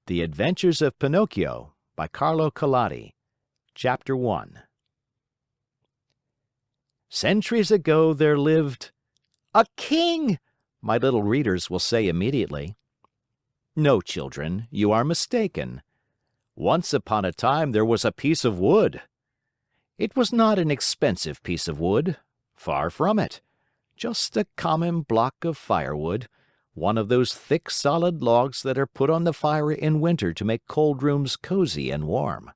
The Adventures of Pinocchio by Carlo Collodi. Chapter 1 Centuries ago there lived a king, my little readers will say immediately. No, children, you are mistaken. Once upon a time there was a piece of wood. It was not an expensive piece of wood. Far from it. Just a common block of firewood, one of those thick, solid logs that are put on the fire in winter to make cold rooms cozy and warm.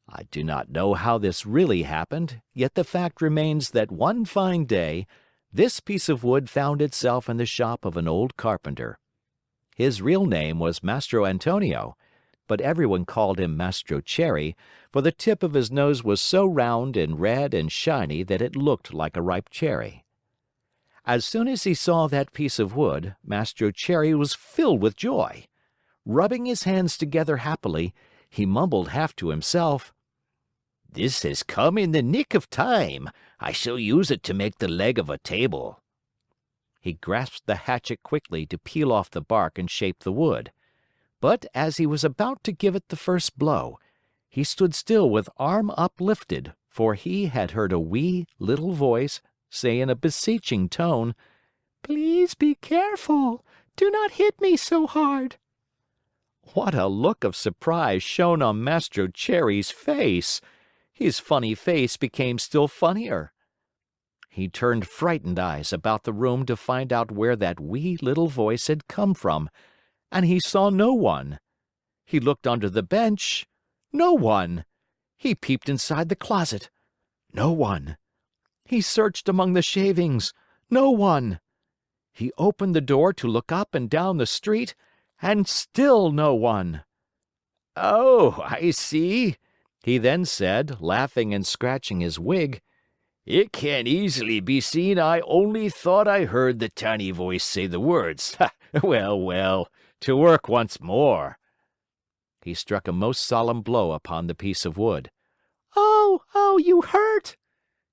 I do not know how this really happened, yet the fact remains that one fine day, this piece of wood found itself in the shop of an old carpenter. His real name was Mastro Antonio, but everyone called him Mastro Cherry, for the tip of his nose was so round and red and shiny that it looked like a ripe cherry. As soon as he saw that piece of wood, Mastro Cherry was filled with joy. Rubbing his hands together happily, he mumbled half to himself, "This has come in the nick of time. I shall use it to make the leg of a table." He grasped the hatchet quickly to peel off the bark and shape the wood. But as he was about to give it the first blow, he stood still with arm uplifted, for he had heard a wee, little voice say in a beseeching tone, "Please be careful. Do not hit me so hard." What a look of surprise shone on Mastro Cherry's face! His funny face became still funnier. He turned frightened eyes about the room to find out where that wee little voice had come from, and he saw no one. He looked under the bench. No one. He peeped inside the closet. No one. He searched among the shavings. No one. He opened the door to look up and down the street, and still no one. "Oh, I see," he then said, laughing and scratching his wig. "It can easily be seen I only thought I heard the tiny voice say the words. Well, well, to work once more." He struck a most solemn blow upon the piece of wood. "Oh, oh, you hurt!"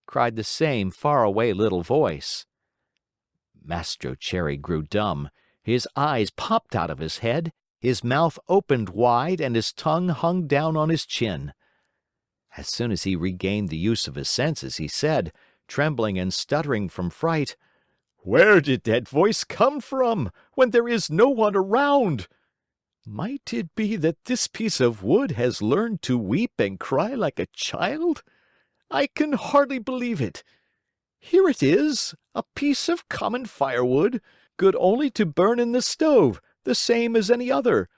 cried the same faraway little voice. Mastro Cherry grew dumb, his eyes popped out of his head, his mouth opened wide, and his tongue hung down on his chin. As soon as he regained the use of his senses, he said, trembling and stuttering from fright, "Where did that voice come from, when there is no one around? Might it be that this piece of wood has learned to weep and cry like a child? I can hardly believe it. Here it is, a piece of common firewood, good only to burn in the stove, the same as any other.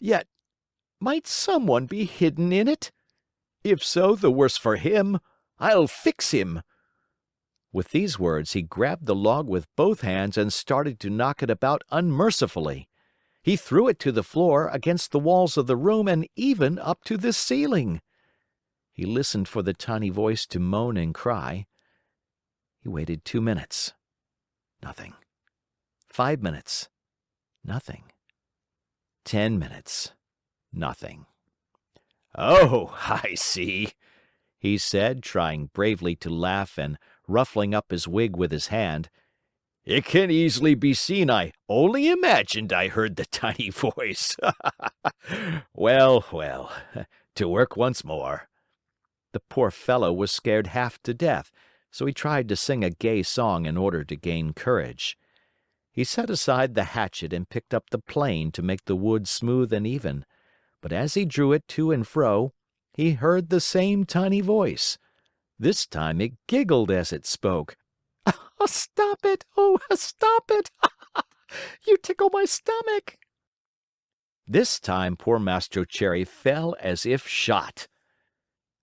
Yet, might someone be hidden in it? If so, the worse for him. I'll fix him." With these words, he grabbed the log with both hands and started to knock it about unmercifully. He threw it to the floor, against the walls of the room, and even up to the ceiling. He listened for the tiny voice to moan and cry. He waited 2 minutes. Nothing. 5 minutes. Nothing. 10 minutes. Nothing. "Oh, I see," he said, trying bravely to laugh and ruffling up his wig with his hand. "It can easily be seen I only imagined I heard the tiny voice. Well, well, to work once more." The poor fellow was scared half to death, so he tried to sing a gay song in order to gain courage. He set aside the hatchet and picked up the plane to make the wood smooth and even, but as he drew it to and fro, he heard the same tiny voice. This time it giggled as it spoke. "Oh, stop it! Oh, stop it! You tickle my stomach!" This time poor Mastro Cherry fell as if shot.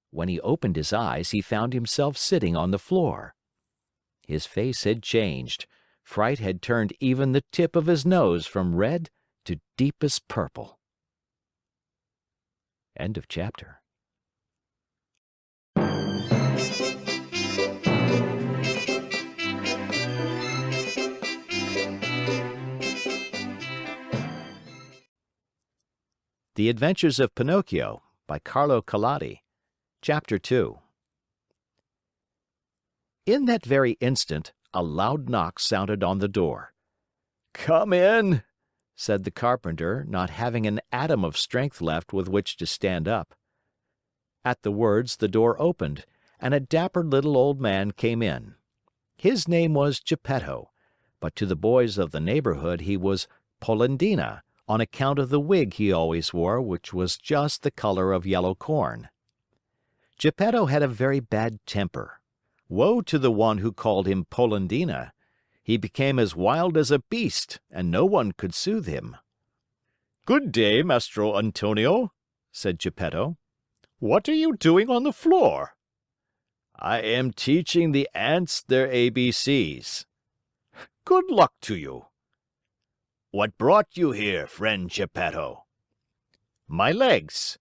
When he opened his eyes, he found himself sitting on the floor. His face had changed. Fright had turned even the tip of his nose from red to deepest purple. End of chapter. The Adventures of Pinocchio by Carlo Collodi. Chapter 2 In that very instant, a loud knock sounded on the door. "Come in," said the carpenter, not having an atom of strength left with which to stand up. At the words, the door opened, and a dapper little old man came in. His name was Geppetto, but to the boys of the neighborhood he was Polendina, on account of the wig he always wore, which was just the color of yellow corn. Geppetto had a very bad temper. Woe to the one who called him Polendina! He became as wild as a beast, and no one could soothe him. "Good day, Mastro Antonio," said Geppetto. "What are you doing on the floor?" "I am teaching the ants their ABCs." "Good luck to you." "What brought you here, friend Geppetto?" "My legs.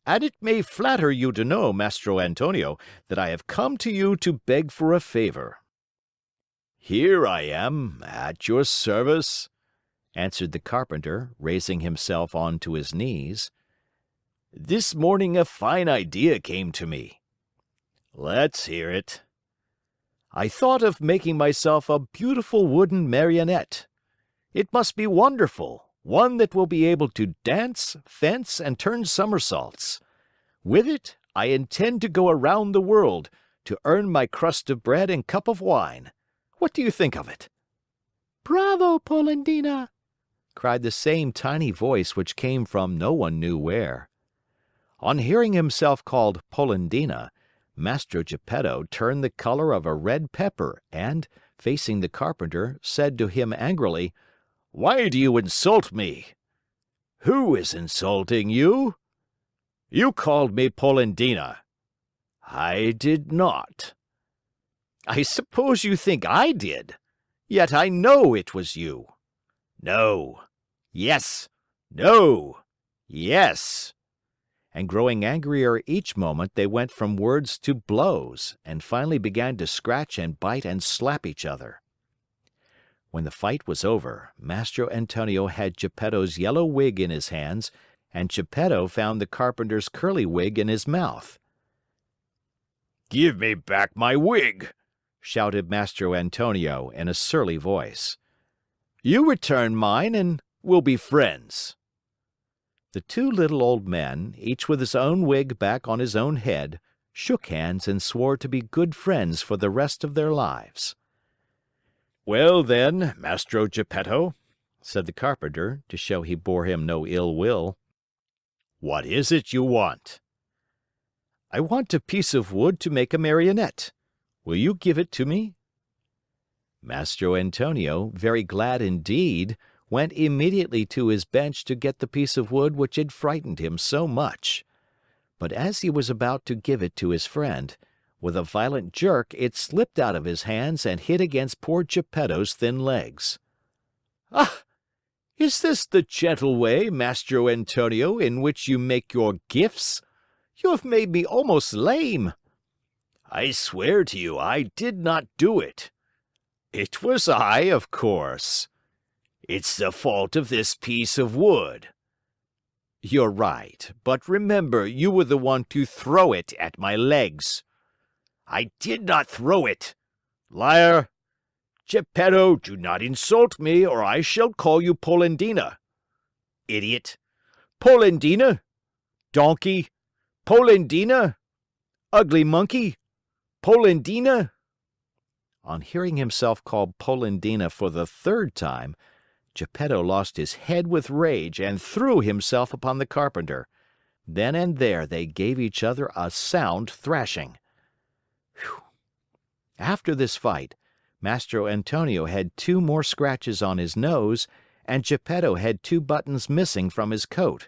And it may flatter you to know, Mastro Antonio, that I have come to you to beg for a favor." "Here I am, at your service," answered the carpenter, raising himself on to his knees. "This morning a fine idea came to me." "Let's hear it." "I thought of making myself a beautiful wooden Marionette. It must be wonderful, one that will be able to dance, fence, and turn somersaults. With it, I intend to go around the world, to earn my crust of bread and cup of wine. What do you think of it?" "Bravo, Polendina!" cried the same tiny voice which came from no one knew where. On hearing himself called Polendina, Mastro Geppetto turned the color of a red pepper and, facing the carpenter, said to him angrily, "Why do you insult me?" "Who is insulting you?" "You called me Polendina." "I did not." "I suppose you think I did. Yet I know it was you." "No." "Yes." "No." "Yes." And growing angrier each moment, they went from words to blows, and finally began to scratch and bite and slap each other. When the fight was over, Mastro Antonio had Geppetto's yellow wig in his hands, and Geppetto found the carpenter's curly wig in his mouth. "Give me back my wig!" shouted Mastro Antonio in a surly voice. "You return mine and we'll be friends." The two little old men, each with his own wig back on his own head, shook hands and swore to be good friends for the rest of their lives. "Well, then, Mastro Geppetto," said the carpenter, to show he bore him no ill will, "what is it you want?" "I want a piece of wood to make a Marionette. Will you give it to me?" Mastro Antonio, very glad indeed, went immediately to his bench to get the piece of wood which had frightened him so much. But as he was about to give it to his friend, with a violent jerk it slipped out of his hands and hit against poor Geppetto's thin legs. "Ah! Is this the gentle way, Mastro Antonio, in which you make your gifts? You have made me almost lame." "I swear to you I did not do it." "It was I, of course." "It's the fault of this piece of wood." "You're right, but remember you were the one to throw it at my legs." "I did not throw it." "Liar!" "Geppetto, do not insult me, or I shall call you Polendina." "Idiot!" "Polendina!" "Donkey!" "Polendina!" "Ugly monkey!" "Polendina!" On hearing himself called Polendina for the third time, Geppetto lost his head with rage and threw himself upon the carpenter. Then and there they gave each other a sound thrashing. Whew. After this fight, Mastro Antonio had 2 more scratches on his nose, and Geppetto had 2 buttons missing from his coat.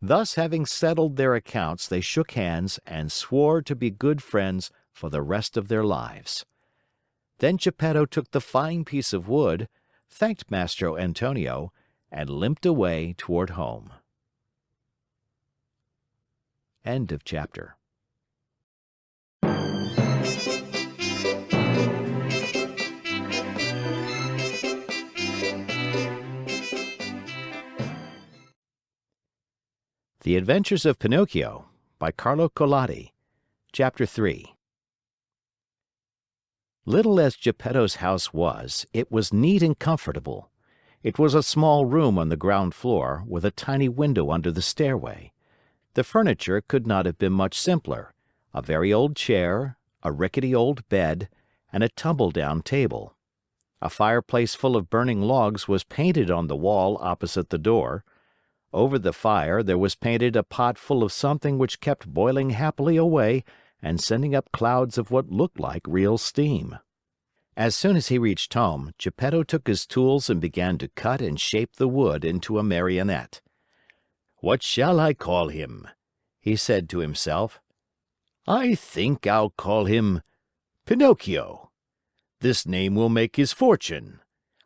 Thus, having settled their accounts, they shook hands and swore to be good friends for the rest of their lives. Then Geppetto took the fine piece of wood, thanked Mastro Antonio, and limped away toward home. End of chapter. The Adventures of Pinocchio by Carlo Collodi. Chapter 3. Little as Geppetto's house was, it was neat and comfortable. It was a small room on the ground floor, with a tiny window under the stairway. The furniture could not have been much simpler: a very old chair, a rickety old bed, and a tumble-down table. A fireplace full of burning logs was painted on the wall opposite the door. Over the fire there was painted a pot full of something which kept boiling happily away and sending up clouds of what looked like real steam. As soon as he reached home, Geppetto took his tools and began to cut and shape the wood into a Marionette. "What shall I call him?" he said to himself. "I think I'll call him Pinocchio. This name will make his fortune.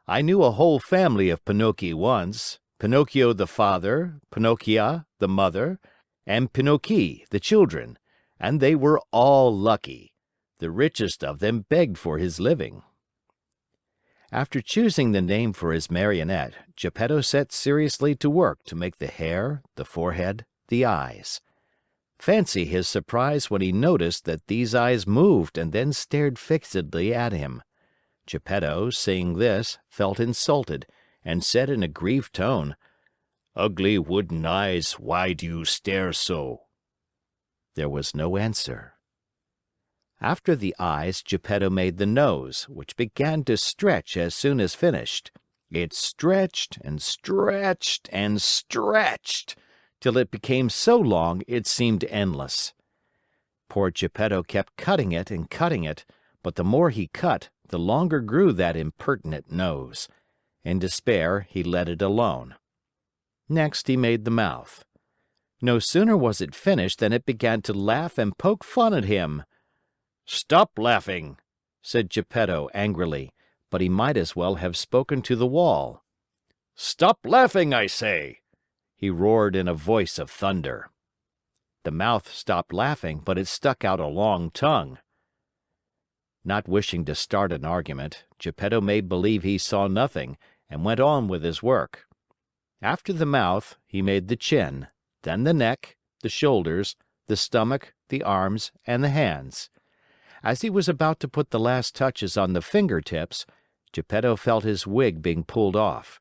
I knew a whole family of Pinocchi once: Pinocchio the father, Pinocchia the mother, and Pinocchi the children, and they were all lucky. The richest of them begged for his living." After choosing the name for his Marionette, Geppetto set seriously to work to make the hair, the forehead, the eyes. Fancy his surprise when he noticed that these eyes moved and then stared fixedly at him. Geppetto, seeing this, felt insulted, and said in a grieved tone, "Ugly wooden eyes, why do you stare so?" There was no answer. After the eyes, Geppetto made the nose, which began to stretch as soon as finished. It stretched and stretched and stretched, till it became so long it seemed endless. Poor Geppetto kept cutting it and cutting it, but the more he cut, the longer grew that impertinent nose. In despair, he let it alone. Next he made the mouth. No sooner was it finished than it began to laugh and poke fun at him. "Stop laughing!" said Geppetto angrily, but he might as well have spoken to the wall. "Stop laughing, I say!" he roared in a voice of thunder. The mouth stopped laughing, but it stuck out a long tongue. Not wishing to start an argument, Geppetto made believe he saw nothing, and went on with his work. After the mouth, he made the chin, then the neck, the shoulders, the stomach, the arms, and the hands. As he was about to put the last touches on the finger tips, Geppetto felt his wig being pulled off.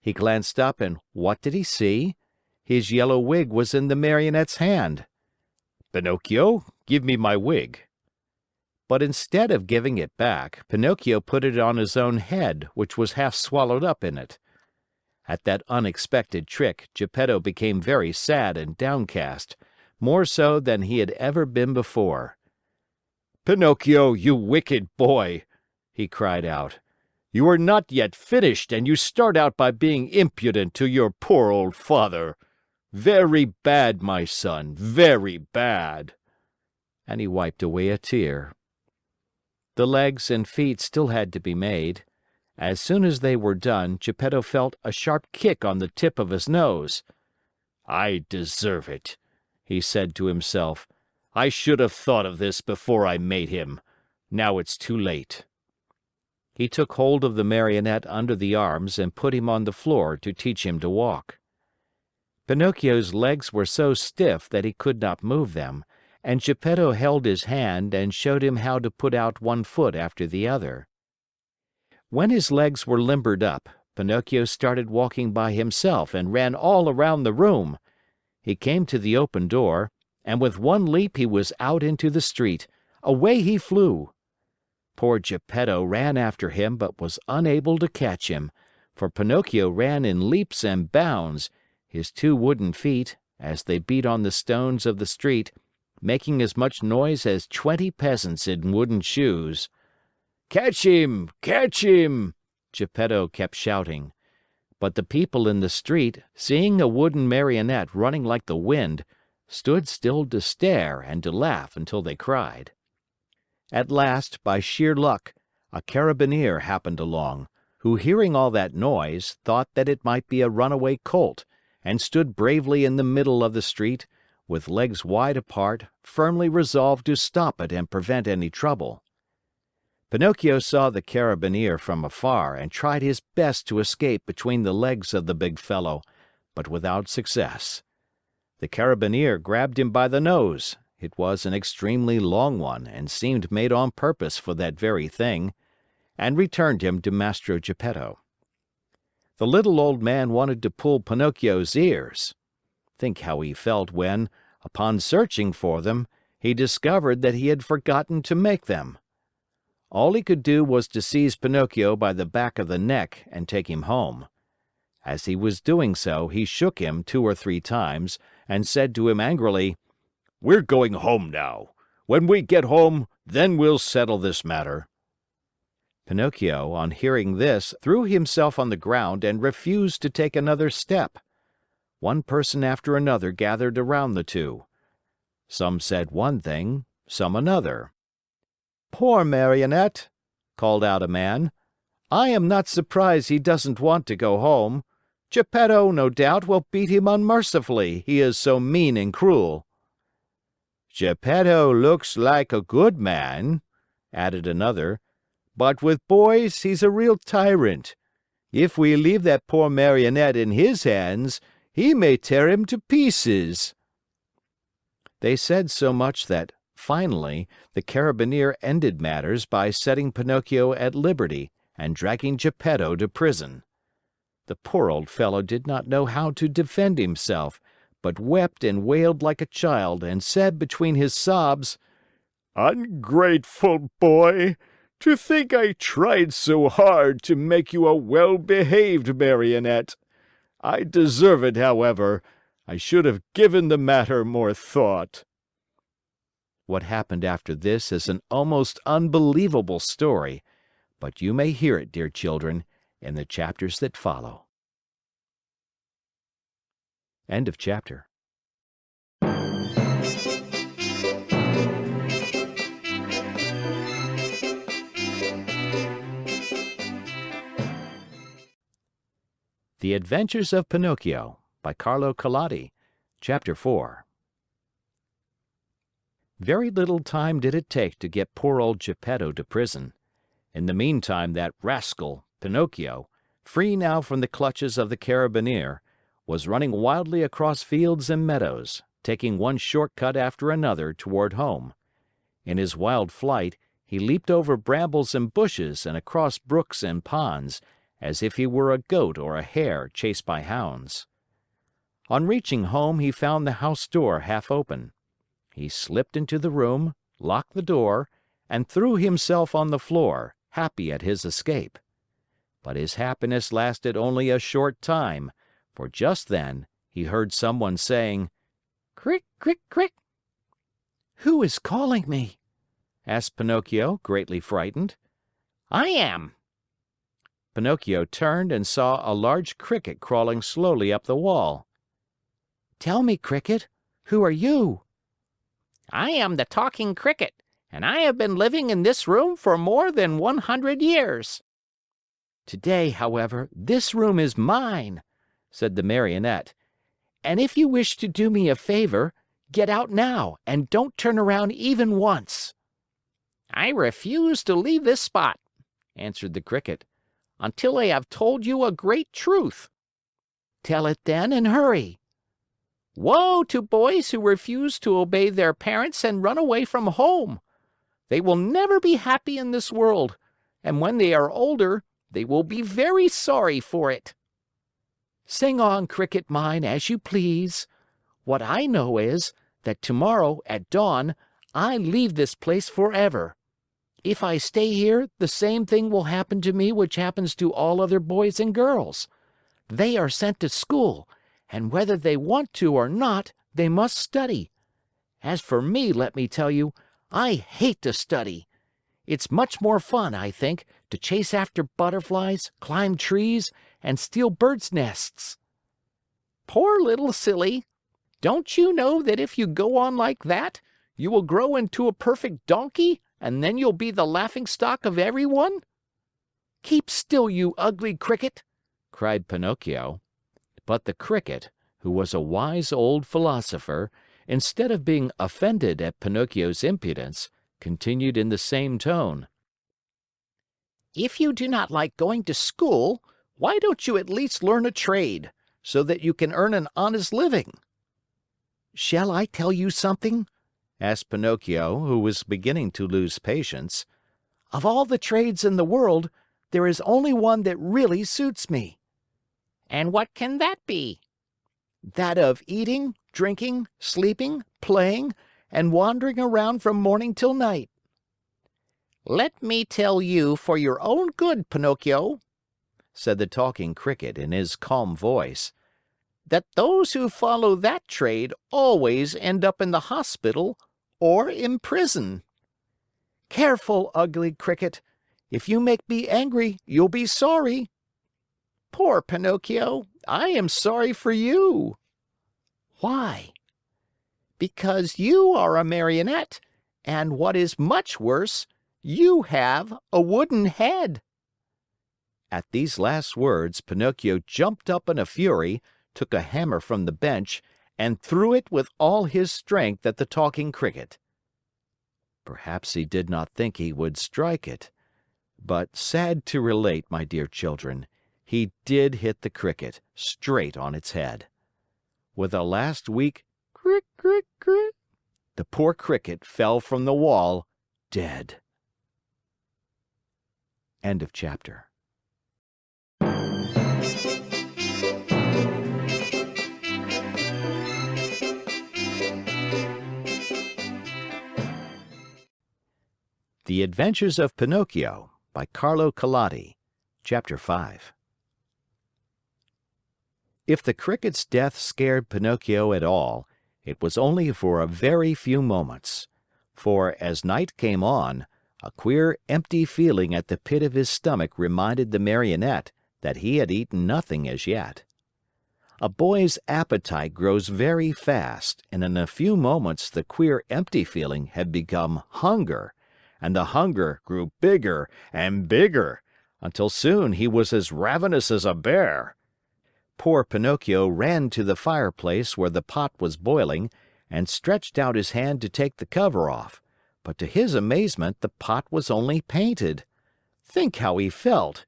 He glanced up and what did he see? His yellow wig was in the Marionette's hand. "Pinocchio, give me my wig." But instead of giving it back, Pinocchio put it on his own head, which was half swallowed up in it. At that unexpected trick, Geppetto became very sad and downcast, more so than he had ever been before. "Pinocchio, you wicked boy!" he cried out. "You are not yet finished, and you start out by being impudent to your poor old father. Very bad, my son, very bad." And he wiped away a tear. The legs and feet still had to be made. As soon as they were done, Geppetto felt a sharp kick on the tip of his nose. "I deserve it," he said to himself. "I should have thought of this before I made him. Now it's too late." He took hold of the Marionette under the arms and put him on the floor to teach him to walk. Pinocchio's legs were so stiff that he could not move them, and Geppetto held his hand and showed him how to put out one foot after the other. When his legs were limbered up, Pinocchio started walking by himself and ran all around the room. He came to the open door, and with one leap he was out into the street. Away he flew. Poor Geppetto ran after him but was unable to catch him, for Pinocchio ran in leaps and bounds, his two wooden feet, as they beat on the stones of the street, making as much noise as 20 peasants in wooden shoes. "Catch him! Catch him!" Geppetto kept shouting. But the people in the street, seeing a wooden Marionette running like the wind, stood still to stare and to laugh until they cried. At last, by sheer luck, a Carabineer happened along, who, hearing all that noise, thought that it might be a runaway colt, and stood bravely in the middle of the street, with legs wide apart, firmly resolved to stop it and prevent any trouble. Pinocchio saw the Carabineer from afar and tried his best to escape between the legs of the big fellow, but without success. The Carabineer grabbed him by the nose. It was an extremely long one and seemed made on purpose for that very thing, and returned him to Mastro Geppetto. The little old man wanted to pull Pinocchio's ears. Think how he felt when, upon searching for them, he discovered that he had forgotten to make them. All he could do was to seize Pinocchio by the back of the neck and take him home. As he was doing so, he shook him 2 or 3 times and said to him angrily, "We're going home now. When we get home, then we'll settle this matter." Pinocchio, on hearing this, threw himself on the ground and refused to take another step. One person after another gathered around the two. Some said one thing, some another. "Poor Marionette," called out a man. "I am not surprised he doesn't want to go home. Geppetto, no doubt, will beat him unmercifully, he is so mean and cruel." "Geppetto looks like a good man," added another, "but with boys he's a real tyrant. If we leave that poor Marionette in his hands, he may tear him to pieces." They said so much that, finally, the Carabineer ended matters by setting Pinocchio at liberty and dragging Geppetto to prison. The poor old fellow did not know how to defend himself, but wept and wailed like a child and said between his sobs, "Ungrateful boy! To think I tried so hard to make you a well-behaved Marionette! I deserve it, however. I should have given the matter more thought." What happened after this is an almost unbelievable story, but you may hear it, dear children, in the chapters that follow. End of chapter. The Adventures of Pinocchio by Carlo Collodi, Chapter 4. Very little time did it take to get poor old Geppetto to prison. In the meantime that rascal, Pinocchio, free now from the clutches of the Carabineer, was running wildly across fields and meadows, taking one short cut after another toward home. In his wild flight, he leaped over brambles and bushes and across brooks and ponds, as if he were a goat or a hare chased by hounds. On reaching home, he found the house door half open. He slipped into the room, locked the door, and threw himself on the floor, happy at his escape. But his happiness lasted only a short time, for just then he heard someone saying, "Crick, crick, crick." "Who is calling me?" asked Pinocchio, greatly frightened. "I am." Pinocchio turned and saw a large Cricket crawling slowly up the wall. "Tell me, Cricket, who are you?" "I am the Talking Cricket, and I have been living in this room for more than 100 years." "Today, however, this room is mine," said the Marionette. "And if you wish to do me a favor, get out now and don't turn around even once." "I refuse to leave this spot," answered the Cricket, "until I have told you a great truth." "Tell it then and hurry." Woe to boys who refuse to obey their parents and run away from home. They will never be happy in this world, and when they are older, they will be very sorry for it. "Sing on, Cricket mine, as you please. What I know is that tomorrow, at dawn, I leave this place forever. If I stay here, the same thing will happen to me which happens to all other boys and girls. They are sent to school, and whether they want to or not, they must study. As for me, let me tell you, I hate to study. It's much more fun, I think, to chase after butterflies, climb trees, and steal birds' nests." Poor little silly! Don't you know that if you go on like that, you will grow into a perfect donkey, and then you'll be the laughingstock of everyone? "Keep still, you ugly Cricket!" cried Pinocchio. But the Cricket, who was a wise old philosopher, instead of being offended at Pinocchio's impudence, continued in the same tone. "If you do not like going to school, why don't you at least learn a trade, so that you can earn an honest living?" "Shall I tell you something?" asked Pinocchio, who was beginning to lose patience. "Of all the trades in the world, there is only one that really suits me." And what can that be? That of eating, drinking, sleeping, playing, and wandering around from morning till night. Let me tell you for your own good, Pinocchio, Said the Talking Cricket in his calm voice, that those who follow that trade always end up in the hospital or in prison. Careful, ugly Cricket. If you make me angry, you'll be sorry. Poor Pinocchio, I am sorry for you. Why? Because you are a marionette, and what is much worse, you have a wooden head. At these last words, Pinocchio jumped up in a fury, took a hammer from the bench, and threw it with all his strength at the Talking Cricket. Perhaps he did not think he would strike it. But sad to relate, my dear children, he did hit the cricket straight on its head. With a last weak crick, crick, crick, the poor cricket fell from the wall, dead. End of chapter. The Adventures of Pinocchio by Carlo Collodi, Chapter 5. If the cricket's death scared Pinocchio at all, it was only for a very few moments. For, as night came on, a queer, empty feeling at the pit of his stomach reminded the Marionette that he had eaten nothing as yet. A boy's appetite grows very fast, and in a few moments the queer, empty feeling had become hunger, and the hunger grew bigger and bigger, until soon he was as ravenous as a bear. Poor Pinocchio ran to the fireplace where the pot was boiling and stretched out his hand to take the cover off, but to his amazement the pot was only painted. Think how he felt!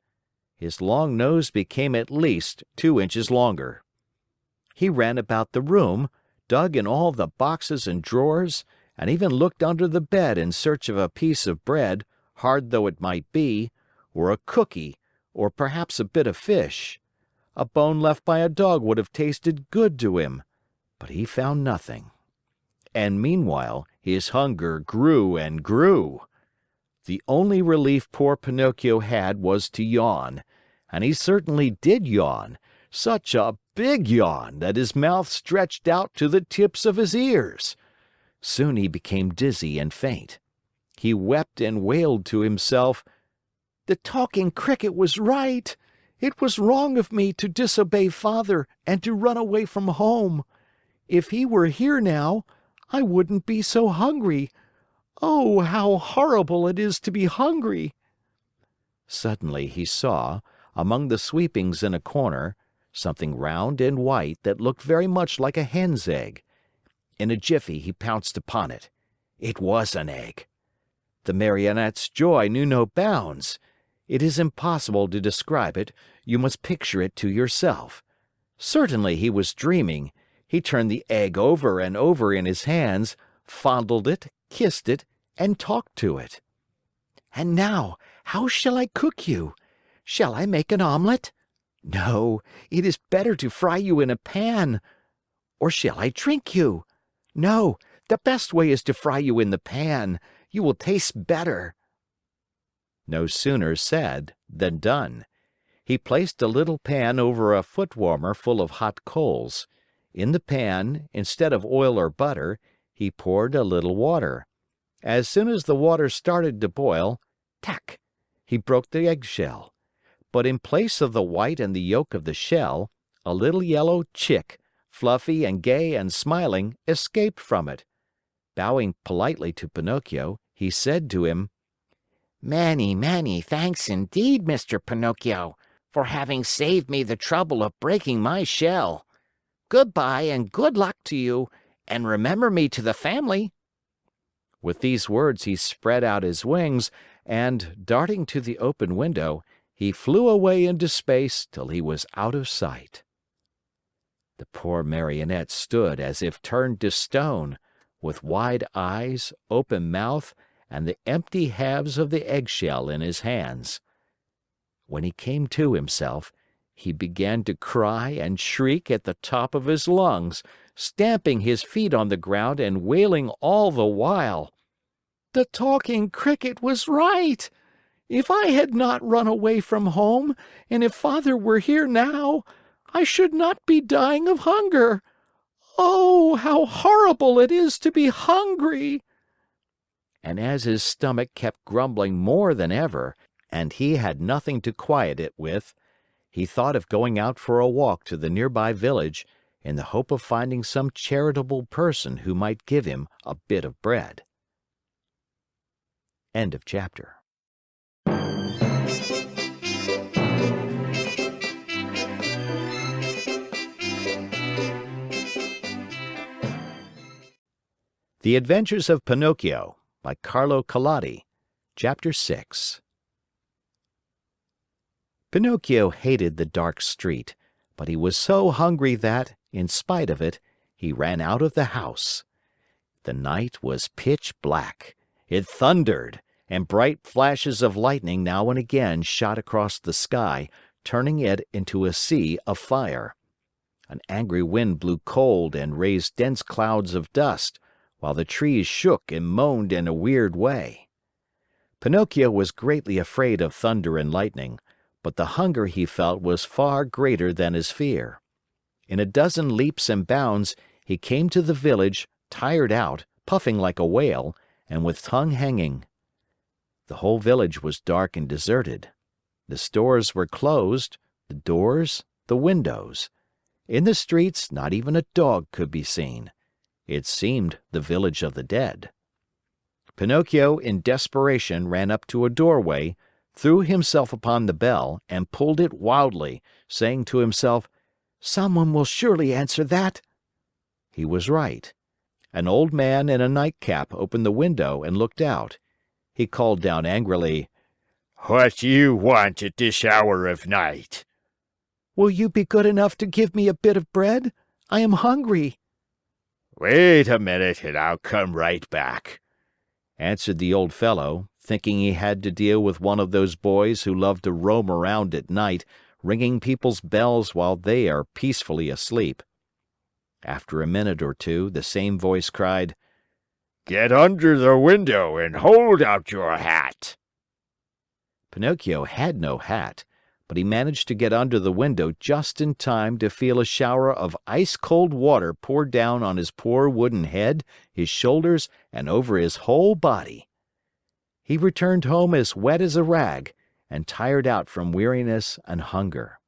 His long nose became at least 2 inches longer. He ran about the room, dug in all the boxes and drawers, and even looked under the bed in search of a piece of bread, hard though it might be, or a cookie, or perhaps a bit of fish. A bone left by a dog would have tasted good to him, but he found nothing. And meanwhile his hunger grew and grew. The only relief poor Pinocchio had was to yawn, and he certainly did yawn, such a big yawn that his mouth stretched out to the tips of his ears. Soon he became dizzy and faint. He wept and wailed to himself, "The Talking Cricket was right. It was wrong of me to disobey Father and to run away from home. If he were here now, I wouldn't be so hungry. Oh, how horrible it is to be hungry!" Suddenly he saw, among the sweepings in a corner, something round and white that looked very much like a hen's egg. In a jiffy he pounced upon it. It was an egg. The Marionette's joy knew no bounds. It is impossible to describe it, you must picture it to yourself. Certainly he was dreaming. He turned the egg over and over in his hands, fondled it, kissed it, and talked to it. "And now, how shall I cook you? Shall I make an omelet? No, it is better to fry you in a pan. Or shall I drink you? No, the best way is to fry you in the pan. You will taste better." No sooner said than done. He placed a little pan over a foot warmer full of hot coals. In the pan, instead of oil or butter, he poured a little water. As soon as the water started to boil, tack! He broke the eggshell. But in place of the white and the yolk of the shell, a little yellow chick, fluffy and gay and smiling, escaped from it. Bowing politely to Pinocchio, he said to him, "Many, many thanks indeed, Mr. Pinocchio, for having saved me the trouble of breaking my shell. Goodbye and good luck to you, and remember me to the family." With these words he spread out his wings, and, darting to the open window, he flew away into space till he was out of sight. The poor Marionette stood as if turned to stone, with wide eyes, open mouth, and the empty halves of the eggshell in his hands. When he came to himself, He began to cry and shriek at the top of his lungs, stamping his feet on the ground and wailing all the while. "The Talking Cricket was right! If I had not run away from home, and if Father were here now, I should not be dying of hunger. Oh, how horrible it is to be hungry!" And as his stomach kept grumbling more than ever, and he had nothing to quiet it with, he thought of going out for a walk to the nearby village in the hope of finding some charitable person who might give him a bit of bread. End of chapter. The Adventures of Pinocchio by Carlo Collodi, Chapter 6. Pinocchio hated the dark street, but he was so hungry that, in spite of it, he ran out of the house. The night was pitch black. It thundered, and bright flashes of lightning now and again shot across the sky, turning it into a sea of fire. An angry wind blew cold and raised dense clouds of dust, while the trees shook and moaned in a weird way. Pinocchio was greatly afraid of thunder and lightning, but the hunger he felt was far greater than his fear. In a dozen leaps and bounds, he came to the village, tired out, puffing like a whale, and with tongue hanging. The whole village was dark and deserted. The stores were closed, the doors, the windows. In the streets, not even a dog could be seen. It seemed the village of the dead. Pinocchio, in desperation, ran up to a doorway, threw himself upon the bell, and pulled it wildly, saying to himself, "Someone will surely answer that." He was right. An old man in a nightcap opened the window and looked out. He called down angrily, "What do you want at this hour of night?" "Will you be good enough to give me a bit of bread? I am hungry." "Wait a minute and I'll come right back," answered the old fellow, thinking he had to deal with one of those boys who love to roam around at night, ringing people's bells while they are peacefully asleep. After a minute or two, the same voice cried, "Get under the window and hold out your hat." Pinocchio had no hat, but he managed to get under the window just in time to feel a shower of ice-cold water pour down on his poor wooden head, his shoulders, and over his whole body. He returned home as wet as a rag, and tired out from weariness and hunger.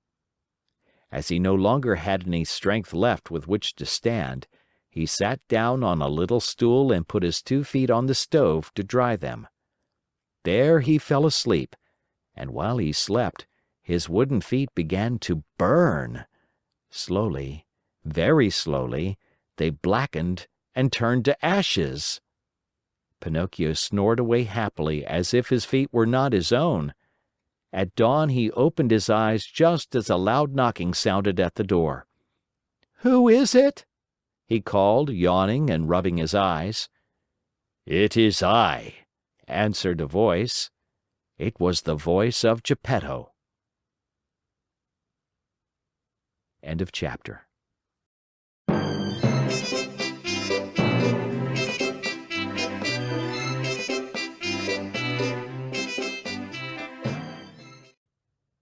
As he no longer had any strength left with which to stand, he sat down on a little stool and put his 2 feet on the stove to dry them. There he fell asleep, and while he slept, his wooden feet began to burn. Slowly, very slowly, they blackened and turned to ashes. Pinocchio snored away happily as if his feet were not his own. At dawn he opened his eyes just as a loud knocking sounded at the door. "Who is it?" he called, yawning and rubbing his eyes. "It is I," answered a voice. It was the voice of Geppetto. End of chapter.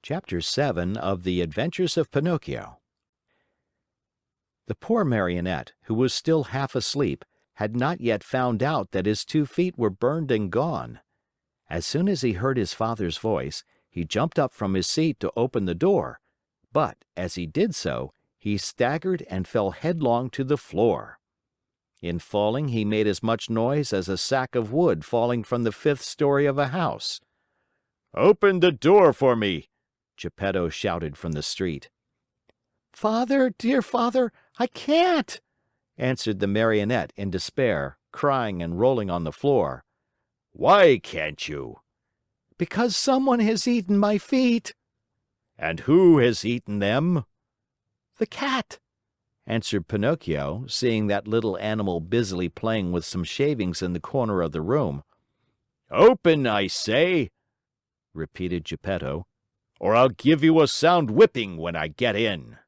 Chapter 7 of The Adventures of Pinocchio. The poor Marionette, who was still half asleep, had not yet found out that his 2 feet were burned and gone. As soon as he heard his father's voice, he jumped up from his seat to open the door, but, as he did so, he staggered and fell headlong to the floor. In falling, he made as much noise as a sack of wood falling from the 5th story of a house. "Open the door for me!" Geppetto shouted from the street. "Father, dear father, I can't!" answered the Marionette in despair, crying and rolling on the floor. "Why can't you?" "Because someone has eaten my feet." "And who has eaten them?" "The cat," answered Pinocchio, seeing that little animal busily playing with some shavings in the corner of the room. "Open, I say!" repeated Geppetto. or I'll give you a sound whipping when I get in."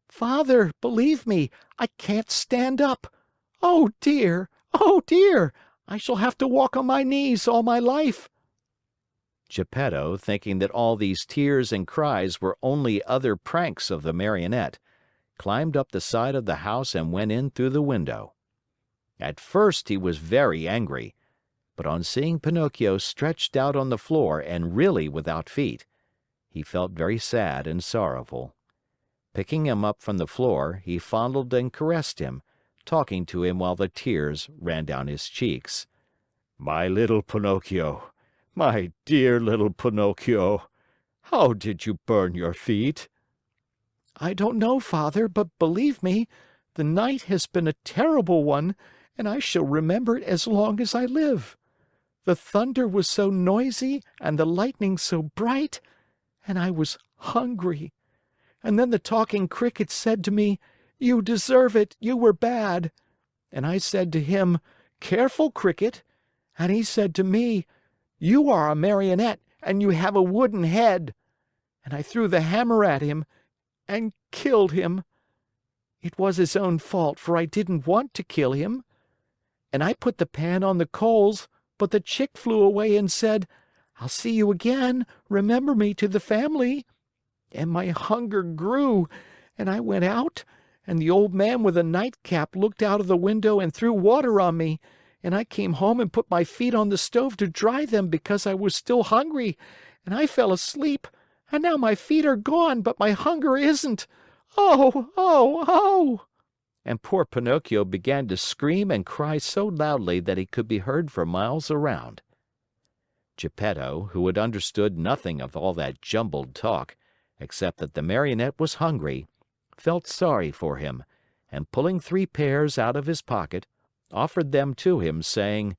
"Father, believe me, I can't stand up. Oh dear! Oh dear! I shall have to walk on my knees all my life." Geppetto, thinking that all these tears and cries were only other pranks of the Marionette, climbed up the side of the house and went in through the window. At first he was very angry, but on seeing Pinocchio stretched out on the floor and really without feet, he felt very sad and sorrowful. Picking him up from the floor, he fondled and caressed him, talking to him while the tears ran down his cheeks. "My little Pinocchio, my dear little Pinocchio, how did you burn your feet?" "I don't know, Father, but believe me, the night has been a terrible one, and I shall remember it as long as I live. The thunder was so noisy and the lightning so bright, and I was hungry. And then the talking cricket said to me, 'You deserve it, you were bad.' And I said to him, 'Careful, Cricket.' And he said to me, 'You are a Marionette and you have a wooden head.' And I threw the hammer at him and killed him. It was his own fault, for I didn't want to kill him. And I put the pan on the coals, but the chick flew away and said, 'I'll see you again, remember me to the family.' And my hunger grew, and I went out, and the old man with a nightcap looked out of the window and threw water on me, and I came home and put my feet on the stove to dry them because I was still hungry, and I fell asleep, and now my feet are gone, but my hunger isn't. Oh, oh, oh!" And poor Pinocchio began to scream and cry so loudly that he could be heard for miles around. Geppetto, who had understood nothing of all that jumbled talk, except that the Marionette was hungry, felt sorry for him, and pulling 3 pears out of his pocket, offered them to him, saying,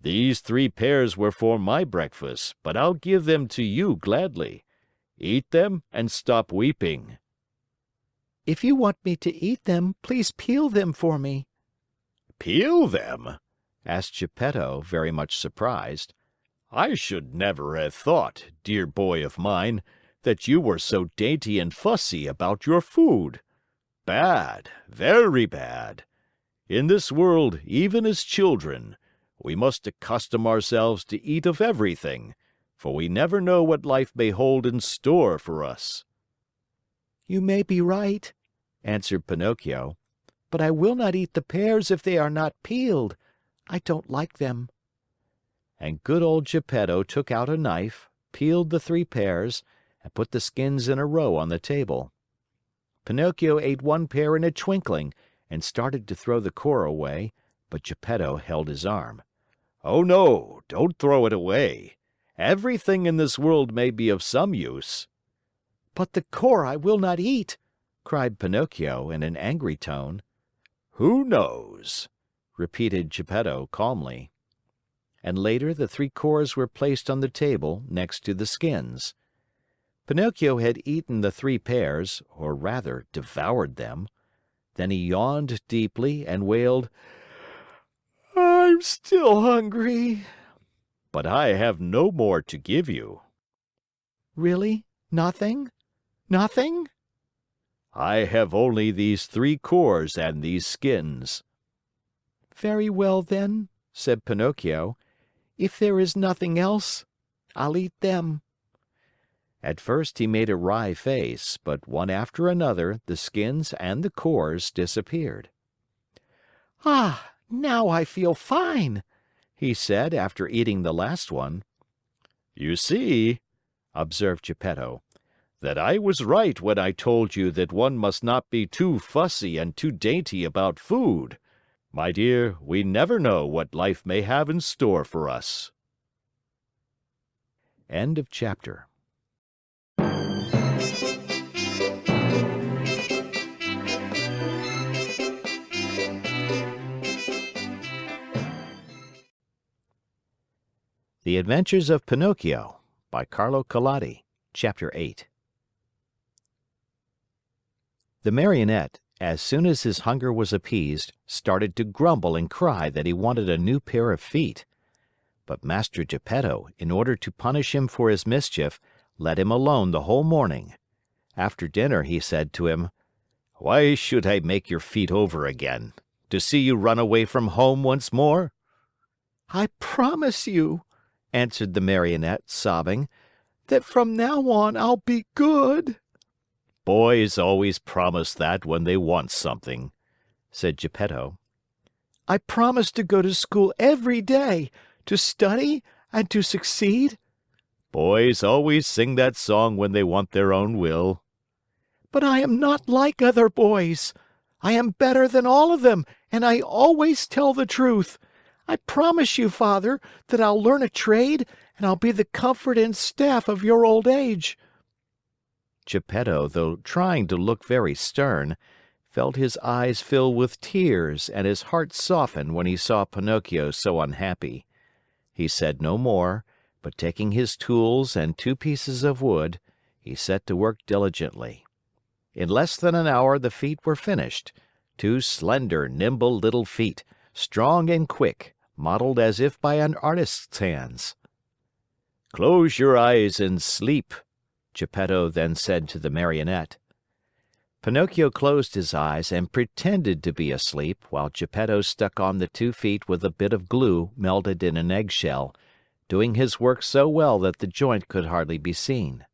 "These 3 pears were for my breakfast, but I'll give them to you gladly. Eat them and stop weeping." "If you want me to eat them, please peel them for me." "Peel them?" asked Geppetto, very much surprised. "I should never have thought, dear boy of mine, that you were so dainty and fussy about your food. Bad, very bad. In this world, even as children, we must accustom ourselves to eat of everything, for we never know what life may hold in store for us." "You may be right," answered Pinocchio, "but I will not eat the pears if they are not peeled. I don't like them." And good old Geppetto took out a knife, peeled the 3 pears, and put the skins in a row on the table. Pinocchio ate 1 pear in a twinkling and started to throw the core away, but Geppetto held his arm. "Oh no, don't throw it away. Everything in this world may be of some use." "But the core I will not eat," cried Pinocchio in an angry tone. "Who knows?" repeated Geppetto calmly. And later the 3 cores were placed on the table next to the skins. Pinocchio had eaten the 3 pears, or rather devoured them. Then he yawned deeply and wailed, "I'm still hungry." "But I have no more to give you." "Really? Nothing? Nothing?" "I have only these 3 cores and these skins." "Very well then," said Pinocchio. "If there is nothing else, I'll eat them." At first he made a wry face, but one after another the skins and the cores disappeared. "Ah, now I feel fine," he said after eating the last one. "You see," observed Geppetto, "that I was right when I told you that one must not be too fussy and too dainty about food. My dear, we never know what life may have in store for us." End of chapter. The Adventures of Pinocchio by Carlo Collodi, Chapter 8. The Marionette, as soon as his hunger was appeased, started to grumble and cry that he wanted a new pair of feet. But Master Geppetto, in order to punish him for his mischief, let him alone the whole morning. After dinner he said to him, "Why should I make your feet over again? To see you run away from home once more?" "I promise you," answered the Marionette, sobbing, "that from now on I'll be good." "Boys always promise that when they want something," said Geppetto. "I promise to go to school every day, to study and to succeed." "Boys always sing that song when they want their own will." "But I am not like other boys. I am better than all of them, and I always tell the truth. I promise you, Father, that I'll learn a trade and I'll be the comfort and staff of your old age." Geppetto, though trying to look very stern, felt his eyes fill with tears and his heart soften when he saw Pinocchio so unhappy. He said no more, but taking his tools and 2 pieces of wood, he set to work diligently. In less than an hour the feet were finished, 2 slender, nimble little feet, strong and quick, modeled as if by an artist's hands. "Close your eyes and sleep," Geppetto then said to the Marionette. Pinocchio closed his eyes and pretended to be asleep while Geppetto stuck on the 2 feet with a bit of glue melted in an eggshell, doing his work so well that the joint could hardly be seen.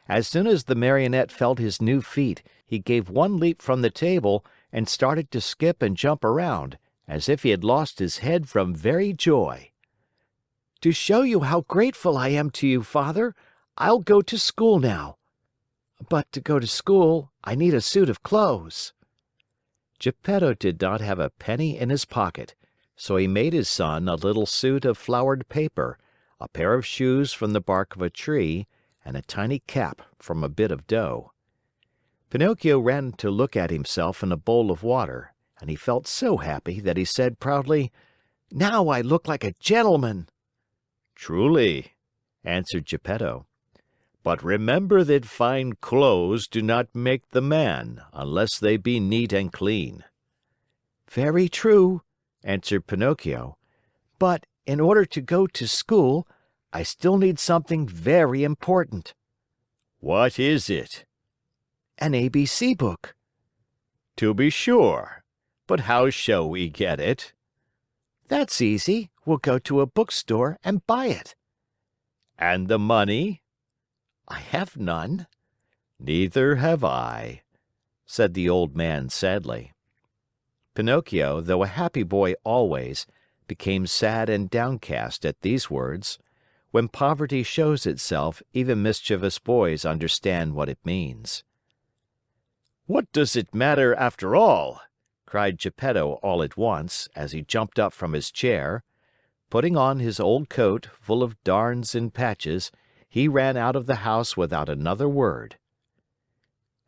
As soon as the Marionette felt his new feet, he gave 1 leap from the table and started to skip and jump around, as if he had lost his head from very joy. "To show you how grateful I am to you, Father, I'll go to school now. But to go to school, I need a suit of clothes." Geppetto did not have a penny in his pocket, so he made his son a little suit of flowered paper, a pair of shoes from the bark of a tree, and a tiny cap from a bit of dough. Pinocchio ran to look at himself in a bowl of water, and he felt so happy that he said proudly, "Now I look like a gentleman." "Truly," answered Geppetto. "But remember that fine clothes do not make the man unless they be neat and clean." "Very true," answered Pinocchio. "But in order to go to school, I still need something very important." "What is it?" "An ABC book." "To be sure. But how shall we get it?" "That's easy. We'll go to a bookstore and buy it." "And the money?" "I have none." "Neither have I," said the old man sadly. Pinocchio, though a happy boy always, became sad and downcast at these words. When poverty shows itself, even mischievous boys understand what it means. "What does it matter after all?" cried Geppetto all at once, as he jumped up from his chair. Putting on his old coat, full of darns and patches, he ran out of the house without another word.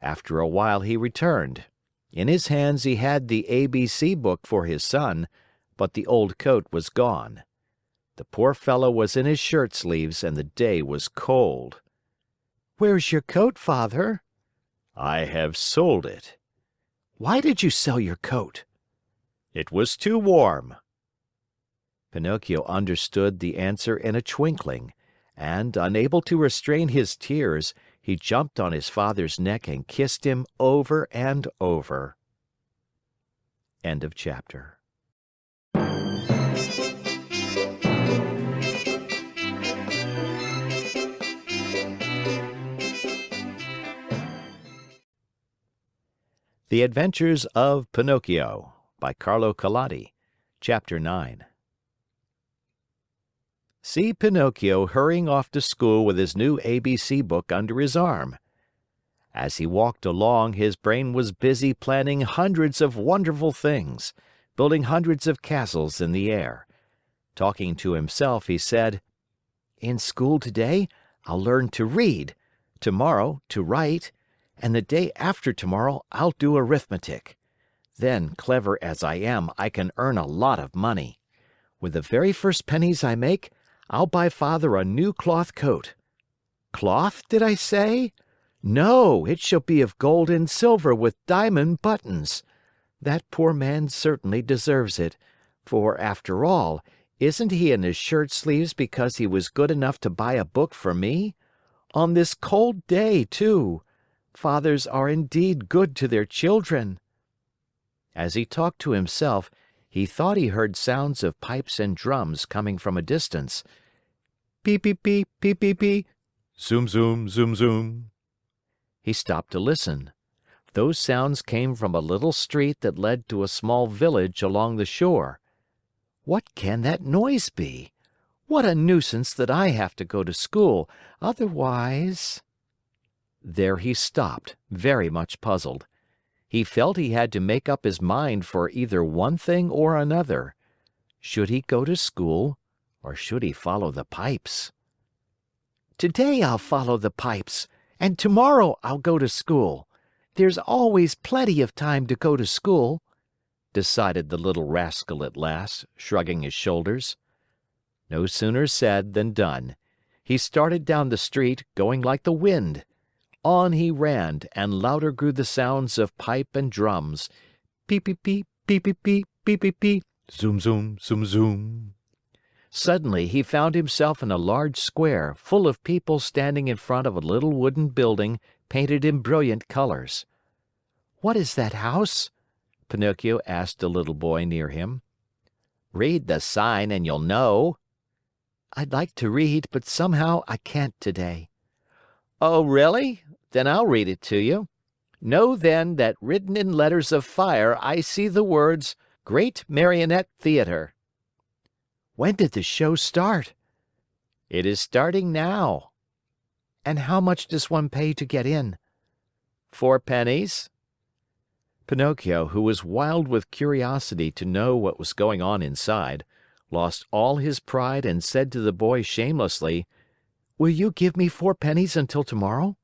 After a while he returned. In his hands he had the ABC book for his son, but the old coat was gone. The poor fellow was in his shirt sleeves and the day was cold. "Where's your coat, Father?" "I have sold it." "Why did you sell your coat?" "It was too warm." Pinocchio understood the answer in a twinkling, and, unable to restrain his tears, he jumped on his father's neck and kissed him over and over. End of chapter. The Adventures of Pinocchio by Carlo Collodi. Chapter 9. See Pinocchio hurrying off to school with his new ABC book under his arm. As he walked along, his brain was busy planning hundreds of wonderful things, building hundreds of castles in the air. Talking to himself, he said, "In school today, I'll learn to read, tomorrow to write, and the day after tomorrow I'll do arithmetic. Then, clever as I am, I can earn a lot of money. With the very first pennies I make, I'll buy Father a new cloth coat. Cloth, did I say? No, it shall be of gold and silver with diamond buttons. That poor man certainly deserves it, for, after all, isn't he in his shirt sleeves because he was good enough to buy a book for me? On this cold day, too. Fathers are indeed good to their children." As he talked to himself, he thought he heard sounds of pipes and drums coming from a distance. Peep, peep, peep, peep, peep, peep. Zoom, zoom, zoom, zoom. He stopped to listen. Those sounds came from a little street that led to a small village along the shore. What can that noise be? What a nuisance that I have to go to school. Otherwise... There he stopped, very much puzzled. He felt he had to make up his mind for either one thing or another. Should he go to school, or should he follow the pipes? "Today I'll follow the pipes, and tomorrow I'll go to school. There's always plenty of time to go to school," decided the little rascal at last, shrugging his shoulders. No sooner said than done. He started down the street, going like the wind. On he ran, and louder grew the sounds of pipe and drums. Peep, peep, peep, peep, peep, peep, peep, peep, peep. Zoom, zoom, zoom, zoom. Suddenly he found himself in a large square, full of people standing in front of a little wooden building painted in brilliant colors. "What is that house?" Pinocchio asked a little boy near him. "Read the sign and you'll know." "I'd like to read, but somehow I can't today." "Oh, really? Then I'll read it to you. Know then that written in letters of fire I see the words, 'Great Marionette Theater.'" "When did the show start?" "It is starting now." "And how much does one pay to get in?" 4 pennies." Pinocchio, who was wild with curiosity to know what was going on inside, lost all his pride and said to the boy shamelessly, "Will you give me 4 pennies until tomorrow?"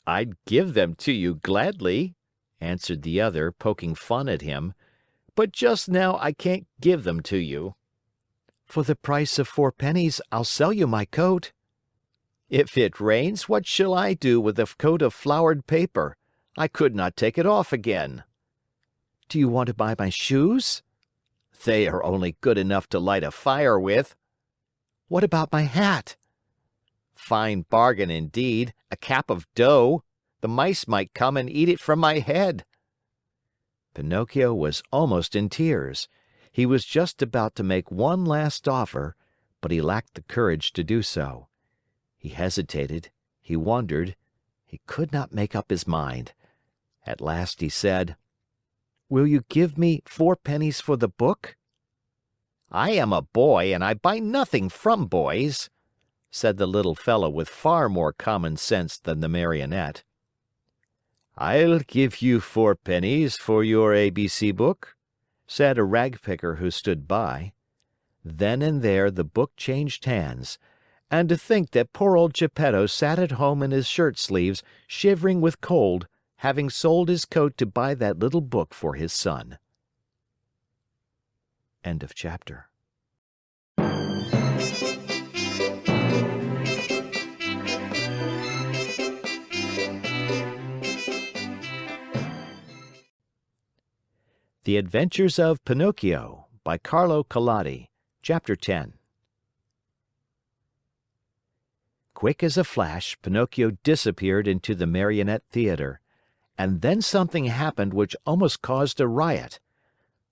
"I'd give them to you gladly," answered the other, poking fun at him, "but just now I can't give them to you." "For the price of 4 pennies, I'll sell you my coat." "If it rains, what shall I do with a coat of flowered paper? I could not take it off again." "Do you want to buy my shoes?" "They are only good enough to light a fire with." "What about my hat?" "Fine bargain indeed, a cap of dough. The mice might come and eat it from my head." Pinocchio was almost in tears. He was just about to make one last offer, but he lacked the courage to do so. He hesitated, he wondered, he could not make up his mind. At last he said, "Will you give me 4 pennies for the book?" "I am a boy and I buy nothing from boys," said the little fellow with far more common sense than the Marionette. "I'll give you 4 pennies for your ABC book," said a ragpicker who stood by. Then and there the book changed hands. And to think that poor old Geppetto sat at home in his shirt sleeves, shivering with cold, having sold his coat to buy that little book for his son. End of chapter. The Adventures of Pinocchio by Carlo Collodi. Chapter 10. Quick as a flash, Pinocchio disappeared into the Marionette Theater. And then something happened which almost caused a riot.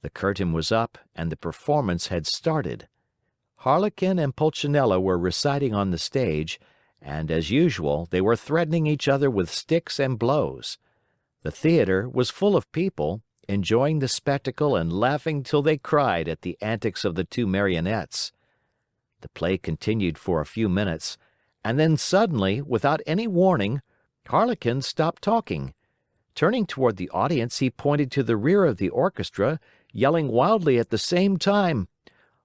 The curtain was up and the performance had started. Harlequin and Pulcinella were reciting on the stage, and, as usual, they were threatening each other with sticks and blows. The theater was full of people, enjoying the spectacle and laughing till they cried at the antics of the 2 marionettes. The play continued for a few minutes, and then suddenly, without any warning, Harlequin stopped talking. Turning toward the audience, he pointed to the rear of the orchestra, yelling wildly at the same time,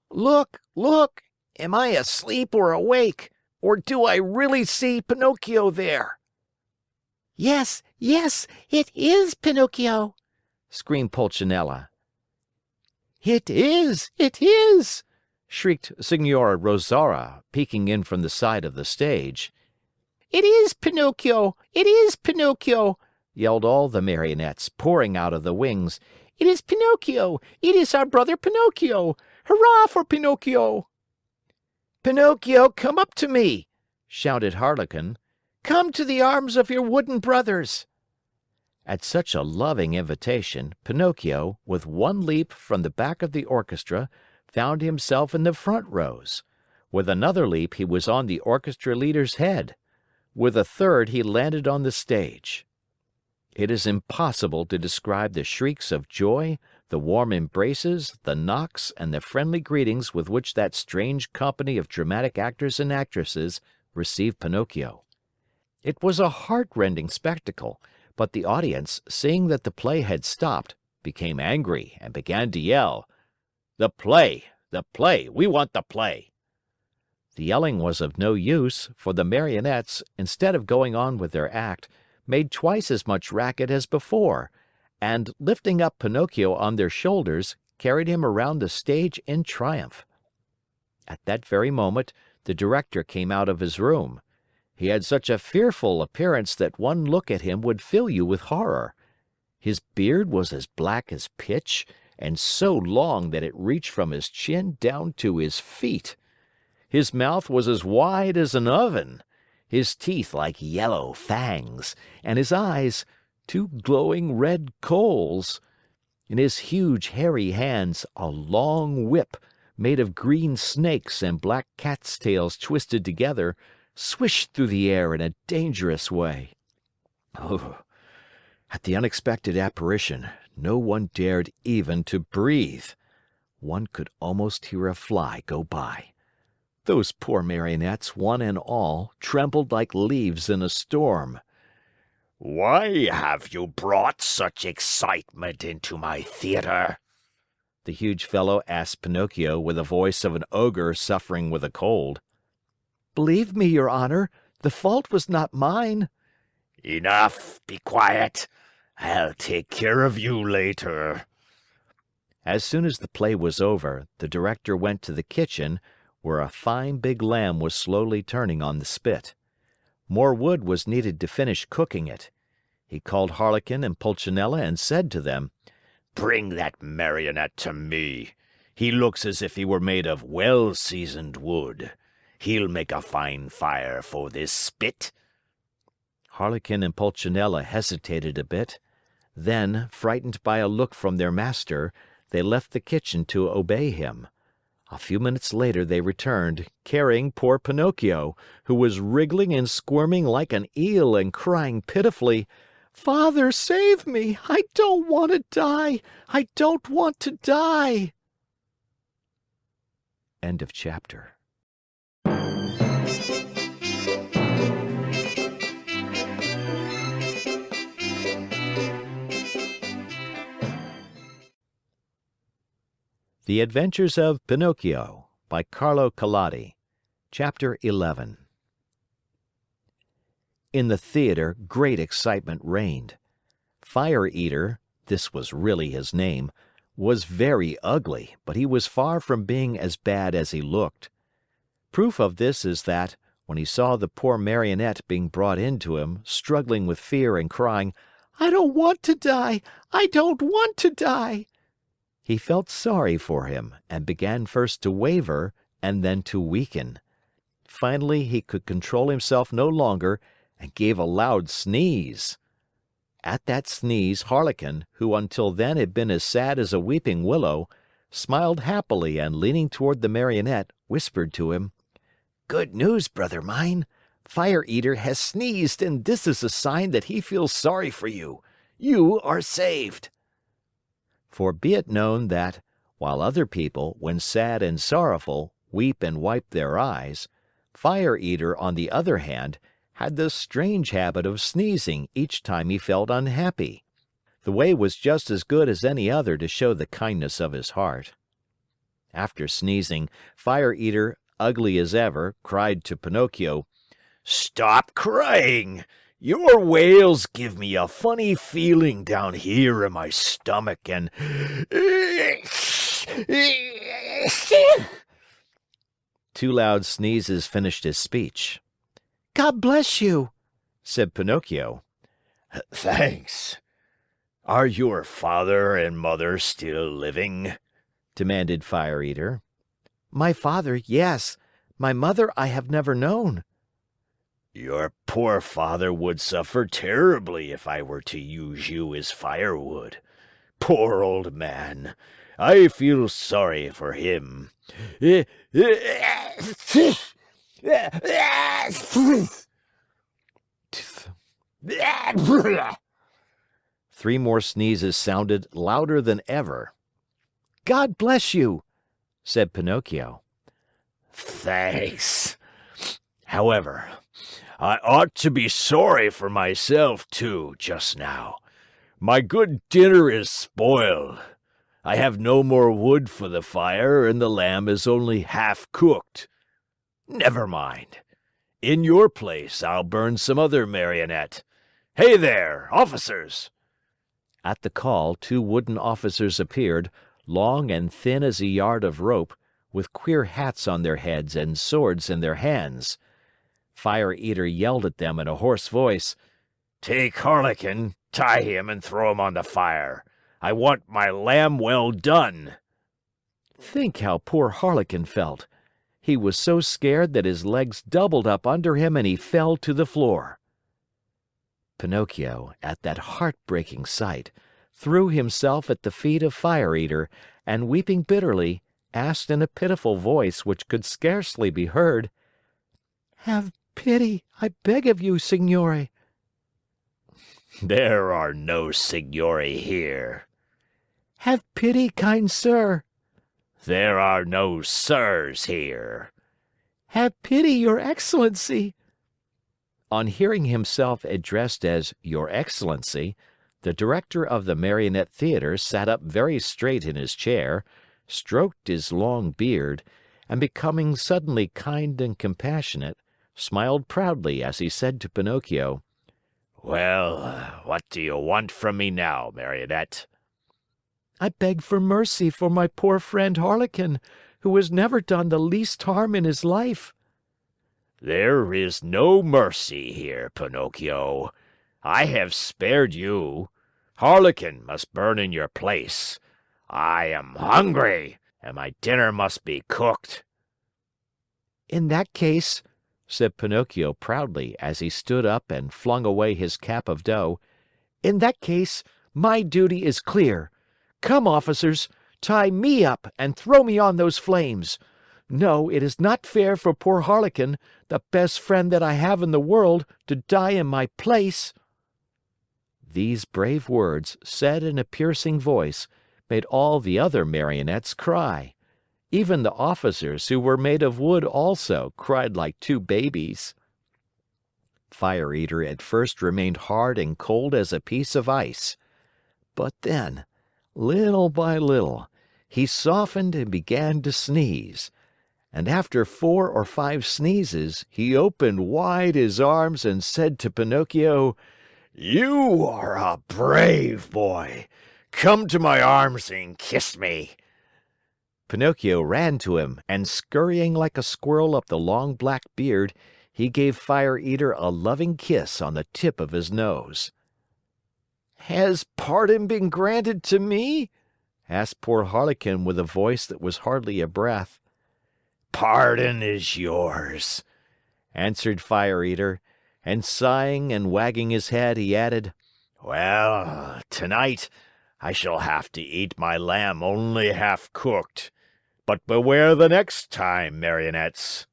"Look! Look! Am I asleep or awake? Or do I really see Pinocchio there?" "Yes, yes, it is Pinocchio!" screamed Pulcinella. "It is!" shrieked Signora Rosaura, peeking in from the side of the stage. "It is Pinocchio! It is Pinocchio!" yelled all the Marionettes, pouring out of the wings. "It is Pinocchio! It is our brother Pinocchio! Hurrah for Pinocchio!" "Pinocchio, come up to me!" shouted Harlequin. "Come to the arms of your wooden brothers." At such a loving invitation, Pinocchio, with one leap from the back of the orchestra, found himself in the front rows. With another leap, he was on the orchestra leader's head. With a third, he landed on the stage. It is impossible to describe the shrieks of joy, the warm embraces, the knocks, and the friendly greetings with which that strange company of dramatic actors and actresses received Pinocchio. It was a heart-rending spectacle, but the audience, seeing that the play had stopped, became angry and began to yell, "The play! The play! We want the play!" The yelling was of no use, for the Marionettes, instead of going on with their act, made twice as much racket as before, and, lifting up Pinocchio on their shoulders, carried him around the stage in triumph. At that very moment, the director came out of his room. He had such a fearful appearance that one look at him would fill you with horror. His beard was as black as pitch and so long that it reached from his chin down to his feet. His mouth was as wide as an oven, his teeth like yellow fangs, and his eyes two glowing red coals. In his huge hairy hands a long whip, made of green snakes and black cat's tails twisted together, swished through the air in a dangerous way. Oh, at the unexpected apparition, no one dared even to breathe. One could almost hear a fly go by. Those poor Marionettes, one and all, trembled like leaves in a storm. "Why have you brought such excitement into my theater?" the huge fellow asked Pinocchio with the voice of an ogre suffering with a cold. "Believe me, your honor, the fault was not mine." "Enough! Be quiet! I'll take care of you later." As soon as the play was over, the director went to the kitchen, where a fine big lamb was slowly turning on the spit. More wood was needed to finish cooking it. He called Harlequin and Pulcinella and said to them, "Bring that Marionette to me. He looks as if he were made of well-seasoned wood. He'll make a fine fire for this spit." Harlequin and Pulcinella hesitated a bit. Then, frightened by a look from their master, they left the kitchen to obey him. A few minutes later they returned, carrying poor Pinocchio, who was wriggling and squirming like an eel and crying pitifully, "Father, save me! I don't want to die! I don't want to die!" End of chapter. The Adventures of Pinocchio by Carlo Collodi. Chapter 11. In the theater, great excitement reigned. Fire Eater, this was really his name, was very ugly, but he was far from being as bad as he looked. Proof of this is that, when he saw the poor Marionette being brought in to him, struggling with fear and crying, "I don't want to die! I don't want to die!" he felt sorry for him and began first to waver and then to weaken. Finally, he could control himself no longer and gave a loud sneeze. At that sneeze, Harlequin, who until then had been as sad as a weeping willow, smiled happily and leaning toward the Marionette, whispered to him, "Good news, brother mine! Fire Eater has sneezed and this is a sign that he feels sorry for you. You are saved." For be it known that, while other people, when sad and sorrowful, weep and wipe their eyes, Fire Eater, on the other hand, had the strange habit of sneezing each time he felt unhappy. The way was just as good as any other to show the kindness of his heart. After sneezing, Fire Eater, ugly as ever, cried to Pinocchio, "Stop crying! Your wails give me a funny feeling down here in my stomach and... Two loud sneezes finished his speech. "God bless you," said Pinocchio. "Thanks. Are your father and mother still living?" demanded Fire Eater. "My father, yes. My mother I have never known." Your poor father would suffer terribly if I were to use you as firewood. Poor old man. I feel sorry for him. Three more sneezes sounded louder than ever. God bless you, said Pinocchio. Thanks. However, I ought to be sorry for myself, too, just now. My good dinner is spoiled. I have no more wood for the fire, and the lamb is only half cooked. Never mind. In your place, I'll burn some other marionette. Hey there, officers! At the call, two wooden officers appeared, long and thin as a yard of rope, with queer hats on their heads and swords in their hands. Fire Eater yelled at them in a hoarse voice, "Take Harlequin, tie him, and throw him on the fire. I want my lamb well done." Think how poor Harlequin felt. He was so scared that his legs doubled up under him and he fell to the floor. Pinocchio, at that heartbreaking sight, threw himself at the feet of Fire Eater and, weeping bitterly, asked in a pitiful voice which could scarcely be heard, "Have pity, I beg of you, signore." "There are no signori here." "Have pity, kind sir." "There are no sirs here." "Have pity, your excellency." On hearing himself addressed as Your Excellency, the director of the Marionette Theater sat up very straight in his chair, stroked his long beard, and becoming suddenly kind and compassionate, smiled proudly as he said to Pinocchio, "Well, what do you want from me now, Marionette?" "I beg for mercy for my poor friend Harlequin, who has never done the least harm in his life." "There is no mercy here, Pinocchio. I have spared you. Harlequin must burn in your place. I am hungry, and my dinner must be cooked." "In that case," said Pinocchio proudly as he stood up and flung away his cap of dough, "in that case, my duty is clear. Come, officers, tie me up and throw me on those flames. No, it is not fair for poor Harlequin, the best friend that I have in the world, to die in my place." These brave words, said in a piercing voice, made all the other marionettes cry. Even the officers, who were made of wood also, cried like two babies. Fire Eater at first remained hard and cold as a piece of ice. But then, little by little, he softened and began to sneeze. And after 4 or 5 sneezes, he opened wide his arms and said to Pinocchio, "You are a brave boy. Come to my arms and kiss me." Pinocchio ran to him, and scurrying like a squirrel up the long black beard, he gave Fire Eater a loving kiss on the tip of his nose. "Has pardon been granted to me?" asked poor Harlequin with a voice that was hardly a breath. "Pardon is yours," answered Fire Eater, and sighing and wagging his head, he added, "Well, tonight I shall have to eat my lamb only half cooked. But beware the next time, marionettes."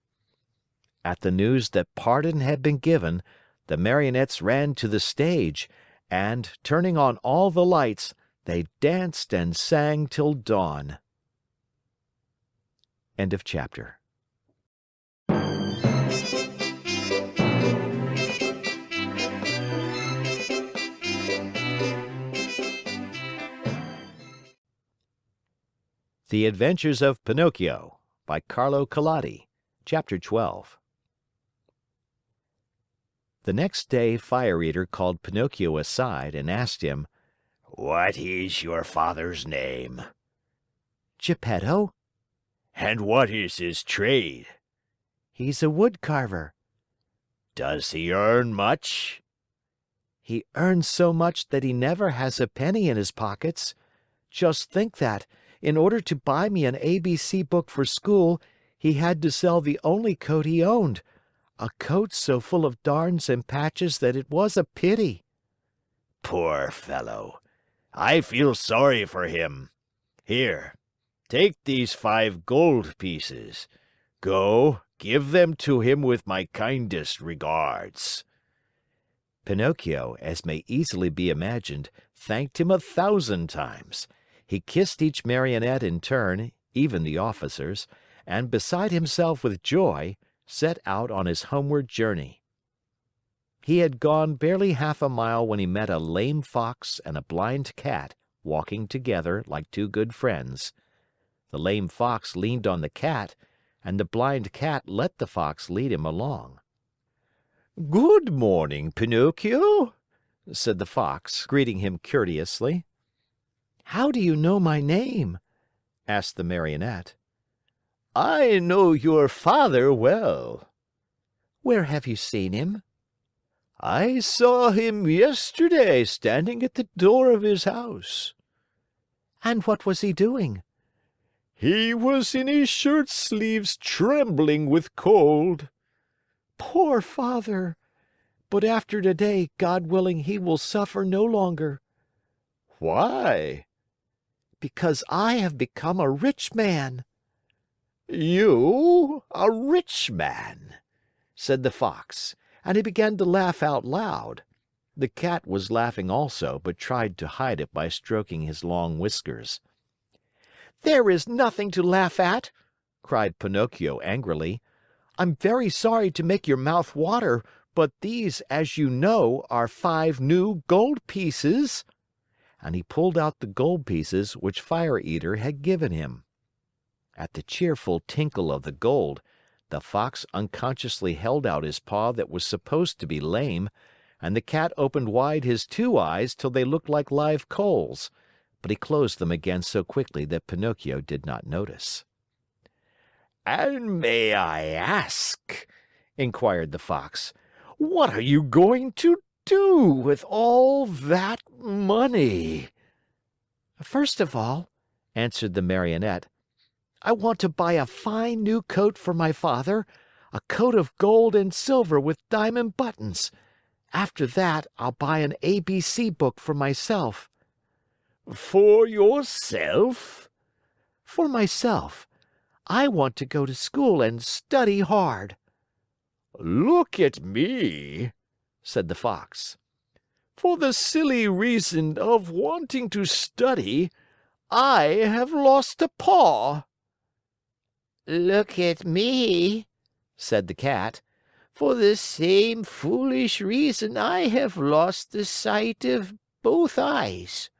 At the news that pardon had been given, the marionettes ran to the stage, and, turning on all the lights, they danced and sang till dawn. End of chapter. The Adventures of Pinocchio by Carlo Collodi, Chapter 12. The next day Fire Eater called Pinocchio aside and asked him, "What is your father's name?" "Geppetto." "And what is his trade?" "He's a wood carver." "Does he earn much?" "He earns so much that he never has a penny in his pockets. Just think that, in order to buy me an ABC book for school, he had to sell the only coat he owned. a coat so full of darns and patches that it was a pity." "Poor fellow! I feel sorry for him. Here, take these 5 gold pieces. Go, give them to him with my kindest regards." Pinocchio, as may easily be imagined, thanked him 1,000 times. He kissed each Marionette in turn, even the officers, and beside himself with joy, set out on his homeward journey. He had gone barely half a mile when he met a lame Fox and a blind Cat walking together like two good friends. The lame Fox leaned on the Cat, and the blind Cat let the Fox lead him along. "Good morning, Pinocchio," said the Fox, greeting him courteously. "How do you know my name?" asked the Marionette. "I know your father well." "Where have you seen him?" "I saw him yesterday standing at the door of his house." "And what was he doing?" "He was in his shirt sleeves trembling with cold." "Poor father! But after today, God willing, he will suffer no longer." "Why?" "Because I have become a rich man." "You, a rich man?" said the Fox, and he began to laugh out loud. The Cat was laughing also, but tried to hide it by stroking his long whiskers. "There is nothing to laugh at!" cried Pinocchio angrily. "I'm very sorry to make your mouth water, but these, as you know, are 5 new gold pieces." And he pulled out the gold pieces which Fire Eater had given him. At the cheerful tinkle of the gold, the Fox unconsciously held out his paw that was supposed to be lame, and the Cat opened wide his 2 eyes till they looked like live coals, but he closed them again so quickly that Pinocchio did not notice. "And may I ask," inquired the Fox, "what are you going to do with all that money?" "First of all," answered the Marionette, "I want to buy a fine new coat for my father, a coat of gold and silver with diamond buttons. After that, I'll buy an ABC book for myself." "For yourself?" "For myself. I want to go to school and study hard." "Look at me," said the Fox. "For the silly reason of wanting to study, I have lost a paw." "Look at me," said the Cat. "For the same foolish reason I have lost the sight of both eyes."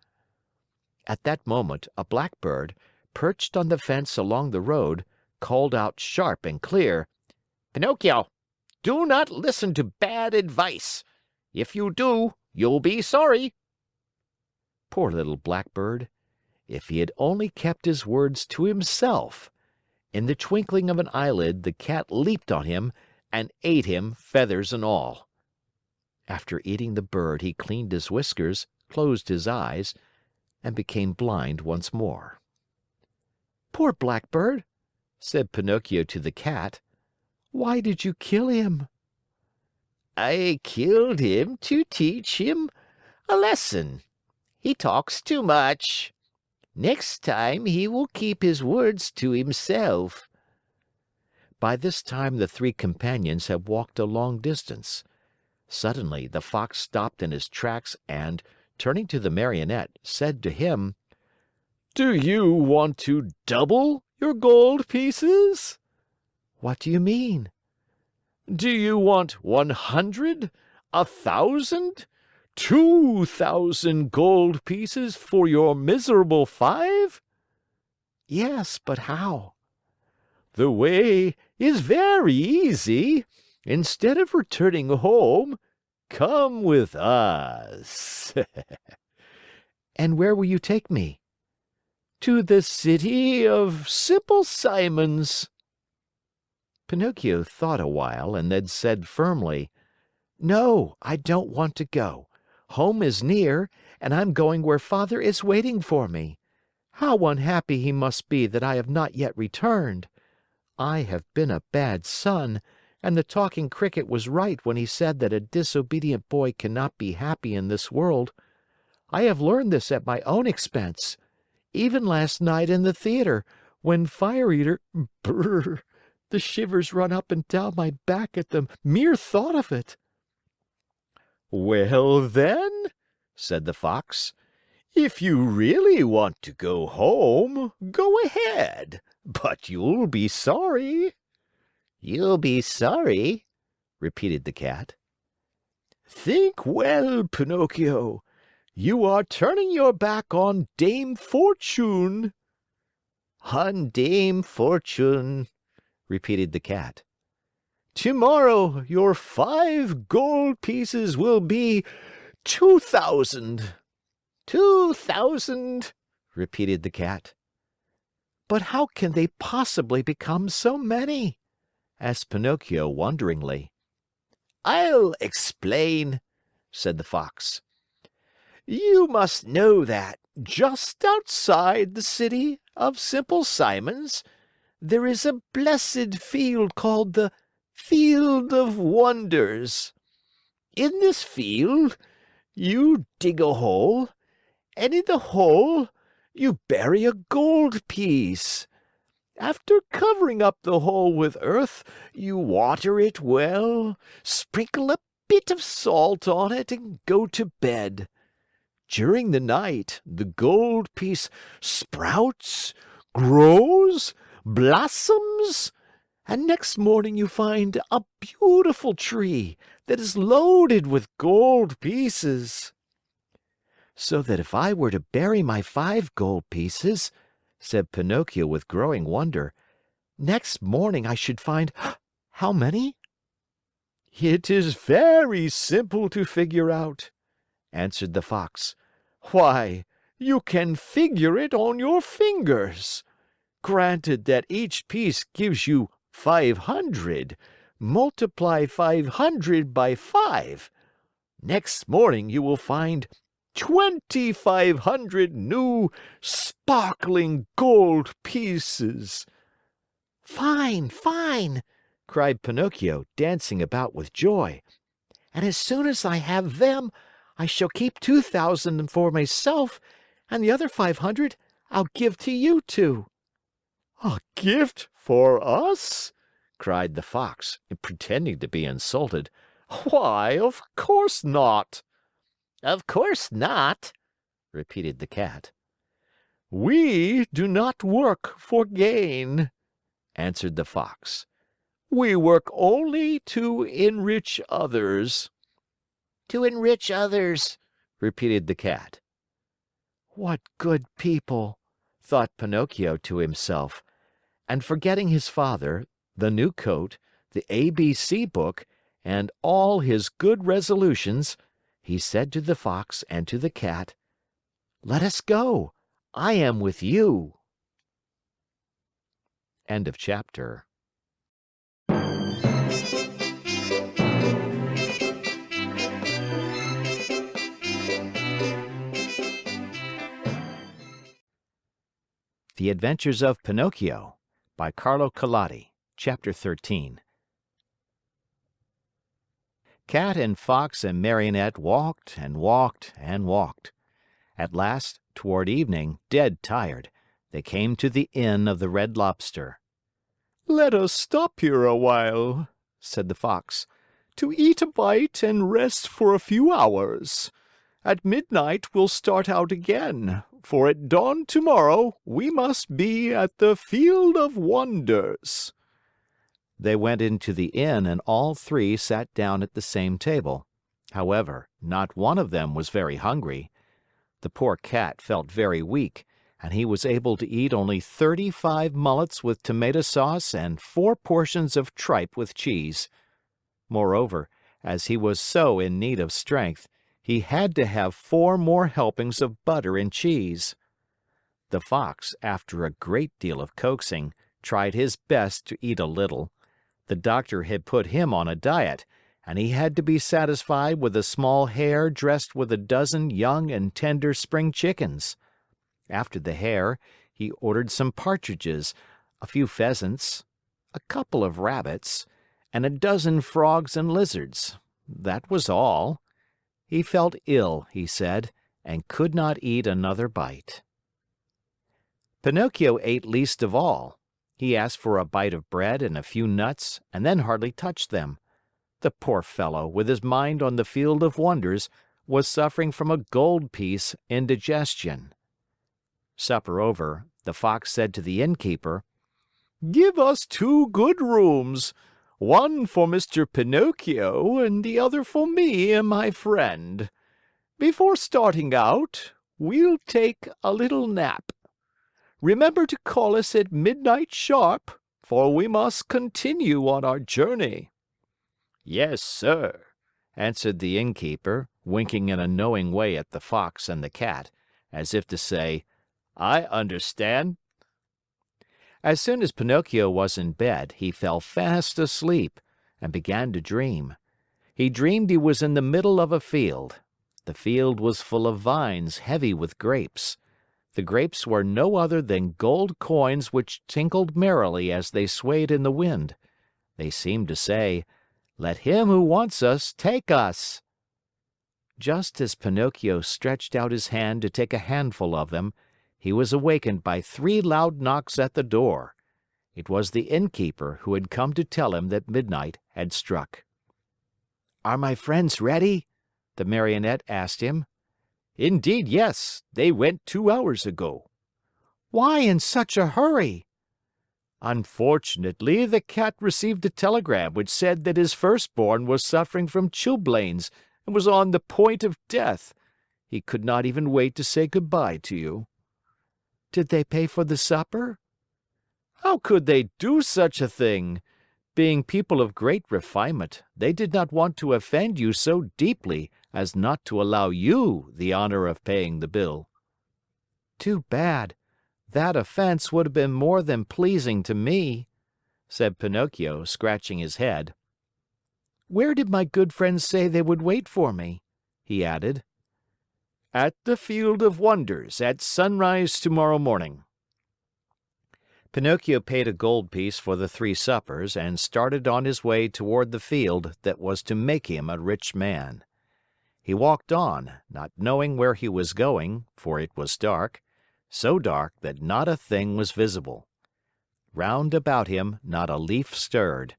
At that moment, a blackbird, perched on the fence along the road, called out sharp and clear, "Pinocchio, do not listen to bad advice. If you do, you'll be sorry." Poor little blackbird! If he had only kept his words to himself! In the twinkling of an eyelid, the Cat leaped on him and ate him, feathers and all. After eating the bird, he cleaned his whiskers, closed his eyes, and became blind once more. "Poor blackbird!" said Pinocchio to the Cat. "Why did you kill him?" "I killed him to teach him a lesson. He talks too much. Next time he will keep his words to himself." By this time the 3 companions had walked a long distance. Suddenly the Fox stopped in his tracks and, turning to the Marionette, said to him: "Do you want to double your gold pieces?" "What do you mean?" "Do you want 100, 1,000, 2,000 gold pieces for your miserable 5?" "Yes, but how?" "The way is very easy. Instead of returning home, come with us." "And where will you take me?" "To the city of Simple Simons." Pinocchio thought a while and then said firmly: "No, I don't want to go. Home is near, and I'm going where Father is waiting for me. How unhappy he must be that I have not yet returned. I have been a bad son, And the Talking Cricket was right when he said that a disobedient boy cannot be happy in this world. I have learned this at my own expense. Even last night in the theater, when Fire Eater, brrr, the shivers run up and down my back at the mere thought of it." "Well, then," said the Fox, "if you really want to go home, go ahead, but you'll be sorry." "You'll be sorry," repeated the Cat. "Think well, Pinocchio. You are turning your back on Dame Fortune." "On Dame Fortune," repeated the Cat. "Tomorrow your 5 gold pieces will be 2,000. 2,000," repeated the Cat. "But how can they possibly become so many?" asked Pinocchio wonderingly. "I'll explain," said the Fox. "You must know that, just outside the city of Simple Simons, there is a blessed field called the Field of Wonders. In this field, you dig a hole, and in the hole, you bury a gold piece. After covering up the hole with earth, you water it well, sprinkle a bit of salt on it, and go to bed. During the night, the gold piece sprouts, grows, blossoms, and next morning you find a beautiful tree that is loaded with gold pieces." "So that if I were to bury my 5 gold pieces," said Pinocchio with growing wonder, "next morning I should find how many?" "It is very simple to figure out," answered the Fox. "Why, you can figure it on your fingers. Granted that each piece gives you 500, multiply 500 by 5. Next morning you will find 2,500 new, sparkling gold pieces." "Fine, fine!" cried Pinocchio, dancing about with joy. "And as soon as I have them, I shall keep 2,000 for myself, and the other 500 I'll give to you two." "A gift for us?" cried the Fox, pretending to be insulted. "Why, of course not." "Of course not," repeated the Cat. "We do not work for gain," answered the Fox. "We work only to enrich others." "To enrich others," repeated the Cat. "What good people," thought Pinocchio to himself, and forgetting his father, the new coat, the ABC book, and all his good resolutions, he said to the Fox and to the Cat, "Let us go. I am with you." End of chapter. The Adventures of Pinocchio by Carlo Collodi, Chapter 13. Cat and Fox and Marionette walked and walked and walked. At last, toward evening, dead tired, they came to the Inn of the Red Lobster. "Let us stop here a while," said the Fox, "to eat a bite and rest for a few hours. At midnight we'll start out again, for at dawn tomorrow we must be at the Field of Wonders." They went into the inn and all three sat down at the same table. However, not one of them was very hungry. The poor Cat felt very weak, and he was able to eat only 35 mullets with tomato sauce and 4 portions of tripe with cheese. Moreover, as he was so in need of strength, he had to have 4 more helpings of butter and cheese. The Fox, after a great deal of coaxing, tried his best to eat a little. The doctor had put him on a diet, and he had to be satisfied with a small hare dressed with a dozen young and tender spring chickens. After the hare, he ordered some partridges, a few pheasants, a couple of rabbits, and a dozen frogs and lizards. That was all. He felt ill, he said, and could not eat another bite. Pinocchio ate least of all. He asked for a bite of bread and a few nuts, and then hardly touched them. The poor fellow, with his mind on the field of wonders, was suffering from a gold piece indigestion. Supper over, the Fox said to the innkeeper, "Give us 2 good rooms, one for Mr. Pinocchio and the other for me and my friend. Before starting out, we'll take a little nap. Remember to call us at midnight sharp, for we must continue on our journey." "Yes, sir," answered the innkeeper, winking in a knowing way at the Fox and the Cat, as if to say, "I understand." As soon as Pinocchio was in bed, he fell fast asleep and began to dream. He dreamed he was in the middle of a field. The field was full of vines heavy with grapes. The grapes were no other than gold coins which tinkled merrily as they swayed in the wind. They seemed to say, "Let him who wants us take us." Just as Pinocchio stretched out his hand to take a handful of them, he was awakened by 3 loud knocks at the door. It was the innkeeper who had come to tell him that midnight had struck. "Are my friends ready?" the Marionette asked him. "Indeed, yes. They went 2 hours ago." "Why in such a hurry?" "Unfortunately, the Cat received a telegram which said that his firstborn was suffering from chilblains and was on the point of death. He could not even wait to say goodbye to you." "Did they pay for the supper?" "How could they do such a thing? Being people of great refinement, they did not want to offend you so deeply as not to allow you the honor of paying the bill." "Too bad. That offense would have been more than pleasing to me," said Pinocchio, scratching his head. "Where did my good friends say they would wait for me?" he added. "At the Field of Wonders at sunrise tomorrow morning." Pinocchio paid a gold piece for the 3 suppers and started on his way toward the field that was to make him a rich man. He walked on, not knowing where he was going, for it was dark, so dark that not a thing was visible. Round about him, not a leaf stirred.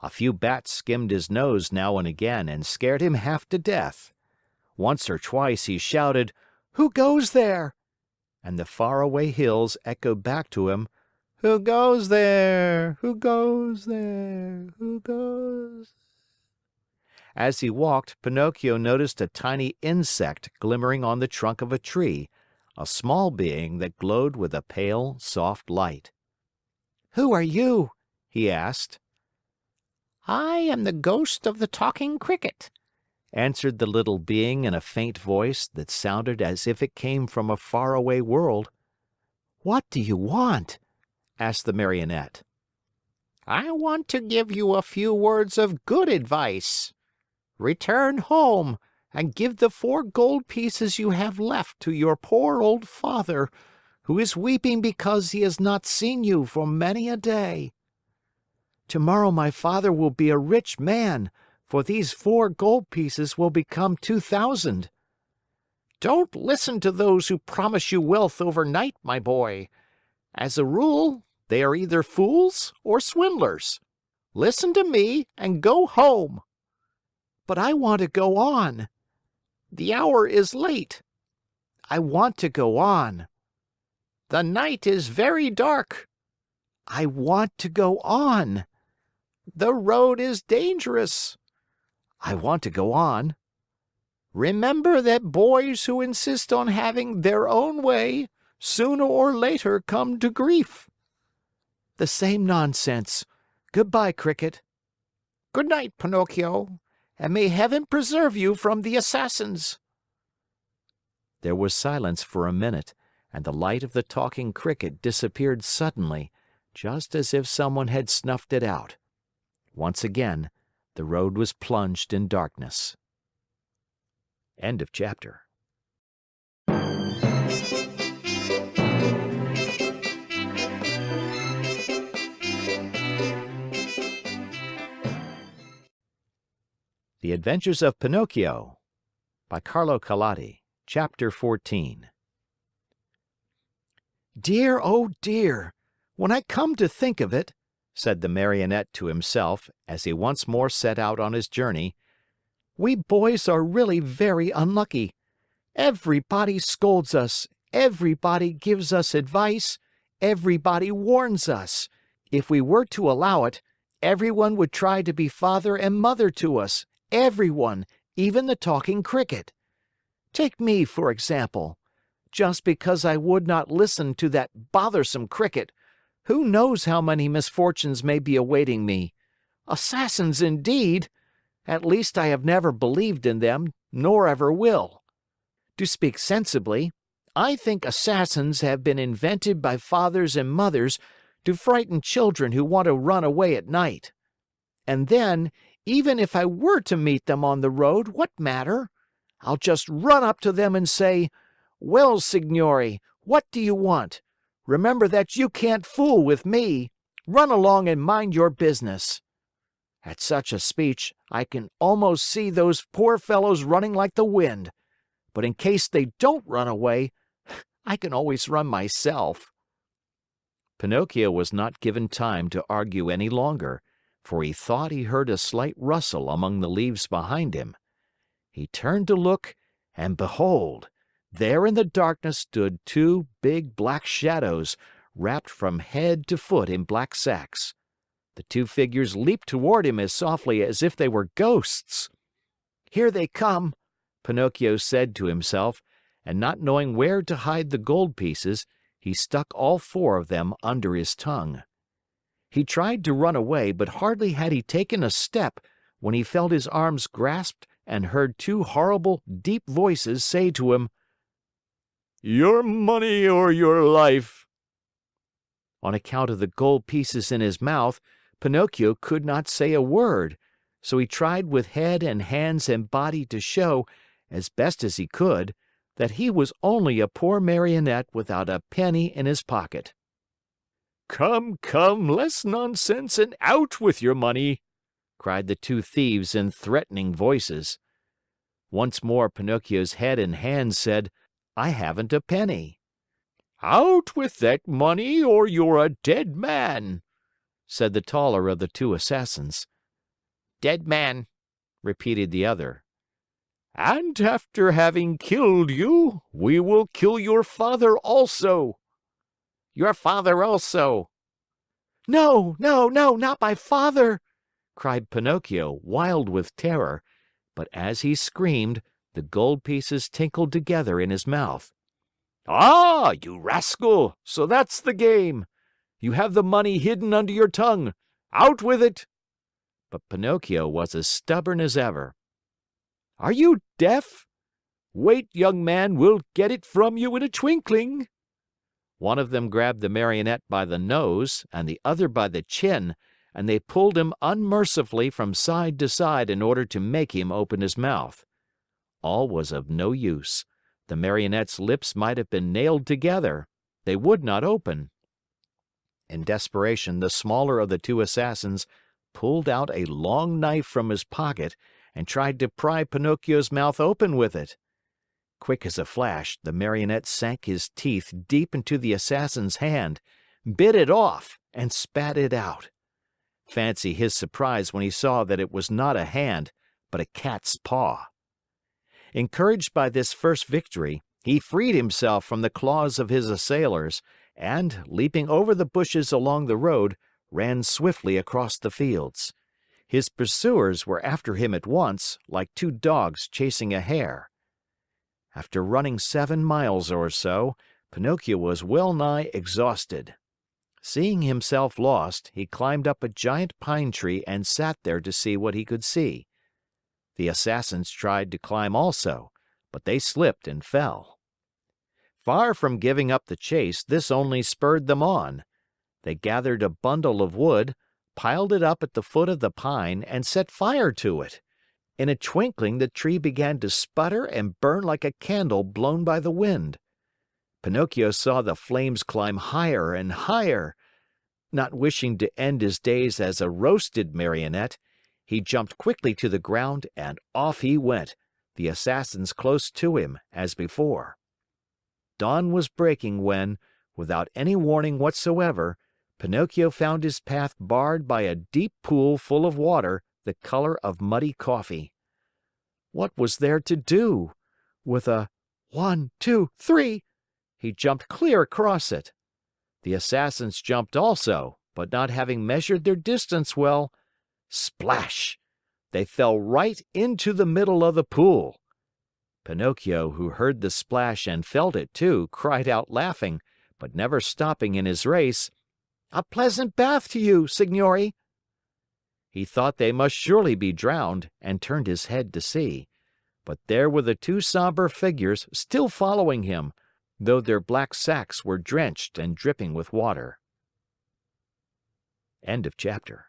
A few bats skimmed his nose now and again and scared him half to death. Once or twice he shouted, "Who goes there?" And the faraway hills echoed back to him, "Who goes there? Who goes there? Who goes?" As he walked, Pinocchio noticed a tiny insect glimmering on the trunk of a tree, a small being that glowed with a pale, soft light. "Who are you?" he asked. "I am the ghost of the Talking Cricket," answered the little being in a faint voice that sounded as if it came from a faraway world. "What do you want?" asked the Marionette. "I want to give you a few words of good advice. Return home and give the 4 gold pieces you have left to your poor old father, who is weeping because he has not seen you for many a day. Tomorrow my father will be a rich man, for these 4 gold pieces will become 2,000. Don't listen to those who promise you wealth overnight, my boy. As a rule, they are either fools or swindlers. Listen to me and go home." "But I want to go on." "The hour is late." "I want to go on." "The night is very dark." "I want to go on." "The road is dangerous." "I want to go on." "Remember that boys who insist on having their own way sooner or later come to grief." "The same nonsense. Goodbye, Cricket." "Good night, Pinocchio, and may Heaven preserve you from the assassins." There was silence for a minute, and the light of the Talking Cricket disappeared suddenly, just as if someone had snuffed it out. Once again, the road was plunged in darkness. End of chapter. The Adventures of Pinocchio by Carlo Collodi. Chapter 14. "Dear, oh dear! When I come to think of it," said the Marionette to himself as he once more set out on his journey, "we boys are really very unlucky. Everybody scolds us, everybody gives us advice, everybody warns us. If we were to allow it, everyone would try to be father and mother to us, everyone, even the talking cricket. Take me, for example. Just because I would not listen to that bothersome cricket, who knows how many misfortunes may be awaiting me? Assassins, indeed! At least I have never believed in them, nor ever will. To speak sensibly, I think assassins have been invented by fathers and mothers to frighten children who want to run away at night. And then, even if I were to meet them on the road, what matter? I'll just run up to them and say, 'Well, signori, what do you want? Remember that you can't fool with me. Run along and mind your business.' At such a speech, I can almost see those poor fellows running like the wind. But in case they don't run away, I can always run myself." Pinocchio was not given time to argue any longer, for he thought he heard a slight rustle among the leaves behind him. He turned to look, and behold! There in the darkness stood two big black shadows, wrapped from head to foot in black sacks. The two figures leaped toward him as softly as if they were ghosts. "Here they come," Pinocchio said to himself, and not knowing where to hide the gold pieces, he stuck all four of them under his tongue. He tried to run away, but hardly had he taken a step when he felt his arms grasped and heard two horrible, deep voices say to him, "Your money or your life." On account of the gold pieces in his mouth, Pinocchio could not say a word, so he tried with head and hands and body to show, as best as he could, that he was only a poor Marionette without a penny in his pocket. "Come, come, less nonsense and out with your money!" cried the two thieves in threatening voices. Once more Pinocchio's head and hands said, "I haven't a penny." "Out with that money or you're a dead man," said the taller of the two assassins. "Dead man," repeated the other. "And after having killed you, we will kill your father also." "Your father also." "No, no, no, not my father!" cried Pinocchio, wild with terror, but as he screamed, the gold pieces tinkled together in his mouth. "Ah, you rascal! So that's the game! You have the money hidden under your tongue. Out with it!" But Pinocchio was as stubborn as ever. "Are you deaf? Wait, young man, we'll get it from you in a twinkling." One of them grabbed the Marionette by the nose and the other by the chin, and they pulled him unmercifully from side to side in order to make him open his mouth. All was of no use. The Marionette's lips might have been nailed together. They would not open. In desperation, the smaller of the two assassins pulled out a long knife from his pocket and tried to pry Pinocchio's mouth open with it. Quick as a flash, the Marionette sank his teeth deep into the assassin's hand, bit it off, and spat it out. Fancy his surprise when he saw that it was not a hand, but a cat's paw. Encouraged by this first victory, he freed himself from the claws of his assailers and, leaping over the bushes along the road, ran swiftly across the fields. His pursuers were after him at once, like two dogs chasing a hare. After running 7 miles or so, Pinocchio was well nigh exhausted. Seeing himself lost, he climbed up a giant pine tree and sat there to see what he could see. The assassins tried to climb also, but they slipped and fell. Far from giving up the chase, this only spurred them on. They gathered a bundle of wood, piled it up at the foot of the pine, and set fire to it. In a twinkling, the tree began to sputter and burn like a candle blown by the wind. Pinocchio saw the flames climb higher and higher. Not wishing to end his days as a roasted Marionette, He jumped quickly to the ground and off he went, the assassins close to him, as before. Dawn was breaking when, without any warning whatsoever, Pinocchio found his path barred by a deep pool full of water the color of muddy coffee. What was there to do? With a 1, 2, 3, he jumped clear across it. The assassins jumped also, but not having measured their distance well, splash! They fell right into the middle of the pool. Pinocchio, who heard the splash and felt it too, cried out laughing, but never stopping in his race, "A pleasant bath to you, signori!" He thought they must surely be drowned and turned his head to see. But there were the two somber figures still following him, though their black sacks were drenched and dripping with water. End of chapter.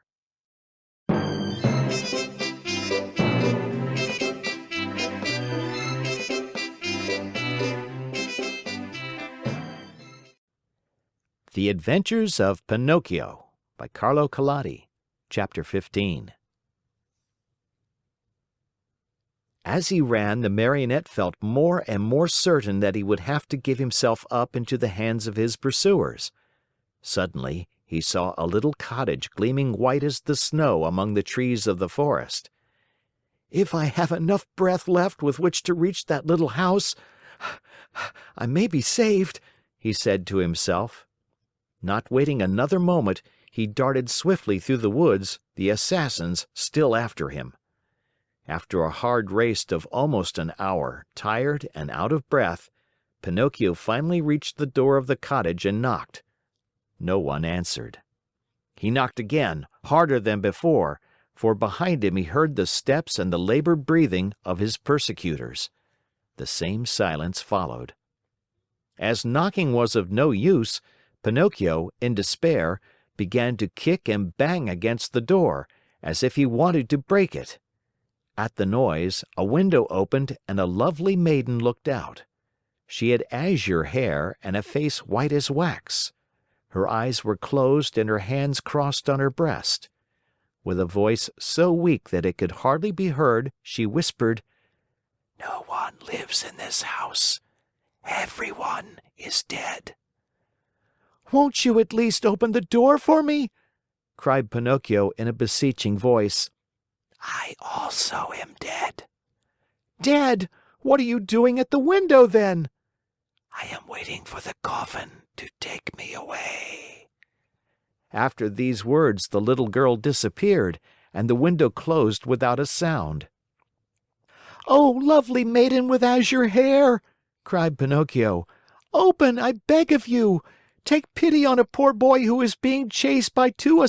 The Adventures of Pinocchio by Carlo Collodi. Chapter 15. As he ran, the Marionette felt more and more certain that he would have to give himself up into the hands of his pursuers. Suddenly, he saw a little cottage gleaming white as the snow among the trees of the forest. "If I have enough breath left with which to reach that little house, I may be saved," he said to himself. Not waiting another moment, he darted swiftly through the woods, the assassins still after him. After a hard race of almost an hour, tired and out of breath, Pinocchio finally reached the door of the cottage and knocked. No one answered. He knocked again, harder than before, for behind him he heard the steps and the labored breathing of his persecutors. The same silence followed. As knocking was of no use, Pinocchio, in despair, began to kick and bang against the door, as if he wanted to break it. At the noise, a window opened and a lovely maiden looked out. She had azure hair and a face white as wax. Her eyes were closed and her hands crossed on her breast. With a voice so weak that it could hardly be heard, she whispered, "No one lives in this house. Everyone is dead." "Won't you at least open the door for me?" cried Pinocchio in a beseeching voice. "I also am dead." "Dead? What are you doing at the window then?" "I am waiting for the coffin to take me away." After these words, the little girl disappeared, and the window closed without a sound. "Oh, lovely maiden with azure hair!" cried Pinocchio. "Open, I beg of you! Take pity on a poor boy who is being chased by two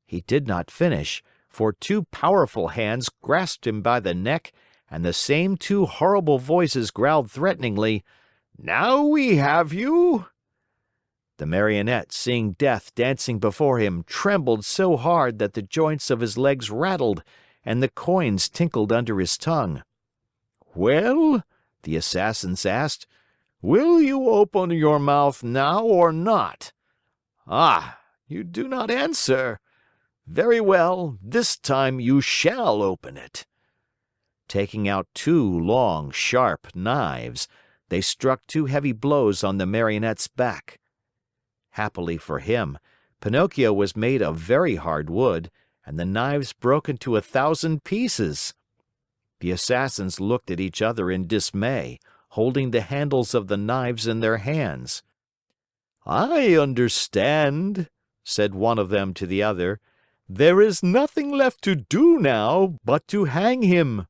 He did not finish, for two powerful hands grasped him by the neck, and the same two horrible voices growled threateningly, "Now we have you!" The Marionette, seeing death dancing before him, trembled so hard that the joints of his legs rattled and the coins tinkled under his tongue. "Well," the assassins asked, "will you open your mouth now or not? Ah, you do not answer. Very well, this time you shall open it." Taking out two long, sharp knives, they struck two heavy blows on the Marionette's back. Happily for him, Pinocchio was made of very hard wood, and the knives broke into 1,000 pieces. The assassins looked at each other in dismay, holding the handles of the knives in their hands. "I understand," said one of them to the other. "There is nothing left to do now but to hang him."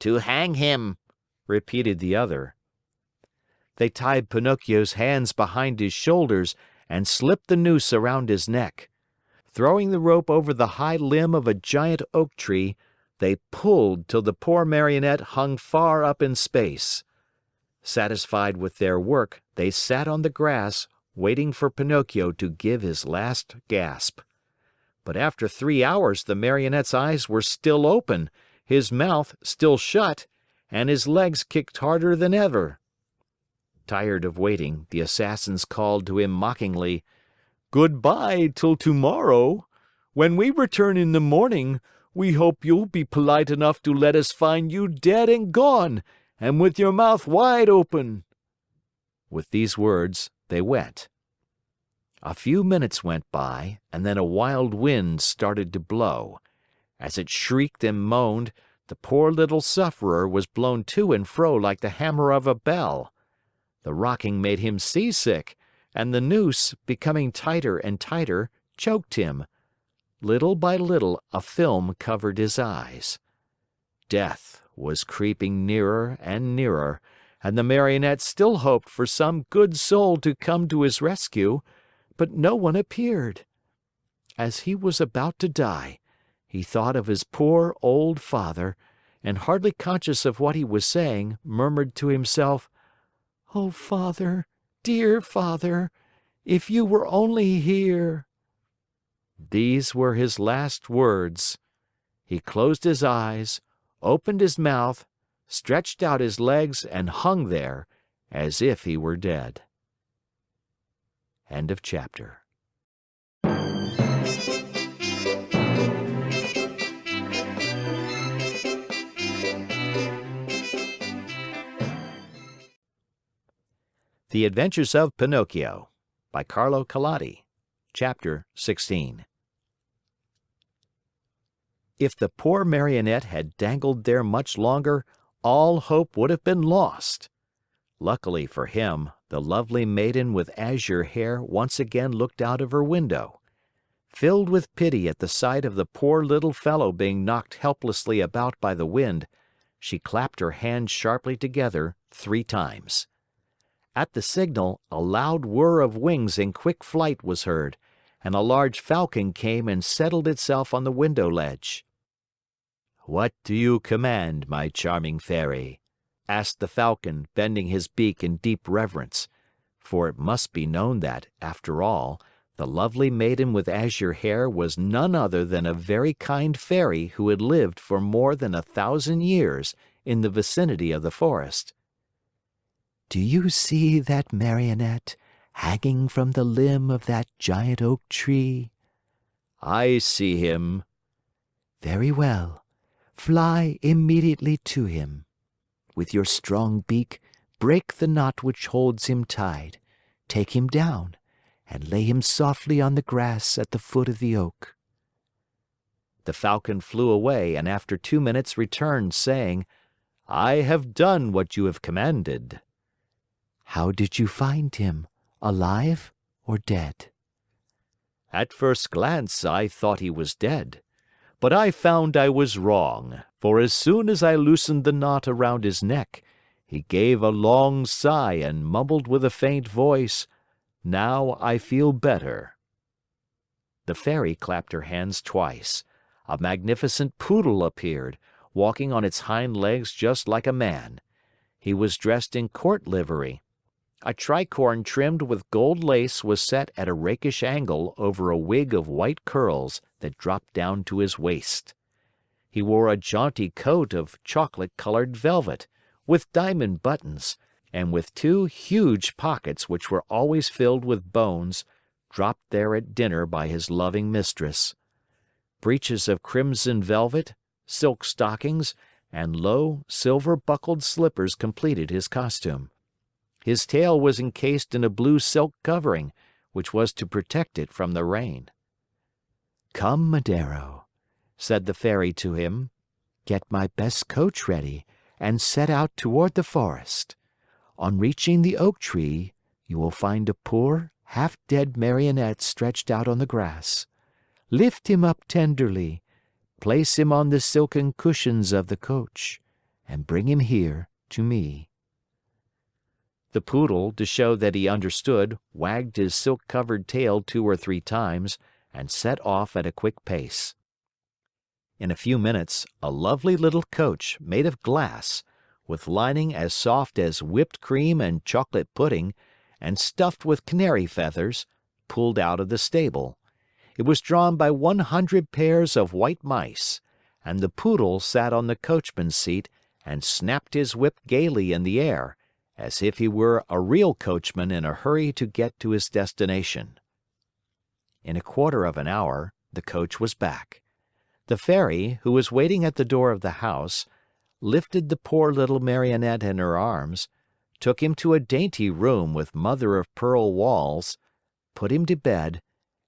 "To hang him," repeated the other. They tied Pinocchio's hands behind his shoulders and slipped the noose around his neck. Throwing the rope over the high limb of a giant oak tree, they pulled till the poor Marionette hung far up in space. Satisfied with their work, they sat on the grass, waiting for Pinocchio to give his last gasp. But after 3 hours, the Marionette's eyes were still open, his mouth still shut, and his legs kicked harder than ever. Tired of waiting, the assassins called to him mockingly, "Goodbye till tomorrow. When we return in the morning, we hope you'll be polite enough to let us find you dead and gone, and with your mouth wide open." With these words, they went. A few minutes went by, and then a wild wind started to blow. As it shrieked and moaned, the poor little sufferer was blown to and fro like the hammer of a bell. The rocking made him seasick, and the noose, becoming tighter and tighter, choked him. Little by little a film covered his eyes. Death was creeping nearer and nearer, and the Marionette still hoped for some good soul to come to his rescue, but no one appeared. As he was about to die, he thought of his poor old father, and hardly conscious of what he was saying, murmured to himself, "Oh, Father, dear Father, if you were only here!" These were his last words. He closed his eyes, opened his mouth, stretched out his legs, and hung there as if he were dead. End of chapter. The Adventures of Pinocchio by Carlo Collodi. Chapter 16. If the poor Marionette had dangled there much longer, all hope would have been lost. Luckily for him, the lovely maiden with azure hair once again looked out of her window. Filled with pity at the sight of the poor little fellow being knocked helplessly about by the wind, she clapped her hands sharply together 3 times. At the signal, a loud whir of wings in quick flight was heard, and a large falcon came and settled itself on the window ledge. "What do you command, my charming Fairy?" asked the Falcon, bending his beak in deep reverence, for it must be known that, after all, the lovely maiden with azure hair was none other than a very kind fairy who had lived for more than 1,000 years in the vicinity of the forest. "Do you see that Marionette hanging from the limb of that giant oak tree?" "I see him." "Very well. Fly immediately to him. With your strong beak, break the knot which holds him tied, take him down, and lay him softly on the grass at the foot of the oak." The Falcon flew away and after 2 minutes returned, saying, "I have done what you have commanded." "How did you find him, alive or dead?" "At first glance I thought he was dead. But I found I was wrong, for as soon as I loosened the knot around his neck, he gave a long sigh and mumbled with a faint voice, 'Now I feel better.'" The Fairy clapped her hands twice. A magnificent Poodle appeared, walking on its hind legs just like a man. He was dressed in court livery. A tricorn trimmed with gold lace was set at a rakish angle over a wig of white curls that dropped down to his waist. He wore a jaunty coat of chocolate-colored velvet, with diamond buttons, and with 2 huge pockets which were always filled with bones, dropped there at dinner by his loving mistress. Breeches of crimson velvet, silk stockings, and low, silver-buckled slippers completed his costume. His tail was encased in a blue silk covering, which was to protect it from the rain. "Come, Madero," said the Fairy to him, "get my best coach ready and set out toward the forest. On reaching the oak tree, you will find a poor, half-dead Marionette stretched out on the grass. Lift him up tenderly, place him on the silken cushions of the coach, and bring him here to me." The Poodle, to show that he understood, wagged his silk-covered tail 2 or 3 times and set off at a quick pace. In a few minutes, a lovely little coach made of glass, with lining as soft as whipped cream and chocolate pudding, and stuffed with canary feathers, pulled out of the stable. It was drawn by 100 pairs of white mice, and the Poodle sat on the coachman's seat and snapped his whip gaily in the air, as if he were a real coachman in a hurry to get to his destination. In a quarter of an hour, The coach was back. The Fairy, who was waiting at the door of the house, lifted the poor little Marionette in her arms, took him to a dainty room with mother-of-pearl walls, put him to bed,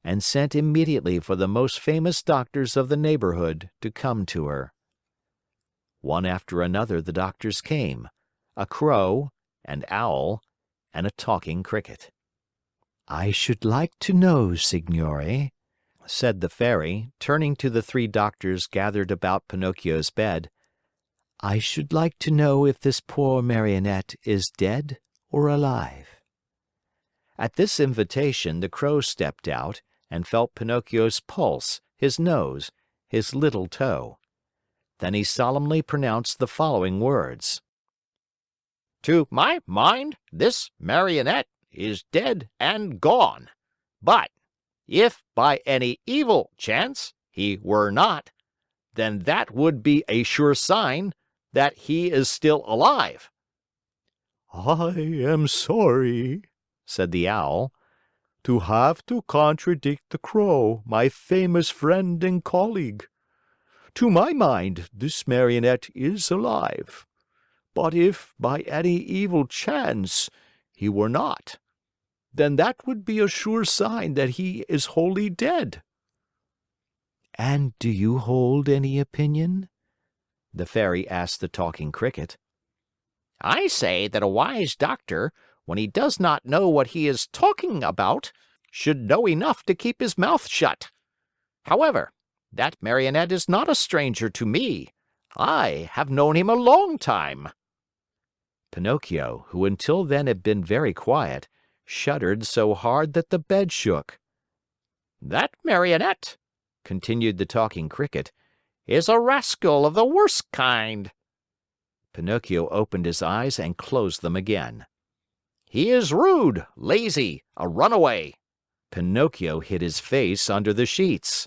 and sent immediately for the most famous doctors of the neighborhood to come to her. One after another the doctors came, a Crow, an Owl, and a talking Cricket. "I should like to know, Signore," said the Fairy, turning to the three doctors gathered about Pinocchio's bed, "I should like to know if this poor Marionette is dead or alive." At this invitation, the Crow stepped out and felt Pinocchio's pulse, his nose, his little toe. Then he solemnly pronounced the following words: To my mind, this Marionette is dead and gone. But if by any evil chance he were not, then that would be a sure sign that he is still alive." I am sorry, said the Owl, to have to contradict the Crow, my famous friend and colleague. To my mind, this Marionette is alive. But if, by any evil chance, he were not, then that would be a sure sign that he is wholly dead. "And do you hold any opinion?" the Fairy asked the talking Cricket. I say that a wise doctor, when he does not know what he is talking about, should know enough to keep his mouth shut. However, that Marionette is not a stranger to me. I have known him a long time. Pinocchio, who until then had been very quiet, shuddered so hard that the bed shook. That Marionette, continued the talking Cricket, is a rascal of the worst kind. Pinocchio opened his eyes and closed them again. He is rude, lazy, a runaway. Pinocchio hid his face under the sheets.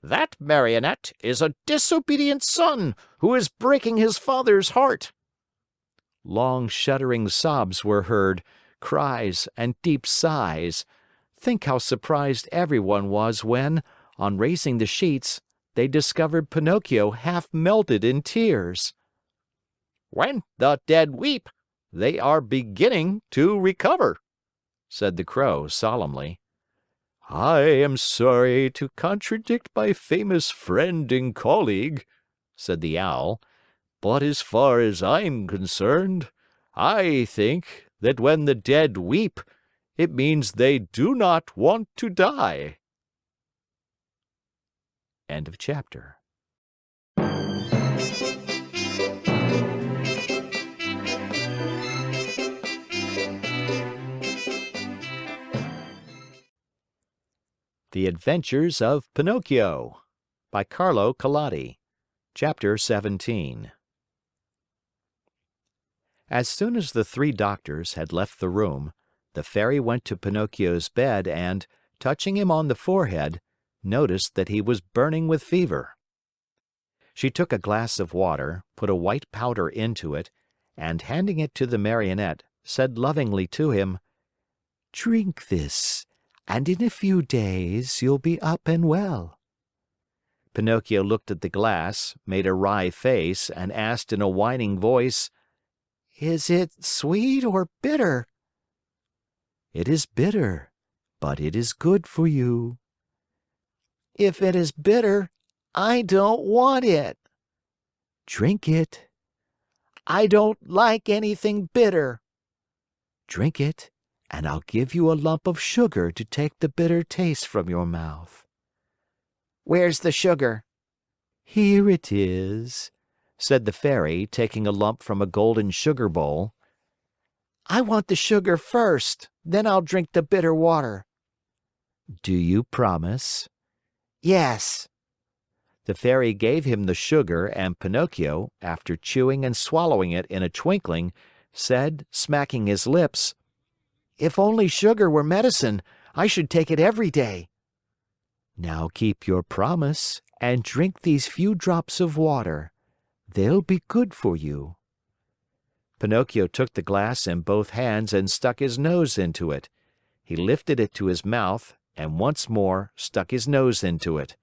That Marionette is a disobedient son who is breaking his father's heart. Long shuddering sobs were heard, cries and deep sighs. Think how surprised everyone was when, on raising the sheets, they discovered Pinocchio half melted in tears. When the dead weep, they are beginning to recover, said the Crow solemnly. I am sorry to contradict my famous friend and colleague, said the Owl, but as far as I'm concerned, I think that when the dead weep, it means they do not want to die. End of chapter. The Adventures of Pinocchio by Carlo Collodi. Chapter 17. As soon as the three doctors had left the room, the Fairy went to Pinocchio's bed and, touching him on the forehead, noticed that he was burning with fever. She took a glass of water, put a white powder into it, and handing it to the Marionette, said lovingly to him, "Drink this, and in a few days you'll be up and well." Pinocchio looked at the glass, made a wry face, and asked in a whining voice, "Is it sweet or bitter?" "It is bitter, but it is good for you." If it is bitter, I don't want it. "Drink it." I don't like anything bitter. "Drink it, and I'll give you a lump of sugar to take the bitter taste from your mouth." Where's the sugar? "Here it is," said the Fairy, taking a lump from a golden sugar bowl. I want the sugar first, then I'll drink the bitter water. "Do you promise?" Yes. The Fairy gave him the sugar, and Pinocchio, after chewing and swallowing it in a twinkling, said, smacking his lips, If only sugar were medicine, I should take it every day. "Now keep your promise and drink these few drops of water. They'll be good for you." Pinocchio took the glass in both hands and stuck his nose into it. He lifted it to his mouth, and once more stuck his nose into it.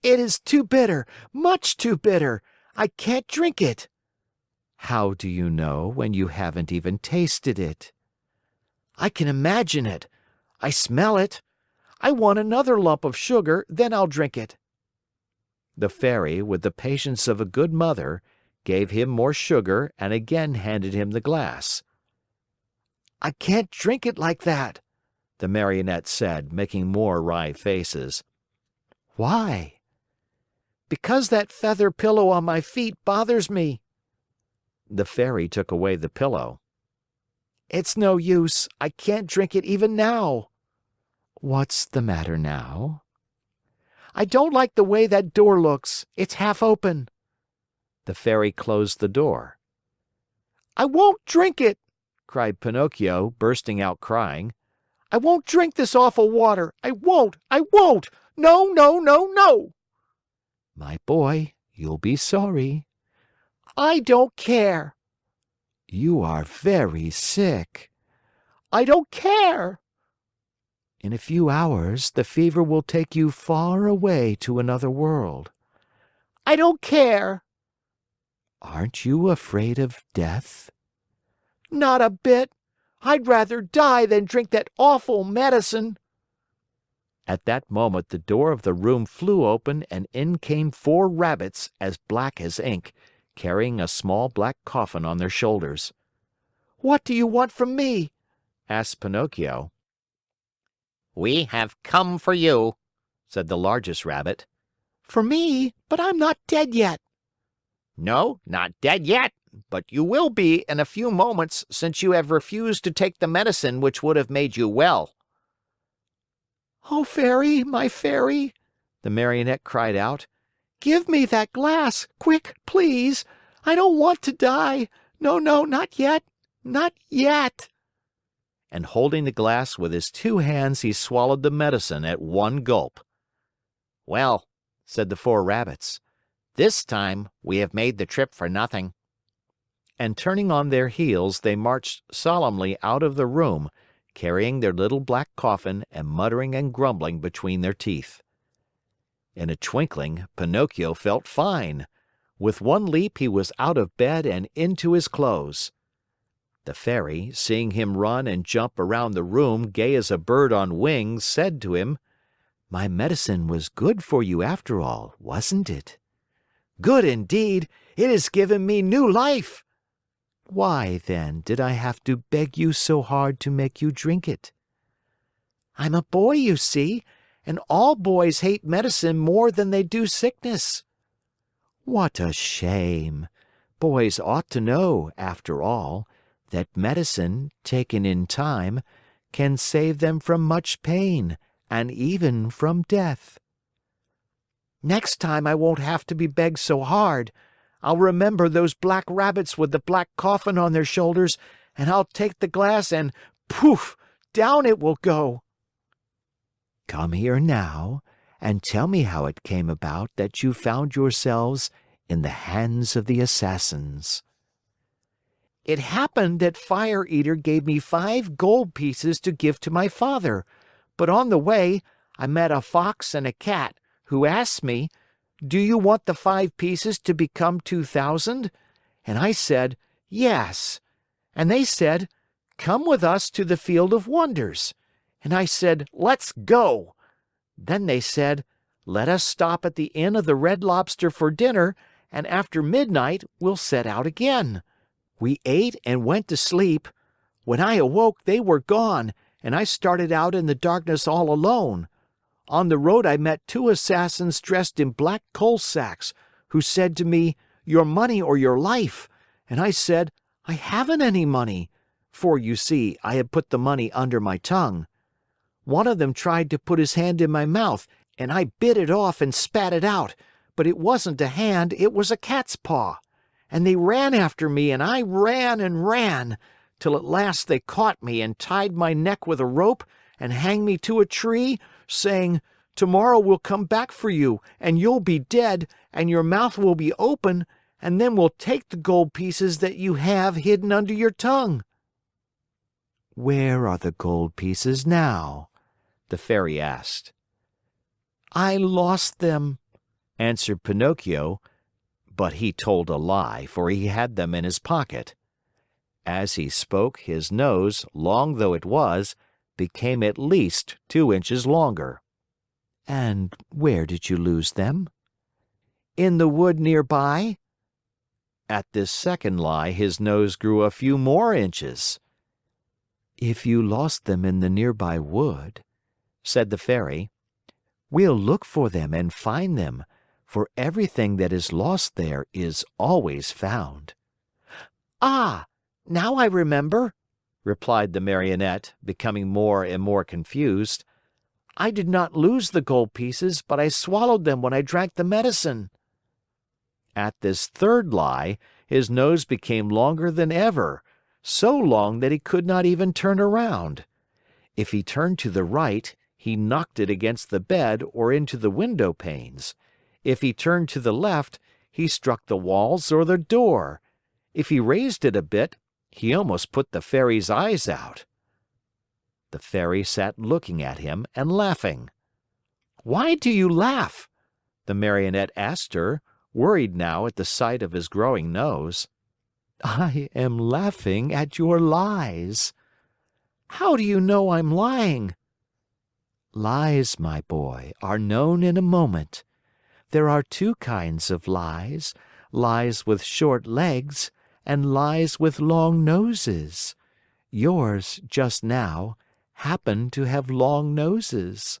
"It is too bitter, much too bitter. I can't drink it." "How do you know when you haven't even tasted it?" "I can imagine it. I smell it. I want another lump of sugar, then I'll drink it." The Fairy, with the patience of a good mother, gave him more sugar and again handed him the glass. "I can't drink it like that," the Marionette said, making more wry faces. "Why?" "Because that feather pillow on my feet bothers me." The Fairy took away the pillow. "It's no use. I can't drink it even now." "What's the matter now?" "I don't like the way that door looks. It's half open." The Fairy closed the door. "I won't drink it!" cried Pinocchio, bursting out crying. "I won't drink this awful water. I won't! I won't! No, no, no, no!" "My boy, you'll be sorry." "I don't care." "You are very sick." "I don't care." "In a few hours, the fever will take you far away to another world." "I don't care." "Aren't you afraid of death?" "Not a bit. I'd rather die than drink that awful medicine." At that moment, the door of the room flew open and in came 4 rabbits as black as ink, carrying a small black coffin on their shoulders. "What do you want from me?" asked Pinocchio. "We have come for you," said the largest rabbit. "For me? But I'm not dead yet." "No, not dead yet, but you will be in a few moments since you have refused to take the medicine which would have made you well." "Oh, Fairy, my Fairy," the Marionette cried out, "give me that glass, quick, please. I don't want to die. No, no, not yet, not yet." And holding the glass with his 2 hands, he swallowed the medicine at one gulp. "Well," said the 4 rabbits, "this time we have made the trip for nothing." And turning on their heels, they marched solemnly out of the room, carrying their little black coffin and muttering and grumbling between their teeth. In a twinkling, Pinocchio felt fine. With one leap, he was out of bed and into his clothes. The Fairy, seeing him run and jump around the room gay as a bird on wings, said to him, "My medicine was good for you after all, wasn't it?" "Good indeed! It has given me new life." "Why, then, did I have to beg you so hard to make you drink it?" "I'm a boy, you see, and all boys hate medicine more than they do sickness." "What a shame! Boys ought to know, after all, that medicine, taken in time, can save them from much pain and even from death." "Next time I won't have to be begged so hard. I'll remember those black rabbits with the black coffin on their shoulders, and I'll take the glass and poof! Down it will go." "Come here now and tell me how it came about that you found yourselves in the hands of the assassins." "It happened that Fire Eater gave me 5 gold pieces to give to my father, but on the way I met a Fox and a Cat, who asked me, 'Do you want the 5 pieces to become 2,000?' And I said, 'Yes.' And they said, 'Come with us to the Field of Wonders.' And I said, 'Let's go.' Then they said, 'Let us stop at the Inn of the Red Lobster for dinner, and after midnight we'll set out again.' We ate and went to sleep. When I awoke, they were gone, and I started out in the darkness all alone. On the road I met 2 assassins dressed in black coal sacks, who said to me, 'Your money or your life.' And I said, 'I haven't any money,' for you see, I had put the money under my tongue. One of them tried to put his hand in my mouth, and I bit it off and spat it out, but it wasn't a hand, it was a cat's paw. And they ran after me, and I ran and ran, till at last they caught me and tied my neck with a rope and hanged me to a tree, saying, 'Tomorrow we'll come back for you, and you'll be dead, and your mouth will be open, and then we'll take the gold pieces that you have hidden under your tongue.'" "Where are the gold pieces now?" the Fairy asked. "I lost them," answered Pinocchio, but he told a lie, for he had them in his pocket. As he spoke, his nose, long though it was, became at least 2 inches longer. "And where did you lose them?" "In the wood near by." At this second lie, his nose grew a few more inches. "If you lost them in the nearby wood," said the Fairy, "we'll look for them and find them, for everything that is lost there is always found." "Ah, now I remember," replied the Marionette, becoming more and more confused. "I did not lose the gold pieces, but I swallowed them when I drank the medicine." At this third lie, his nose became longer than ever, so long that he could not even turn around. If he turned to the right, he knocked it against the bed or into the window panes. If he turned to the left, he struck the walls or the door. If he raised it a bit, he almost put the Fairy's eyes out. The Fairy sat looking at him and laughing. "Why do you laugh?" the Marionette asked her, worried now at the sight of his growing nose. "I am laughing at your lies." "How do you know I'm lying?" "Lies, my boy, are known in a moment. There are 2 kinds of lies, lies with short legs and lies with long noses. Yours, just now, happen to have long noses."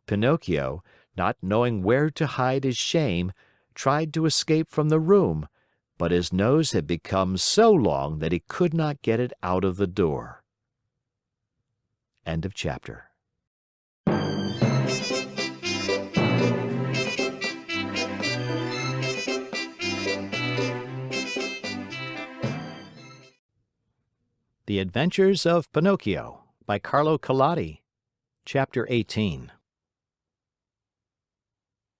Pinocchio, not knowing where to hide his shame, tried to escape from the room, but his nose had become so long that he could not get it out of the door. End of chapter. The Adventures of Pinocchio by Carlo Collodi. Chapter 18.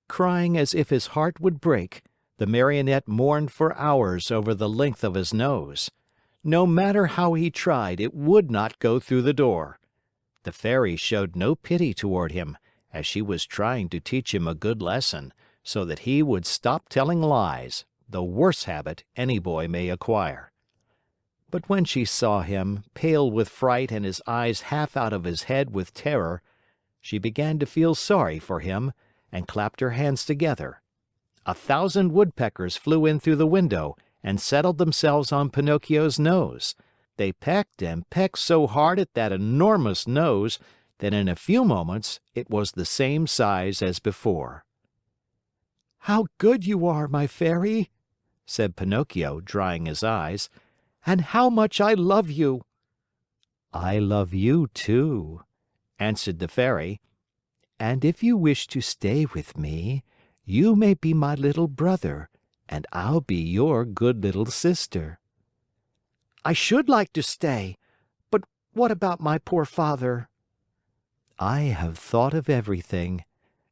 Crying as if his heart would break, the Marionette mourned for hours over the length of his nose. No matter how he tried, it would not go through the door. The Fairy showed no pity toward him, as she was trying to teach him a good lesson, so that he would stop telling lies, the worst habit any boy may acquire. But when she saw him, pale with fright and his eyes half out of his head with terror, she began to feel sorry for him and clapped her hands together. 1,000 woodpeckers flew in through the window and settled themselves on Pinocchio's nose. They pecked and pecked so hard at that enormous nose that in a few moments it was the same size as before. "How good you are, my Fairy," said Pinocchio, drying his eyes, "and how much I love you." "I love you, too," answered the Fairy, "and if you wish to stay with me, you may be my little brother, and I'll be your good little sister." "I should like to stay, but what about my poor father?" "I have thought of everything.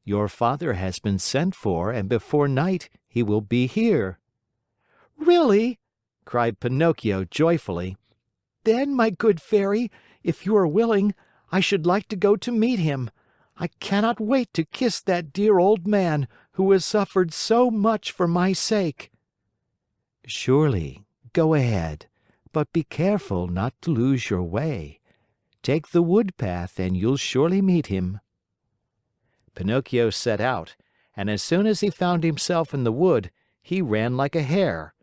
Your father has been sent for, and before night he will be here." "Really?" cried Pinocchio joyfully. "Then, my good Fairy, if you are willing, I should like to go to meet him. I cannot wait to kiss that dear old man who has suffered so much for my sake." "Surely. Go ahead, but be careful not to lose your way. Take the wood path and you'll surely meet him." Pinocchio set out, and as soon as he found himself in the wood, he ran like a hare.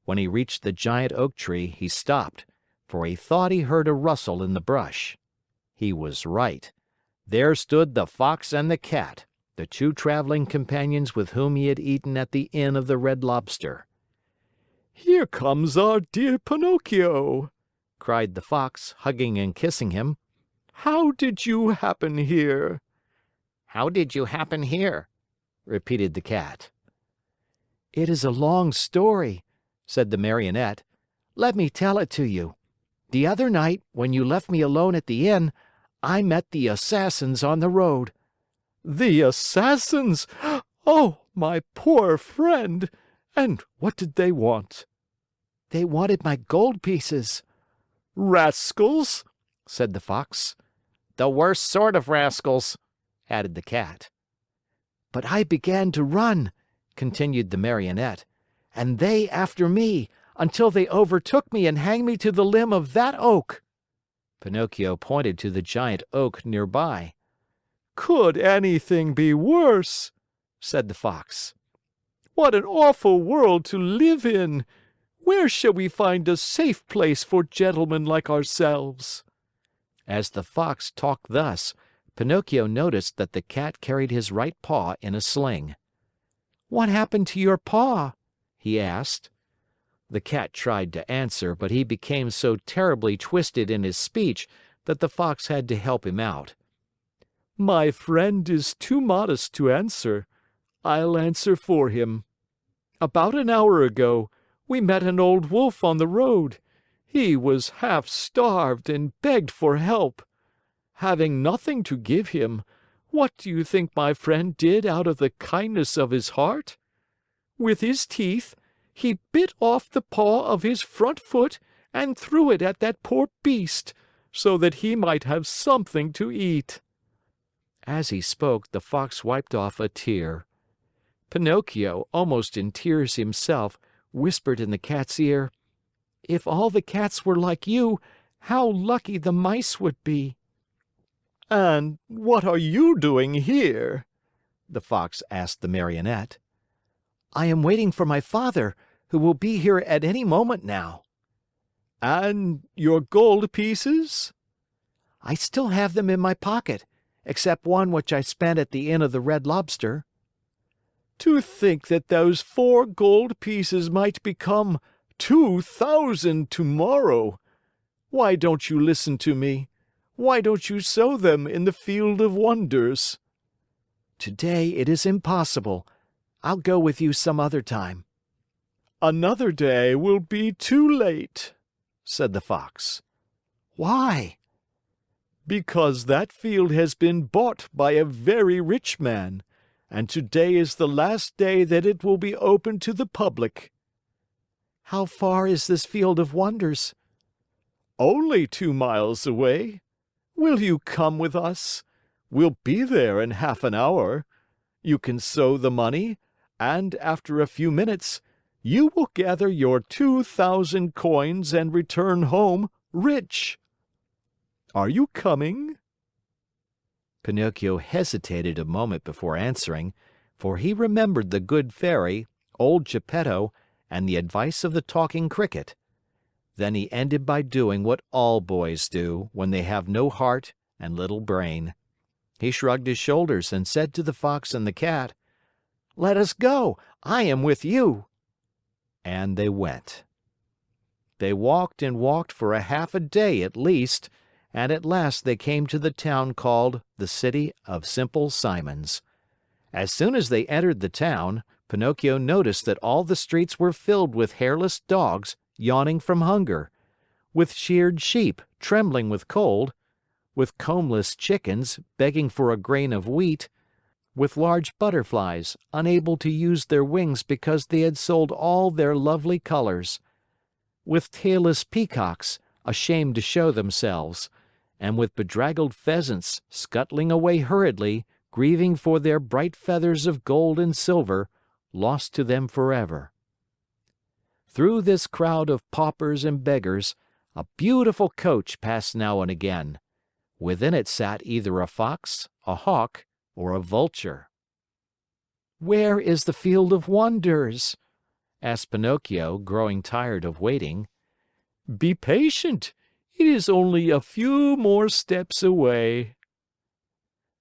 When he reached the giant oak tree, he stopped, for he thought he heard a rustle in the brush. He was right. There stood the Fox and the Cat, the 2 traveling companions with whom he had eaten at the Inn of the Red Lobster. "Here comes our dear Pinocchio!" cried the Fox, hugging and kissing him. "How did you happen here?" "How did you happen here?" repeated the Cat. "It is a long story," said the Marionette. "Let me tell it to you. The other night, when you left me alone at the inn, I met the Assassins on the road." "The Assassins? Oh, my poor friend! And what did they want?" "They wanted my gold pieces." "Rascals!" said the Fox. The worst sort of rascals," added the Cat. But I began to run, continued the Marionette, and they after me, until they overtook me and hanged me to the limb of that oak. Pinocchio pointed to the giant oak nearby. Could anything be worse? Said the Fox. What an awful world to live in! Where shall we find a safe place for gentlemen like ourselves? As the Fox talked thus, Pinocchio noticed that the Cat carried his right paw in a sling. What happened to your paw? He asked. The Cat tried to answer, but he became so terribly twisted in his speech that the Fox had to help him out. My friend is too modest to answer. I'll answer for him. About an hour ago, we met an old wolf on the road. He was half starved and begged for help. Having nothing to give him, what do you think my friend did out of the kindness of his heart? With his teeth, he bit off the paw of his front foot and threw it at that poor beast, so that he might have something to eat. As he spoke, the Fox wiped off a tear. Pinocchio, almost in tears himself, whispered in the Cat's ear, If all the cats were like you, how lucky the mice would be. And what are you doing here? The Fox asked the Marionette. I am waiting for my father, who will be here at any moment now. And your gold pieces? I still have them in my pocket, except one which I spent at the Inn of the Red Lobster. To think that those 4 gold pieces might become 2,000 tomorrow! Why don't you listen to me? Why don't you sow them in the field of wonders? Today it is impossible. I'll go with you some other time. Another day will be too late, said the Fox. Why? Because that field has been bought by a very rich man, and today is the last day that it will be open to the public. How far is this field of wonders? Only 2 miles away. Will you come with us? We'll be there in half an hour. You can sow the money, and after a few minutes, you will gather your 2,000 coins and return home rich. Are you coming? Pinocchio hesitated a moment before answering, for he remembered the good fairy, old Geppetto, and the advice of the talking cricket. Then he ended by doing what all boys do when they have no heart and little brain. He shrugged his shoulders and said to the Fox and the Cat, Let us go. I am with you. And they went. They walked and walked for a half a day at least, and at last they came to the town called the City of Simple Simons. As soon as they entered the town, Pinocchio noticed that all the streets were filled with hairless dogs yawning from hunger, with sheared sheep trembling with cold, with combless chickens begging for a grain of wheat, with large butterflies unable to use their wings because they had sold all their lovely colors, with tailless peacocks ashamed to show themselves, and with bedraggled pheasants scuttling away hurriedly, grieving for their bright feathers of gold and silver, lost to them forever. Through this crowd of paupers and beggars, a beautiful coach passed now and again. Within it sat either a fox, a hawk, or a vulture. Where is the Field of Wonders? Asked Pinocchio, growing tired of waiting. Be patient. It is only a few more steps away.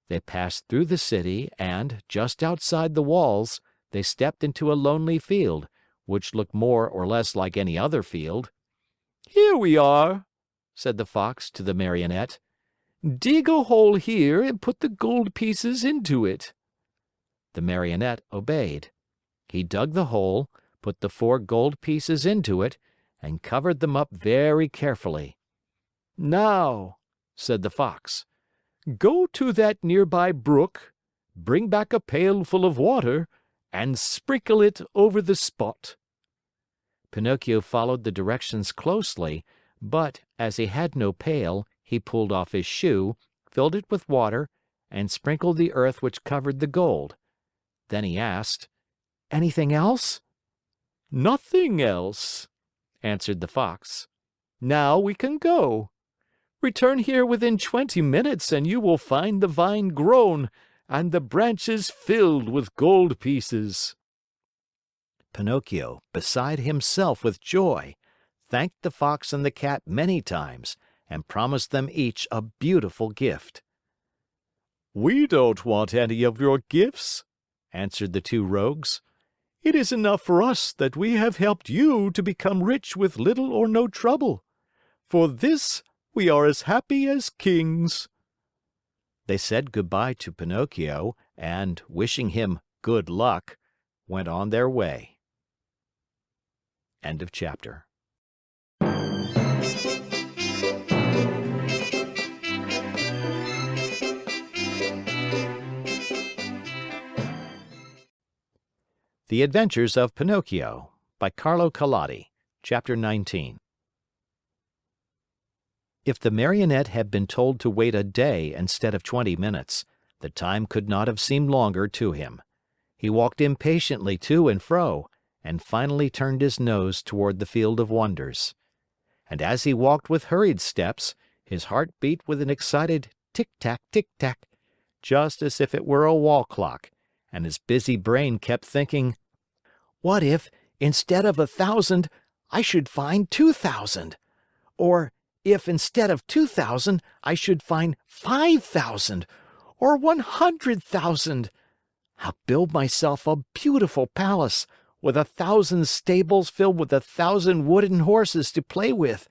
They passed through the city and, just outside the walls, they stepped into a lonely field, which looked more or less like any other field. Here we are, said the Fox to the Marionette. Dig a hole here and put the gold pieces into it. The Marionette obeyed. He dug the hole, put the 4 gold pieces into it, and covered them up very carefully. Now, said the Fox, go to that nearby brook, bring back a pail full of water, and sprinkle it over the spot. Pinocchio followed the directions closely, but, as he had no pail, he pulled off his shoe, filled it with water, and sprinkled the earth which covered the gold. Then he asked, "Anything else?" "Nothing else," answered the Fox. "Now we can go. Return here within 20 minutes and you will find the vine grown and the branches filled with gold pieces." Pinocchio, beside himself with joy, thanked the Fox and the Cat many times and promised them each a beautiful gift. "We don't want any of your gifts," answered the two rogues. "It is enough for us that we have helped you to become rich with little or no trouble. For this we are as happy as kings." They said goodbye to Pinocchio and, wishing him good luck, went on their way. End of chapter. The Adventures of Pinocchio by Carlo Collodi, Chapter 19. If the Marionette had been told to wait a day instead of 20 minutes, the time could not have seemed longer to him. He walked impatiently to and fro, and finally turned his nose toward the Field of Wonders. And as he walked with hurried steps, his heart beat with an excited tick-tack, tick-tack, just as if it were a wall clock, and his busy brain kept thinking, "What if, instead of 1,000, I should find 2,000? Or if, instead of 2,000, I should find 5,000 or 100,000? I'll build myself a beautiful palace with 1,000 stables filled with 1,000 wooden horses to play with,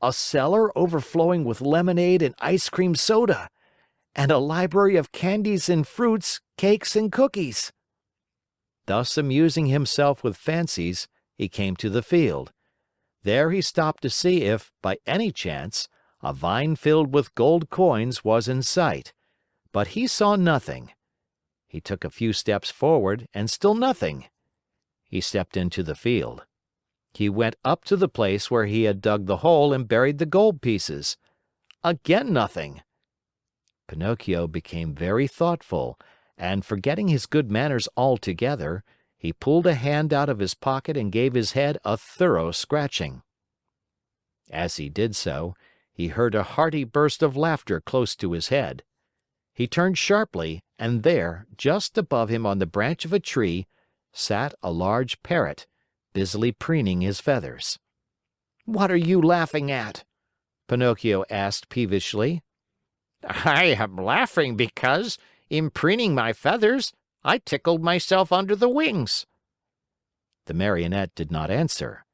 a cellar overflowing with lemonade and ice cream soda, and a library of candies and fruits, cakes and cookies." Thus amusing himself with fancies, he came to the field. There he stopped to see if, by any chance, a vine filled with gold coins was in sight, but he saw nothing. He took a few steps forward and still nothing. He stepped into the field. He went up to the place where he had dug the hole and buried the gold pieces. Again nothing. Pinocchio became very thoughtful, and forgetting his good manners altogether, he pulled a hand out of his pocket and gave his head a thorough scratching. As he did so, he heard a hearty burst of laughter close to his head. He turned sharply, and there, just above him on the branch of a tree, sat a large parrot, busily preening his feathers. "What are you laughing at?" Pinocchio asked peevishly. "I am laughing because, in preening my feathers, I tickled myself under the wings." The Marionette did not answer.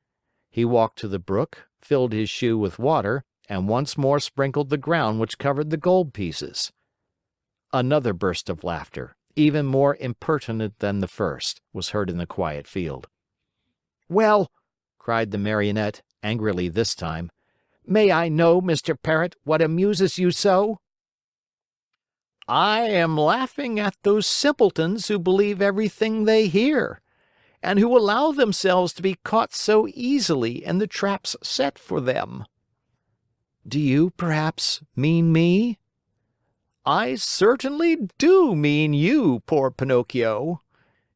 He walked to the brook, filled his shoe with water, and once more sprinkled the ground which covered the gold pieces. Another burst of laughter, even more impertinent than the first, was heard in the quiet field. "Well," cried the Marionette, angrily this time, "may I know, Mr. Parrot, what amuses you so?" "I am laughing at those simpletons who believe everything they hear, and who allow themselves to be caught so easily in the traps set for them." "Do you, perhaps, mean me?" "I certainly do mean you, poor Pinocchio.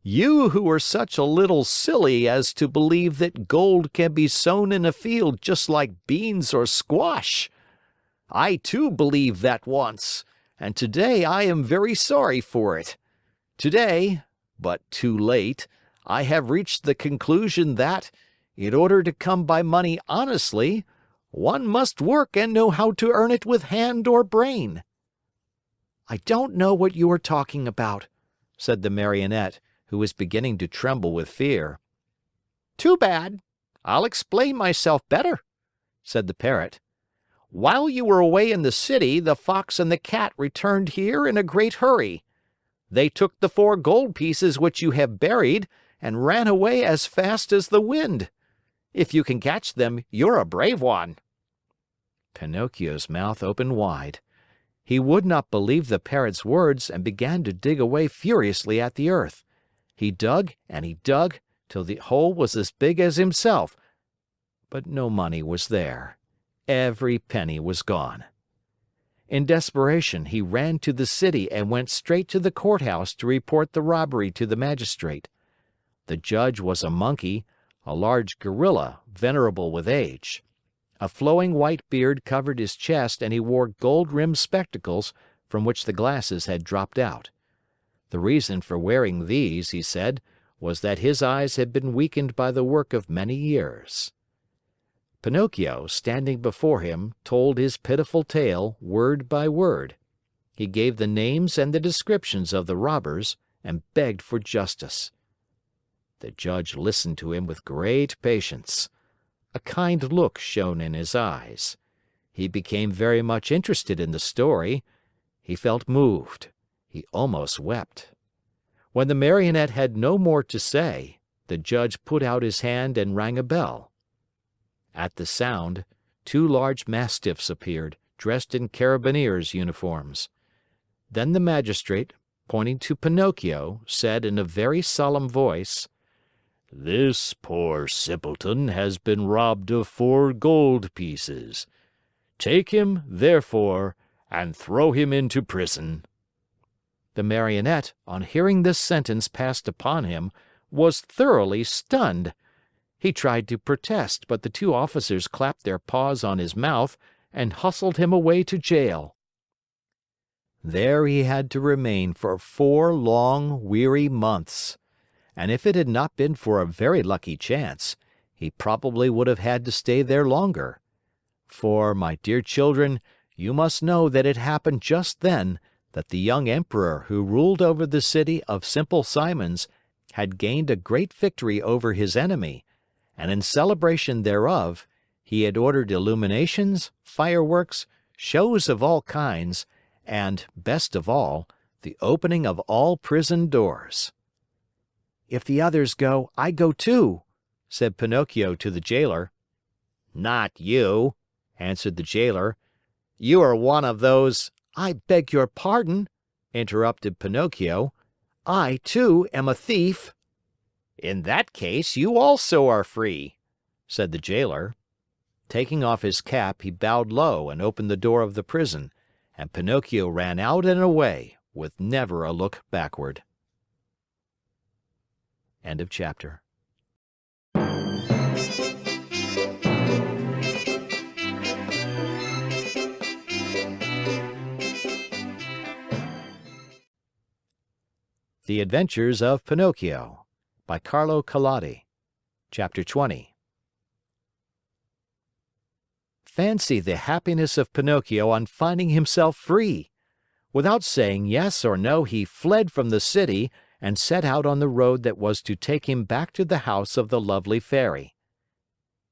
You who are such a little silly as to believe that gold can be sown in a field just like beans or squash. I too believed that once, and today I am very sorry for it. Today, but too late, I have reached the conclusion that, in order to come by money honestly, one must work and know how to earn it with hand or brain." "I don't know what you are talking about," said the Marionette, who was beginning to tremble with fear. "Too bad. I'll explain myself better," said the Parrot. "While you were away in the city, the Fox and the Cat returned here in a great hurry. They took the 4 gold pieces which you have buried and ran away as fast as the wind. If you can catch them, you're a brave one." Pinocchio's mouth opened wide. He would not believe the Parrot's words and began to dig away furiously at the earth. He dug and he dug till the hole was as big as himself, but no money was there. Every penny was gone. In desperation, he ran to the city and went straight to the courthouse to report the robbery to the magistrate. The judge was a monkey, a large gorilla, venerable with age. A flowing white beard covered his chest and he wore gold-rimmed spectacles from which the glasses had dropped out. The reason for wearing these, he said, was that his eyes had been weakened by the work of many years. Pinocchio, standing before him, told his pitiful tale word by word. He gave the names and the descriptions of the robbers and begged for justice. The judge listened to him with great patience. A kind look shone in his eyes. He became very much interested in the story. He felt moved. He almost wept. When the Marionette had no more to say, the judge put out his hand and rang a bell. At the sound, 2 large mastiffs appeared, dressed in carabineers' uniforms. Then the magistrate, pointing to Pinocchio, said in a very solemn voice, "This poor simpleton has been robbed of 4 gold pieces. Take him, therefore, and throw him into prison." The Marionette, on hearing this sentence passed upon him, was thoroughly stunned. He tried to protest, but the 2 officers clapped their paws on his mouth and hustled him away to jail. There he had to remain for 4 long, weary months. And if it had not been for a very lucky chance, he probably would have had to stay there longer. For, my dear children, you must know that it happened just then that the young emperor who ruled over the city of Simple Simons had gained a great victory over his enemy, and in celebration thereof, he had ordered illuminations, fireworks, shows of all kinds, and, best of all, the opening of all prison doors. "If the others go, I go too," said Pinocchio to the jailer. "Not you," answered the jailer. "You are one of those—" "I beg your pardon," interrupted Pinocchio. "I, too, am a thief." "In that case, you also are free," said the jailer. Taking off his cap, he bowed low and opened the door of the prison, and Pinocchio ran out and away, with never a look backward. End of chapter. The Adventures of Pinocchio by Carlo Collodi. Chapter 20. Fancy the happiness of Pinocchio on finding himself free! Without saying yes or no, he fled from the city and set out on the road that was to take him back to the house of the lovely Fairy.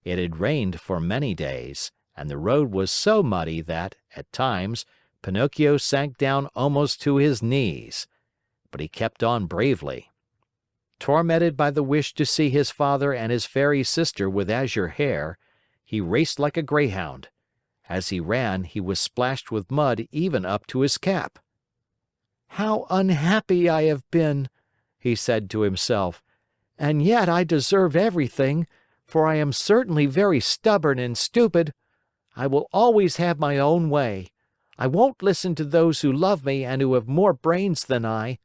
It had rained for many days, and the road was so muddy that, at times, Pinocchio sank down almost to his knees. But he kept on bravely. Tormented by the wish to see his father and his fairy sister with azure hair, he raced like a greyhound. As he ran, he was splashed with mud even up to his cap. "How unhappy I have been," he said to himself, "and yet I deserve everything, for I am certainly very stubborn and stupid. I will always have my own way. I won't listen to those who love me and who have more brains than I.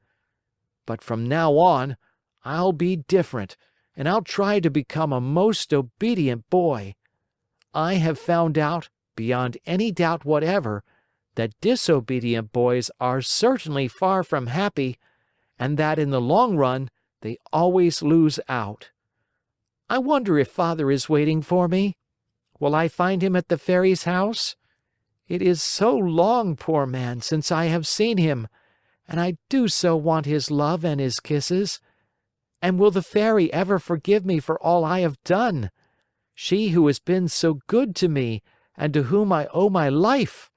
But from now on, I'll be different, and I'll try to become a most obedient boy. I have found out, beyond any doubt whatever, that disobedient boys are certainly far from happy, and that in the long run, they always lose out. I wonder if Father is waiting for me? Will I find him at the Fairy's house? It is so long, poor man, since I have seen him, and I do so want his love and his kisses. And will the Fairy ever forgive me for all I have done? She who has been so good to me and to whom I owe my life.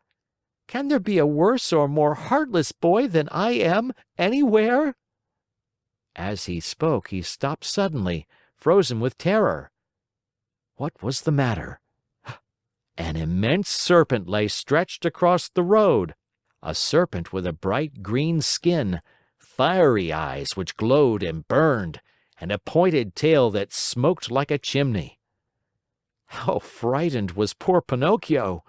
Can there be a worse or more heartless boy than I am anywhere?" As he spoke, he stopped suddenly, frozen with terror. What was the matter? An immense serpent lay stretched across the road. A serpent with a bright green skin, fiery eyes which glowed and burned, and a pointed tail that smoked like a chimney. How frightened was poor Pinocchio!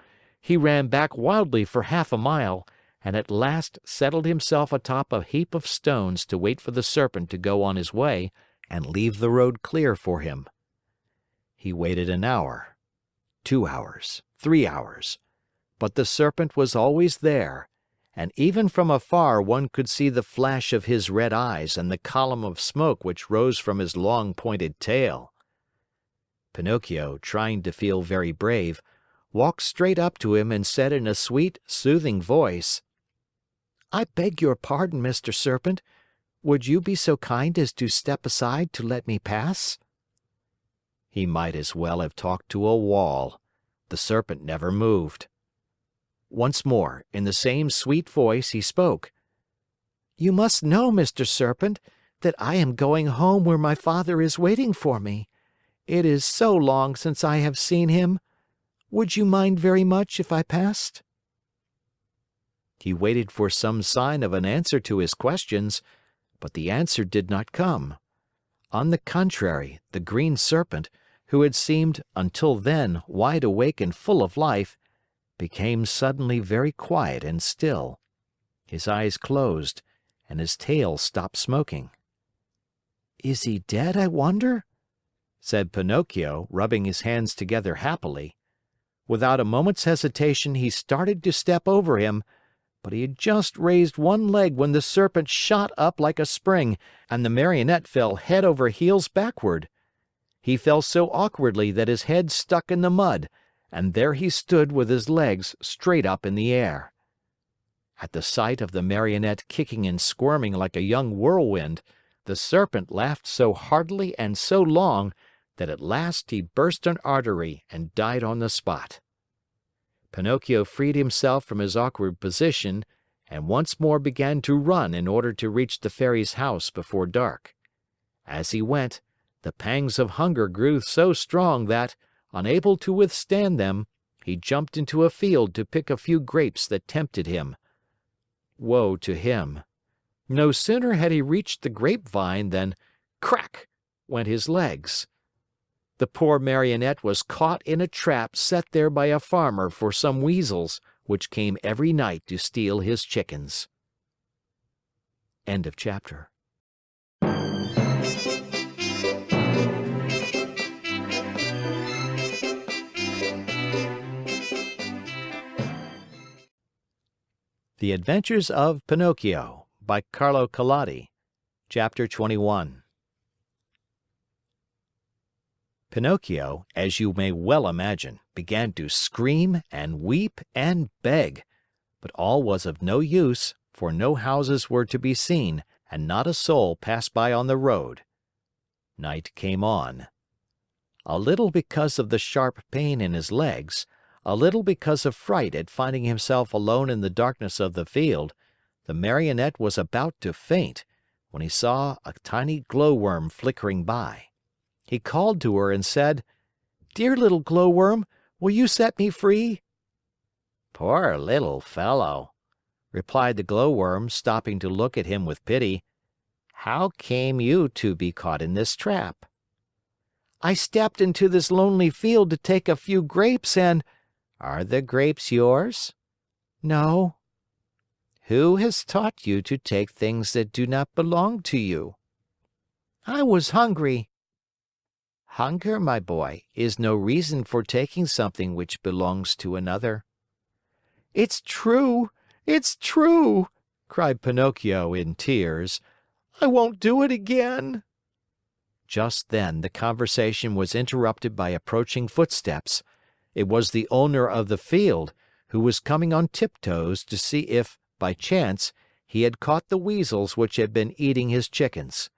He ran back wildly for half a mile, and at last settled himself atop a heap of stones to wait for the Serpent to go on his way and leave the road clear for him. He waited an hour, 2 hours, 3 hours, but the Serpent was always there, and even from afar one could see the flash of his red eyes and the column of smoke which rose from his long pointed tail. Pinocchio, trying to feel very brave, walked straight up to him and said in a sweet, soothing voice, "I beg your pardon, Mr. Serpent. Would you be so kind as to step aside to let me pass?" He might as well have talked to a wall. The Serpent never moved. Once more, in the same sweet voice, he spoke. "You must know, Mr. Serpent, that I am going home where my father is waiting for me. It is so long since I have seen him. Would you mind very much if I passed?" He waited for some sign of an answer to his questions, but the answer did not come. On the contrary, the Green Serpent, who had seemed, until then, wide awake and full of life, became suddenly very quiet and still. His eyes closed, and his tail stopped smoking. "Is he dead, I wonder?" said Pinocchio, rubbing his hands together happily. Without a moment's hesitation, he started to step over him, but he had just raised one leg when the Serpent shot up like a spring, and the Marionette fell head over heels backward. He fell so awkwardly that his head stuck in the mud, and there he stood with his legs straight up in the air. At the sight of the Marionette kicking and squirming like a young whirlwind, the Serpent laughed so heartily and so long that at last he burst an artery and died on the spot. Pinocchio freed himself from his awkward position and once more began to run in order to reach the Fairy's house before dark. As he went, the pangs of hunger grew so strong that, unable to withstand them, he jumped into a field to pick a few grapes that tempted him. Woe to him! No sooner had he reached the grapevine than crack went his legs. The poor Marionette was caught in a trap set there by a farmer for some weasels, which came every night to steal his chickens. End of chapter. The Adventures of Pinocchio by Carlo Collodi. Chapter 21. Pinocchio, as you may well imagine, began to scream and weep and beg, but all was of no use, for no houses were to be seen, and not a soul passed by on the road. Night came on. A little because of the sharp pain in his legs, a little because of fright at finding himself alone in the darkness of the field, the Marionette was about to faint when he saw a tiny glowworm flickering by. He called to her and said, "Dear little glowworm, will you set me free?" "Poor little fellow," replied the glowworm, stopping to look at him with pity. "How came you to be caught in this trap?" "I stepped into this lonely field to take a few grapes and—" "Are the grapes yours?" "No." "Who has taught you to take things that do not belong to you?" "I was hungry." "Hunger, my boy, is no reason for taking something which belongs to another." "It's true! It's true!" cried Pinocchio in tears. "I won't do it again." Just then the conversation was interrupted by approaching footsteps. It was the owner of the field, who was coming on tiptoes to see if, by chance, he had caught the weasels which had been eating his chickens.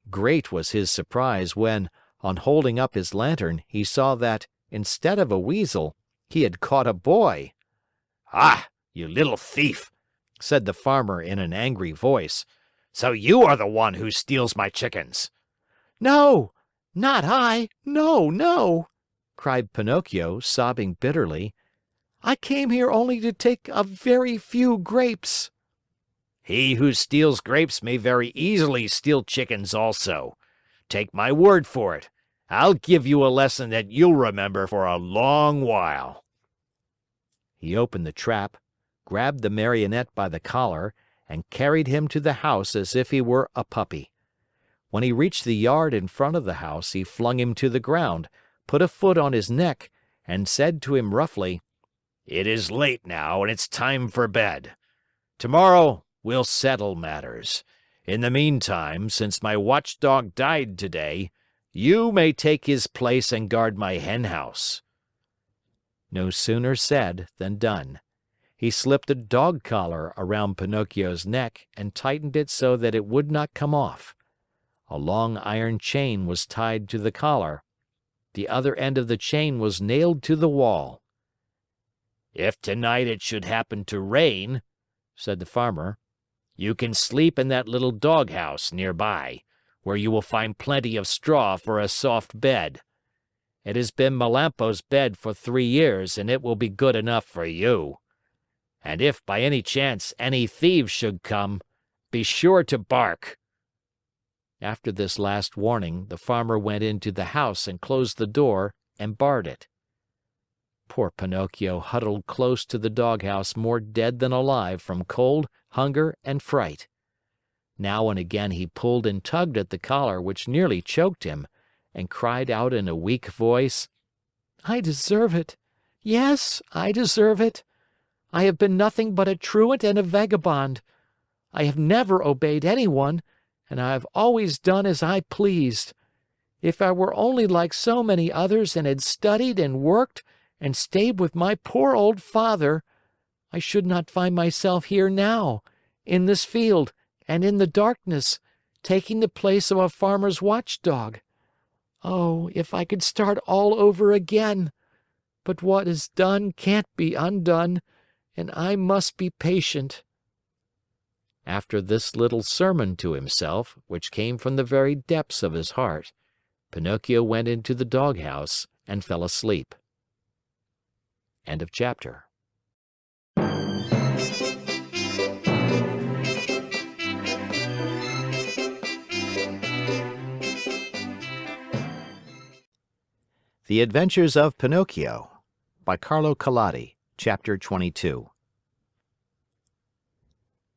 Great was his surprise when, on holding up his lantern, he saw that, instead of a weasel, he had caught a boy. "Ah, you little thief!" said the farmer in an angry voice. "So you are the one who steals my chickens!" "No, not I! No, no!" cried Pinocchio, sobbing bitterly. "I came here only to take a very few grapes." "He who steals grapes may very easily steal chickens also. Take my word for it. I'll give you a lesson that you'll remember for a long while." He opened the trap, grabbed the Marionette by the collar, and carried him to the house as if he were a puppy. When he reached the yard in front of the house, he flung him to the ground, put a foot on his neck, and said to him roughly, "It is late now and it's time for bed. Tomorrow we'll settle matters. In the meantime, since my watchdog died today, you may take his place and guard my henhouse." No sooner said than done. He slipped a dog collar around Pinocchio's neck and tightened it so that it would not come off. A long iron chain was tied to the collar. The other end of the chain was nailed to the wall. "If tonight it should happen to rain," said the Farmer, "you can sleep in that little doghouse nearby, where you will find plenty of straw for a soft bed. It has been Melampo's bed for 3 years and it will be good enough for you. And if by any chance any thieves should come, be sure to bark." After this last warning, the Farmer went into the house and closed the door and barred it. Poor Pinocchio huddled close to the doghouse more dead than alive from cold, hunger, and fright. Now and again he pulled and tugged at the collar which nearly choked him, and cried out in a weak voice, "I deserve it. Yes, I deserve it. I have been nothing but a truant and a vagabond. I have never obeyed anyone, and I have always done as I pleased. If I were only like so many others and had studied and worked and stayed with my poor old father, I should not find myself here now, in this field and in the darkness, taking the place of a farmer's watchdog. Oh, if I could start all over again! But what is done can't be undone, and I must be patient." After this little sermon to himself, which came from the very depths of his heart, Pinocchio went into the doghouse and fell asleep. End of chapter. The Adventures of Pinocchio by Carlo Collodi, Chapter 22.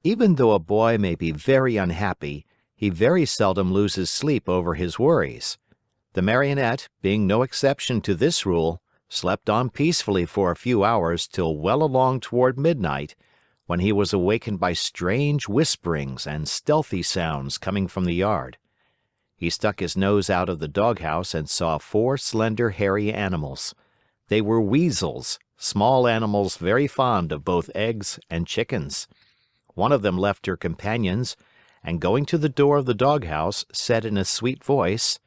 Even though a boy may be very unhappy, he very seldom loses sleep over his worries. The Marionette, being no exception to this rule, slept on peacefully for a few hours till well along toward midnight, when he was awakened by strange whisperings and stealthy sounds coming from the yard. He stuck his nose out of the doghouse and saw 4 slender, hairy animals. They were weasels, small animals very fond of both eggs and chickens. One of them left her companions, and going to the door of the doghouse, said in a sweet voice,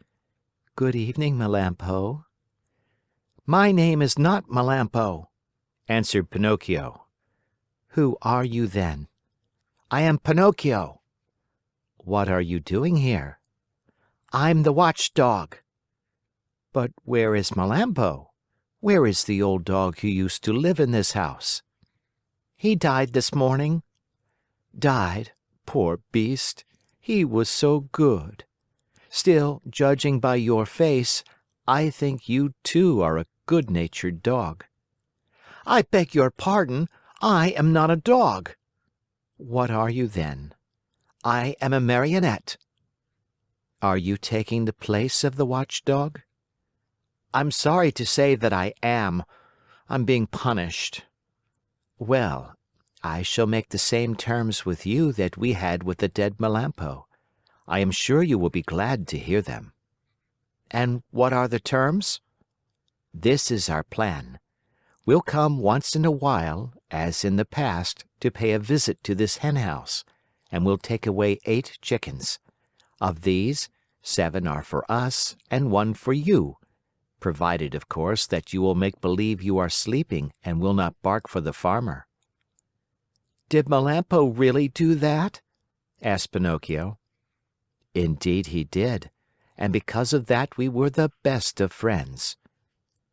"Good evening, Melampo." "My name is not Melampo," answered Pinocchio. "Who are you then?" "I am Pinocchio." "What are you doing here?" "I'm the watchdog." "But where is Melampo? Where is the old dog who used to live in this house?" "He died this morning." "Died? Poor beast! He was so good. Still, judging by your face, I think you too are a good-natured dog." "I beg your pardon. I am not a dog." "What are you then?" "I am a Marionette." "Are you taking the place of the watchdog?" "I'm sorry to say that I am. I'm being punished." "Well, I shall make the same terms with you that we had with the dead Melampo. I am sure you will be glad to hear them." "And what are the terms?" "This is our plan. We'll come once in a while, as in the past, to pay a visit to this henhouse, and we'll take away 8 chickens. Of these, 7 are for us and 1 for you, provided, of course, that you will make believe you are sleeping and will not bark for the Farmer." "Did Melampo really do that?" asked Pinocchio. "Indeed he did, and because of that we were the best of friends.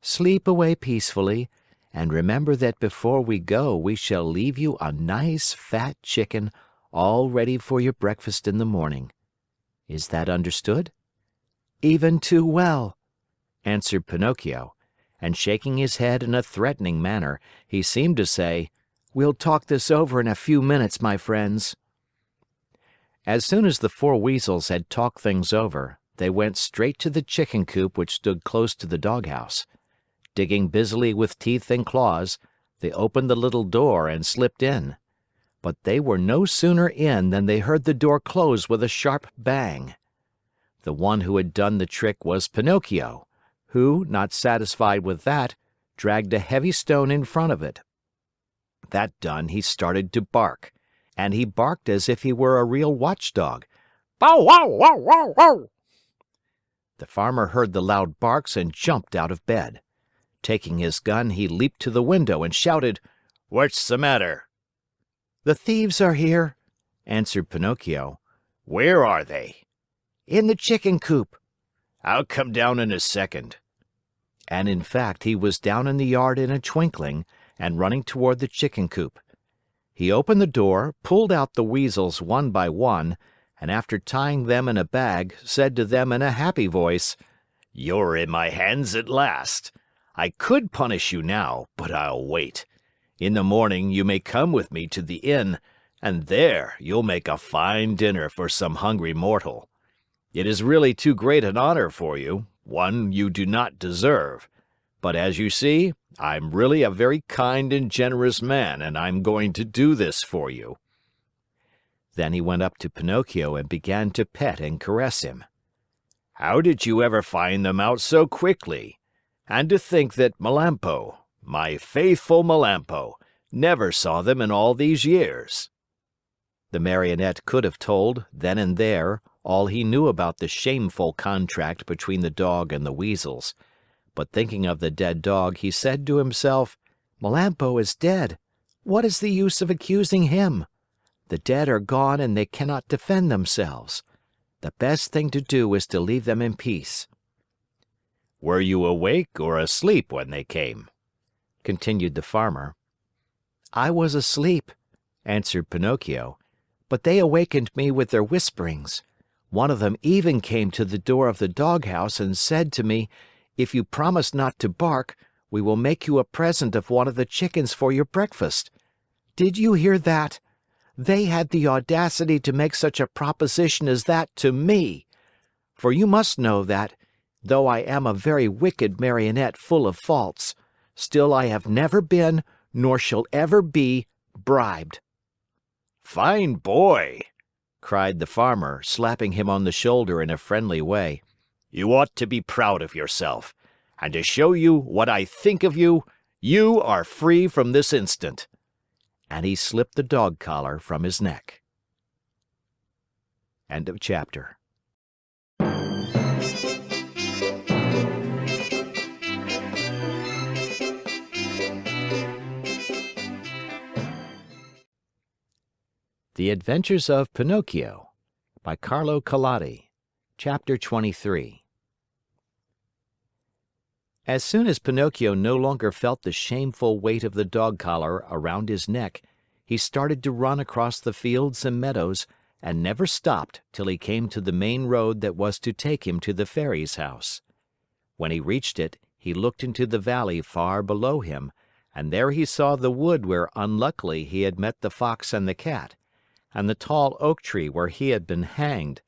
Sleep away peacefully, and remember that before we go we shall leave you a nice fat chicken all ready for your breakfast in the morning. Is that understood?" "Even too well," answered Pinocchio, and shaking his head in a threatening manner, he seemed to say, "We'll talk this over in a few minutes, my friends." As soon as the four Weasels had talked things over, they went straight to the chicken coop which stood close to the doghouse. Digging busily with teeth and claws, they opened the little door and slipped in. But they were no sooner in than they heard the door close with a sharp bang. The one who had done the trick was Pinocchio, who, not satisfied with that, dragged a heavy stone in front of it. That done, he started to bark, and he barked as if he were a real watchdog. "Bow wow wow wow wow!" The farmer heard the loud barks and jumped out of bed. Taking his gun, he leaped to the window and shouted, "What's the matter?" "The thieves are here," answered Pinocchio. Where are they? "In the chicken coop." I'll come down in a second. And in fact, he was down in the yard in a twinkling and running toward the chicken coop. He opened the door, pulled out the Weasels one by one, and after tying them in a bag, said to them in a happy voice, You're in my hands at last. I could punish you now, but I'll wait. In the morning you may come with me to the inn, and there you'll make a fine dinner for some hungry mortal. It is really too great an honor for you, one you do not deserve. But as you see, I'm really a very kind and generous man, and I'm going to do this for you." Then he went up to Pinocchio and began to pet and caress him. "How did you ever find them out so quickly? And to think that Melampo, my faithful Melampo, never saw them in all these years." The Marionette could have told, then and there, all he knew about the shameful contract between the dog and the Weasels. But thinking of the dead dog, he said to himself, "Melampo is dead. What is the use of accusing him? The dead are gone and they cannot defend themselves. The best thing to do is to leave them in peace." "Were you awake or asleep when they came?" continued the farmer. "I was asleep," answered Pinocchio, "but they awakened me with their whisperings. One of them even came to the door of the doghouse and said to me, 'If you promise not to bark, we will make you a present of one of the chickens for your breakfast.' Did you hear that? They had the audacity to make such a proposition as that to me. For you must know that, though I am a very wicked Marionette full of faults, still I have never been, nor shall ever be, bribed." "Fine boy!" cried the farmer, slapping him on the shoulder in a friendly way. "You ought to be proud of yourself. And to show you what I think of you, you are free from this instant." And he slipped the dog collar from his neck. End of chapter. The Adventures of Pinocchio by Carlo Collodi. Chapter 23. As soon as Pinocchio no longer felt the shameful weight of the dog collar around his neck, he started to run across the fields and meadows and never stopped till he came to the main road that was to take him to the Fairy's house. When he reached it, he looked into the valley far below him, and there he saw the wood where unluckily he had met the Fox and the Cat, and the tall oak tree where he had been hanged.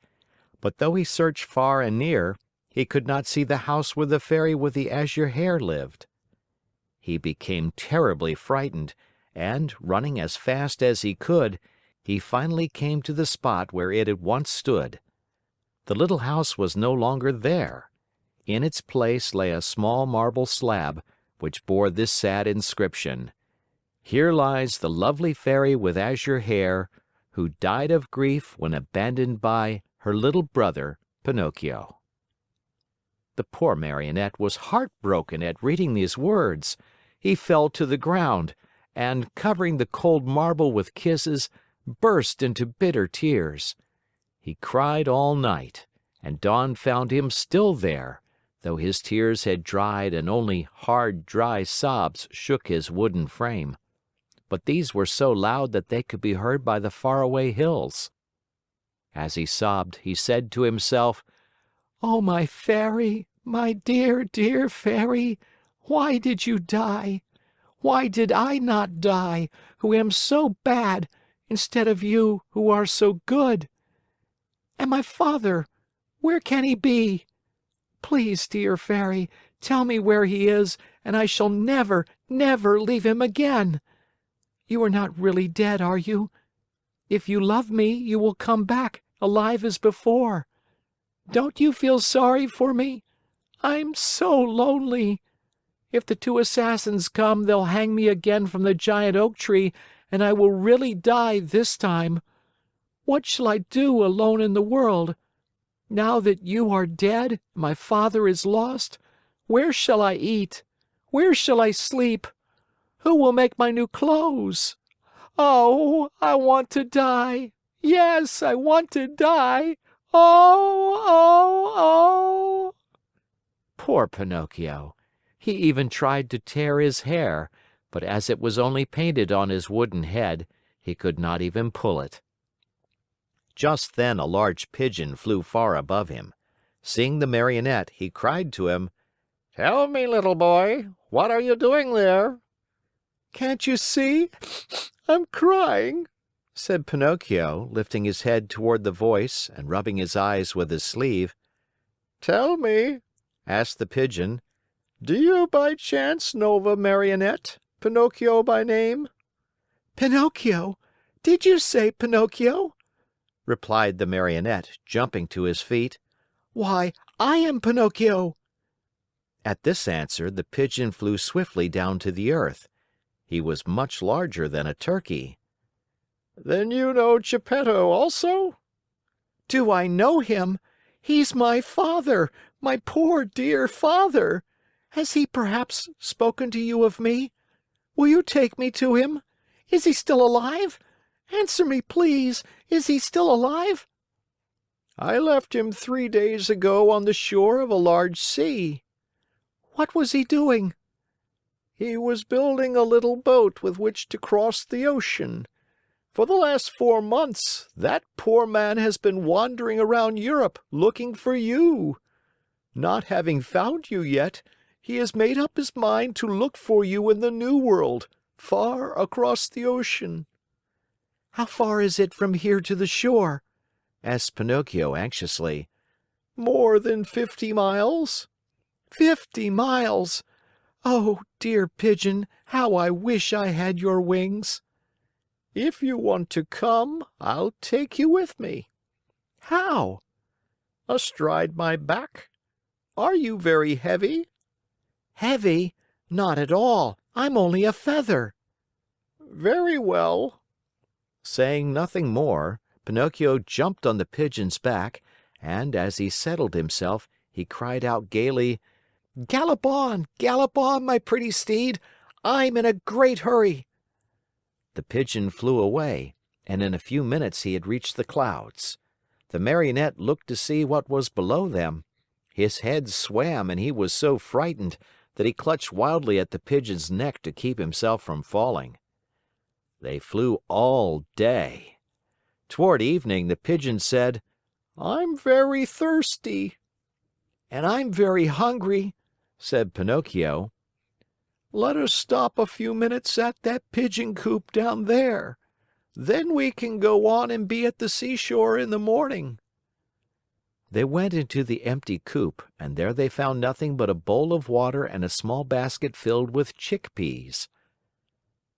But though he searched far and near, he could not see the house where the Fairy with the azure hair lived. He became terribly frightened, and, running as fast as he could, he finally came to the spot where it had once stood. The little house was no longer there. In its place lay a small marble slab, which bore this sad inscription: "Here lies the lovely Fairy with azure hair, who died of grief when abandoned by her little brother, Pinocchio." The poor Marionette was heartbroken at reading these words. He fell to the ground and, covering the cold marble with kisses, burst into bitter tears. He cried all night, and dawn found him still there, though his tears had dried and only hard, dry sobs shook his wooden frame. But these were so loud that they could be heard by the faraway hills. As he sobbed, he said to himself, "Oh, my Fairy, my dear, dear Fairy, Why did you die? Why did I not die, who am so bad, instead of you, who are so good? And my father, where can he be? Please, dear Fairy, tell me where he is, and I shall never, never leave him again. You are not really dead, are you? If you love me, you will come back, alive as before. Don't you feel sorry for me? I'm so lonely. If the two assassins come, they'll hang me again from the giant oak tree, and I will really die this time. What shall I do alone in the world? Now that you are dead, my father is lost, where shall I eat? Where shall I sleep? Who will make my new clothes? Oh, I want to die. Yes, I want to die. Oh, oh, oh. Poor Pinocchio! He even tried to tear his hair, but as it was only painted on his wooden head, he could not even pull it. Just then a large pigeon flew far above him. Seeing the Marionette, he cried to him, Tell me, little boy, what are you doing there? "Can't you see? I'm crying," said Pinocchio, lifting his head toward the voice and rubbing his eyes with his sleeve. Tell me, asked the pigeon, do you by chance know of a Marionette, Pinocchio by name? "Pinocchio? Did you say Pinocchio?" replied the Marionette, jumping to his feet. "Why, I am Pinocchio." At this answer, the pigeon flew swiftly down to the earth. He was much larger than a turkey. Then you know Geppetto also? "Do I know him? He's my father, my poor dear father. Has he perhaps spoken to you of me? Will you take me to him? Is he still alive? Answer me, please. Is he still alive?" I left him 3 days ago on the shore of a large sea. "What was he doing?" He was building a little boat with which to cross the ocean. For the last 4 months, that poor man has been wandering around Europe looking for you. Not having found you yet, he has made up his mind to look for you in the New World, far across the ocean. "How far is it from here to the shore?" asked Pinocchio anxiously. More than 50 miles. 50 miles! Oh, dear pigeon, how I wish I had your wings! If you want to come, I'll take you with me. How? Astride my back. Are you very heavy? Heavy? Not at all. I'm only a feather. Very well. Saying nothing more, Pinocchio jumped on the pigeon's back, and as he settled himself, he cried out gaily, Gallop on, my pretty steed! I'm in a great hurry." The pigeon flew away, and in a few minutes he had reached the clouds. The Marionette looked to see what was below them. His head swam, and he was so frightened that he clutched wildly at the pigeon's neck to keep himself from falling. They flew all day. Toward evening, the pigeon said, "I'm very thirsty." "And I'm very hungry," said Pinocchio. "Let us stop a few minutes at that pigeon coop down there. Then we can go on and be at the seashore in the morning." They went into the empty coop, and there they found nothing but a bowl of water and a small basket filled with chickpeas.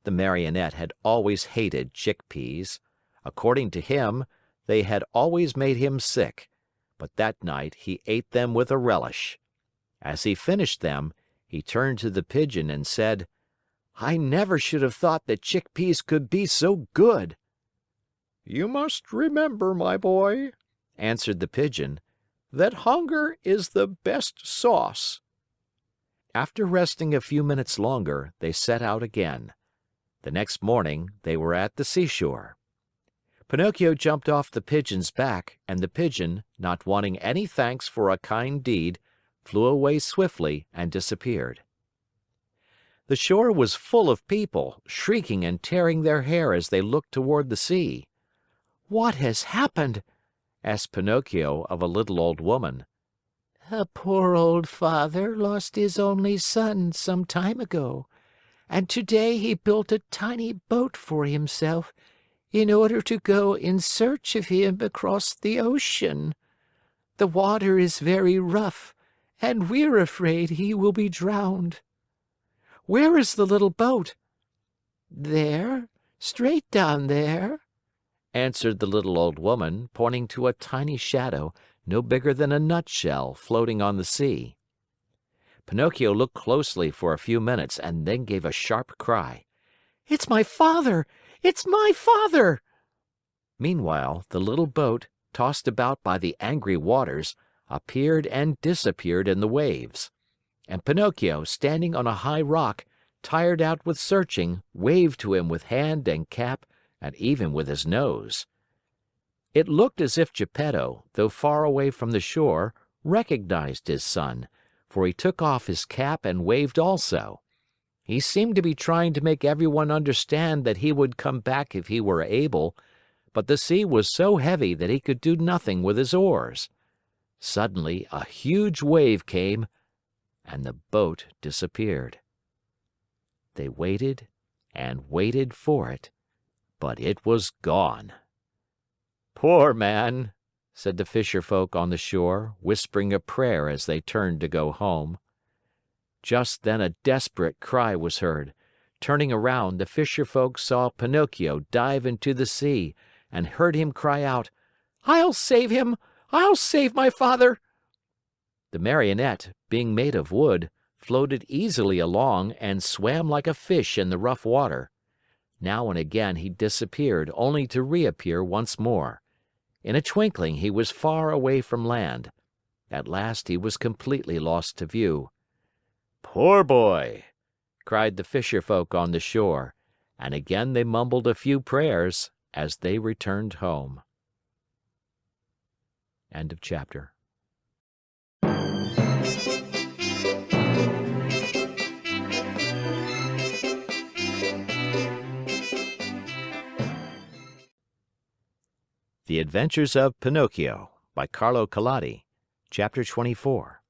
The Marionette had always hated chickpeas. According to him, they had always made him sick, but that night he ate them with a relish. As he finished them, he turned to the pigeon and said, "I never should have thought that chickpeas could be so good." "You must remember, my boy," answered the pigeon, "that hunger is the best sauce." After resting a few minutes longer, they set out again. The next morning, they were at the seashore. Pinocchio jumped off the pigeon's back, and the pigeon, not wanting any thanks for a kind deed, flew away swiftly and disappeared. The shore was full of people, shrieking and tearing their hair as they looked toward the sea. "What has happened?" asked Pinocchio of a little old woman. A poor old father lost his only son some time ago, and today he built a tiny boat for himself in order to go in search of him across the ocean. The water is very rough, and we're afraid he will be drowned." "Where is the little boat?" "There, straight down there," answered the little old woman, pointing to a tiny shadow, no bigger than a nutshell, floating on the sea. Pinocchio looked closely for a few minutes and then gave a sharp cry. "It's my father! It's my father!" Meanwhile, the little boat, tossed about by the angry waters, appeared and disappeared in the waves. And Pinocchio, standing on a high rock, tired out with searching, waved to him with hand and cap and even with his nose. It looked as if Geppetto, though far away from the shore, recognized his son, for he took off his cap and waved also. He seemed to be trying to make everyone understand that he would come back if he were able, but the sea was so heavy that he could do nothing with his oars. Suddenly a huge wave came, and the boat disappeared. They waited and waited for it, but it was gone. "Poor man," said the fisher folk on the shore, whispering a prayer as they turned to go home. Just then a desperate cry was heard. Turning around, the fisher folk saw Pinocchio dive into the sea and heard him cry out, "I'll save him! I'll save my father!" The Marionette, being made of wood, floated easily along and swam like a fish in the rough water. Now and again he disappeared only to reappear once more. In a twinkling he was far away from land. At last he was completely lost to view. "Poor boy!" cried the fisher folk on the shore, and again they mumbled a few prayers as they returned home. End of chapter. The Adventures of Pinocchio by Carlo Collodi, Chapter 24.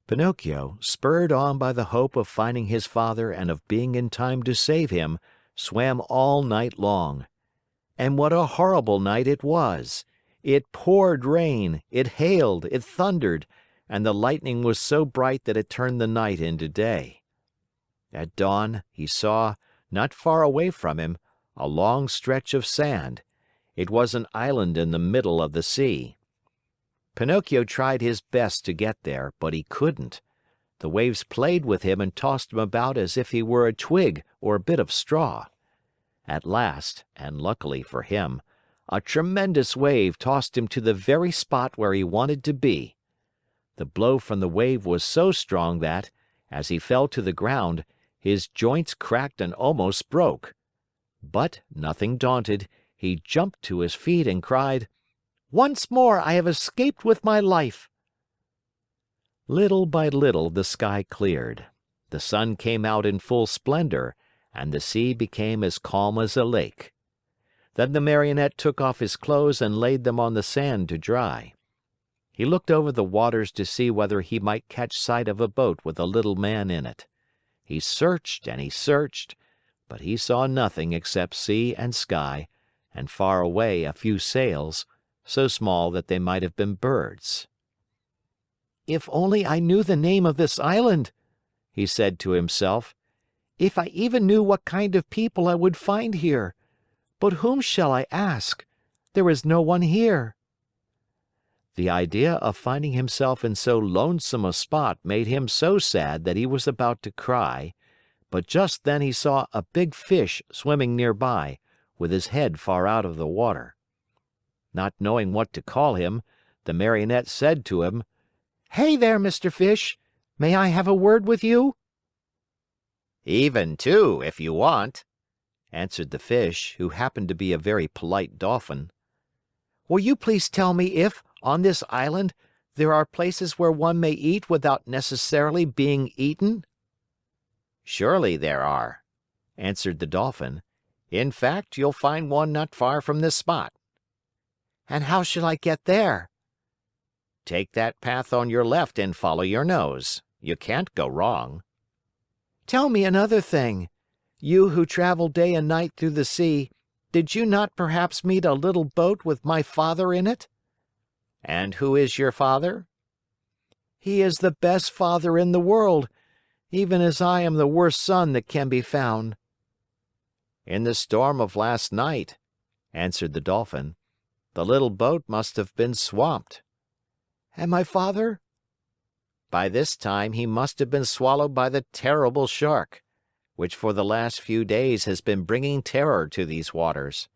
Pinocchio, spurred on by the hope of finding his father and of being in time to save him, swam all night long. And what a horrible night it was! It poured rain, it hailed, it thundered, and the lightning was so bright that it turned the night into day. At dawn, he saw, not far away from him, a long stretch of sand. It was an island in the middle of the sea. Pinocchio tried his best to get there, but he couldn't. The waves played with him and tossed him about as if he were a twig or a bit of straw. At last, and luckily for him, a tremendous wave tossed him to the very spot where he wanted to be. The blow from the wave was so strong that, as he fell to the ground, his joints cracked and almost broke. But, nothing daunted, he jumped to his feet and cried, "Once more I have escaped with my life!" Little by little the sky cleared. The sun came out in full splendor, and the sea became as calm as a lake. Then the Marionette took off his clothes and laid them on the sand to dry. He looked over the waters to see whether he might catch sight of a boat with a little man in it. He searched and he searched, but he saw nothing except sea and sky, and far away a few sails, so small that they might have been birds. "If only I knew the name of this island," he said to himself. "If I even knew what kind of people I would find here. But whom shall I ask? There is no one here." The idea of finding himself in so lonesome a spot made him so sad that he was about to cry, but just then he saw a big fish swimming nearby, with his head far out of the water. Not knowing what to call him, the Marionette said to him, "Hey there, Mr. Fish! May I have a word with you?" "Even two, if you want," answered the fish, who happened to be a very polite dolphin. "Will you please tell me if, on this island, there are places where one may eat without necessarily being eaten?" "Surely there are," answered the Dolphin. "In fact, you'll find one not far from this spot." "And how shall I get there?" Take that path on your left and follow your nose. You can't go wrong." "Tell me another thing. You who travel day and night through the sea, did you not perhaps meet a little boat with my father in it?" "And who is your father?" "He is the best father in the world, even as I am the worst son that can be found." "In the storm of last night," answered the Dolphin, "the little boat must have been swamped." "And my father?" "By this time he must have been swallowed by the terrible shark, which for the last few days has been bringing terror to these waters."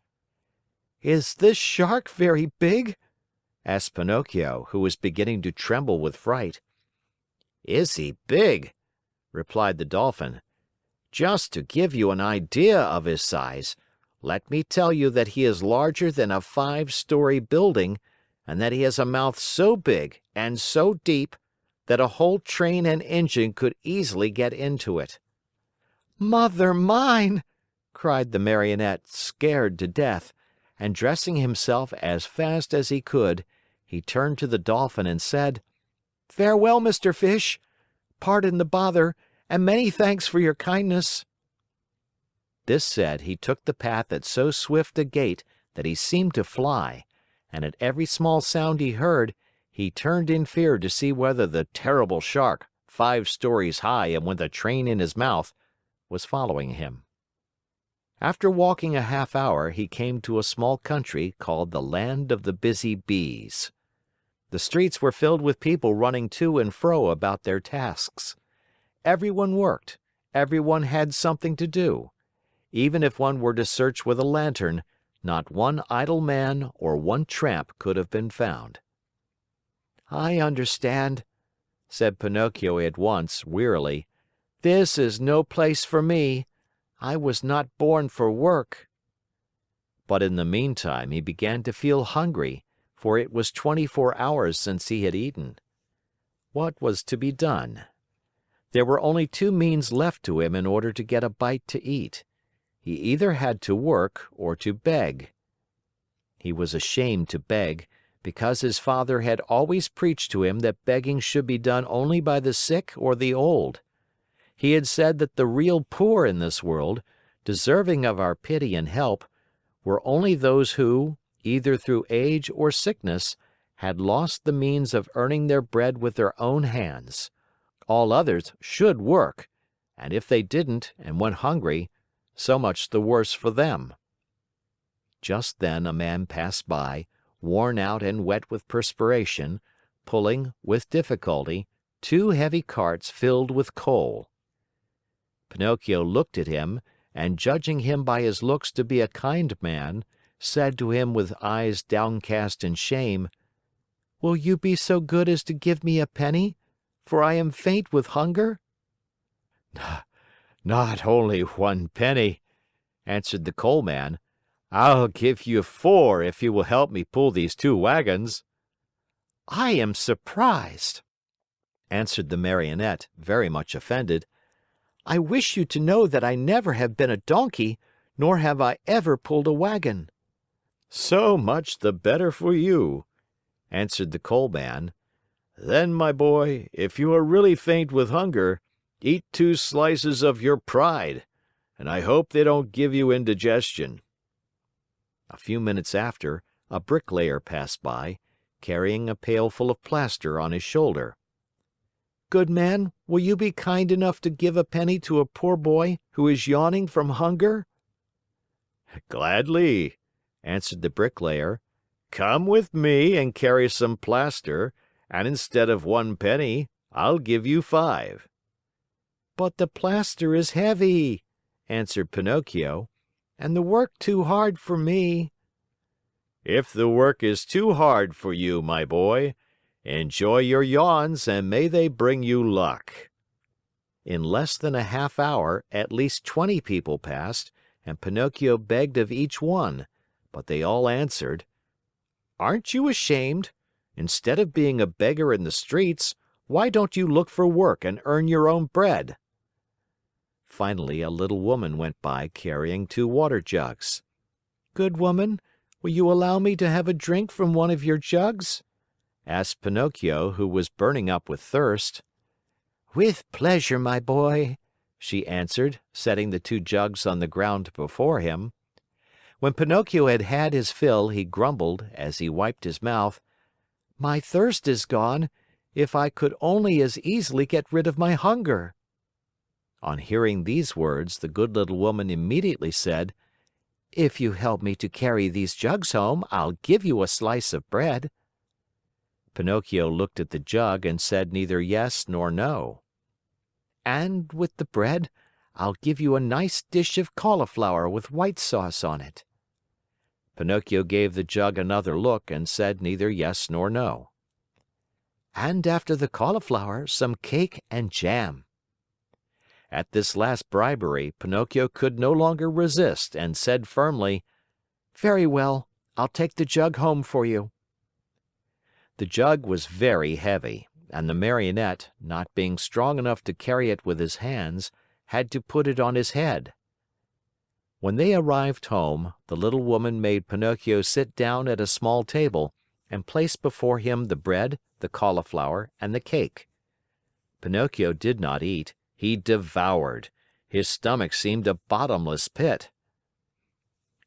"Is this shark very big?" asked Pinocchio, who was beginning to tremble with fright. "Is he big?" replied the Dolphin. "Just to give you an idea of his size, let me tell you that he is larger than a 5-story building, and that he has a mouth so big and so deep that a whole train and engine could easily get into it." "Mother mine!" cried the Marionette, scared to death, and dressing himself as fast as he could, he turned to the Dolphin and said, "Farewell, Mr. Fish. Pardon the bother, and many thanks for your kindness." This said, he took the path at so swift a gait that he seemed to fly, and at every small sound he heard, he turned in fear to see whether the terrible shark, 5 stories high and with a train in his mouth, was following him. After walking a half hour, he came to a small country called the Land of the Busy Bees. The streets were filled with people running to and fro about their tasks. Everyone worked, everyone had something to do. Even if one were to search with a lantern, not one idle man or one tramp could have been found. "I understand," said Pinocchio at once, wearily. "This is no place for me. I was not born for work." But in the meantime he began to feel hungry, for it was 24 hours since he had eaten. What was to be done? There were only 2 means left to him in order to get a bite to eat. He either had to work or to beg. He was ashamed to beg, because his father had always preached to him that begging should be done only by the sick or the old. He had said that the real poor in this world, deserving of our pity and help, were only those who, either through age or sickness, had lost the means of earning their bread with their own hands. All others should work, and if they didn't and went hungry, so much the worse for them. Just then a man passed by, worn out and wet with perspiration, pulling, with difficulty, 2 heavy carts filled with coal. Pinocchio looked at him, and judging him by his looks to be a kind man, said to him with eyes downcast in shame, "Will you be so good as to give me a penny, for I am faint with hunger?" "Not only 1 penny," answered the coal man. "I'll give you 4 if you will help me pull these 2 wagons." "I am surprised," answered the Marionette, very much offended. "I wish you to know that I never have been a donkey, nor have I ever pulled a wagon." "So much the better for you," answered the coal man. "Then, my boy, if you are really faint with hunger, eat 2 slices of your pride, and I hope they don't give you indigestion." A few minutes after, a bricklayer passed by, carrying a pail full of plaster on his shoulder. "Good man, will you be kind enough to give a penny to a poor boy who is yawning from hunger?" "Gladly," answered the bricklayer. "Come with me and carry some plaster, and instead of 1 penny, I'll give you 5. "But the plaster is heavy," answered Pinocchio, "and the work too hard for me." If the work is too hard for you, my boy, enjoy your yawns and may they bring you luck." In less than a half hour, at least 20 people passed, and Pinocchio begged of each one, but they all answered, "Aren't you ashamed? Instead of being a beggar in the streets, why don't you look for work and earn your own bread?" Finally, a little woman went by carrying 2 water jugs. "Good woman, will you allow me to have a drink from one of your jugs?" asked Pinocchio, who was burning up with thirst. "With pleasure, my boy," she answered, setting the two jugs on the ground before him. When Pinocchio had had his fill, he grumbled, as he wiped his mouth, "My thirst is gone. If I could only as easily get rid of my hunger." On hearing these words, the good little woman immediately said, "If you help me to carry these jugs home, I'll give you a slice of bread." Pinocchio looked at the jug and said neither yes nor no. "And with the bread, I'll give you a nice dish of cauliflower with white sauce on it." Pinocchio gave the jug another look and said neither yes nor no. "And after the cauliflower, some cake and jam." At this last bribery, Pinocchio could no longer resist and said firmly, "Very well, I'll take the jug home for you." The jug was very heavy, and the Marionette, not being strong enough to carry it with his hands, had to put it on his head. When they arrived home, the little woman made Pinocchio sit down at a small table and placed before him the bread, the cauliflower, and the cake. Pinocchio did not eat, he devoured. His stomach seemed a bottomless pit.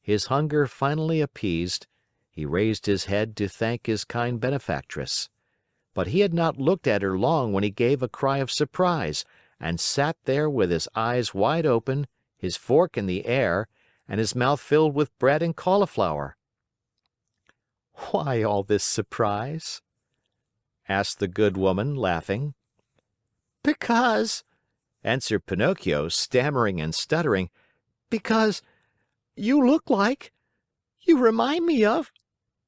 His hunger finally appeased, he raised his head to thank his kind benefactress. But he had not looked at her long when he gave a cry of surprise and sat there with his eyes wide open, his fork in the air, and his mouth filled with bread and cauliflower. "Why all this surprise?" asked the good woman, laughing. "Because," answered Pinocchio, stammering and stuttering, "because you remind me of,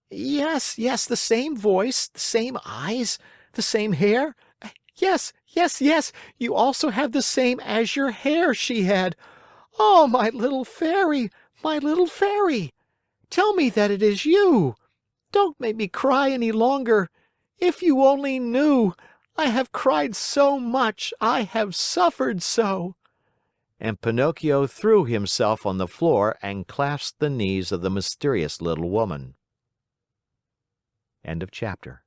yes, the same voice, the same eyes, the same hair. Yes, you also have the same azure hair she had. Oh, my little fairy, my little fairy! Tell me that it is you! Don't make me cry any longer! If you only knew! I have cried so much, I have suffered so!" And Pinocchio threw himself on the floor and clasped the knees of the mysterious little woman. End of chapter.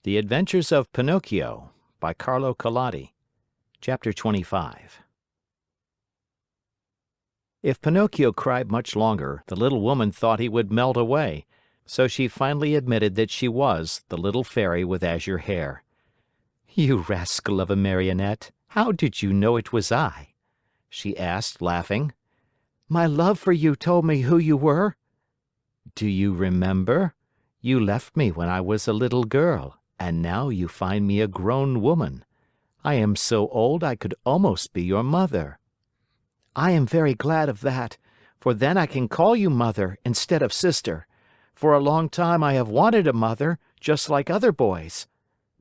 The Adventures of Pinocchio by Carlo Collodi. Chapter 25. If Pinocchio cried much longer, the little woman thought he would melt away, so she finally admitted that she was the little fairy with azure hair. "You rascal of a Marionette, how did you know it was I?" she asked, laughing. "My love for you told me who you were." "Do you remember? You left me when I was a little girl, and now you find me a grown woman. I am so old I could almost be your mother." "I am very glad of that, for then I can call you mother instead of sister. For a long time I have wanted a mother, just like other boys.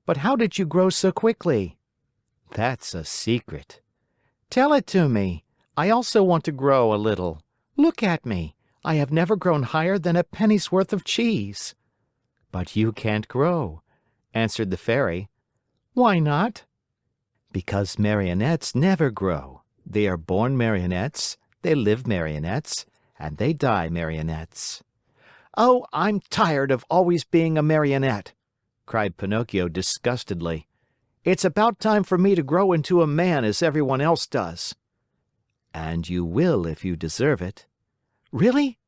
But how did you grow so quickly?" "That's a secret." "Tell it to me. I also want to grow a little. Look at me. I have never grown higher than a penny's worth of cheese." "But you can't grow," answered the fairy. "Why not?" "Because Marionettes never grow. They are born Marionettes, they live Marionettes, and they die Marionettes." "Oh, I'm tired of always being a Marionette!" cried Pinocchio disgustedly. "It's about time for me to grow into a man as everyone else does." "And you will if you deserve it." "Really?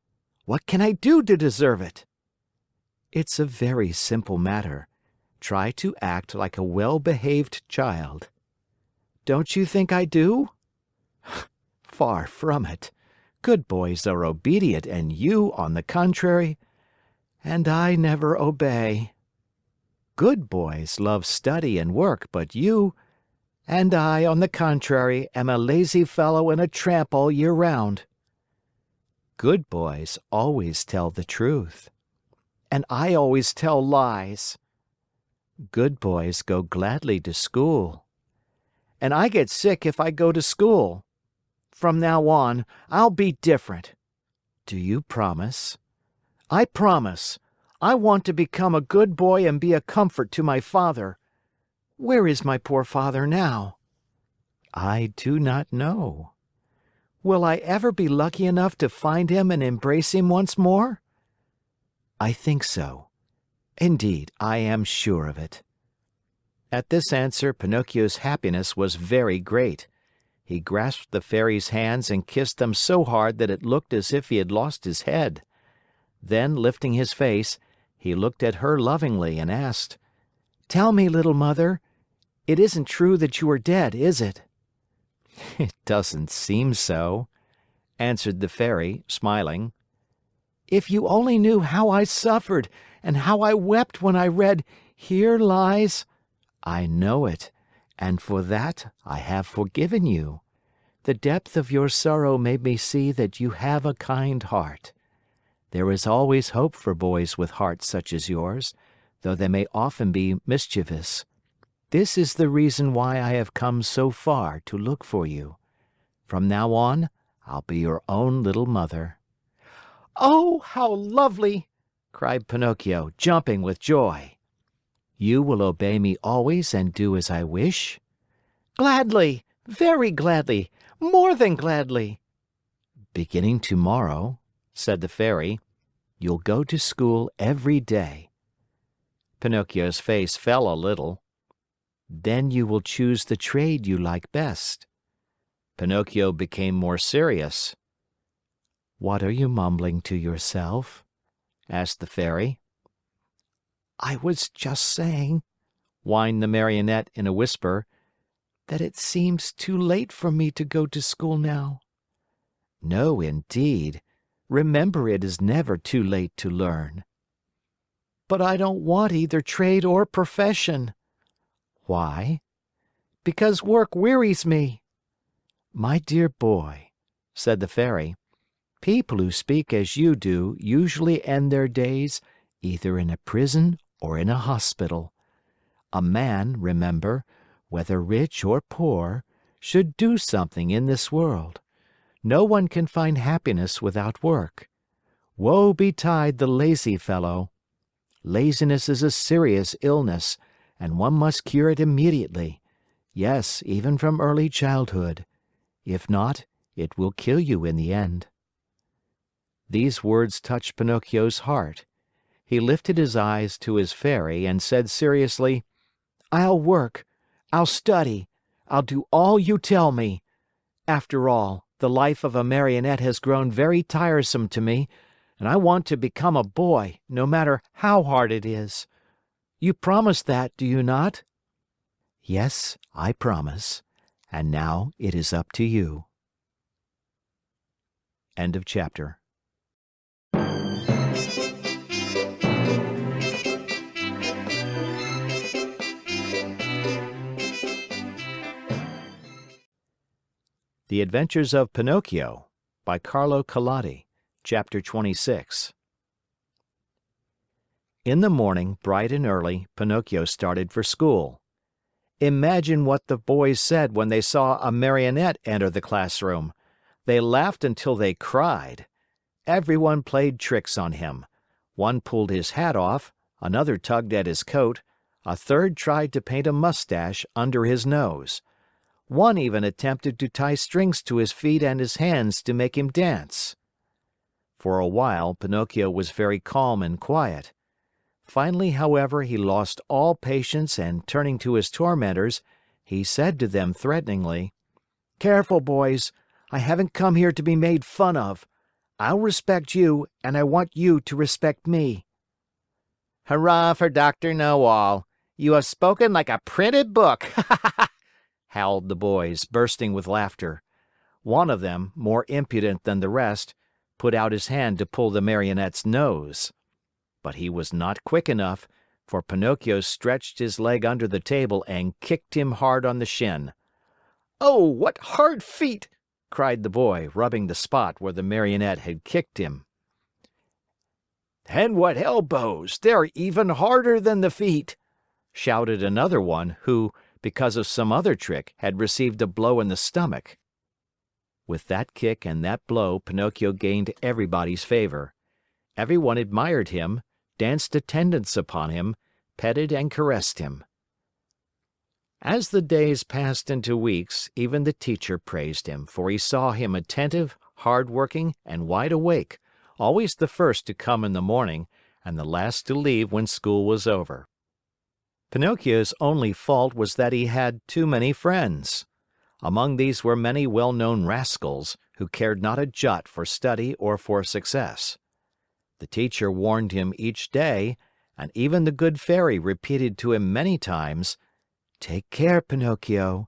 What can I do to deserve it?" "It's a very simple matter. Try to act like a well-behaved child." "Don't you think I do?" "Far from it. Good boys are obedient and you, on the contrary, and I never obey. Good boys love study and work, but you, and I, on the contrary, am a lazy fellow and a tramp all year round." "Good boys always tell the truth." "And I always tell lies." "Good boys go gladly to school." "And I get sick if I go to school. From now on, I'll be different." "Do you promise?" "I promise. I want to become a good boy and be a comfort to my father. Where is my poor father now?" I do not know. Will I ever be lucky enough to find him and embrace him once more? I think so. Indeed, I am sure of it. At this answer, Pinocchio's happiness was very great. He grasped the Fairy's hands and kissed them so hard that it looked as if he had lost his head. Then, lifting his face, he looked at her lovingly and asked, "Tell me, little mother, it isn't true that you are dead, is it?" "It doesn't seem so," answered the Fairy, smiling. "If you only knew how I suffered and how I wept when I read, 'Here lies—'" "I know it, and for that I have forgiven you. The depth of your sorrow made me see that you have a kind heart. There is always hope for boys with hearts such as yours, though they may often be mischievous. This is the reason why I have come so far to look for you. From now on, I'll be your own little mother." "Oh, how lovely!" cried Pinocchio, jumping with joy. "You will obey me always and do as I wish?" "Gladly, very gladly, more than gladly." "Beginning tomorrow," said the Fairy, "you'll go to school every day." Pinocchio's face fell a little. "Then you will choose the trade you like best." Pinocchio became more serious. "What are you mumbling to yourself?" asked the Fairy. "I was just saying," whined the Marionette in a whisper, "that it seems too late for me to go to school now." "No, indeed. Remember, it is never too late to learn." "But I don't want either trade or profession." "Why?" "Because work wearies me." "My dear boy," said the Fairy, "people who speak as you do usually end their days either in a prison or in a hospital. A man, remember, whether rich or poor, should do something in this world. No one can find happiness without work. Woe betide the lazy fellow! Laziness is a serious illness, and one must cure it immediately. Yes, even from early childhood. If not, it will kill you in the end." These words touched Pinocchio's heart. He lifted his eyes to his Fairy and said seriously, "I'll work. I'll study. I'll do all you tell me. After all, the life of a Marionette has grown very tiresome to me, and I want to become a boy, no matter how hard it is. You promise that, do you not?" "Yes, I promise. And now it is up to you." End of chapter. The Adventures of Pinocchio by Carlo Collodi, Chapter 26. In the morning, bright and early, Pinocchio started for school. Imagine what the boys said when they saw a Marionette enter the classroom. They laughed until they cried. Everyone played tricks on him. One pulled his hat off, another tugged at his coat, a third tried to paint a mustache under his nose. One even attempted to tie strings to his feet and his hands to make him dance. For a while, Pinocchio was very calm and quiet. Finally, however, he lost all patience and turning to his tormentors, he said to them threateningly, "Careful, boys! I haven't come here to be made fun of. I'll respect you, and I want you to respect me." "Hurrah for Dr. Know-All! You have spoken like a printed book!" howled the boys, bursting with laughter. One of them, more impudent than the rest, put out his hand to pull the Marionette's nose. But he was not quick enough, for Pinocchio stretched his leg under the table and kicked him hard on the shin. "Oh, what hard feet!" cried the boy, rubbing the spot where the Marionette had kicked him. "And what elbows! They're even harder than the feet!" shouted another one who, because of some other trick, had received a blow in the stomach. With that kick and that blow, Pinocchio gained everybody's favor. Everyone admired him, danced attendance upon him, petted and caressed him. As the days passed into weeks, even the teacher praised him, for he saw him attentive, hard-working, and wide awake, always the first to come in the morning, and the last to leave when school was over. Pinocchio's only fault was that he had too many friends. Among these were many well-known rascals, who cared not a jot for study or for success. The teacher warned him each day, and even the good fairy repeated to him many times, "Take care, Pinocchio.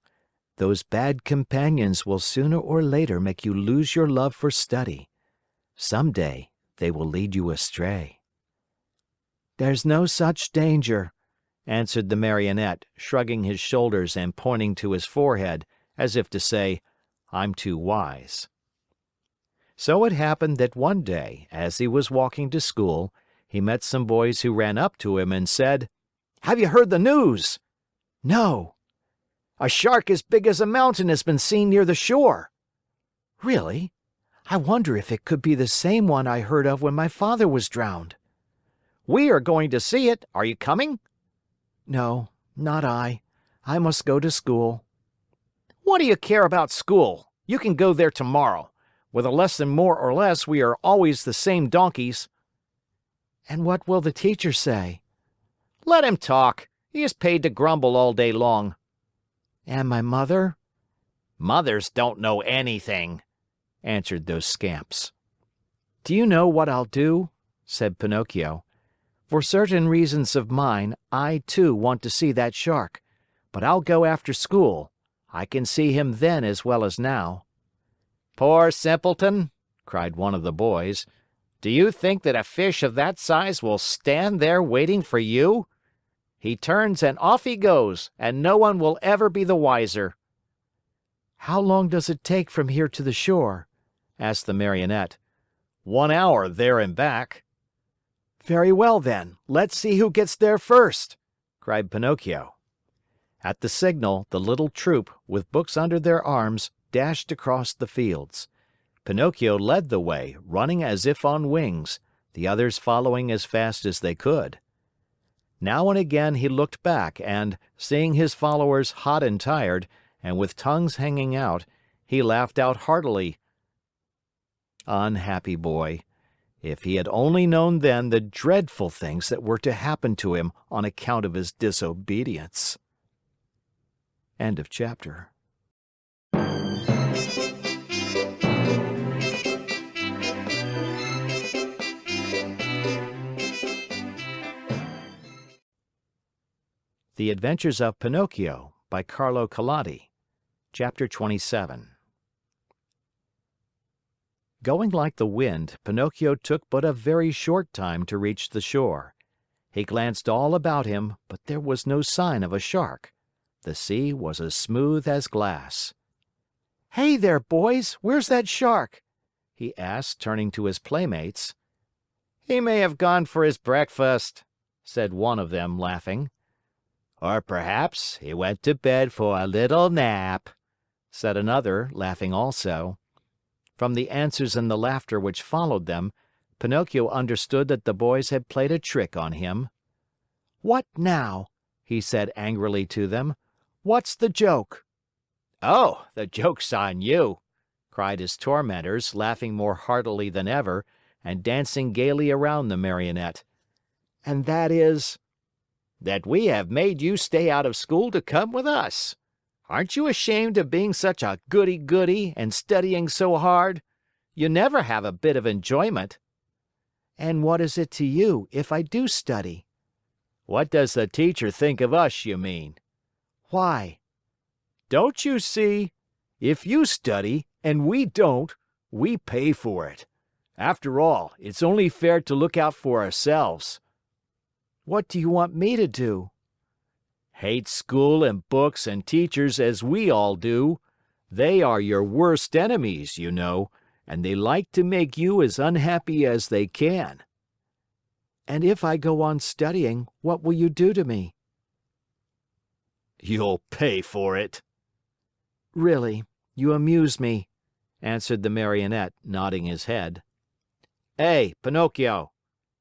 Those bad companions will sooner or later make you lose your love for study. Some day they will lead you astray." "There's no such danger," answered the Marionette, shrugging his shoulders and pointing to his forehead, as if to say, "I'm too wise." So it happened that one day, as he was walking to school, he met some boys who ran up to him and said, "Have you heard the news?" "No." "A shark as big as a mountain has been seen near the shore." "Really? I wonder if it could be the same one I heard of when my father was drowned." "We are going to see it. Are you coming?" "No, not I. I must go to school." "What do you care about school? You can go there tomorrow. With a lesson more or less, we are always the same donkeys." "And what will the teacher say?" "Let him talk. He is paid to grumble all day long." "And my mother?" "Mothers don't know anything," answered those scamps. "Do you know what I'll do?" said Pinocchio. "For certain reasons of mine, I too want to see that shark. But I'll go after school. I can see him then as well as now." "Poor simpleton!" cried one of the boys. "Do you think that a fish of that size will stand there waiting for you? He turns and off he goes, and no one will ever be the wiser." "How long does it take from here to the shore?" asked the Marionette. 1 hour there and back." "Very well then, let's see who gets there first!" cried Pinocchio. At the signal, the little troop, with books under their arms, dashed across the fields. Pinocchio led the way, running as if on wings, the others following as fast as they could. Now and again he looked back and, seeing his followers hot and tired, and with tongues hanging out, he laughed out heartily. Unhappy boy! If he had only known then the dreadful things that were to happen to him on account of his disobedience. End of chapter. The Adventures of Pinocchio by Carlo Collodi. Chapter 27. Going like the wind, Pinocchio took but a very short time to reach the shore. He glanced all about him, but there was no sign of a shark. The sea was as smooth as glass. "Hey there, boys! Where's that shark?" he asked, turning to his playmates. "He may have gone for his breakfast," said one of them, laughing. "Or perhaps he went to bed for a little nap," said another, laughing also. From the answers and the laughter which followed them, Pinocchio understood that the boys had played a trick on him. "What now?" he said angrily to them. "What's the joke?" "Oh, the joke's on you!" cried his tormentors, laughing more heartily than ever, and dancing gaily around the Marionette. "And that is?" "That we have made you stay out of school to come with us. Aren't you ashamed of being such a goody-goody and studying so hard? You never have a bit of enjoyment." "And what is it to you if I do study?" "What does the teacher think of us, you mean?" "Why?" "Don't you see? If you study and we don't, we pay for it. After all, it's only fair to look out for ourselves." "What do you want me to do?" "Hate school and books and teachers as we all do. They are your worst enemies, you know, and they like to make you as unhappy as they can." "And if I go on studying, what will you do to me?" "You'll pay for it." "Really, you amuse me," answered the Marionette, nodding his head. "Hey, Pinocchio!"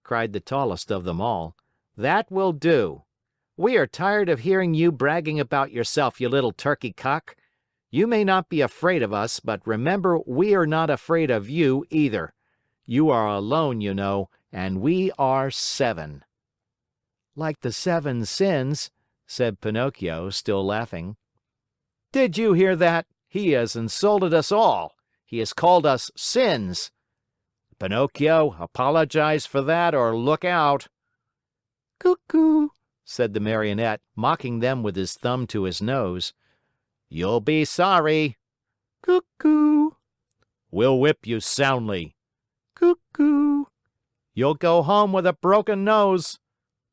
cried the tallest of them all. "That will do. We are tired of hearing you bragging about yourself, you little turkey cock. You may not be afraid of us, but remember we are not afraid of you either. You are alone, you know, and we are 7. Like the 7 sins, said Pinocchio, still laughing. Did you hear that? He has insulted us all. He has called us sins. Pinocchio, apologize for that or look out. Cuckoo, said the Marionette, mocking them with his thumb to his nose. You'll be sorry. Cuckoo. We'll whip you soundly. Cuckoo. You'll go home with a broken nose.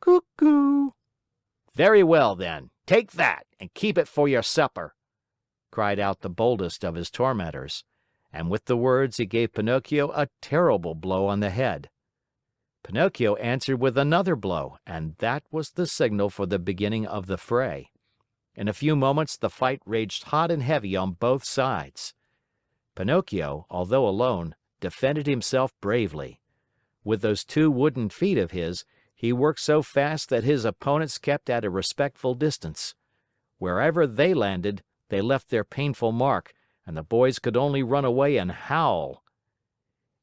Cuckoo. Very well, then. Take that and keep it for your supper, cried out the boldest of his tormentors, and with the words he gave Pinocchio a terrible blow on the head. Pinocchio answered with another blow, and that was the signal for the beginning of the fray. In a few moments the fight raged hot and heavy on both sides. Pinocchio, although alone, defended himself bravely. With those 2 wooden feet of his, he worked so fast that his opponents kept at a respectful distance. Wherever they landed, they left their painful mark, and the boys could only run away and howl.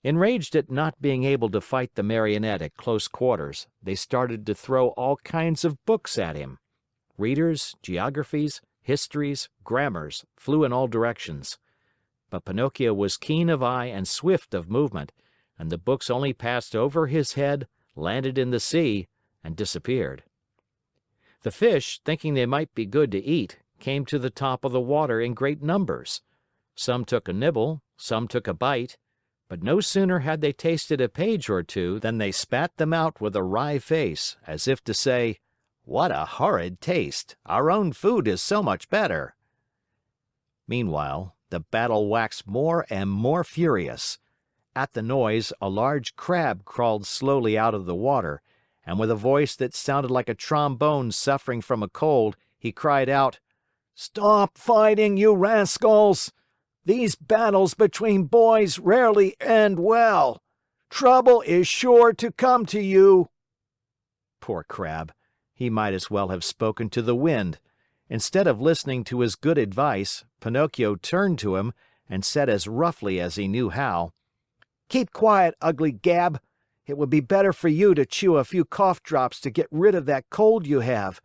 Enraged at not being able to fight the Marionette at close quarters, they started to throw all kinds of books at him. Readers, geographies, histories, grammars flew in all directions. But Pinocchio was keen of eye and swift of movement, and the books only passed over his head, landed in the sea, and disappeared. The fish, thinking they might be good to eat, came to the top of the water in great numbers. Some took a nibble, some took a bite, but no sooner had they tasted a page or two than they spat them out with a wry face, as if to say, "What a horrid taste! Our own food is so much better." Meanwhile, the battle waxed more and more furious. At the noise, a large crab crawled slowly out of the water, and with a voice that sounded like a trombone suffering from a cold, he cried out, "Stop fighting, you rascals! These battles between boys rarely end well. Trouble is sure to come to you." Poor Crab! He might as well have spoken to the wind. Instead of listening to his good advice, Pinocchio turned to him and said as roughly as he knew how, "Keep quiet, ugly Gab. It would be better for you to chew a few cough drops to get rid of that cold you have.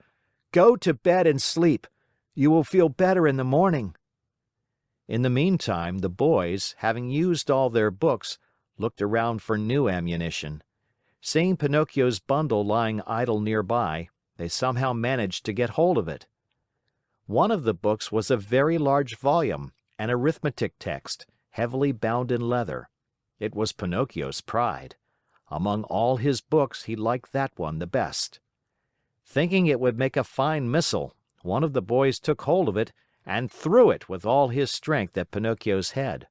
Go to bed and sleep. You will feel better in the morning." In the meantime, the boys, having used all their books, looked around for new ammunition. Seeing Pinocchio's bundle lying idle nearby, they somehow managed to get hold of it. One of the books was a very large volume, an arithmetic text, heavily bound in leather. It was Pinocchio's pride. Among all his books, he liked that one the best. Thinking it would make a fine missile, one of the boys took hold of it and threw it with all his strength at Pinocchio's head.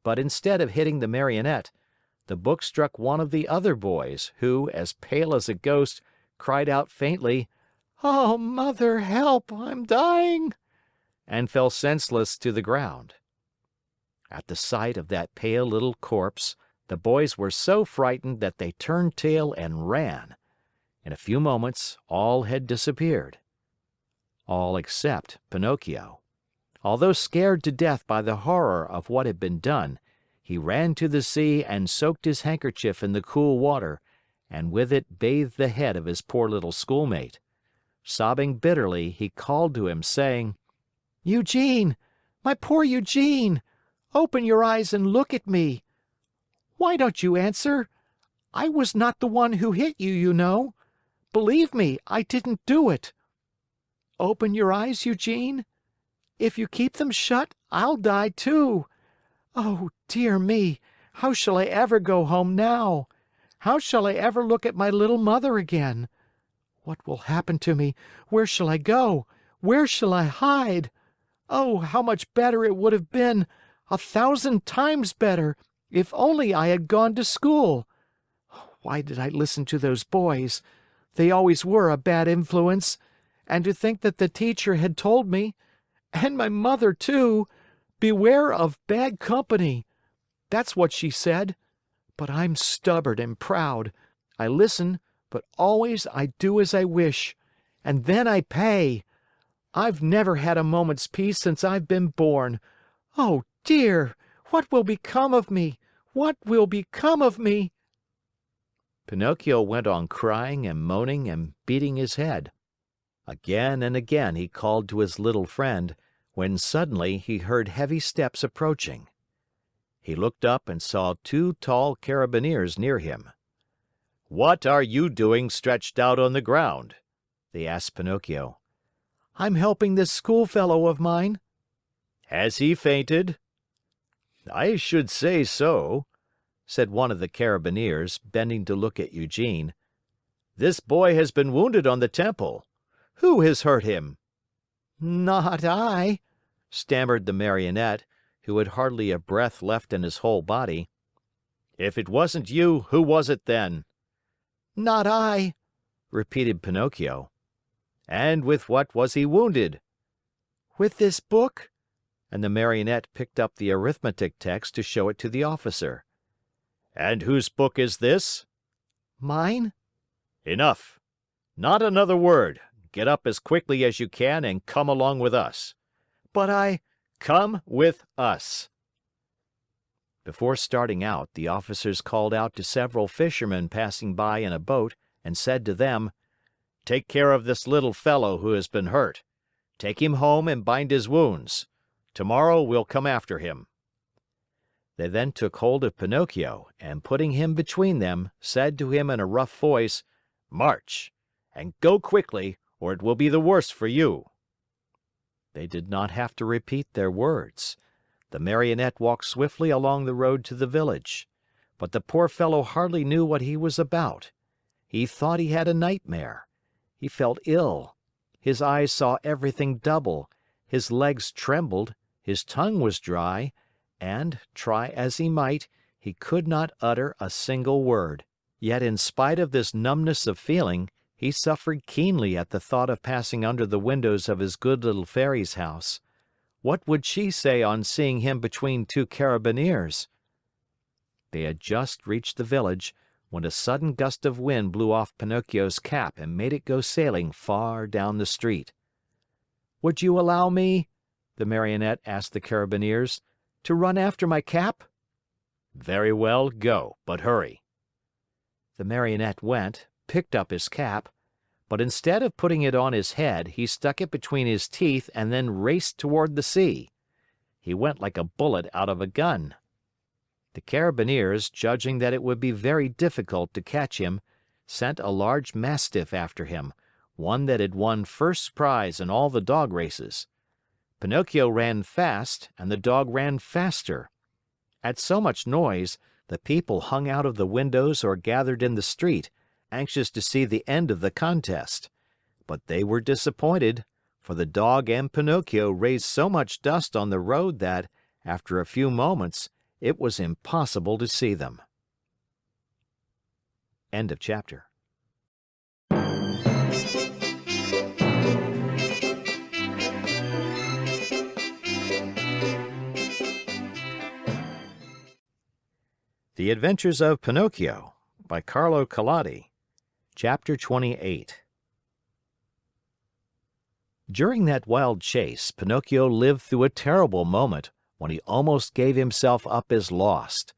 But instead of hitting the Marionette, the book struck one of the other boys, who, as pale as a ghost, cried out faintly, "Oh, Mother, help! I'm dying!" and fell senseless to the ground. At the sight of that pale little corpse, the boys were so frightened that they turned tail and ran. In a few moments, all had disappeared. All except Pinocchio. Although scared to death by the horror of what had been done, he ran to the sea and soaked his handkerchief in the cool water, and with it bathed the head of his poor little schoolmate. Sobbing bitterly, he called to him, saying, "Eugene! My poor Eugene! Open your eyes and look at me! Why don't you answer? I was not the one who hit you, you know. Believe me, I didn't do it. Open your eyes, Eugene. If you keep them shut, I'll die too. Oh, dear me, how shall I ever go home now? How shall I ever look at my little mother again? What will happen to me? Where shall I go? Where shall I hide? Oh, how much better it would have been, 1,000 times better, if only I had gone to school. Why did I listen to those boys? They always were a bad influence. And to think that the teacher had told me, and my mother too, beware of bad company. That's what she said. But I'm stubborn and proud. I listen, but always I do as I wish. and then I pay. I've never had a moment's peace since I've been born. Oh, dear! What will become of me? What will become of me?" Pinocchio went on crying and moaning and beating his head. Again and again he called to his little friend, when suddenly he heard heavy steps approaching. He looked up and saw two tall Carabineers near him. "What are you doing stretched out on the ground?" they asked Pinocchio. "I'm helping this schoolfellow of mine." "Has he fainted?" "I should say so," said one of the Carabineers, bending to look at Eugene. "This boy has been wounded on the temple. Who has hurt him?" "Not I," stammered the Marionette, who had hardly a breath left in his whole body. "If it wasn't you, who was it then?" "Not I," repeated Pinocchio. "And with what was he wounded?" "With this book," and the Marionette picked up the arithmetic text to show it to the officer. "And whose book is this?" "Mine." "Enough! Not another word! Get up as quickly as you can and come along with us." "But I—" "Come with us." Before starting out, the officers called out to several fishermen passing by in a boat and said to them, "Take care of this little fellow who has been hurt. Take him home and bind his wounds. Tomorrow we'll come after him." They then took hold of Pinocchio and, putting him between them, said to him in a rough voice, "March! And go quickly, or it will be the worse for you." They did not have to repeat their words. The Marionette walked swiftly along the road to the village. But the poor fellow hardly knew what he was about. He thought he had a nightmare. He felt ill. His eyes saw everything double, his legs trembled, his tongue was dry, and, try as he might, he could not utter a single word. Yet in spite of this numbness of feeling, he suffered keenly at the thought of passing under the windows of his good little Fairy's house. What would she say on seeing him between two Carabineers? They had just reached the village when a sudden gust of wind blew off Pinocchio's cap and made it go sailing far down the street. "Would you allow me," the Marionette asked the Carabineers, "to run after my cap?" "Very well, go, but hurry." The Marionette went, picked up his cap, but instead of putting it on his head, he stuck it between his teeth and then raced toward the sea. He went like a bullet out of a gun. The Carabineers, judging that it would be very difficult to catch him, sent a large Mastiff after him, one that had won first prize in all the dog races. Pinocchio ran fast and the dog ran faster. At so much noise, the people hung out of the windows or gathered in the street, anxious to see the end of the contest. But they were disappointed, for the dog and Pinocchio raised so much dust on the road that, after a few moments, it was impossible to see them. End of chapter. The Adventures of Pinocchio by Carlo Collodi. Chapter 28. During that wild chase, Pinocchio lived through a terrible moment when he almost gave himself up as lost.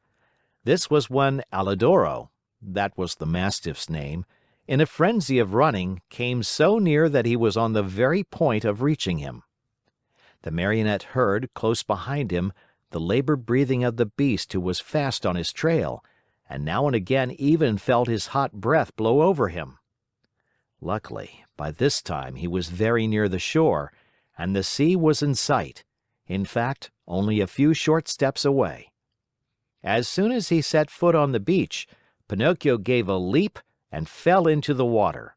This was when Alidoro, that was the Mastiff's name, in a frenzy of running, came so near that he was on the very point of reaching him. The Marionette heard, close behind him, the labored breathing of the beast who was fast on his trail, and now and again even felt his hot breath blow over him. Luckily, by this time he was very near the shore, and the sea was in sight, in fact, only a few short steps away. As soon as he set foot on the beach, Pinocchio gave a leap and fell into the water.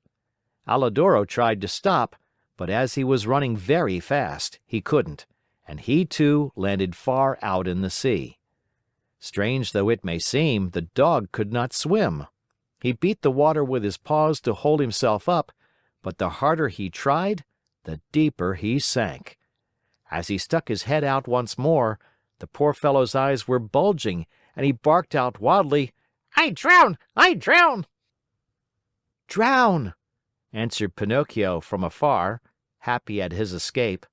Alidoro tried to stop, but as he was running very fast, he couldn't, and he too landed far out in the sea. Strange though it may seem, the dog could not swim. He beat the water with his paws to hold himself up, but the harder he tried, the deeper he sank. As he stuck his head out once more, the poor fellow's eyes were bulging, and he barked out wildly, "I drown! I drown!" "Drown!" answered Pinocchio from afar, happy at his escape.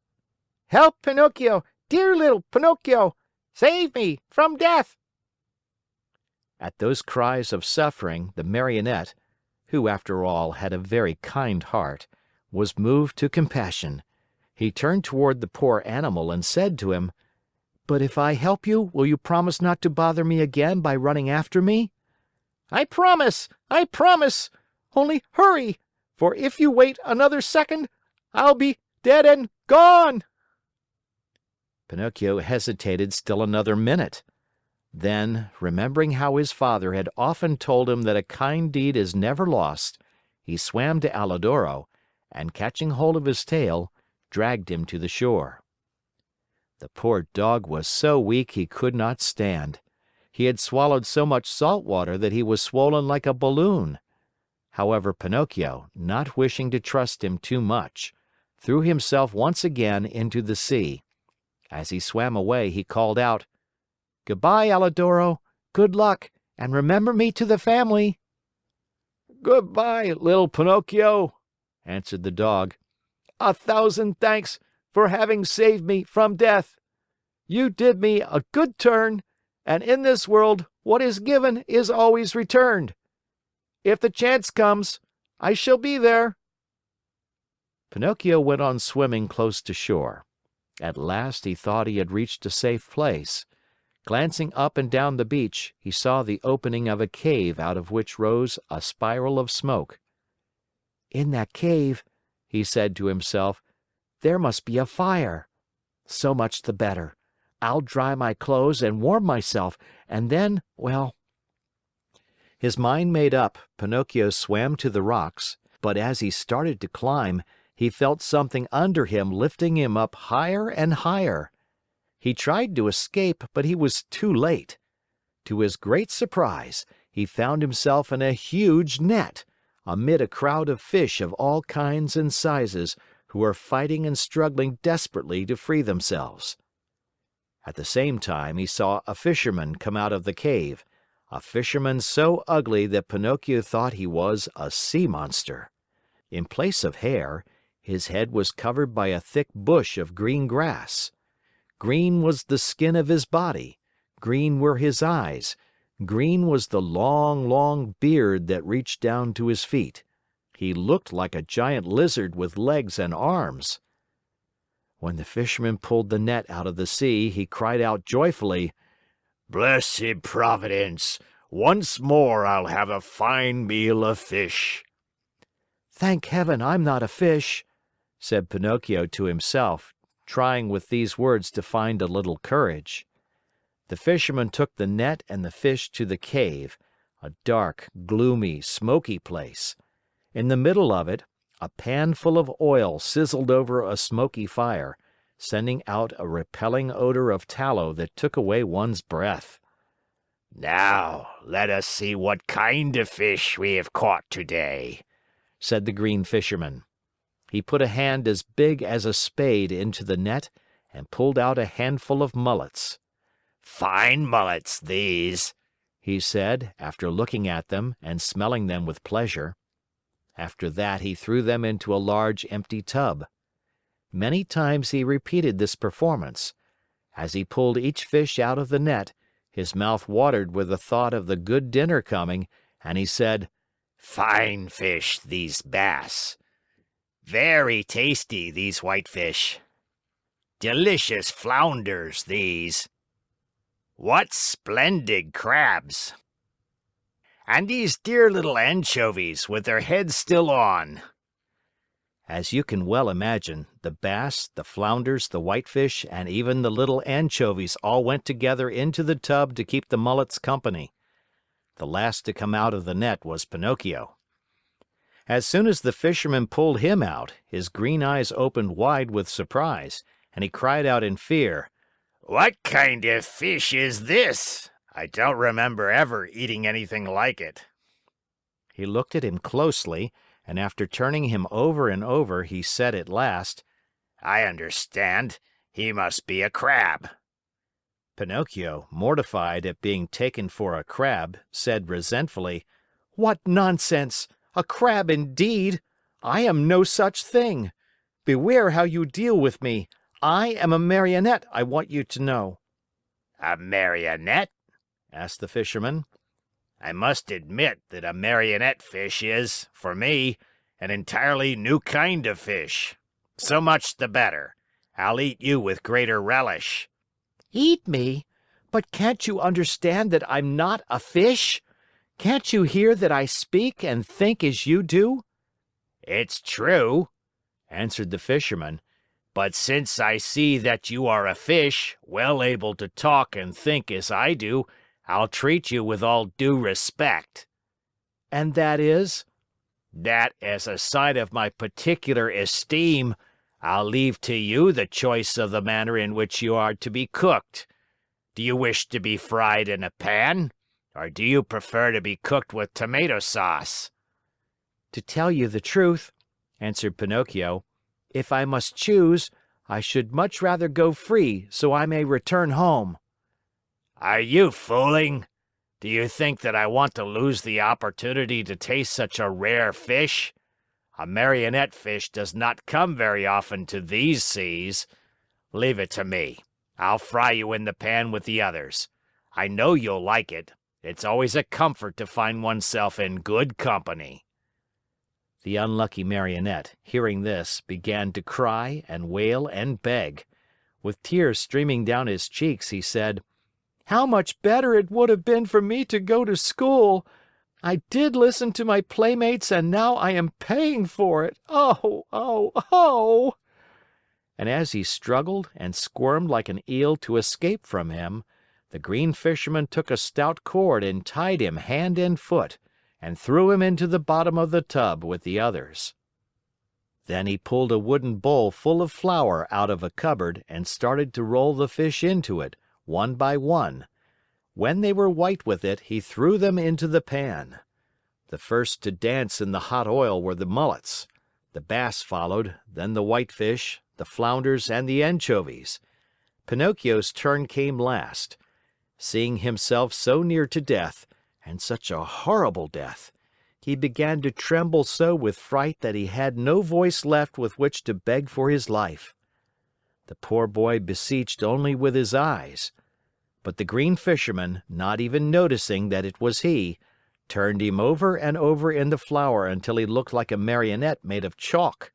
Help, Pinocchio! Dear little Pinocchio! Save me from death! At those cries of suffering, the Marionette, who after all had a very kind heart, was moved to compassion. He turned toward the poor animal and said to him, "But if I help you, will you promise not to bother me again by running after me?" I promise! I promise! Only hurry, for if you wait another second, I'll be dead and gone!" Pinocchio hesitated still another minute. Then, remembering how his father had often told him that a kind deed is never lost, he swam to Alidoro and, catching hold of his tail, dragged him to the shore. The poor dog was so weak he could not stand. He had swallowed so much salt water that he was swollen like a balloon. However, Pinocchio, not wishing to trust him too much, threw himself once again into the sea. As he swam away, he called out, "Goodbye, Alidoro. Good luck, and remember me to the family." "Goodbye, little Pinocchio," answered the dog. "A thousand thanks for having saved me from death. You did me a good turn, and in this world what is given is always returned. If the chance comes, I shall be there." Pinocchio went on swimming close to shore. At last he thought he had reached a safe place. Glancing up and down the beach, he saw the opening of a cave out of which rose a spiral of smoke. "In that cave," he said to himself, "there must be a fire. So much the better. I'll dry my clothes and warm myself, and then, well—" His mind made up, Pinocchio swam to the rocks, but as he started to climb, he felt something under him lifting him up higher and higher. He tried to escape, but he was too late. To his great surprise, he found himself in a huge net, amid a crowd of fish of all kinds and sizes, who were fighting and struggling desperately to free themselves. At the same time, he saw a fisherman come out of the cave, a fisherman so ugly that Pinocchio thought he was a sea monster. In place of hair, his head was covered by a thick bush of green grass. Green was the skin of his body, green were his eyes, green was the long, long beard that reached down to his feet. He looked like a giant lizard with legs and arms. When the fisherman pulled the net out of the sea, he cried out joyfully, "Blessed Providence! Once more I'll have a fine meal of fish." "Thank heaven I'm not a fish," said Pinocchio to himself, trying with these words to find a little courage. The fisherman took the net and the fish to the cave, a dark, gloomy, smoky place. In the middle of it, a pan full of oil sizzled over a smoky fire, sending out a repelling odor of tallow that took away one's breath. "Now, let us see what kind of fish we have caught today," said the green fisherman. He put a hand as big as a spade into the net and pulled out a handful of mullets. "Fine mullets, these," he said, after looking at them and smelling them with pleasure. After that, he threw them into a large empty tub. Many times he repeated this performance. As he pulled each fish out of the net, his mouth watered with the thought of the good dinner coming, and he said, "Fine fish, these bass. Very tasty, these whitefish. Delicious flounders, these. What splendid crabs. And these dear little anchovies with their heads still on." As you can well imagine, the bass, the flounders, the whitefish, and even the little anchovies all went together into the tub to keep the mullets company. The last to come out of the net was Pinocchio. As soon as the fisherman pulled him out, his green eyes opened wide with surprise, and he cried out in fear, "What kind of fish is this? I don't remember ever eating anything like it." He looked at him closely, and after turning him over and over, he said at last, "I understand. He must be a crab." Pinocchio, mortified at being taken for a crab, said resentfully, "What nonsense! A crab indeed! I am no such thing. Beware how you deal with me. I am a Marionette, I want you to know." "A Marionette?" asked the Fisherman. "I must admit that a Marionette fish is, for me, an entirely new kind of fish. So much the better. I'll eat you with greater relish." "Eat me? But can't you understand that I'm not a fish? Can't you hear that I speak and think as you do?" "It's true," answered the Fisherman, "but since I see that you are a fish, well able to talk and think as I do, I'll treat you with all due respect." "And that is?" "That, as a sign of my particular esteem, I'll leave to you the choice of the manner in which you are to be cooked. Do you wish to be fried in a pan, or do you prefer to be cooked with tomato sauce?" "To tell you the truth," answered Pinocchio, "if I must choose, I should much rather go free so I may return home." "Are you fooling? Do you think that I want to lose the opportunity to taste such a rare fish? A Marionette fish does not come very often to these seas. Leave it to me. I'll fry you in the pan with the others. I know you'll like it. It's always a comfort to find oneself in good company." The unlucky Marionette, hearing this, began to cry and wail and beg. With tears streaming down his cheeks, he said, "How much better it would have been for me to go to school! I did listen to my playmates and now I am paying for it. Oh, oh, oh!" And as he struggled and squirmed like an eel to escape from him, the Green Fisherman took a stout cord and tied him hand and foot, and threw him into the bottom of the tub with the others. Then he pulled a wooden bowl full of flour out of a cupboard and started to roll the fish into it, one by one. When they were white with it, he threw them into the pan. The first to dance in the hot oil were the mullets. The bass followed, then the whitefish, the flounders, and the anchovies. Pinocchio's turn came last. Seeing himself so near to death, and such a horrible death, he began to tremble so with fright that he had no voice left with which to beg for his life. The poor boy beseeched only with his eyes. But the Green Fisherman, not even noticing that it was he, turned him over and over in the flour until he looked like a marionette made of chalk.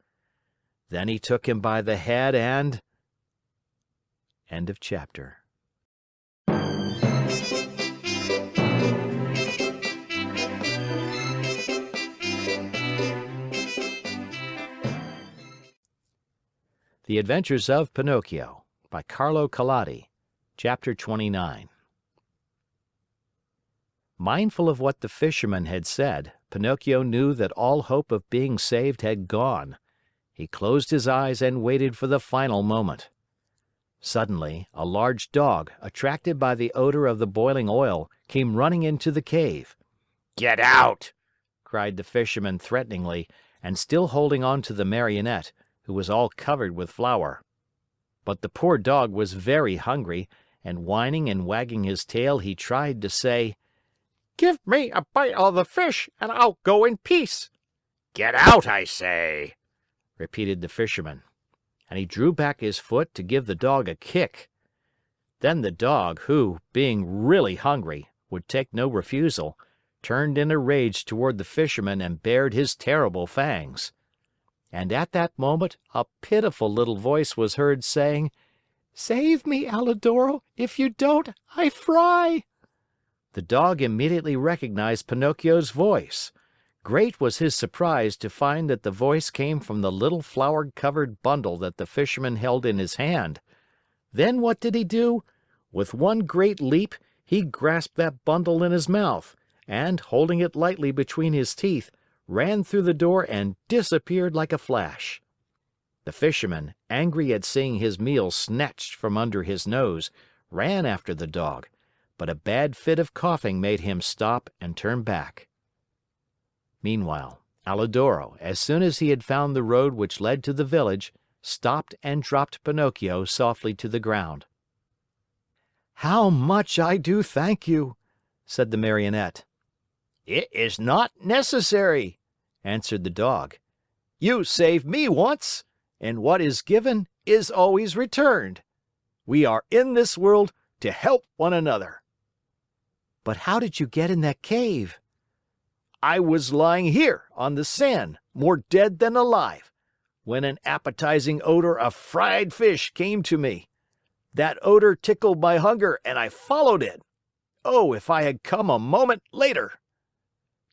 Then he took him by the head and... End of chapter. The Adventures of Pinocchio by Carlo Collodi. Chapter 29. Mindful of what the Fisherman had said, Pinocchio knew that all hope of being saved had gone. He closed his eyes and waited for the final moment. Suddenly, a large dog, attracted by the odor of the boiling oil, came running into the cave. "Get out!" cried the Fisherman threateningly, and still holding on to the Marionette, who was all covered with flour. But the poor dog was very hungry, and whining and wagging his tail, he tried to say, "Give me a bite of the fish, and I'll go in peace." "Get out, I say!" repeated the Fisherman. And he drew back his foot to give the dog a kick. Then the dog, who, being really hungry, would take no refusal, turned in a rage toward the Fisherman and bared his terrible fangs. And at that moment a pitiful little voice was heard saying, "Save me, Alidoro! If you don't, I fry!" The dog immediately recognized Pinocchio's voice. Great was his surprise to find that the voice came from the little flour-covered bundle that the Fisherman held in his hand. Then what did he do? With one great leap, he grasped that bundle in his mouth, and, holding it lightly between his teeth, ran through the door and disappeared like a flash. The Fisherman, angry at seeing his meal snatched from under his nose, ran after the dog, but a bad fit of coughing made him stop and turn back. Meanwhile, Alidoro, as soon as he had found the road which led to the village, stopped and dropped Pinocchio softly to the ground. "How much I do thank you!" said the Marionette. "It is not necessary," answered the dog. You saved me once, and what is given is always returned. We are in this world to help one another." "But how did you get in that cave?" "I was lying here on the sand, more dead than alive, when an appetizing odor of fried fish came to me. That odor tickled my hunger and I followed it. Oh, if I had come a moment later!"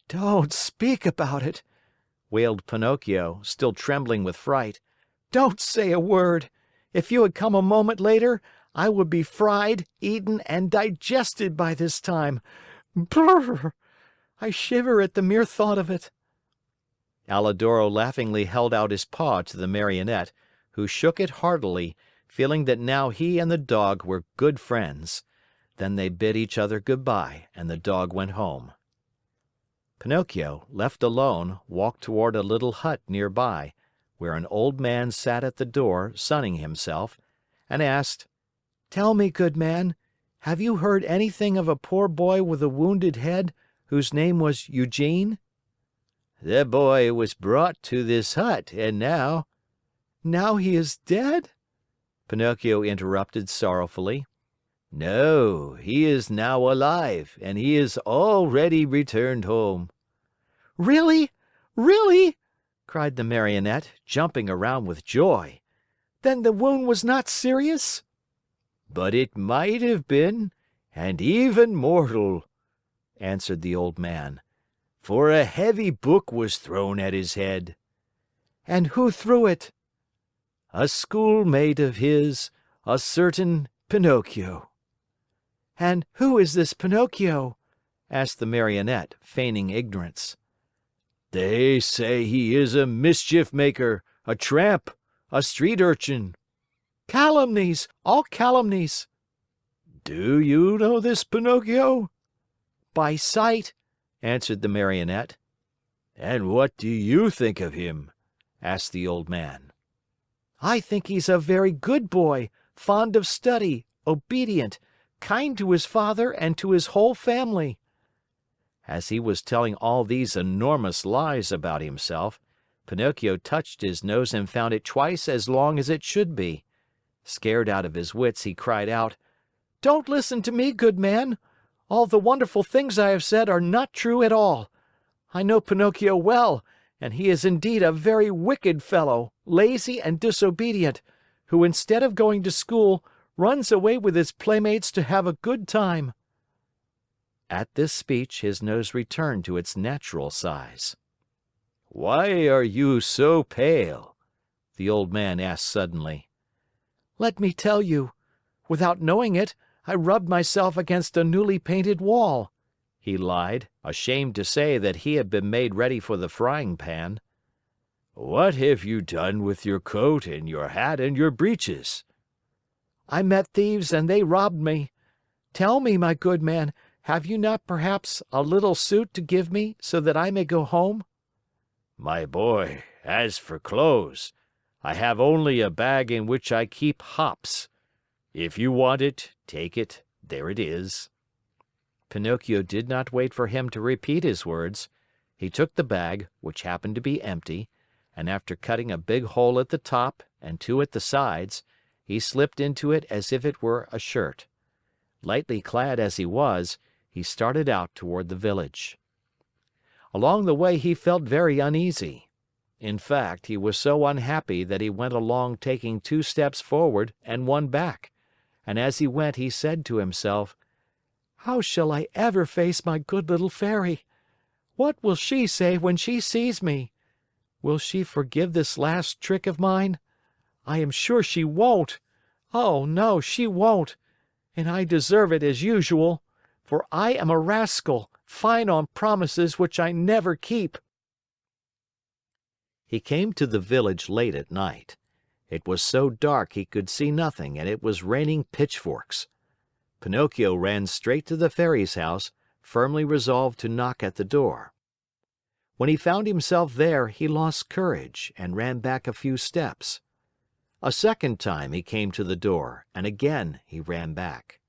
"Don't speak about it," wailed Pinocchio, still trembling with fright. "Don't say a word. If you had come a moment later, I would be fried, eaten, and digested by this time. Brrr! I shiver at the mere thought of it." Alidoro laughingly held out his paw to the Marionette, who shook it heartily, feeling that now he and the dog were good friends. Then they bid each other good bye, and the dog went home. Pinocchio, left alone, walked toward a little hut near by, where an old man sat at the door sunning himself, and asked, "Tell me, good man, have you heard anything of a poor boy with a wounded head, whose name was Eugene?" "The boy was brought to this hut, and now—" "Now he is dead?" Pinocchio interrupted sorrowfully. "No, he is now alive, and he is already returned home." "Really? Really?" cried the Marionette, jumping around with joy. "Then the wound was not serious?" "But it might have been, and even mortal," answered the old man, "for a heavy book was thrown at his head." "And who threw it?" "A schoolmate of his, a certain Pinocchio." "And who is this Pinocchio?" asked the Marionette, feigning ignorance. "They say he is a mischief maker, a tramp, a street urchin." "Calumnies! All calumnies!" "Do you know this Pinocchio?" "By sight," answered the Marionette. "And what do you think of him?" asked the old man. "I think he's a very good boy, fond of study, obedient, kind to his father and to his whole family." As he was telling all these enormous lies about himself, Pinocchio touched his nose and found it twice as long as it should be. Scared out of his wits, he cried out, "Don't listen to me, good man. All the wonderful things I have said are not true at all. I know Pinocchio well, and he is indeed a very wicked fellow, lazy and disobedient, who instead of going to school, runs away with his playmates to have a good time." At this speech, his nose returned to its natural size. "Why are you so pale?" the old man asked suddenly. "Let me tell you. Without knowing it, I rubbed myself against a newly painted wall," he lied, ashamed to say that he had been made ready for the frying pan. "What have you done with your coat and your hat and your breeches?" "I met thieves and they robbed me. Tell me, my good man, have you not perhaps a little suit to give me so that I may go home?" "My boy, as for clothes, I have only a bag in which I keep hops. If you want it, take it, there it is." Pinocchio did not wait for him to repeat his words. He took the bag, which happened to be empty, and after cutting a big hole at the top and two at the sides, he slipped into it as if it were a shirt. Lightly clad as he was, he started out toward the village. Along the way he felt very uneasy. In fact, he was so unhappy that he went along taking 2 steps forward and 1 back, and as he went he said to himself, "How shall I ever face my good little Fairy? What will she say when she sees me? Will she forgive this last trick of mine? I am sure she won't. Oh, no, she won't. And I deserve it as usual, for I am a rascal, fine on promises which I never keep." He came to the village late at night. It was so dark he could see nothing and it was raining pitchforks. Pinocchio ran straight to the Fairy's house, firmly resolved to knock at the door. When he found himself there, he lost courage and ran back a few steps. A second time he came to the door and again he ran back.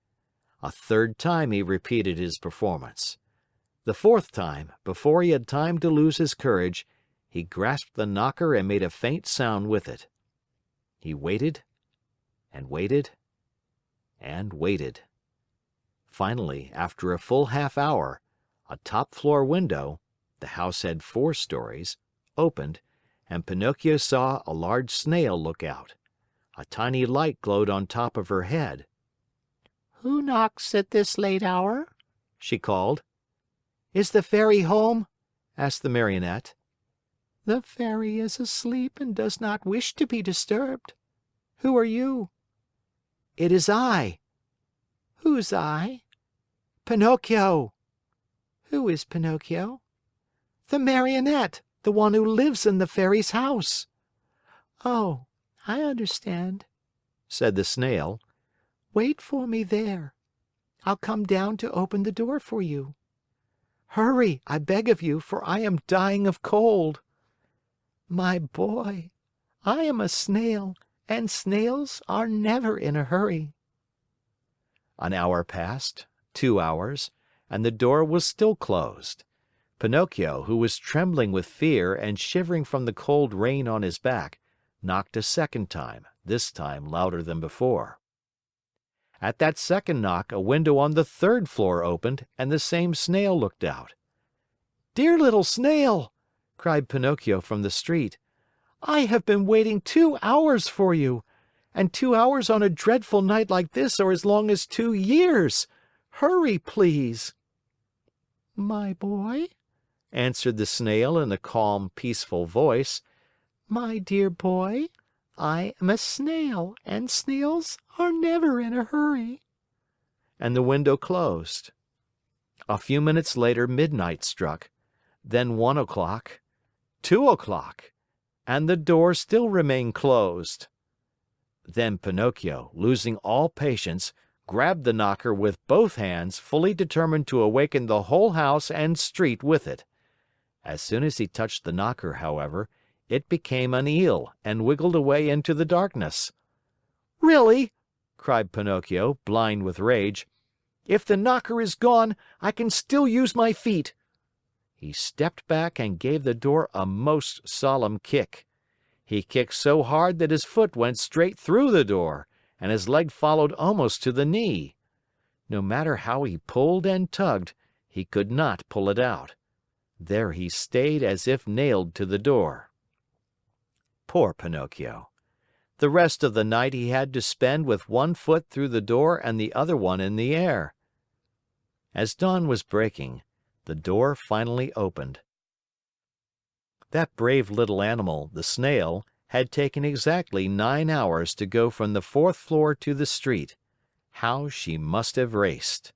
A third time he repeated his performance. The fourth time, before he had time to lose his courage, He grasped the knocker and made a faint sound with it. He waited and waited and waited. Finally, after a full half hour, a top floor window, the house had 4 stories, opened, and Pinocchio saw a large snail look out. A tiny light glowed on top of her head. Who knocks at this late hour? She called. "Is the Fairy home?" asked the Marionette. The Fairy is asleep and does not wish to be disturbed. Who are you? "It is I." Who's I? "Pinocchio." Who is Pinocchio? "The Marionette, the one who lives in the Fairy's house." Oh, I understand, said the Snail. Wait for me there. I'll come down to open the door for you. "Hurry, I beg of you, for I am dying of cold." My boy, I am a snail, and snails are never in a hurry. An hour passed, 2 hours, and the door was still closed. Pinocchio, who was trembling with fear and shivering from the cold rain on his back, knocked a second time, this time louder than before. At that second knock, a window on the 3rd floor opened and the same Snail looked out. "Dear little Snail," cried Pinocchio from the street, "I have been waiting 2 hours for you, and 2 hours on a dreadful night like this are as long as 2 years. Hurry, please." My boy, answered the Snail in a calm, peaceful voice. my dear boy, I am a snail, and snails are never in a hurry. And the window closed. A few minutes later, midnight struck, then 1 o'clock, 2 o'clock, and the door still remained closed. Then Pinocchio, losing all patience, grabbed the knocker with both hands, fully determined to awaken the whole house and street with it. As soon as he touched the knocker, however, it became an eel and wiggled away into the darkness. "Really?" cried Pinocchio, blind with rage. "If the knocker is gone, I can still use my feet." He stepped back and gave the door a most solemn kick. He kicked so hard that his foot went straight through the door, and his leg followed almost to the knee. No matter how he pulled and tugged, he could not pull it out. There he stayed as if nailed to the door. Poor Pinocchio! The rest of the night he had to spend with one foot through the door and the other one in the air. As dawn was breaking, the door finally opened. That brave little animal, the Snail, had taken exactly 9 hours to go from the 4th floor to the street. How she must have raced!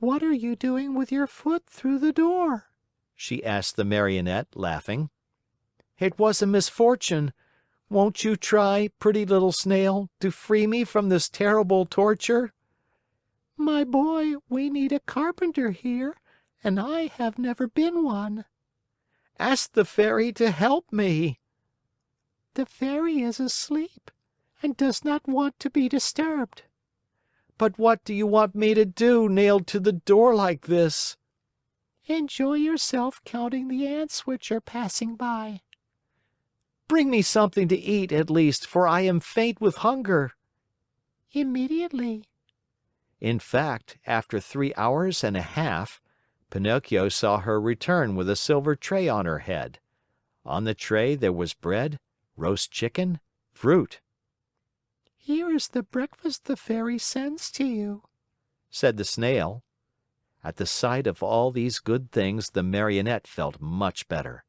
What are you doing with your foot through the door? She asked the Marionette, laughing. "It was a misfortune. Won't you try, pretty little Snail, to free me from this terrible torture?" My boy, we need a carpenter here, and I have never been one. "Ask the Fairy to help me." The Fairy is asleep and does not want to be disturbed. "But what do you want me to do, nailed to the door like this?" Enjoy yourself counting the ants which are passing by. "Bring me something to eat, at least, for I am faint with hunger." Immediately. In fact, after 3 hours and a half, Pinocchio saw her return with a silver tray on her head. On the tray there was bread, roast chicken, fruit. Here is the breakfast the Fairy sends to you, said the Snail. At the sight of all these good things, the Marionette felt much better.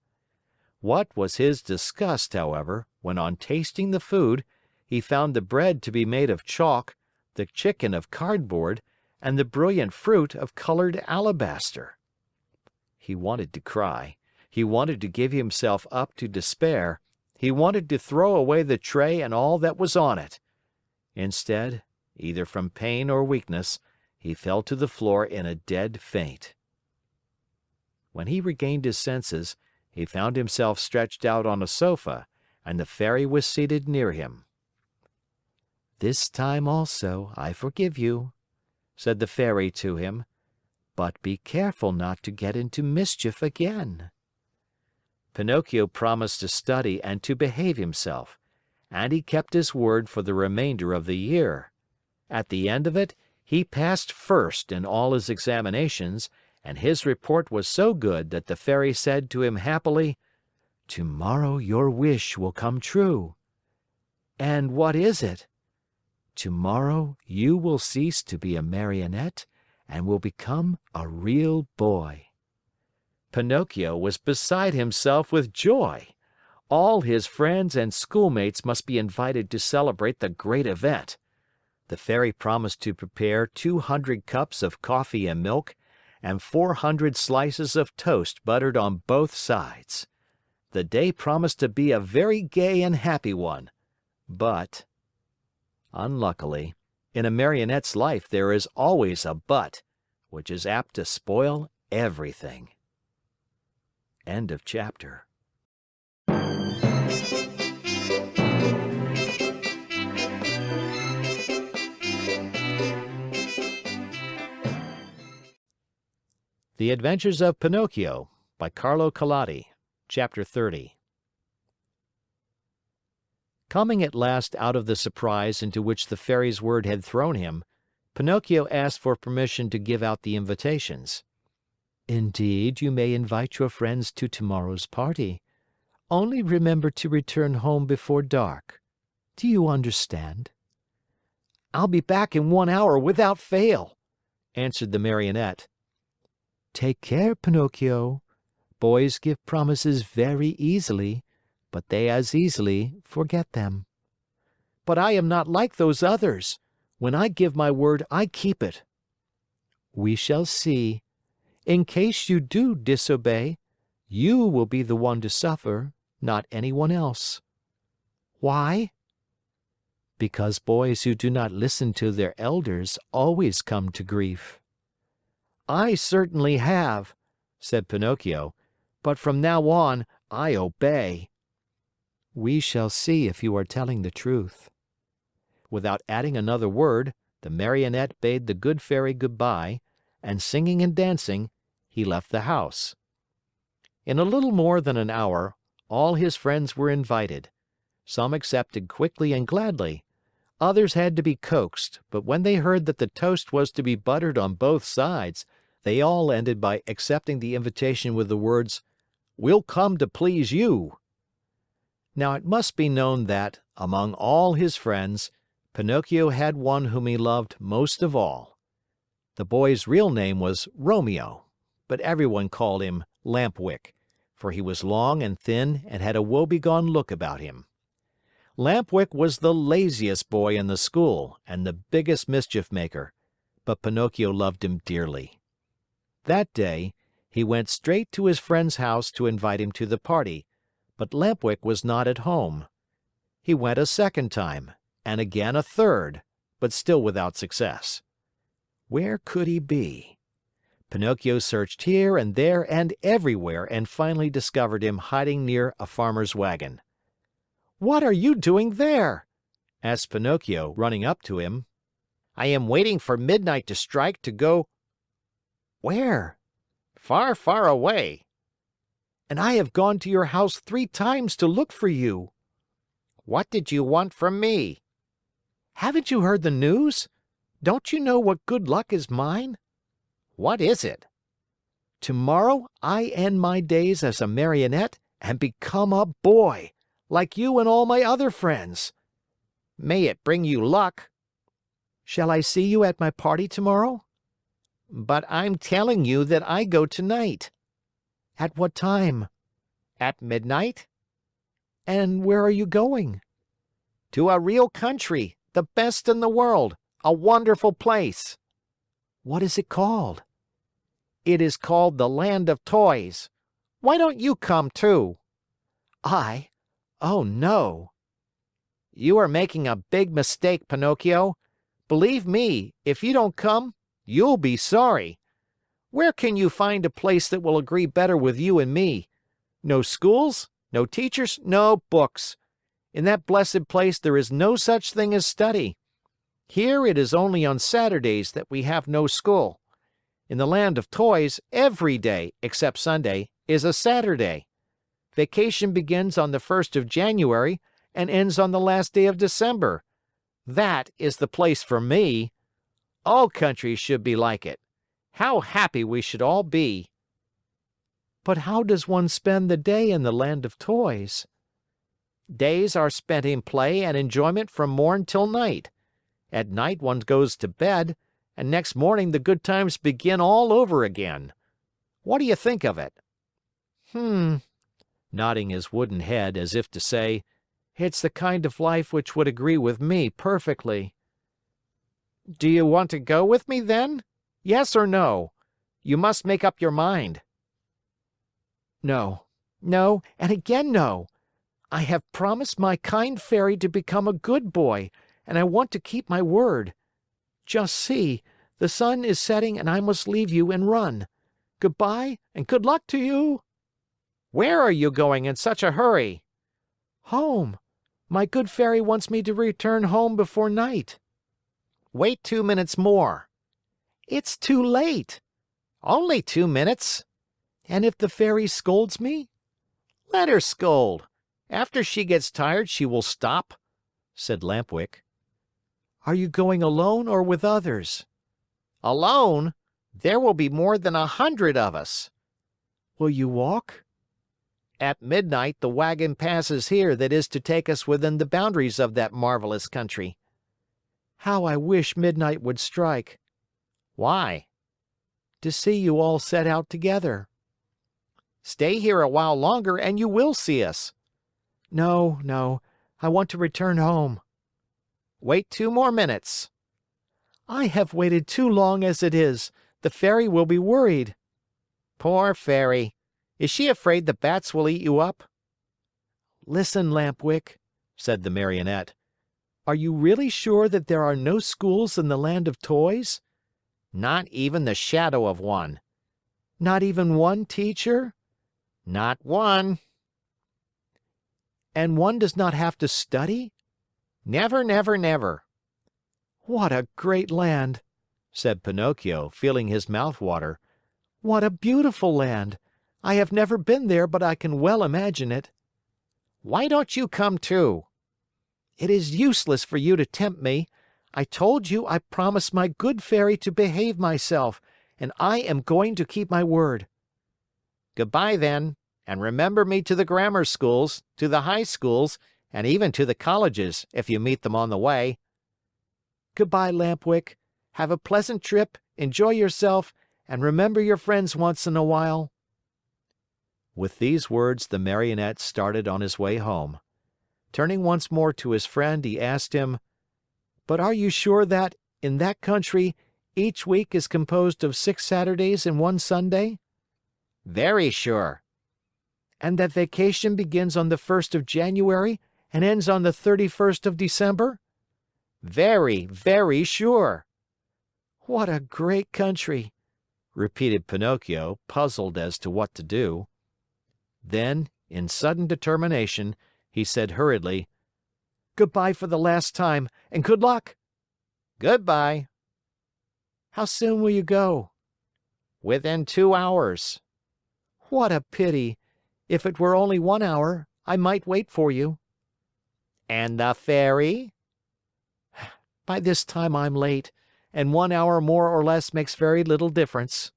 What was his disgust, however, when on tasting the food, he found the bread to be made of chalk, the chicken of cardboard, and the brilliant fruit of colored alabaster. He wanted to cry. He wanted to give himself up to despair. He wanted to throw away the tray and all that was on it. Instead, either from pain or weakness, he fell to the floor in a dead faint. When he regained his senses, he found himself stretched out on a sofa, and the Fairy was seated near him. "This time also I forgive you," said the Fairy to him, "but be careful not to get into mischief again." Pinocchio promised to study and to behave himself, and he kept his word for the remainder of the year. At the end of it, he passed first in all his examinations, and his report was so good that the Fairy said to him happily, "Tomorrow your wish will come true." "And what is it?" "Tomorrow you will cease to be a Marionette and will become a real boy." Pinocchio was beside himself with joy. All his friends and schoolmates must be invited to celebrate the great event. The Fairy promised to prepare 200 cups of coffee and milk and 400 slices of toast buttered on both sides. The day promised to be a very gay and happy one. But, unluckily, in a Marionette's life there is always a but, which is apt to spoil everything. End of chapter. The Adventures of Pinocchio by Carlo Collodi. Chapter 30. Coming at last out of the surprise into which the Fairy's word had thrown him, Pinocchio asked for permission to give out the invitations. "Indeed, you may invite your friends to tomorrow's party. Only remember to return home before dark. Do you understand?" "I'll be back in 1 hour without fail," answered the Marionette. "Take care, Pinocchio. Boys give promises very easily, but they as easily forget them." "But I am not like those others. When I give my word, I keep it." "We shall see. In case you do disobey, you will be the one to suffer, not anyone else." "Why?" "Because boys who do not listen to their elders always come to grief." "I certainly have," said Pinocchio, "but from now on I obey." "We shall see if you are telling the truth." Without adding another word, the Marionette bade the good Fairy goodbye, and singing and dancing, he left the house. In a little more than an hour, all his friends were invited. Some accepted quickly and gladly. Others had to be coaxed, but when they heard that the toast was to be buttered on both sides, they all ended by accepting the invitation with the words, "We'll come to please you." Now it must be known that, among all his friends, Pinocchio had one whom he loved most of all. The boy's real name was Romeo, but everyone called him Lampwick, for he was long and thin and had a woebegone look about him. Lampwick was the laziest boy in the school and the biggest mischief maker, but Pinocchio loved him dearly. That day, he went straight to his friend's house to invite him to the party, but Lampwick was not at home. He went a second time, and again a third, but still without success. Where could he be? Pinocchio searched here and there and everywhere and finally discovered him hiding near a farmer's wagon. "What are you doing there?" asked Pinocchio, running up to him. "I am waiting for midnight to strike to go—" "Where?" "Far, far away." "And I have gone to your house 3 times to look for you." "What did you want from me?" "Haven't you heard the news? Don't you know what good luck is mine?" "What is it?" "Tomorrow I end my days as a Marionette and become a boy, like you and all my other friends." "May it bring you luck." "Shall I see you at my party tomorrow?" "But I'm telling you that I go tonight." "At what time?" "At midnight." "And where are you going?" "To a real country, the best in the world, a wonderful place." "What is it called?" "It is called the Land of Toys. Why don't you come too?" "I? Oh, no." "You are making a big mistake, Pinocchio. Believe me, if you don't come, you'll be sorry. Where can you find a place that will agree better with you and me? No schools, no teachers, no books. In that blessed place there is no such thing as study. Here it is only on Saturdays that we have no school. In the Land of Toys, every day, except Sunday, is a Saturday. Vacation begins on the 1st of January and ends on the last day of December. That is the place for me. All countries should be like it. How happy we should all be. But how does one spend the day in the land of toys? Days are spent in play and enjoyment from morn till night. At night one goes to bed, and next morning the good times begin all over again. What do you think of it? Nodding his wooden head as if to say, it's the kind of life which would agree with me perfectly. Do you want to go with me then? Yes or no? You must make up your mind. No, no, and again no. I have promised my kind fairy to become a good boy, and I want to keep my word. Just see, the sun is setting and I must leave you and run. Goodbye and good luck to you. Where are you going in such a hurry? Home. My good fairy wants me to return home before night. Wait 2 minutes more. It's too late. Only 2 minutes. And if the fairy scolds me? Let her scold. After she gets tired, she will stop, said Lampwick. Are you going alone or with others? Alone? There will be more than 100 of us. Will you walk? At midnight, the wagon passes here that is to take us within the boundaries of that marvelous country. How I wish midnight would strike. Why? To see you all set out together. Stay here a while longer and you will see us. No, no, I want to return home. Wait 2 more minutes. I have waited too long as it is. The fairy will be worried. Poor fairy. Is she afraid the bats will eat you up? Listen, Lampwick, said the Marionette. Are you really sure that there are no schools in the land of toys? Not even the shadow of one. Not even one teacher? Not one. And one does not have to study? Never, never, never. What a great land, said Pinocchio, feeling his mouth water. What a beautiful land! I have never been there, but I can well imagine it. Why don't you come too? It is useless for you to tempt me. I told you I promised my good fairy to behave myself, and I am going to keep my word. Goodbye then, and remember me to the grammar schools, to the high schools, and even to the colleges, if you meet them on the way. Goodbye, Lampwick. Have a pleasant trip, enjoy yourself, and remember your friends once in a while. With these words, the Marionette started on his way home. Turning once more to his friend, he asked him, But are you sure that, in that country, each week is composed of 6 Saturdays and 1 Sunday? Very sure. And that vacation begins on the 1st of January and ends on the 31st of December? Very, very sure. What a great country, repeated Pinocchio, puzzled as to what to do. Then, in sudden determination, he said hurriedly, Goodbye for the last time, and good luck. Goodbye. How soon will you go? Within 2 hours. What a pity. If it were only 1 hour, I might wait for you. And the fairy? By this time I'm late, and 1 hour more or less makes very little difference.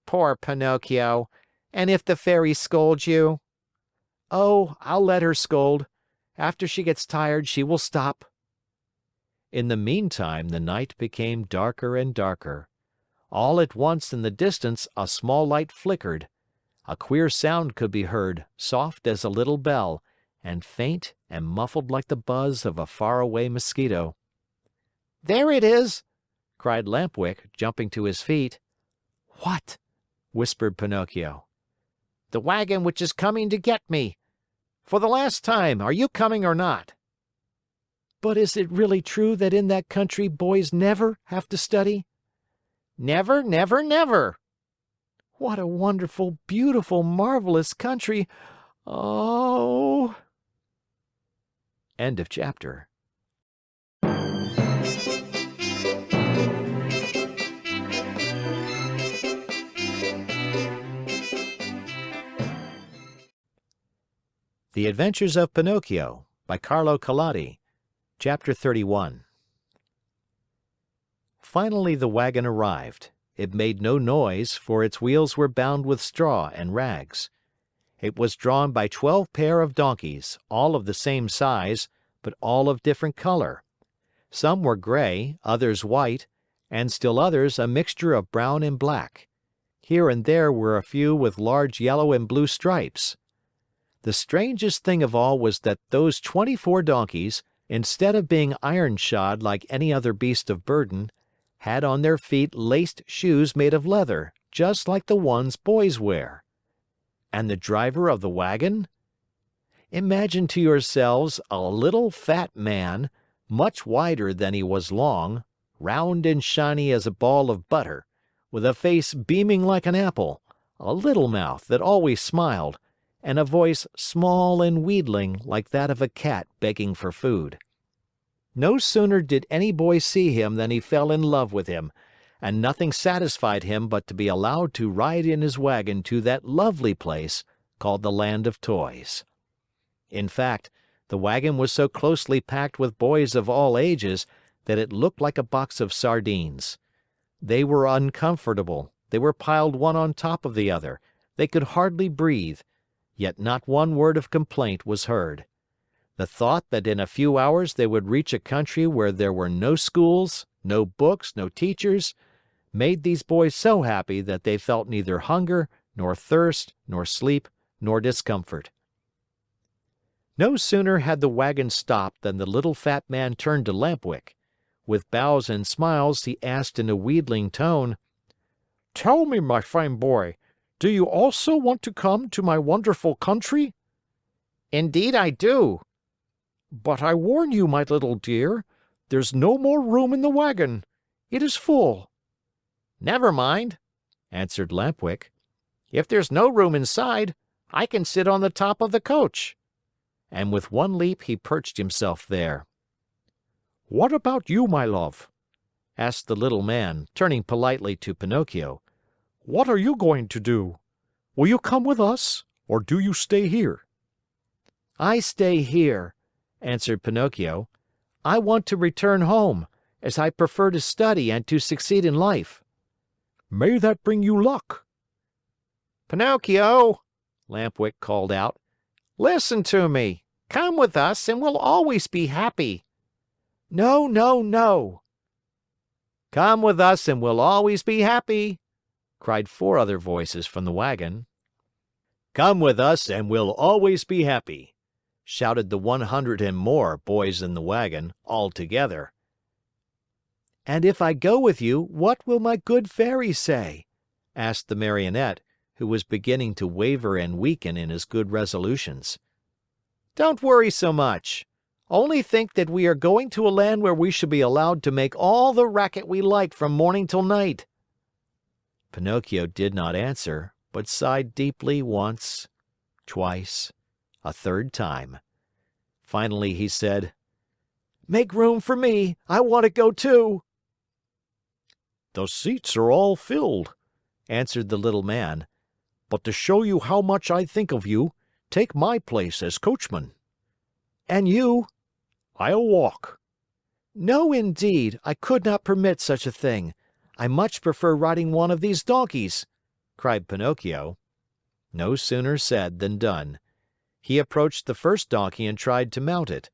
Poor Pinocchio. And if the fairy scolds you? Oh, I'll let her scold. After she gets tired, she will stop. In the meantime, the night became darker and darker. All at once in the distance a small light flickered. A queer sound could be heard, soft as a little bell, and faint and muffled like the buzz of a faraway mosquito. There it is! Cried Lampwick, jumping to his feet. What? Whispered Pinocchio. The wagon which is coming to get me. For the last time, are you coming or not? But is it really true that in that country boys never have to study? Never, never, never. What a wonderful, beautiful, marvelous country. Oh. End of chapter. The Adventures of Pinocchio by Carlo Collodi. Chapter 31. Finally the wagon arrived. It made no noise, for its wheels were bound with straw and rags. It was drawn by 12 pair of donkeys, all of the same size, but all of different color. Some were gray, others white, and still others a mixture of brown and black. Here and there were a few with large yellow and blue stripes. The strangest thing of all was that those 24 donkeys, instead of being iron-shod like any other beast of burden, had on their feet laced shoes made of leather, just like the ones boys wear. And the driver of the wagon? Imagine to yourselves a little fat man, much wider than he was long, round and shiny as a ball of butter, with a face beaming like an apple, a little mouth that always smiled, and a voice small and wheedling like that of a cat begging for food. No sooner did any boy see him than he fell in love with him, and nothing satisfied him but to be allowed to ride in his wagon to that lovely place called the Land of Toys. In fact, the wagon was so closely packed with boys of all ages that it looked like a box of sardines. They were uncomfortable, they were piled one on top of the other, they could hardly breathe, yet not one word of complaint was heard. The thought that in a few hours they would reach a country where there were no schools, no books, no teachers, made these boys so happy that they felt neither hunger, nor thirst, nor sleep, nor discomfort. No sooner had the wagon stopped than the little fat man turned to Lampwick. With bows and smiles, he asked in a wheedling tone, "Tell me, my fine boy, do you also want to come to my wonderful country?" Indeed I do. "But I warn you, my little dear, there's no more room in the wagon. It is full." Never mind, answered Lampwick. If there's no room inside, I can sit on the top of the coach. And with one leap he perched himself there. "What about you, my love?" asked the little man, turning politely to Pinocchio. "What are you going to do? Will you come with us, or do you stay here?" "I stay here," answered Pinocchio. "I want to return home, as I prefer to study and to succeed in life." "May that bring you luck." "Pinocchio," Lampwick called out, "listen to me. Come with us and we'll always be happy." "No, no, no." "Come with us and we'll always be happy," cried 4 other voices from the wagon. Come with us and we'll always be happy, shouted the 100 and more boys in the wagon, all together. "And if I go with you, what will my good Fairy say?" asked the Marionette, who was beginning to waver and weaken in his good resolutions. "Don't worry so much. Only think that we are going to a land where we shall be allowed to make all the racket we like from morning till night." Pinocchio did not answer, but sighed deeply once, twice, a third time. Finally he said, "Make room for me. I want to go too." "The seats are all filled," answered the little man. "But to show you how much I think of you, take my place as coachman." "And you?" "I'll walk." "No, indeed, I could not permit such a thing. I much prefer riding one of these donkeys," cried Pinocchio. No sooner said than done. He approached the first donkey and tried to mount it.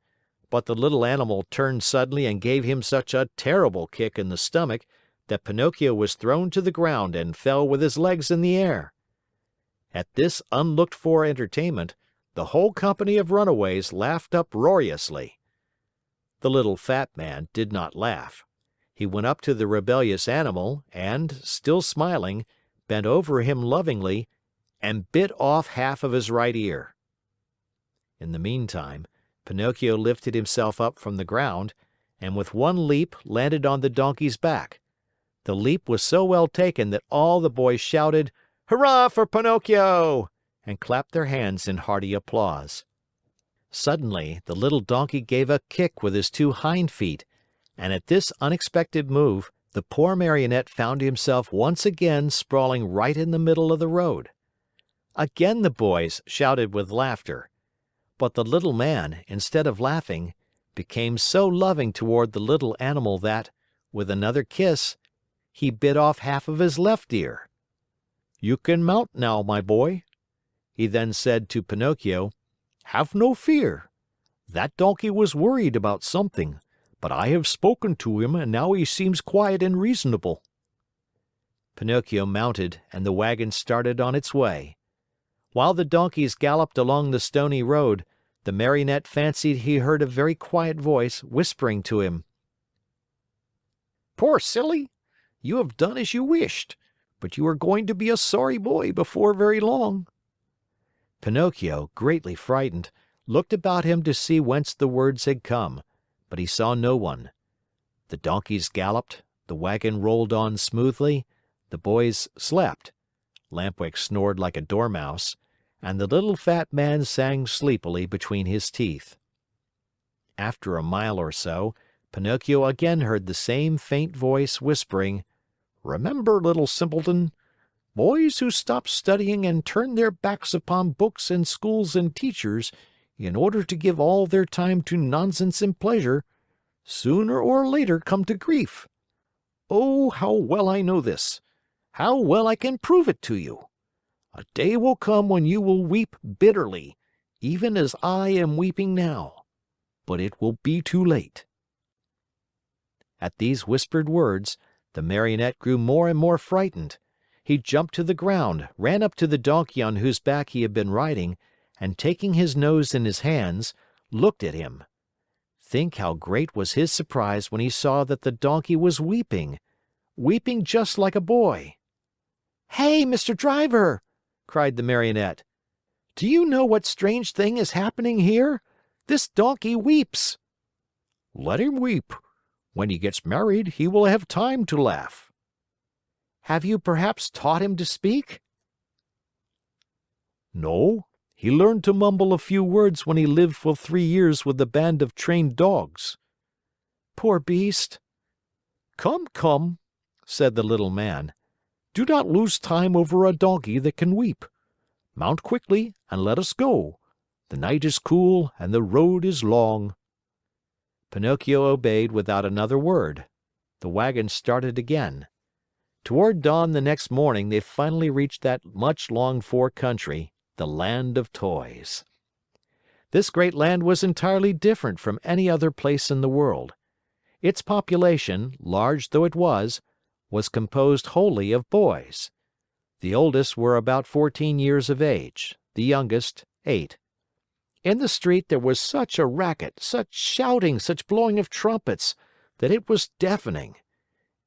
But the little animal turned suddenly and gave him such a terrible kick in the stomach that Pinocchio was thrown to the ground and fell with his legs in the air. At this unlooked-for entertainment, the whole company of runaways laughed uproariously. The little fat man did not laugh. He went up to the rebellious animal and, still smiling, bent over him lovingly and bit off half of his right ear. In the meantime, Pinocchio lifted himself up from the ground and with one leap landed on the donkey's back. The leap was so well taken that all the boys shouted, "Hurrah for Pinocchio!" and clapped their hands in hearty applause. Suddenly, the little donkey gave a kick with his 2 hind feet, and at this unexpected move, the poor Marionette found himself once again sprawling right in the middle of the road. Again the boys shouted with laughter. But the little man, instead of laughing, became so loving toward the little animal that, with another kiss, he bit off half of his left ear. "You can mount now, my boy." He then said to Pinocchio, "Have no fear. That donkey was worried about something, but I have spoken to him and now he seems quiet and reasonable." Pinocchio mounted and the wagon started on its way. While the donkeys galloped along the stony road, the Marionette fancied he heard a very quiet voice whispering to him: "Poor silly, you have done as you wished, but you are going to be a sorry boy before very long." Pinocchio, greatly frightened, looked about him to see whence the words had come, but he saw no one. The donkeys galloped, the wagon rolled on smoothly, the boys slept, Lampwick snored like a dormouse, and the little fat man sang sleepily between his teeth. After a mile or so, Pinocchio again heard the same faint voice whispering, "Remember, little simpleton, boys who stop studying and turn their backs upon books and schools and teachers in order to give all their time to nonsense and pleasure, sooner or later come to grief. Oh, how well I know this! How well I can prove it to you! A day will come when you will weep bitterly, even as I am weeping now, but it will be too late." At these whispered words, the Marionette grew more and more frightened. He jumped to the ground, ran up to the donkey on whose back he had been riding, and taking his nose in his hands, looked at him. Think how great was his surprise when he saw that the donkey was weeping, weeping just like a boy. "Hey, Mr. Driver!" cried the Marionette. "Do you know what strange thing is happening here? This donkey weeps." "Let him weep. When he gets married, he will have time to laugh." "Have you perhaps taught him to speak?" "No. He learned to mumble a few words when he lived for 3 years with a band of trained dogs." "Poor beast!" "Come, come," said the little man. "Do not lose time over a donkey that can weep. Mount quickly and let us go. The night is cool and the road is long." Pinocchio obeyed without another word. The wagon started again. Toward dawn the next morning they finally reached that much longed for country, the Land of Toys. This great land was entirely different from any other place in the world. Its population, large though it was composed wholly of boys. The oldest were about 14 years of age, the youngest 8. In the street there was such a racket, such shouting, such blowing of trumpets, that it was deafening.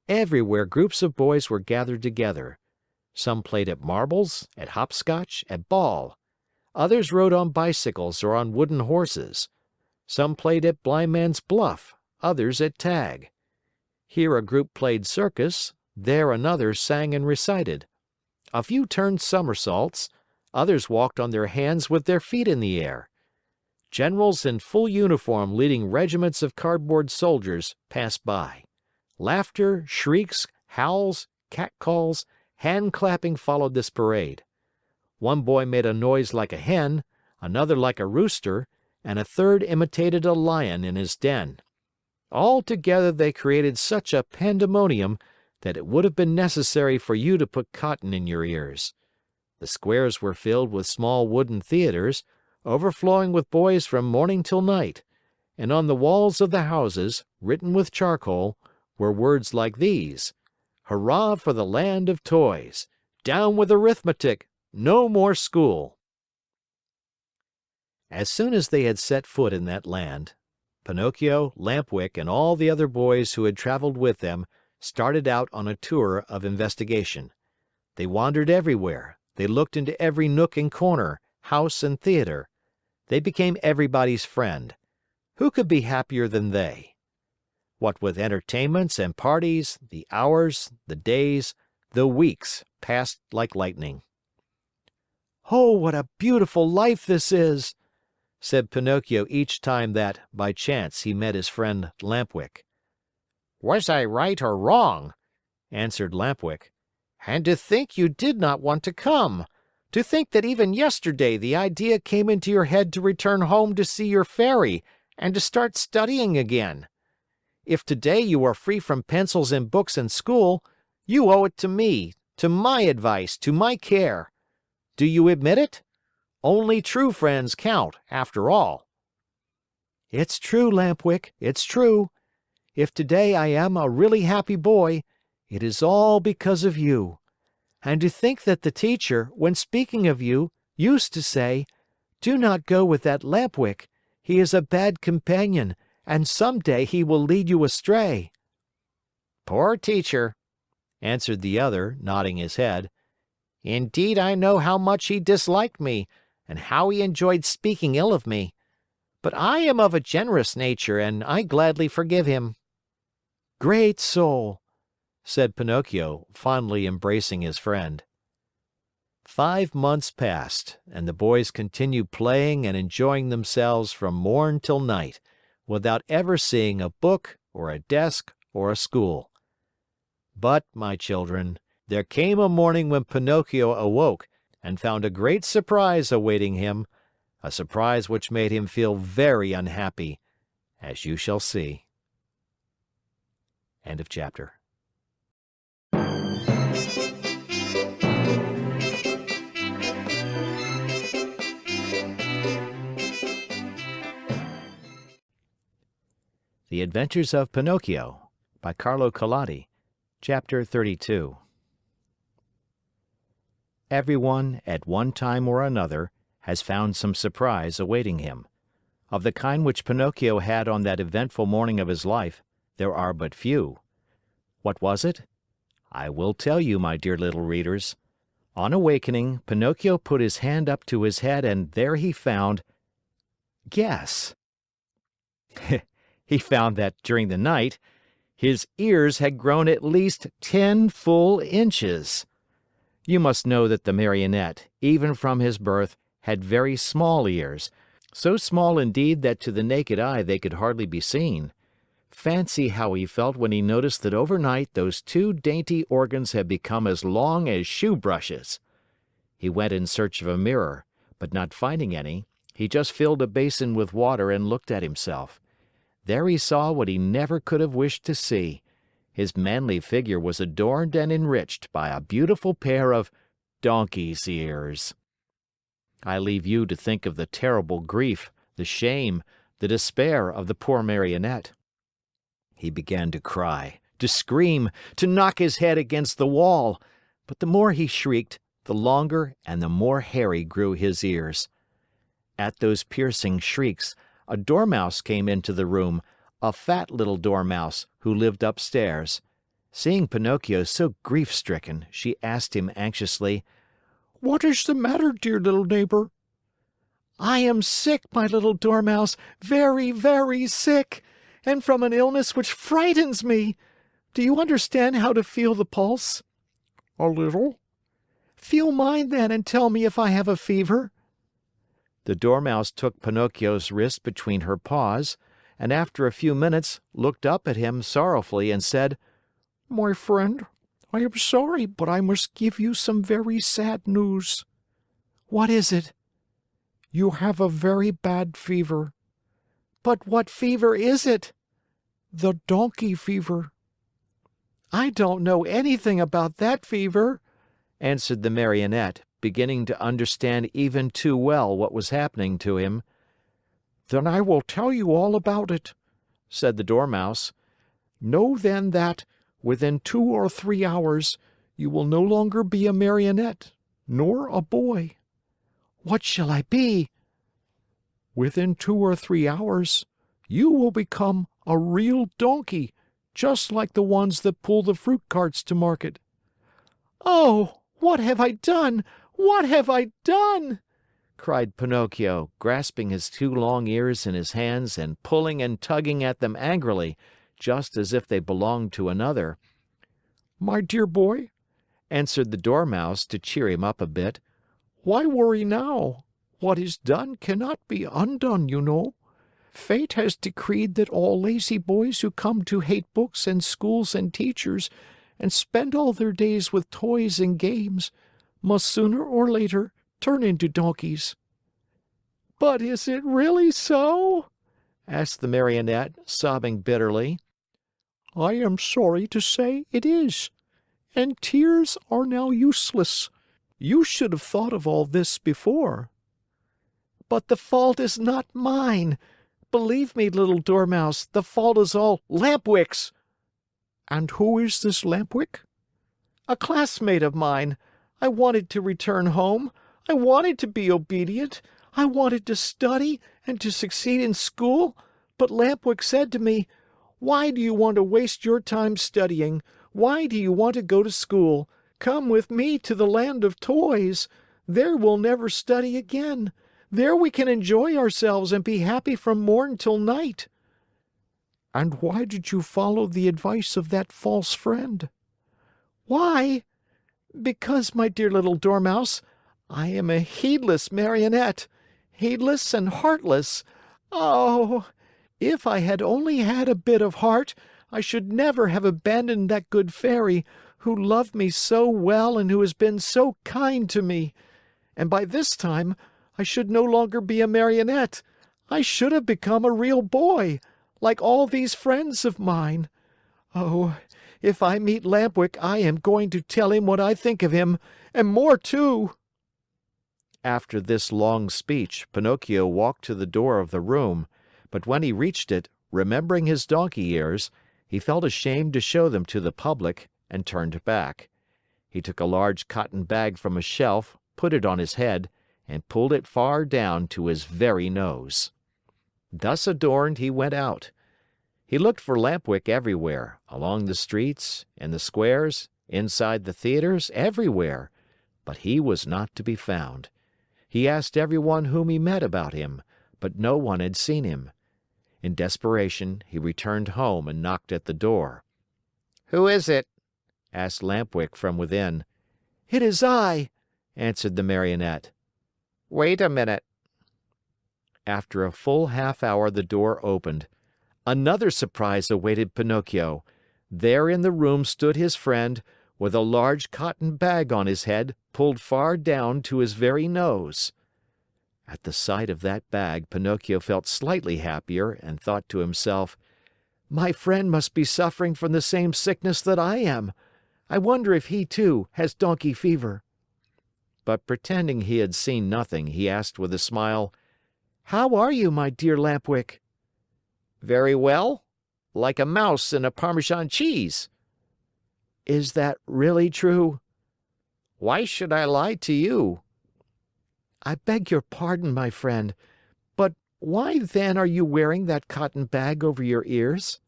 Everywhere groups of boys were gathered together. Some played at marbles, at hopscotch, at ball. Others rode on bicycles or on wooden horses. Some played at blindman's buff, others at tag. Here a group played circus, there another sang and recited. A few turned somersaults, others walked on their hands with their feet in the air. Generals in full uniform leading regiments of cardboard soldiers passed by. Laughter, shrieks, howls, catcalls, hand-clapping followed this parade. One boy made a noise like a hen, another like a rooster, and a third imitated a lion in his den. All together they created such a pandemonium that it would have been necessary for you to put cotton in your ears. The squares were filled with small wooden theaters, overflowing with boys from morning till night, and on the walls of the houses, written with charcoal, were words like these: "Hurrah for the Land of Toys! Down with arithmetic! No more school!" As soon as they had set foot in that land, Pinocchio, Lampwick, and all the other boys who had traveled with them started out on a tour of investigation. They wandered everywhere, they looked into every nook and corner, house and theater. They became everybody's friend. Who could be happier than they? What with entertainments and parties, the hours, the days, the weeks passed like lightning. "Oh, what a beautiful life this is!" said Pinocchio each time that, by chance, he met his friend Lampwick. "Was I right or wrong?" answered Lampwick. "And to think you did not want to come! To think that even yesterday the idea came into your head to return home to see your fairy and to start studying again. If today you are free from pencils and books and school, you owe it to me, to my advice, to my care. Do you admit it? Only true friends count, after all." "It's true, Lampwick, it's true. If today I am a really happy boy, it is all because of you. And to think that the teacher, when speaking of you, used to say, 'Do not go with that Lampwick. He is a bad companion, and some day he will lead you astray.'" "Poor teacher," answered the other, nodding his head. "Indeed, I know how much he disliked me and how he enjoyed speaking ill of me. But I am of a generous nature and I gladly forgive him." "Great soul!" said Pinocchio, fondly embracing his friend. 5 months passed, and the boys continued playing and enjoying themselves from morn till night, without ever seeing a book or a desk or a school. But, my children, there came a morning when Pinocchio awoke and found a great surprise awaiting him, a surprise which made him feel very unhappy, as you shall see. End of chapter. The Adventures of Pinocchio by Carlo Collodi, Chapter 32. Everyone, at one time or another, has found some surprise awaiting him. Of the kind which Pinocchio had on that eventful morning of his life, there are but few. What was it? I will tell you, my dear little readers. On awakening, Pinocchio put his hand up to his head and there he found... Guess. He found that during the night, his ears had grown at least 10 full inches. You must know that the Marionette, even from his birth, had very small ears, so small indeed that to the naked eye they could hardly be seen. Fancy how he felt when he noticed that overnight those 2 dainty organs had become as long as shoe brushes. He went in search of a mirror, but not finding any, he just filled a basin with water and looked at himself. There he saw what he never could have wished to see. His manly figure was adorned and enriched by a beautiful pair of donkey's ears. I leave you to think of the terrible grief, the shame, the despair of the poor Marionette. He began to cry, to scream, to knock his head against the wall, but the more he shrieked, the longer and the more hairy grew his ears. At those piercing shrieks, a dormouse came into the room, a fat little dormouse who lived upstairs. Seeing Pinocchio so grief-stricken, she asked him anxiously, "What is the matter, dear little neighbor?" "I am sick, my little dormouse, very, very sick, and from an illness which frightens me. Do you understand how to feel the pulse?" "A little." "Feel mine then and tell me if I have a fever." The Dormouse took Pinocchio's wrist between her paws, and after a few minutes looked up at him sorrowfully and said, "My friend, I am sorry, but I must give you some very sad news." "What is it?" "You have a very bad fever." "But what fever is it?" "The donkey fever." "I don't know anything about that fever," answered the Marionette, beginning to understand even too well what was happening to him. "Then I will tell you all about it," said the Dormouse. "Know then that, within 2 or 3 hours, you will no longer be a Marionette, nor a boy." "What shall I be?" "Within 2 or 3 hours, you will become a real donkey, just like the ones that pull the fruit carts to market." "Oh, what have I done? What have I done?" cried Pinocchio, grasping his 2 long ears in his hands and pulling and tugging at them angrily, just as if they belonged to another. "My dear boy," answered the Dormouse to cheer him up a bit, "why worry now? What is done cannot be undone, you know. Fate has decreed that all lazy boys who come to hate books and schools and teachers and spend all their days with toys and games must sooner or later turn into donkeys." "But is it really so?" asked the Marionette, sobbing bitterly. "I am sorry to say it is, and tears are now useless. You should have thought of all this before." "But the fault is not mine. Believe me, little Dormouse, the fault is all Lampwick's." "And who is this Lampwick?" "A classmate of mine. I wanted to return home. I wanted to be obedient. I wanted to study and to succeed in school, but Lampwick said to me, 'Why do you want to waste your time studying? Why do you want to go to school? Come with me to the land of toys. There we'll never study again. There we can enjoy ourselves and be happy from morn till night.'" "And why did you follow the advice of that false friend?" "Why? Because, my dear little Dormouse, I am a heedless Marionette, heedless and heartless. Oh! If I had only had a bit of heart, I should never have abandoned that good fairy, who loved me so well and who has been so kind to me. And by this time, I should no longer be a Marionette. I should have become a real boy, like all these friends of mine. Oh, if I meet Lampwick, I am going to tell him what I think of him, and more too." After this long speech, Pinocchio walked to the door of the room, but when he reached it, remembering his donkey ears, he felt ashamed to show them to the public and turned back. He took a large cotton bag from a shelf, put it on his head, and pulled it far down to his very nose. Thus adorned, he went out. He looked for Lampwick everywhere, along the streets, in the squares, inside the theaters, everywhere, but he was not to be found. He asked everyone whom he met about him, but no one had seen him. In desperation, he returned home and knocked at the door. "Who is it?" asked Lampwick from within. "It is I," answered the Marionette. "Wait a minute." After a full half hour, the door opened. Another surprise awaited Pinocchio. There in the room stood his friend, with a large cotton bag on his head pulled far down to his very nose. At the sight of that bag, Pinocchio felt slightly happier and thought to himself, "My friend must be suffering from the same sickness that I am. I wonder if he, too, has donkey fever." But pretending he had seen nothing, he asked with a smile, "How are you, my dear Lampwick?" "Very well, like a mouse in a Parmesan cheese." "Is that really true?" "Why should I lie to you?" "I beg your pardon, my friend, but why then are you wearing that cotton bag over your ears?"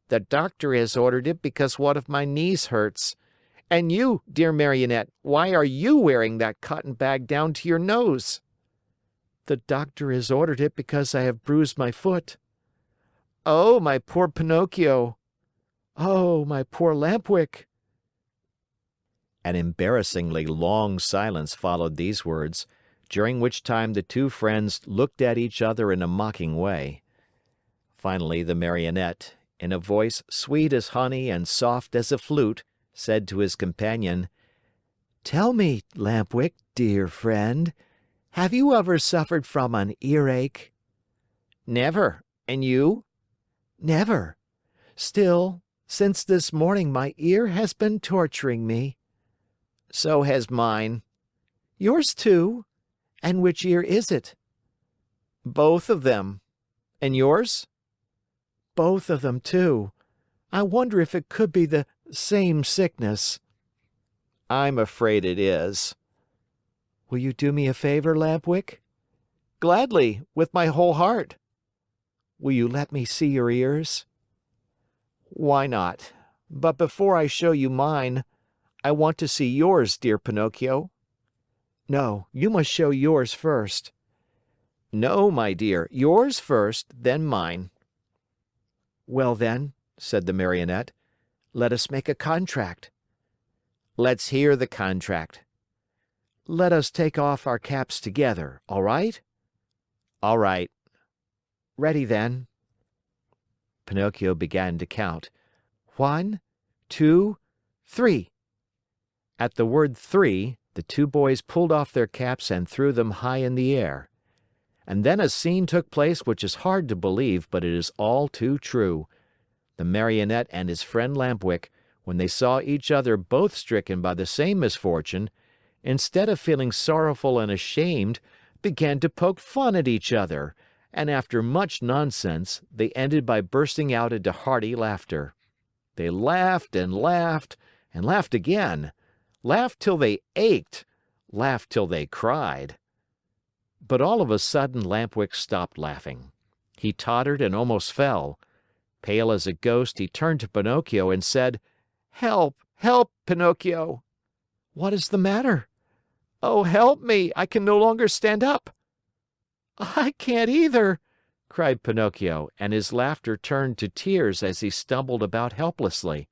"The doctor has ordered it because one of my knees hurts. And you, dear Marionette, why are you wearing that cotton bag down to your nose?" "The doctor has ordered it because I have bruised my foot." "Oh, my poor Pinocchio!" "Oh, my poor Lampwick!" An embarrassingly long silence followed these words, during which time the two friends looked at each other in a mocking way. Finally, the Marionette, in a voice sweet as honey and soft as a flute, said to his companion, "Tell me, Lampwick, dear friend, have you ever suffered from an earache?" "Never. And you?" "Never. Still, since this morning my ear has been torturing me." "So has mine." "Yours too? And which ear is it?" "Both of them. And yours?" "Both of them too. I wonder if it could be the same sickness." I'm afraid it is. "Will you do me a favor, Lampwick?" Gladly, with my whole heart. "Will you let me see your ears?" Why not? But before I show you mine, I want to see yours, dear Pinocchio." "No, you must show yours first." "No, my dear, yours first, then mine." "Well then," said the Marionette, "let us make a contract." Let's hear the contract. "Let us take off our caps together, all right?" All right. "Ready then." Pinocchio began to count. 1, 2, 3. At the word 3, The two boys pulled off their caps and threw them high in the air. And then a scene took place which is hard to believe, but it is all too true. The Marionette and his friend Lampwick, when they saw each other both stricken by the same misfortune, instead of feeling sorrowful and ashamed, began to poke fun at each other, and after much nonsense, they ended by bursting out into hearty laughter. They laughed and laughed and laughed again, laughed till they ached, laughed till they cried. But all of a sudden Lampwick stopped laughing. He tottered and almost fell. Pale as a ghost, he turned to Pinocchio and said, "Help! Help, Pinocchio!" "What is the matter?" "Oh, help me! I can no longer stand up." "I can't either!" cried Pinocchio, and his laughter turned to tears as he stumbled about helplessly.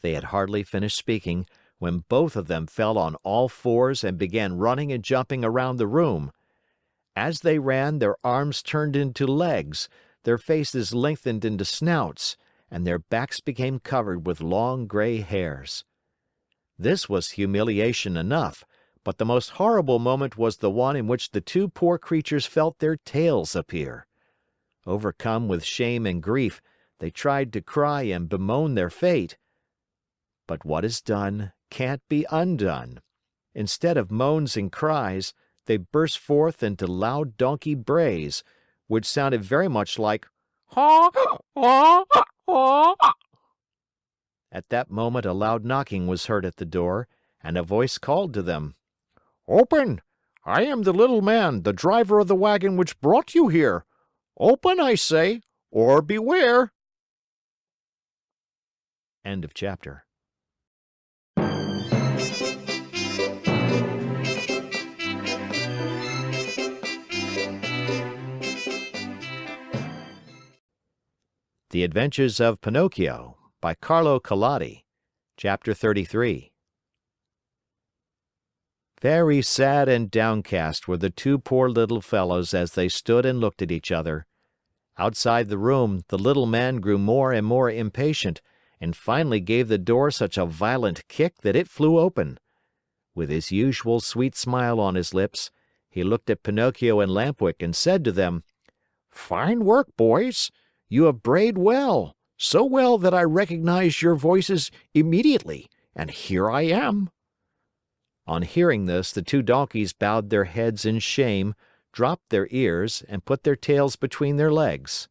They had hardly finished speaking when both of them fell on all fours and began running and jumping around the room. As they ran, their arms turned into legs, their faces lengthened into snouts, and their backs became covered with long gray hairs. This was humiliation enough, but the most horrible moment was the one in which the two poor creatures felt their tails appear. Overcome with shame and grief, they tried to cry and bemoan their fate. But what is done can't be undone. Instead of moans and cries, they burst forth into loud donkey brays, which sounded very much like "Haw, haw, haw." At that moment a loud knocking was heard at the door, and a voice called to them. "Open! I am the little man, the driver of the wagon which brought you here. Open, I say, or beware!" End of chapter. The Adventures of Pinocchio by Carlo Collodi. Chapter 33. Very sad and downcast were the two poor little fellows as they stood and looked at each other. Outside the room, the little man grew more and more impatient, and finally gave the door such a violent kick that it flew open. With his usual sweet smile on his lips, he looked at Pinocchio and Lampwick and said to them, "Fine work, boys! You have brayed well, so well that I recognized your voices immediately, and here I am." On hearing this, the two donkeys bowed their heads in shame, dropped their ears, and put their tails between their legs.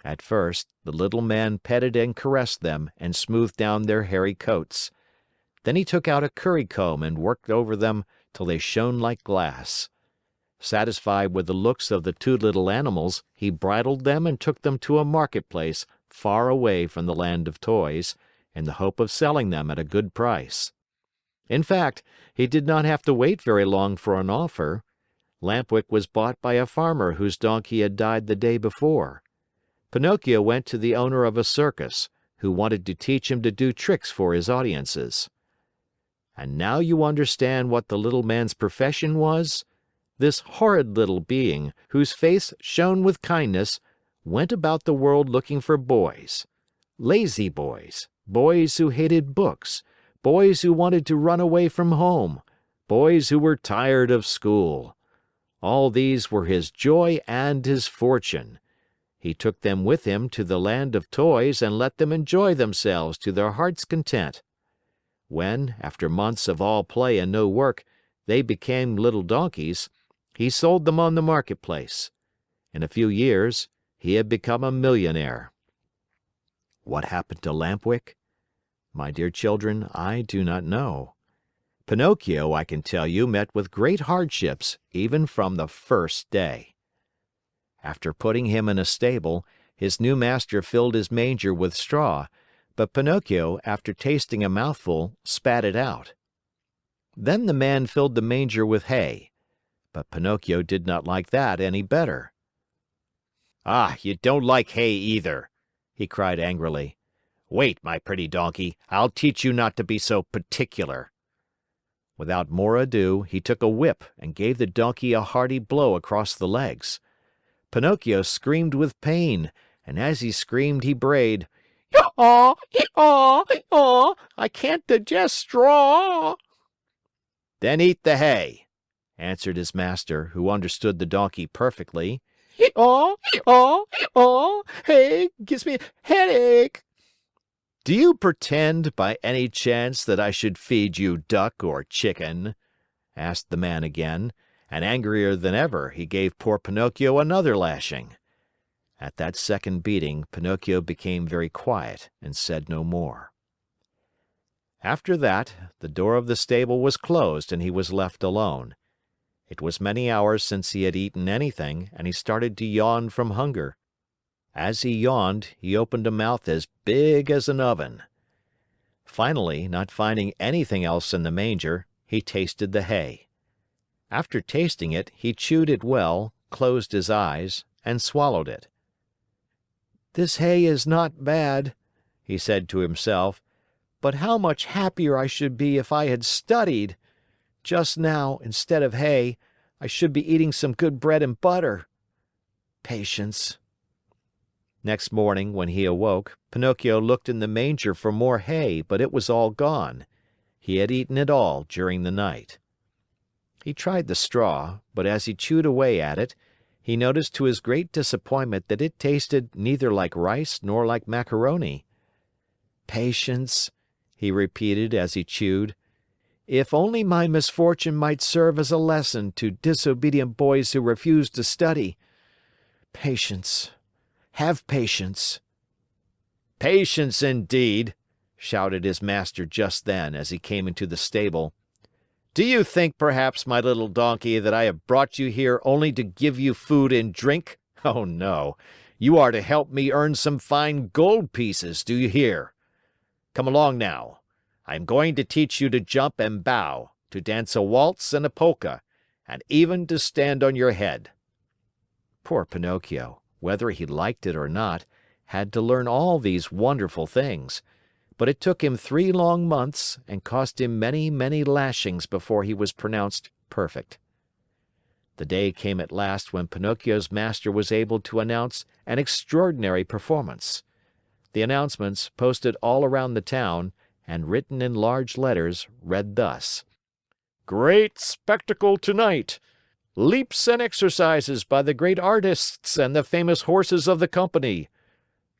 At first, the little man petted and caressed them and smoothed down their hairy coats. Then he took out a currycomb and worked over them till they shone like glass. Satisfied with the looks of the two little animals, he bridled them and took them to a marketplace far away from the land of toys, in the hope of selling them at a good price. In fact, he did not have to wait very long for an offer. Lampwick was bought by a farmer whose donkey had died the day before. Pinocchio went to the owner of a circus, who wanted to teach him to do tricks for his audiences. And now you understand what the little man's profession was? This horrid little being, whose face shone with kindness, went about the world looking for boys. Lazy boys, boys who hated books, boys who wanted to run away from home, boys who were tired of school. All these were his joy and his fortune. He took them with him to the land of toys and let them enjoy themselves to their heart's content. When, after months of all play and no work, they became little donkeys, he sold them on the marketplace. In a few years, he had become a millionaire. What happened to Lampwick? My dear children, I do not know. Pinocchio, I can tell you, met with great hardships even from the first day. After putting him in a stable, his new master filled his manger with straw, but Pinocchio, after tasting a mouthful, spat it out. Then the man filled the manger with hay, but Pinocchio did not like that any better. "Ah, you don't like hay either!" he cried angrily. "Wait, my pretty donkey, I'll teach you not to be so particular." Without more ado, he took a whip and gave the donkey a hearty blow across the legs. Pinocchio screamed with pain, and as he screamed he brayed, "Yaw, yaw, yaw! I can't digest straw!" Then eat the hay," answered his master, who understood the donkey perfectly. Oh, oh, oh, hey, gives me a headache. "Do you pretend, by any chance, that I should feed you duck or chicken?" asked the man again, and angrier than ever, he gave poor Pinocchio another lashing. At that second beating, Pinocchio became very quiet and said no more. After that, the door of the stable was closed and he was left alone. It was many hours since he had eaten anything, and he started to yawn from hunger. As he yawned, he opened a mouth as big as an oven. Finally, not finding anything else in the manger, he tasted the hay. After tasting it, he chewed it well, closed his eyes, and swallowed it. "This hay is not bad," he said to himself, "but how much happier I should be if I had studied! Just now, instead of hay, I should be eating some good bread and butter. Patience." Next morning, when he awoke, Pinocchio looked in the manger for more hay, but it was all gone. He had eaten it all during the night. He tried the straw, but as he chewed away at it, he noticed to his great disappointment that it tasted neither like rice nor like macaroni. "Patience," he repeated as he chewed. "If only my misfortune might serve as a lesson to disobedient boys who refuse to study. Patience. Have patience." "Patience, indeed!" shouted his master just then as he came into the stable. "Do you think, perhaps, my little donkey, that I have brought you here only to give you food and drink? Oh, no! You are to help me earn some fine gold pieces, do you hear? Come along now. I am going to teach you to jump and bow, to dance a waltz and a polka, and even to stand on your head." Poor Pinocchio, whether he liked it or not, had to learn all these wonderful things, but it took him 3 long months and cost him many, many lashings before he was pronounced perfect. The day came at last when Pinocchio's master was able to announce an extraordinary performance. The announcements, posted all around the town, and written in large letters, read thus: "Great spectacle tonight! Leaps and exercises by the great artists and the famous horses of the company.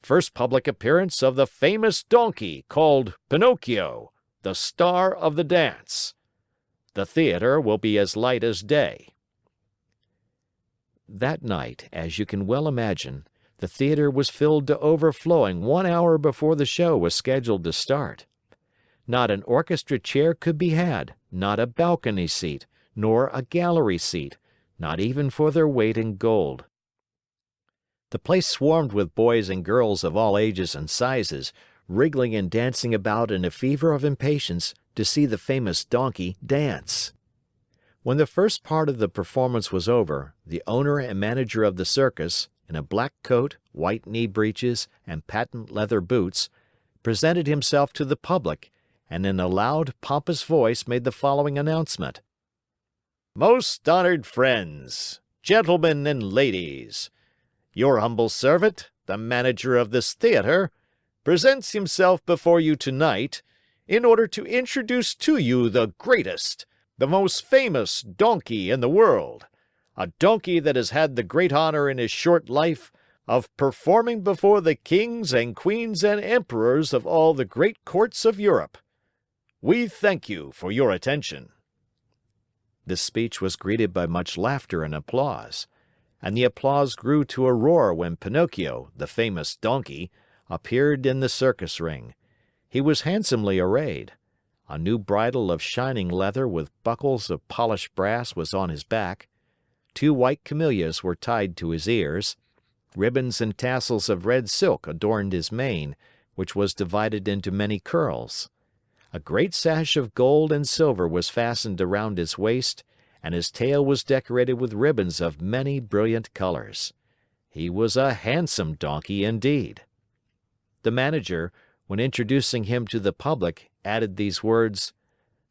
First public appearance of the famous donkey called Pinocchio, the star of the dance. The theater will be as light as day." That night, as you can well imagine, the theater was filled to overflowing 1 hour before the show was scheduled to start. Not an orchestra chair could be had, not a balcony seat, nor a gallery seat, not even for their weight in gold. The place swarmed with boys and girls of all ages and sizes, wriggling and dancing about in a fever of impatience to see the famous donkey dance. When the first part of the performance was over, the owner and manager of the circus, in a black coat, white knee breeches, and patent leather boots, presented himself to the public, and in a loud, pompous voice made the following announcement: "Most honored friends, gentlemen and ladies, your humble servant, the manager of this theater, presents himself before you tonight in order to introduce to you the greatest, the most famous donkey in the world, a donkey that has had the great honor in his short life of performing before the kings and queens and emperors of all the great courts of Europe. We thank you for your attention." This speech was greeted by much laughter and applause, and the applause grew to a roar when Pinocchio, the famous donkey, appeared in the circus ring. He was handsomely arrayed. A new bridle of shining leather with buckles of polished brass was on his back. 2 white camellias were tied to his ears. Ribbons and tassels of red silk adorned his mane, which was divided into many curls. A great sash of gold and silver was fastened around his waist, and his tail was decorated with ribbons of many brilliant colors. He was a handsome donkey indeed. The manager, when introducing him to the public, added these words: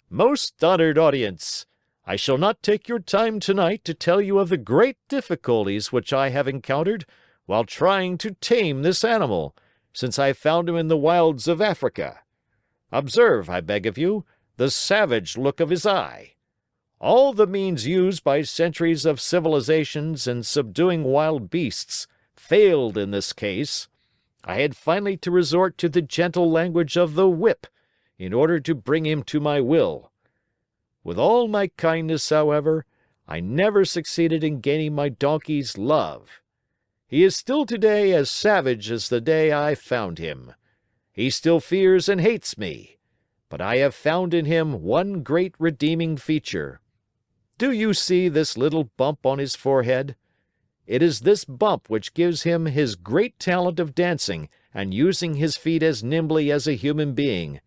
"Most honored audience, I shall not take your time tonight to tell you of the great difficulties which I have encountered while trying to tame this animal, since I found him in the wilds of Africa. Observe, I beg of you, the savage look of his eye. All the means used by centuries of civilizations in subduing wild beasts failed in this case. I had finally to resort to the gentle language of the whip in order to bring him to my will. With all my kindness, however, I never succeeded in gaining my donkey's love. He is still today as savage as the day I found him. He still fears and hates me, but I have found in him one great redeeming feature. Do you see this little bump on his forehead? It is this bump which gives him his great talent of dancing and using his feet as nimbly as a human being.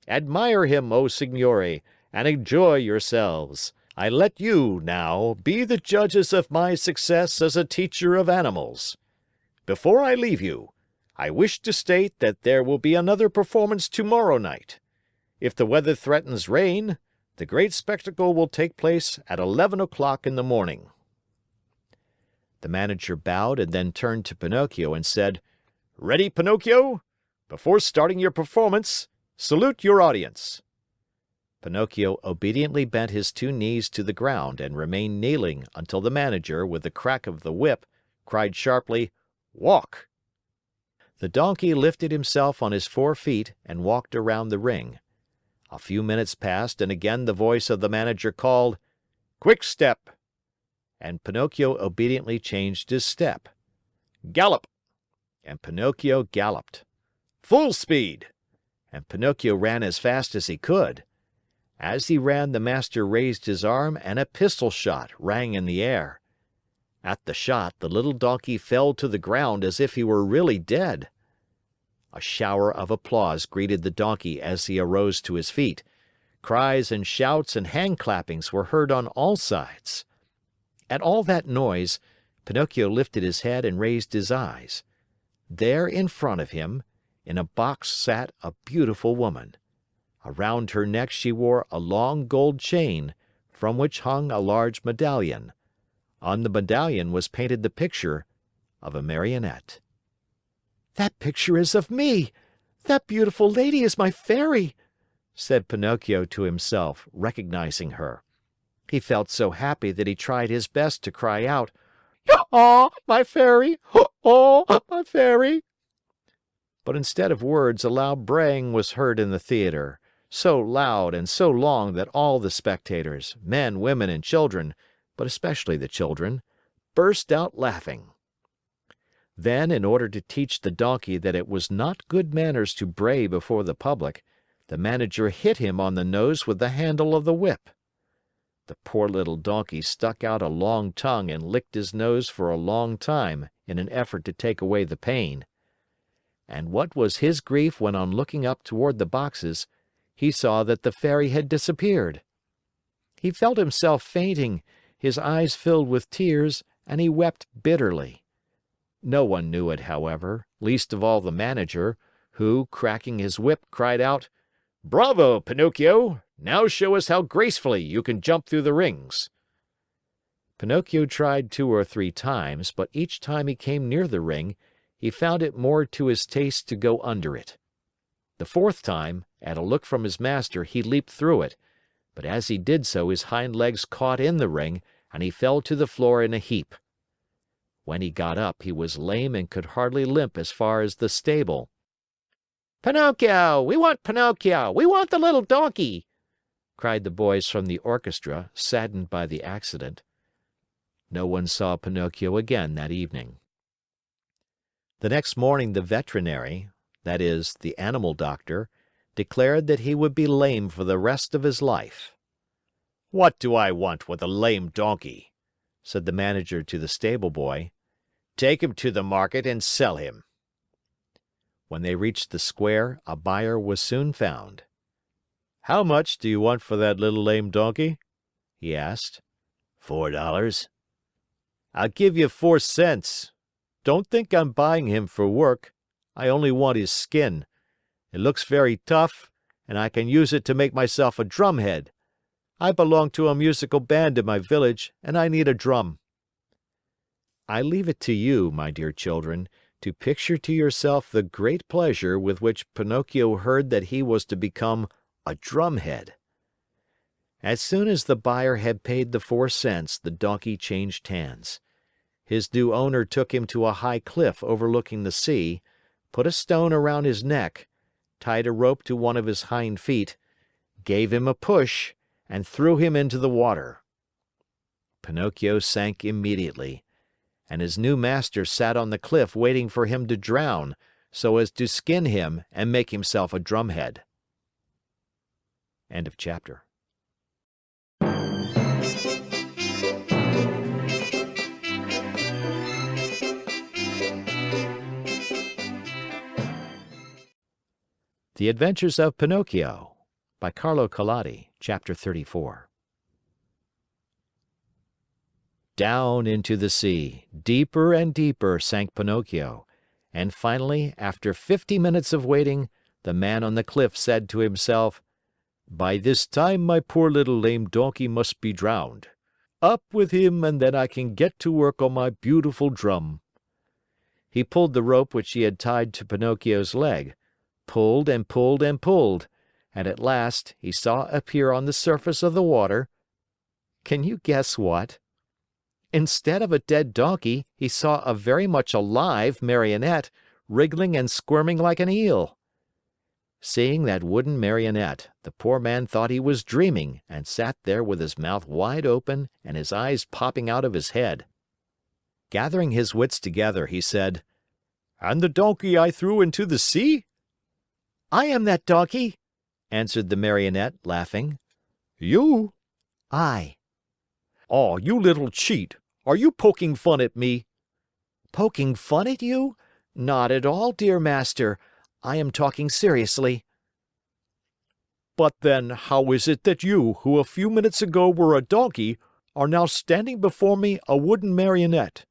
Admire him, O signori, and enjoy yourselves. I let you, now, be the judges of my success as a teacher of animals. Before I leave you, I wish to state that there will be another performance tomorrow night. If the weather threatens rain, the great spectacle will take place at 11 o'clock in the morning." The manager bowed and then turned to Pinocchio and said, "Ready, Pinocchio? Before starting your performance, salute your audience." Pinocchio obediently bent his 2 knees to the ground and remained kneeling until the manager, with the crack of the whip, cried sharply, "Walk!" The donkey lifted himself on his 4 feet and walked around the ring. A few minutes passed and again the voice of the manager called, "Quick step!" And Pinocchio obediently changed his step. "Gallop!" And Pinocchio galloped. "Full speed!" And Pinocchio ran as fast as he could. As he ran, the master raised his arm and a pistol shot rang in the air. At the shot, the little donkey fell to the ground as if he were really dead. A shower of applause greeted the donkey as he arose to his feet. Cries and shouts and hand clappings were heard on all sides. At all that noise, Pinocchio lifted his head and raised his eyes. There in front of him, in a box, sat a beautiful woman. Around her neck she wore a long gold chain, from which hung a large medallion. On the medallion was painted the picture of a Marionette. "That picture is of me! That beautiful lady is my Fairy!" said Pinocchio to himself, recognizing her. He felt so happy that he tried his best to cry out, "Oh, my Fairy! Oh, my Fairy!" But instead of words, a loud braying was heard in the theater, so loud and so long that all the spectators, men, women, and children, but especially the children, burst out laughing. Then, in order to teach the donkey that it was not good manners to bray before the public, the manager hit him on the nose with the handle of the whip. The poor little donkey stuck out a long tongue and licked his nose for a long time in an effort to take away the pain. And what was his grief when, on looking up toward the boxes, he saw that the Fairy had disappeared. He felt himself fainting, his eyes filled with tears, and he wept bitterly. No one knew it, however, least of all the manager, who, cracking his whip, cried out, "Bravo, Pinocchio! Now show us how gracefully you can jump through the rings." Pinocchio tried 2 or 3 times, but each time he came near the ring, he found it more to his taste to go under it. The 4th time, at a look from his master, he leaped through it, but as he did so his hind legs caught in the ring and he fell to the floor in a heap. When he got up, he was lame and could hardly limp as far as the stable. "Pinocchio! We want Pinocchio! We want the little donkey!" cried the boys from the orchestra, saddened by the accident. No one saw Pinocchio again that evening. The next morning the veterinary, that is, the animal doctor, declared that he would be lame for the rest of his life. "What do I want with a lame donkey?" said the manager to the stable boy. "Take him to the market and sell him." When they reached the square, a buyer was soon found. "How much do you want for that little lame donkey?" he asked. $4. "I'll give you 4 cents. Don't think I'm buying him for work. I only want his skin. It looks very tough, and I can use it to make myself a drumhead. I belong to a musical band in my village, and I need a drum." I leave it to you, my dear children, to picture to yourself the great pleasure with which Pinocchio heard that he was to become a drumhead. As soon as the buyer had paid the 4 cents, the donkey changed hands. His new owner took him to a high cliff overlooking the sea, put a stone around his neck, tied a rope to one of his hind feet, gave him a push, and threw him into the water. Pinocchio sank immediately, and his new master sat on the cliff waiting for him to drown so as to skin him and make himself a drumhead. End of chapter. The Adventures of Pinocchio by Carlo Collodi, Chapter 34. Down into the sea, deeper and deeper sank Pinocchio, and finally, after 50 minutes of waiting, the man on the cliff said to himself, "By this time my poor little lame donkey must be drowned. Up with him and then I can get to work on my beautiful drum." He pulled the rope which he had tied to Pinocchio's leg, pulled and pulled and pulled, and at last he saw appear on the surface of the water. Can you guess what? Instead of a dead donkey, he saw a very much alive Marionette, wriggling and squirming like an eel. Seeing that wooden Marionette, the poor man thought he was dreaming and sat there with his mouth wide open and his eyes popping out of his head. Gathering his wits together, he said, "And the donkey I threw into the sea?" "I am that donkey," answered the Marionette, laughing. "You?" "I." "Oh, you little cheat! Are you poking fun at me?" "Poking fun at you? Not at all, dear master. I am talking seriously." "But then, how is it that you, who a few minutes ago were a donkey, are now standing before me a wooden Marionette?"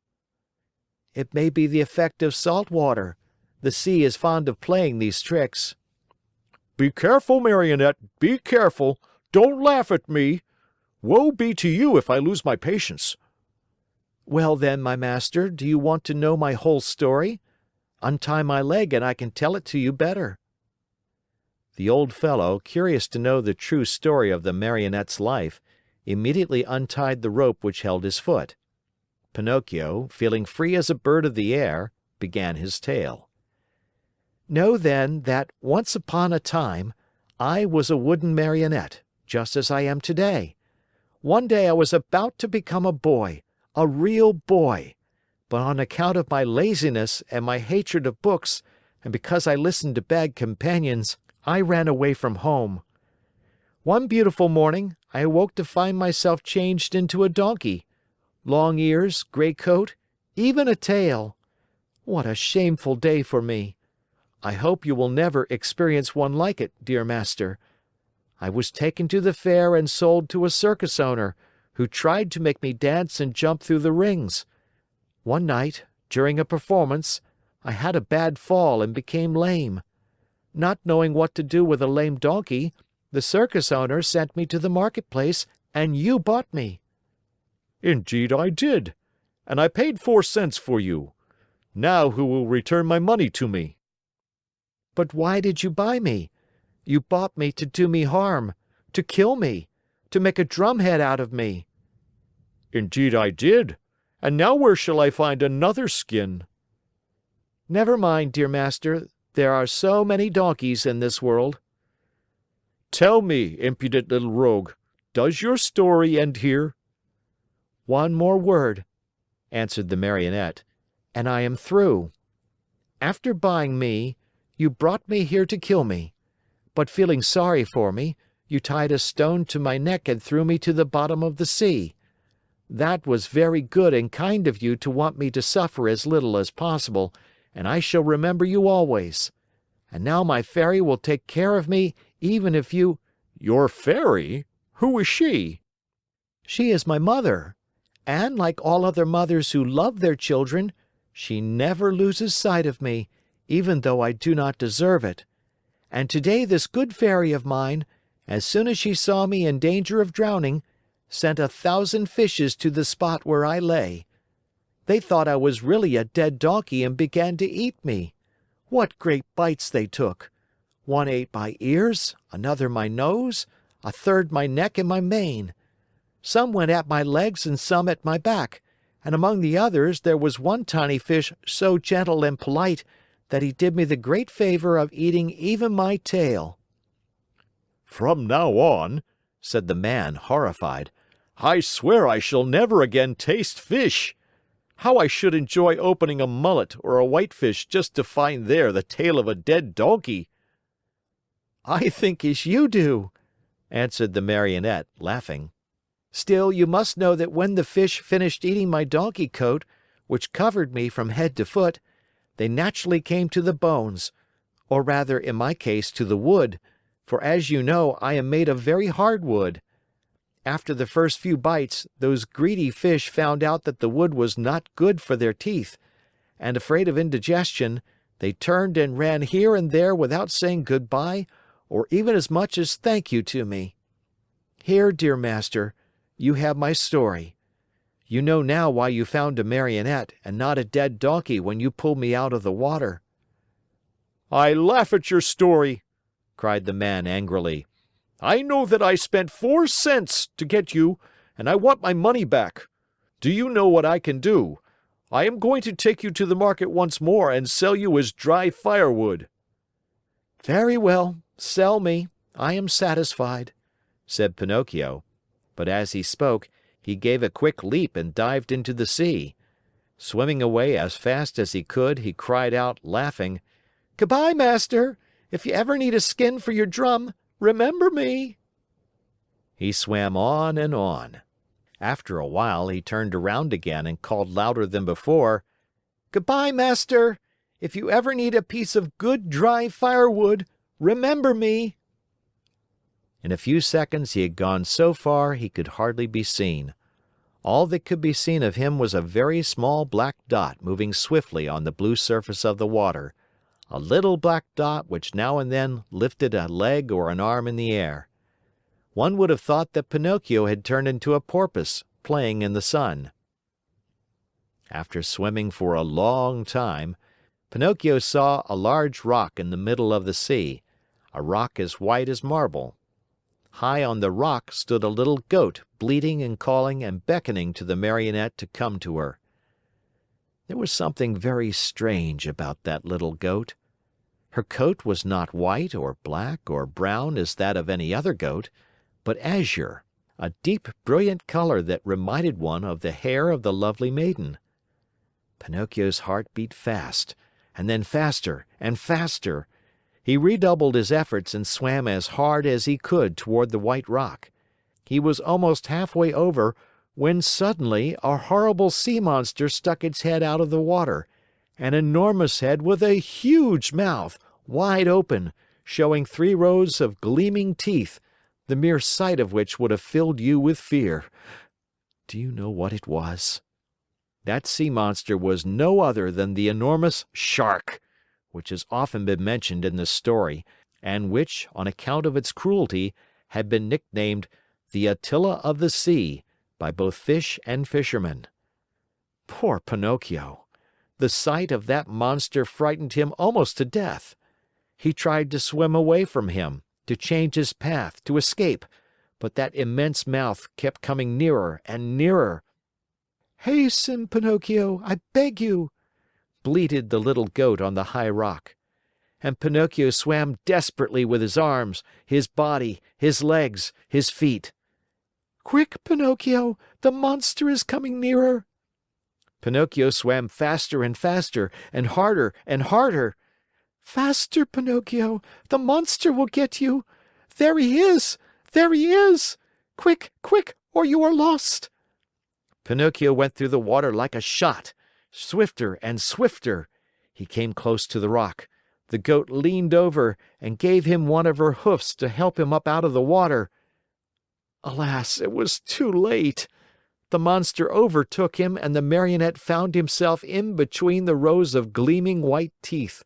"It may be the effect of salt water. The sea is fond of playing these tricks." "Be careful, Marionette, be careful. Don't laugh at me. Woe be to you if I lose my patience." "Well then, my master, do you want to know my whole story? Untie my leg and I can tell it to you better." The old fellow, curious to know the true story of the Marionette's life, immediately untied the rope which held his foot. Pinocchio, feeling free as a bird of the air, began his tale. "Know then that, once upon a time, I was a wooden Marionette, just as I am today. One day I was about to become a boy, a real boy, but on account of my laziness and my hatred of books, and because I listened to bad companions, I ran away from home. One beautiful morning, I awoke to find myself changed into a donkey. Long ears, gray coat, even a tail. What a shameful day for me! I hope you will never experience one like it, dear master. I was taken to the fair and sold to a circus owner, who tried to make me dance and jump through the rings. One night, during a performance, I had a bad fall and became lame. Not knowing what to do with a lame donkey, the circus owner sent me to the marketplace and you bought me." "Indeed I did, and I paid 4 cents for you. Now who will return my money to me?" "But why did you buy me? You bought me to do me harm, to kill me, to make a drumhead out of me." "Indeed I did, and now where shall I find another skin?" "Never mind, dear master, there are so many donkeys in this world." "Tell me, impudent little rogue, does your story end here?" "One more word," answered the Marionette, "and I am through. After buying me, you brought me here to kill me. But feeling sorry for me, you tied a stone to my neck and threw me to the bottom of the sea. That was very good and kind of you to want me to suffer as little as possible, and I shall remember you always. And now my fairy will take care of me even if you—" "Your fairy? Who is she?" "She is my mother. And like all other mothers who love their children, she never loses sight of me, even though I do not deserve it. And today this good fairy of mine, as soon as she saw me in danger of drowning, sent 1,000 fishes to the spot where I lay. They thought I was really a dead donkey and began to eat me. What great bites they took! One ate my ears, another my nose, a third my neck and my mane. Some went at my legs and some at my back, and among the others there was one tiny fish so gentle and polite that he did me the great favor of eating even my tail." "From now on," said the man, horrified, "I swear I shall never again taste fish. How I should enjoy opening a mullet or a whitefish just to find there the tail of a dead donkey." "I think as you do," answered the Marionette, laughing. "Still, you must know that when the fish finished eating my donkey coat, which covered me from head to foot, they naturally came to the bones, or rather, in my case, to the wood, for as you know, I am made of very hard wood. After the first few bites, those greedy fish found out that the wood was not good for their teeth, and afraid of indigestion, they turned and ran here and there without saying good-bye or even as much as thank you to me. Here, dear master, you have my story. You know now why you found a Marionette and not a dead donkey when you pulled me out of the water." "I laugh at your story," cried the man angrily. "I know that I spent 4 cents to get you, and I want my money back. Do you know what I can do? I am going to take you to the market once more and sell you as dry firewood." "Very well, sell me. I am satisfied," said Pinocchio. But as he spoke, he gave a quick leap and dived into the sea. Swimming away as fast as he could, he cried out, laughing, "Goodbye, master! If you ever need a skin for your drum, remember me." He swam on and on. After a while, he turned around again and called louder than before, "Goodbye, master! If you ever need a piece of good dry firewood, remember me." In a few seconds he had gone so far he could hardly be seen. All that could be seen of him was a very small black dot moving swiftly on the blue surface of the water, a little black dot which now and then lifted a leg or an arm in the air. One would have thought that Pinocchio had turned into a porpoise, playing in the sun. After swimming for a long time, Pinocchio saw a large rock in the middle of the sea, a rock as white as marble. High on the rock stood a little goat bleating and calling and beckoning to the Marionette to come to her. There was something very strange about that little goat. Her coat was not white or black or brown as that of any other goat, but azure, a deep, brilliant color that reminded one of the hair of the lovely maiden. Pinocchio's heart beat fast, and then faster and faster. He redoubled his efforts and swam as hard as he could toward the white rock. He was almost halfway over when suddenly a horrible sea monster stuck its head out of the water, an enormous head with a huge mouth, wide open, showing 3 rows of gleaming teeth, the mere sight of which would have filled you with fear. Do you know what it was? That sea monster was no other than the enormous shark, which has often been mentioned in this story, and which, on account of its cruelty, had been nicknamed the Attila of the Sea by both fish and fishermen. Poor Pinocchio! The sight of that monster frightened him almost to death. He tried to swim away from him, to change his path, to escape, but that immense mouth kept coming nearer and nearer. "Hasten, Pinocchio, I beg you!" bleated the little goat on the high rock. And Pinocchio swam desperately with his arms, his body, his legs, his feet. "Quick, Pinocchio! The monster is coming nearer!" Pinocchio swam faster and faster, and harder and harder. "Faster, Pinocchio! The monster will get you! There he is! There he is! Quick, quick, or you are lost!" Pinocchio went through the water like a shot. Swifter and swifter. He came close to the rock. The goat leaned over and gave him one of her hoofs to help him up out of the water. Alas, it was too late. The monster overtook him and the Marionette found himself in between the rows of gleaming white teeth.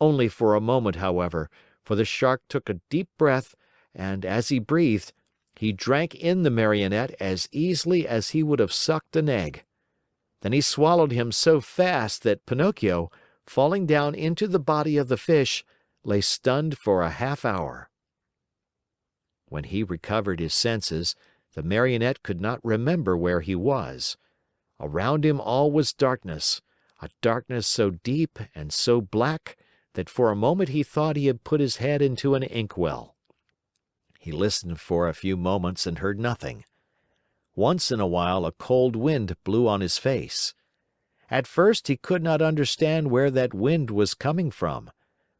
Only for a moment, however, for the shark took a deep breath and, as he breathed, he drank in the Marionette as easily as he would have sucked an egg. Then he swallowed him so fast that Pinocchio, falling down into the body of the fish, lay stunned for a half hour. When he recovered his senses, the Marionette could not remember where he was. Around him all was darkness, a darkness so deep and so black that for a moment he thought he had put his head into an inkwell. He listened for a few moments and heard nothing. Once in a while a cold wind blew on his face. At first he could not understand where that wind was coming from,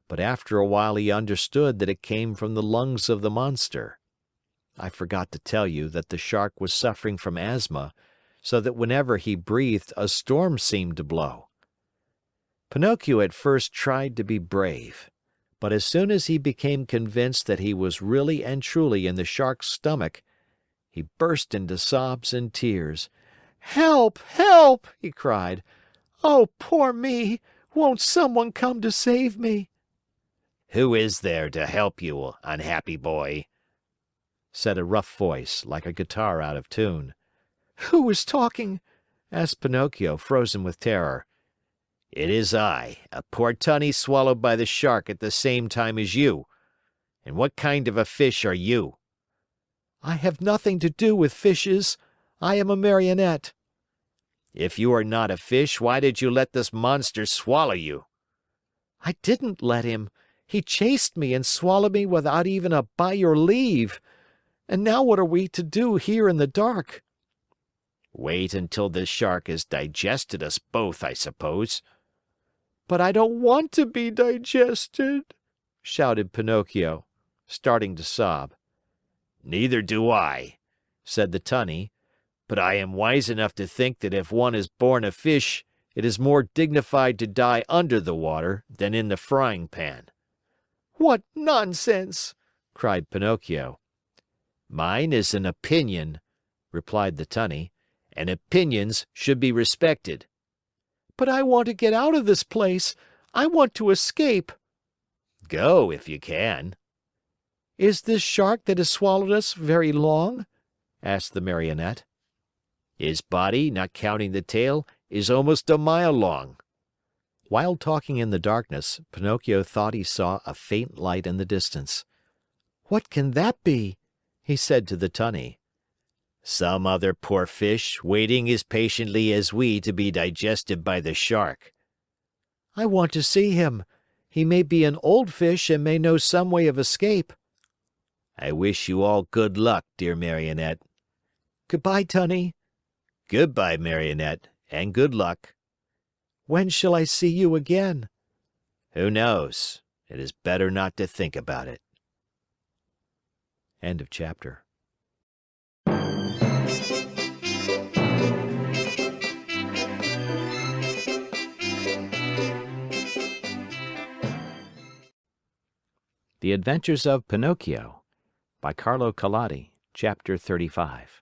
but after a while he understood that it came from the lungs of the monster. I forgot to tell you that the Shark was suffering from asthma, so that whenever he breathed a storm seemed to blow. Pinocchio at first tried to be brave, but as soon as he became convinced that he was really and truly in the Shark's stomach, he burst into sobs and tears. "Help! Help!" he cried. "Oh, poor me! Won't someone come to save me?" Who is there to help you, unhappy boy?" said a rough voice, like a guitar out of tune. "Who is talking?" asked Pinocchio, frozen with terror. "It is I, a poor tunny swallowed by the Shark at the same time as you. And what kind of a fish are you?" "I have nothing to do with fishes. I am a Marionette." "If you are not a fish, why did you let this monster swallow you?" "I didn't let him. He chased me and swallowed me without even a 'by your leave.' And now what are we to do here in the dark?" "Wait until this Shark has digested us both, I suppose." "But I don't want to be digested," shouted Pinocchio, starting to sob. "Neither do I," said the Tunny, "but I am wise enough to think that if one is born a fish, it is more dignified to die under the water than in the frying pan." "What nonsense!" cried Pinocchio. "Mine is an opinion," replied the Tunny, "and opinions should be respected." "But I want to get out of this place. I want to escape." "Go if you can." "Is this Shark that has swallowed us very long?" asked the Marionette. "His body, not counting the tail, is almost a mile long." While talking in the darkness, Pinocchio thought he saw a faint light in the distance. "What can that be?" he said to the Tunny. "Some other poor fish waiting as patiently as we to be digested by the Shark." "I want to see him. He may be an old fish and may know some way of escape." "I wish you all good luck, dear Marionette." "Goodbye, Tunny." "Goodbye, Marionette, and good luck." "When shall I see you again?" "Who knows? It is better not to think about it." End of chapter. The Adventures of Pinocchio by Carlo Collodi, Chapter 35.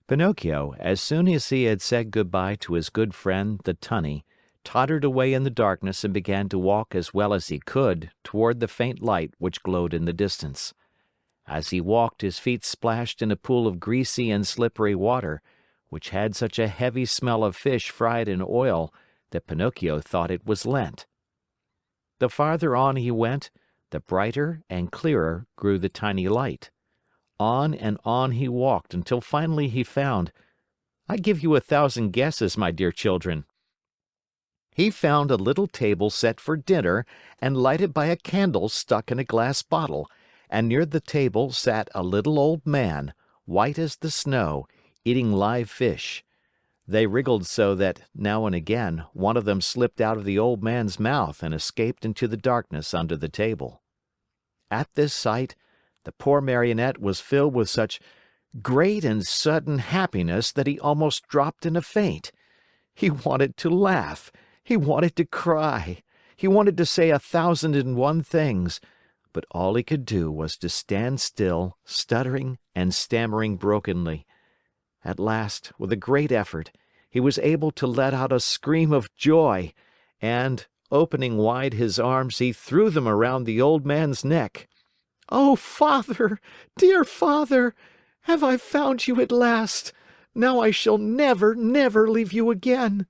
Pinocchio, as soon as he had said goodbye to his good friend, the Tunny, tottered away in the darkness and began to walk as well as he could toward the faint light which glowed in the distance. As he walked, his feet splashed in a pool of greasy and slippery water, which had such a heavy smell of fish fried in oil that Pinocchio thought it was Lent. The farther on he went, the brighter and clearer grew the tiny light. On and on he walked until finally he found— I give you 1,000 guesses, my dear children. He found a little table set for dinner and lighted by a candle stuck in a glass bottle, and near the table sat a little old man, white as the snow, eating live fish. They wriggled so that, now and again, one of them slipped out of the old man's mouth and escaped into the darkness under the table. At this sight, the poor Marionette was filled with such great and sudden happiness that he almost dropped in a faint. He wanted to laugh. He wanted to cry. He wanted to say 1,001 things, but all he could do was to stand still, stuttering and stammering brokenly. At last, with a great effort, he was able to let out a scream of joy, and, opening wide his arms, he threw them around the old man's neck. "Oh, Father! Dear Father! Have I found you at last? Now I shall never, never leave you again."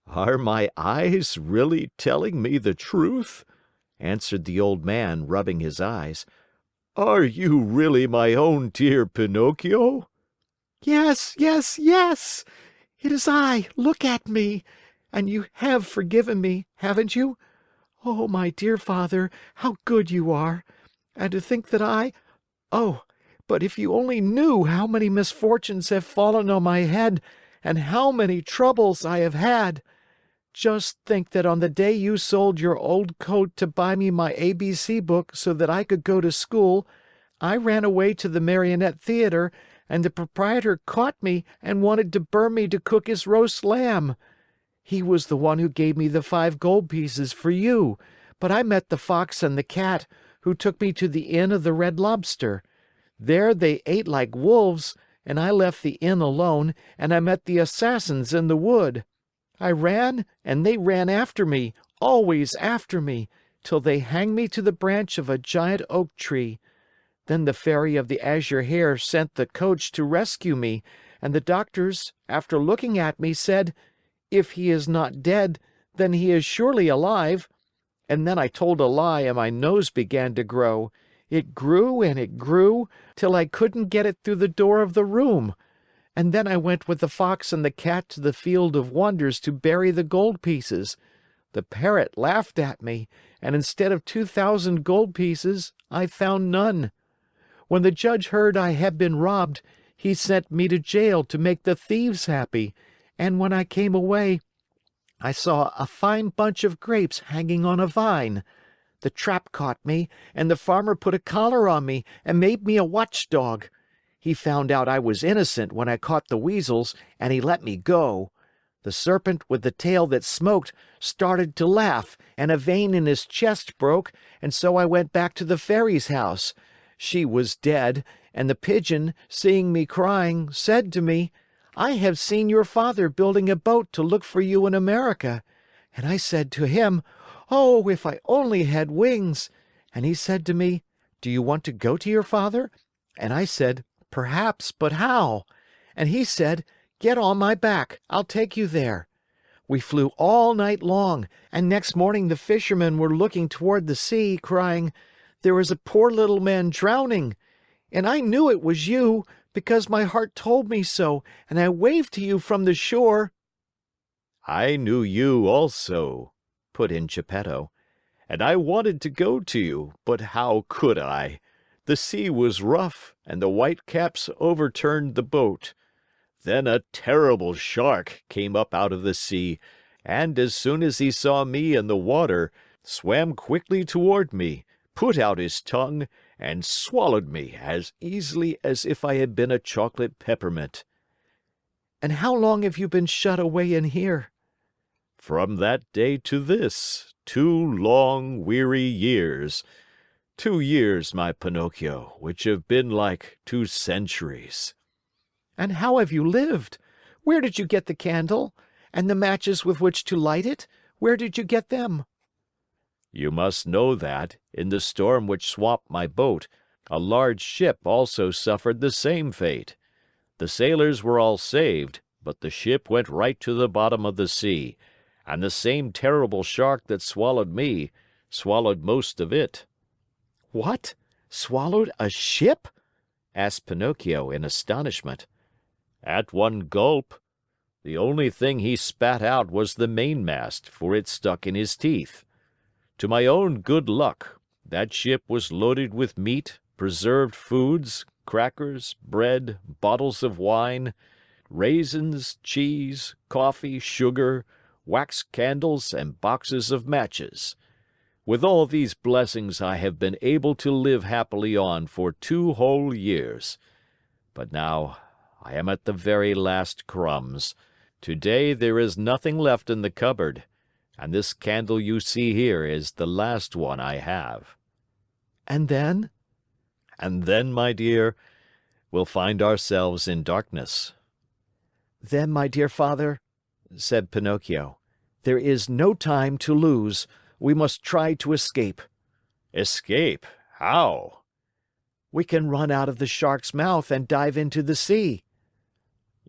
"Are my eyes really telling me the truth?" answered the old man, rubbing his eyes. Are you really my own dear Pinocchio? Yes, yes, yes! It is I! Look at me! And you have forgiven me, haven't you? Oh, my dear father, how good you are! And to think that oh, but if you only knew how many misfortunes have fallen on my head and how many troubles I have had! Just think that on the day you sold your old coat to buy me my ABC book so that I could go to school, I ran away to the Marionette Theater and the proprietor caught me and wanted to burn me to cook his roast lamb. He was the one who gave me the 5 gold pieces for you, but I met the Fox and the Cat, who took me to the Inn of the Red Lobster. There they ate like wolves, and I left the inn alone, and I met the assassins in the wood. I ran, and they ran after me, always after me, till they hanged me to the branch of a giant oak tree. Then the Fairy of the Azure Hair sent the coach to rescue me, and the doctors, after looking at me, said, 'If he is not dead, then he is surely alive.' And then I told a lie and my nose began to grow. It grew and it grew, till I couldn't get it through the door of the room. And then I went with the Fox and the Cat to the Field of Wonders to bury the gold pieces. The parrot laughed at me, and instead of 2,000 gold pieces, I found none. When the judge heard I had been robbed, he sent me to jail to make the thieves happy, and when I came away, I saw a fine bunch of grapes hanging on a vine. The trap caught me, and the farmer put a collar on me and made me a watchdog. He found out I was innocent when I caught the weasels, and he let me go. The serpent with the tail that smoked started to laugh, and a vein in his chest broke, and so I went back to the fairy's house. She was dead, and the pigeon, seeing me crying, said to me, 'I have seen your father building a boat to look for you in America.' And I said to him, 'Oh, if I only had wings!' And he said to me, 'Do you want to go to your father?' And I said, 'Perhaps, but how?' And he said, 'Get on my back, I'll take you there.' We flew all night long, and next morning the fishermen were looking toward the sea, crying, 'There is a poor little man drowning.' And I knew it was you, because my heart told me so, and I waved to you from the shore." I knew you also, put in Geppetto, and I wanted to go to you, but how could I? The sea was rough, and the whitecaps overturned the boat. Then a terrible shark came up out of the sea, and as soon as he saw me in the water, swam quickly toward me, put out his tongue, and swallowed me as easily as if I had been a chocolate peppermint. "And how long have you been shut away in here?" From that day to this, 2 long, weary years. 2 years, my Pinocchio, which have been like 2 centuries. "And how have you lived? Where did you get the candle? And the matches with which to light it? Where did you get them?" You must know that, in the storm which swamped my boat, a large ship also suffered the same fate. The sailors were all saved, but the ship went right to the bottom of the sea, and the same terrible shark that swallowed me swallowed most of it. "What? Swallowed a ship?" asked Pinocchio in astonishment. At one gulp. The only thing he spat out was the mainmast, for it stuck in his teeth. To my own good luck, that ship was loaded with meat, preserved foods, crackers, bread, bottles of wine, raisins, cheese, coffee, sugar, wax candles, and boxes of matches. With all these blessings I have been able to live happily on for 2 whole years. But now I am at the very last crumbs. Today there is nothing left in the cupboard, and this candle you see here is the last one I have. "And then?" And then, my dear, we'll find ourselves in darkness. "Then, my dear father," said Pinocchio, "there is no time to lose. We must try to escape." Escape? How? "We can run out of the shark's mouth and dive into the sea."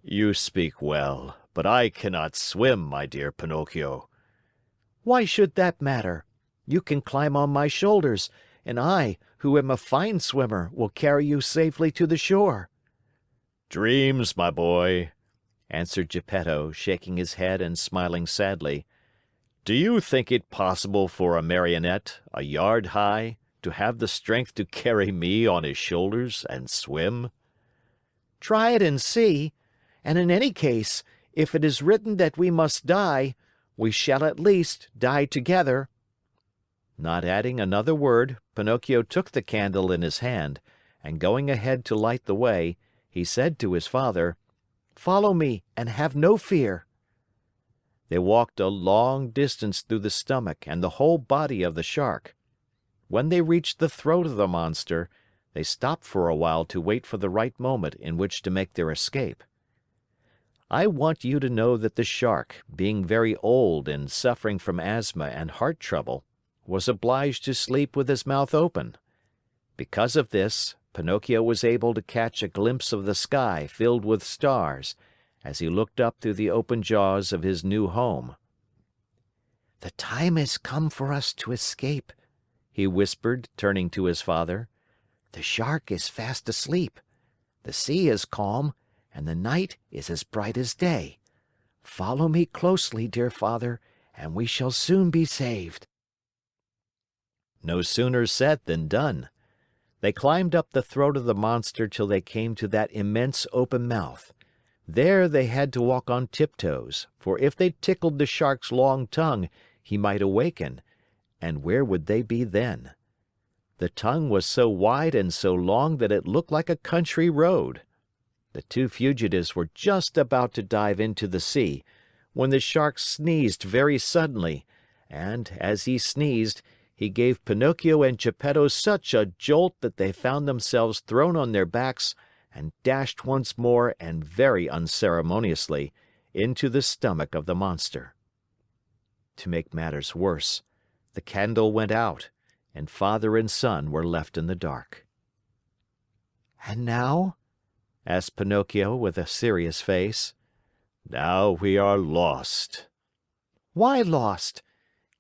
You speak well, but I cannot swim, my dear Pinocchio. "Why should that matter? You can climb on my shoulders, and I, who am a fine swimmer, will carry you safely to the shore." "Dreams, my boy," answered Geppetto, shaking his head and smiling sadly. "Do you think it possible for a Marionette, a yard high, to have the strength to carry me on his shoulders and swim?" "Try it and see. And in any case, if it is written that we must die, we shall at least die together." Not adding another word, Pinocchio took the candle in his hand, and going ahead to light the way, he said to his father, "Follow me and have no fear." They walked a long distance through the stomach and the whole body of the Shark. When they reached the throat of the monster, they stopped for a while to wait for the right moment in which to make their escape. I want you to know that the Shark, being very old and suffering from asthma and heart trouble, was obliged to sleep with his mouth open. Because of this, Pinocchio was able to catch a glimpse of the sky filled with stars as he looked up through the open jaws of his new home. "The time has come for us to escape," he whispered, turning to his father. "The Shark is fast asleep. The sea is calm, and the night is as bright as day. Follow me closely, dear father, and we shall soon be saved." No sooner said than done. They climbed up the throat of the monster till they came to that immense open mouth. There they had to walk on tiptoes, for if they tickled the Shark's long tongue, he might awaken, and where would they be then? The tongue was so wide and so long that it looked like a country road. The two fugitives were just about to dive into the sea, when the Shark sneezed very suddenly, and, as he sneezed, he gave Pinocchio and Geppetto such a jolt that they found themselves thrown on their backs and dashed once more and very unceremoniously into the stomach of the monster. To make matters worse, the candle went out, and father and son were left in the dark. "And now?" asked Pinocchio with a serious face. "Now we are lost." "Why lost?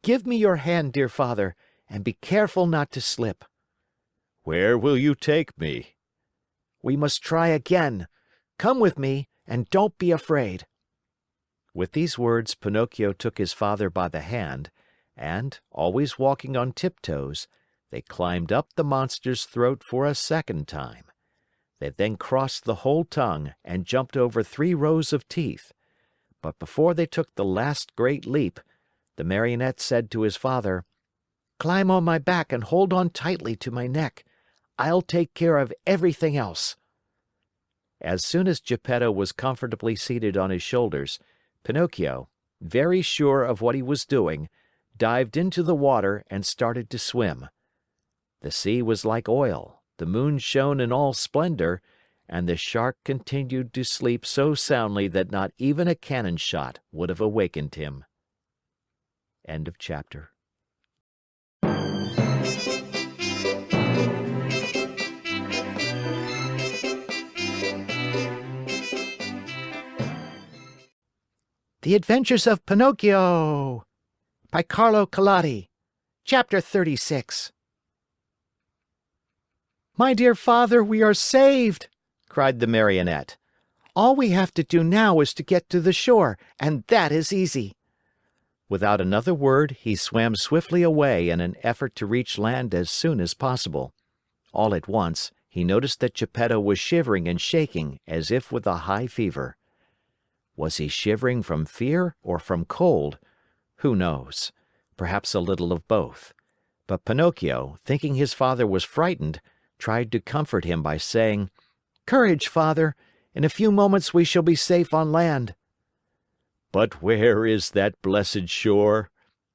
Give me your hand, dear father, and be careful not to slip." "Where will you take me?" "We must try again. Come with me, and don't be afraid." With these words, Pinocchio took his father by the hand, and, always walking on tiptoes, they climbed up the monster's throat for a second time. They then crossed the whole tongue and jumped over 3 rows of teeth. But before they took the last great leap, the Marionette said to his father, "Climb on my back and hold on tightly to my neck. I'll take care of everything else." As soon as Geppetto was comfortably seated on his shoulders, Pinocchio, very sure of what he was doing, dived into the water and started to swim. The sea was like oil, the moon shone in all splendor, and the Shark continued to sleep so soundly that not even a cannon shot would have awakened him. End of chapter. The Adventures of Pinocchio by Carlo Collodi. Chapter 36. "My dear father, we are saved!" cried the Marionette. "All we have to do now is to get to the shore, and that is easy." Without another word, he swam swiftly away in an effort to reach land as soon as possible. All at once, he noticed that Geppetto was shivering and shaking as if with a high fever. Was he shivering from fear or from cold? Who knows? Perhaps a little of both. But Pinocchio, thinking his father was frightened, tried to comfort him by saying, "Courage, father! In a few moments we shall be safe on land." "But where is that blessed shore?"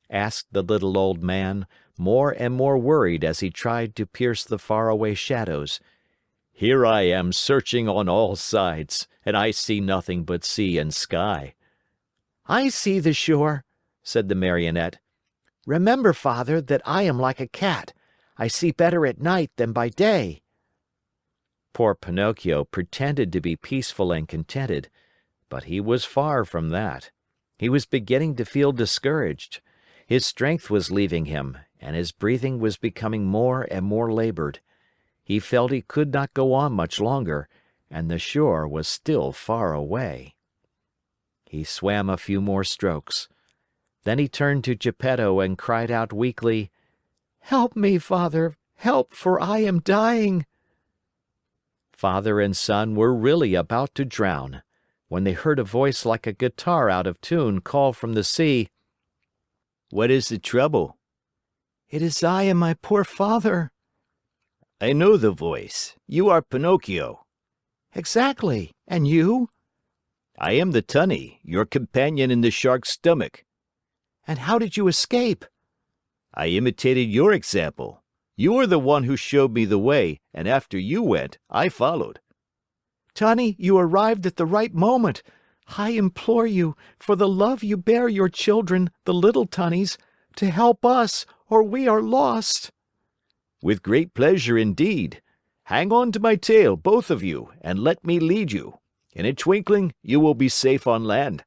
asked the little old man, more and more worried as he tried to pierce the faraway shadows. "Here I am searching on all sides, and I see nothing but sea and sky." "I see the shore," said the Marionette. "Remember, father, that I am like a cat. I see better at night than by day." Poor Pinocchio pretended to be peaceful and contented, but he was far from that. He was beginning to feel discouraged. His strength was leaving him, and his breathing was becoming more and more labored. He felt he could not go on much longer, and the shore was still far away. He swam a few more strokes. Then he turned to Geppetto and cried out weakly, "Help me, Father, help, for I am dying." Father and son were really about to drown, when they heard a voice like a guitar out of tune call from the sea, What is the trouble? "It is I and my poor father." I know the voice. You are Pinocchio. "Exactly. And you?" I am the tunny, your companion in the shark's stomach. "And how did you escape?" I imitated your example. You were the one who showed me the way, and after you went, I followed. "Tunny, you arrived at the right moment. I implore you, for the love you bear your children, the little tunnies, to help us, or we are lost." With great pleasure indeed. Hang on to my tail, both of you, and let me lead you. In a twinkling, you will be safe on land."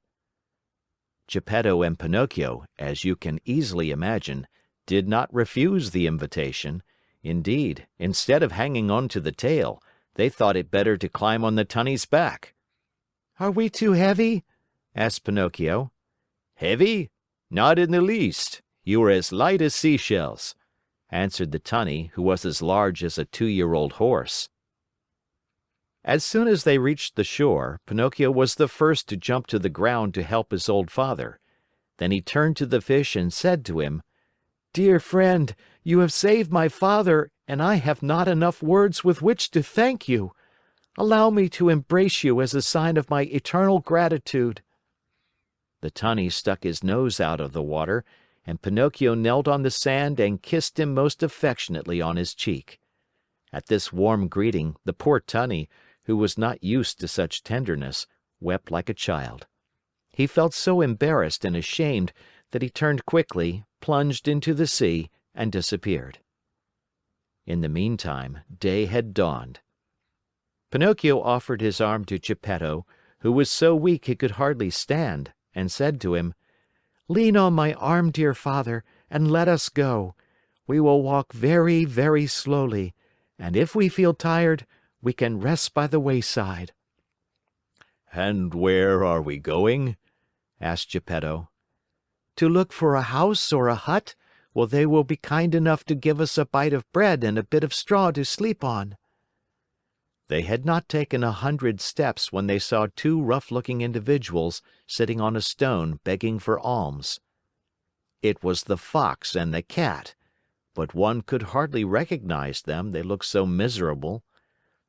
Geppetto and Pinocchio, as you can easily imagine, did not refuse the invitation. Indeed, instead of hanging on to the tail, they thought it better to climb on the tunny's back. "Are we too heavy?" asked Pinocchio. Heavy? Not in the least. You are as light as seashells," answered the tunny, who was as large as a 2-year-old horse. As soon as they reached the shore, Pinocchio was the first to jump to the ground to help his old father. Then he turned to the fish and said to him, "Dear friend, you have saved my father, and I have not enough words with which to thank you. Allow me to embrace you as a sign of my eternal gratitude." The tunny stuck his nose out of the water, and Pinocchio knelt on the sand and kissed him most affectionately on his cheek. At this warm greeting, the poor tunny, who was not used to such tenderness, wept like a child. He felt so embarrassed and ashamed that he turned quickly, plunged into the sea, and disappeared. In the meantime, day had dawned. Pinocchio offered his arm to Geppetto, who was so weak he could hardly stand, and said to him, "Lean on my arm, dear father, and let us go. We will walk very, very slowly, and if we feel tired, we can rest by the wayside." "And where are we going?" asked Geppetto. "To look for a house or a hut where they will be kind enough to give us a bite of bread and a bit of straw to sleep on." They had not taken 100 steps when they saw 2 rough-looking individuals sitting on a stone begging for alms. It was the Fox and the Cat, but one could hardly recognize them, they looked so miserable.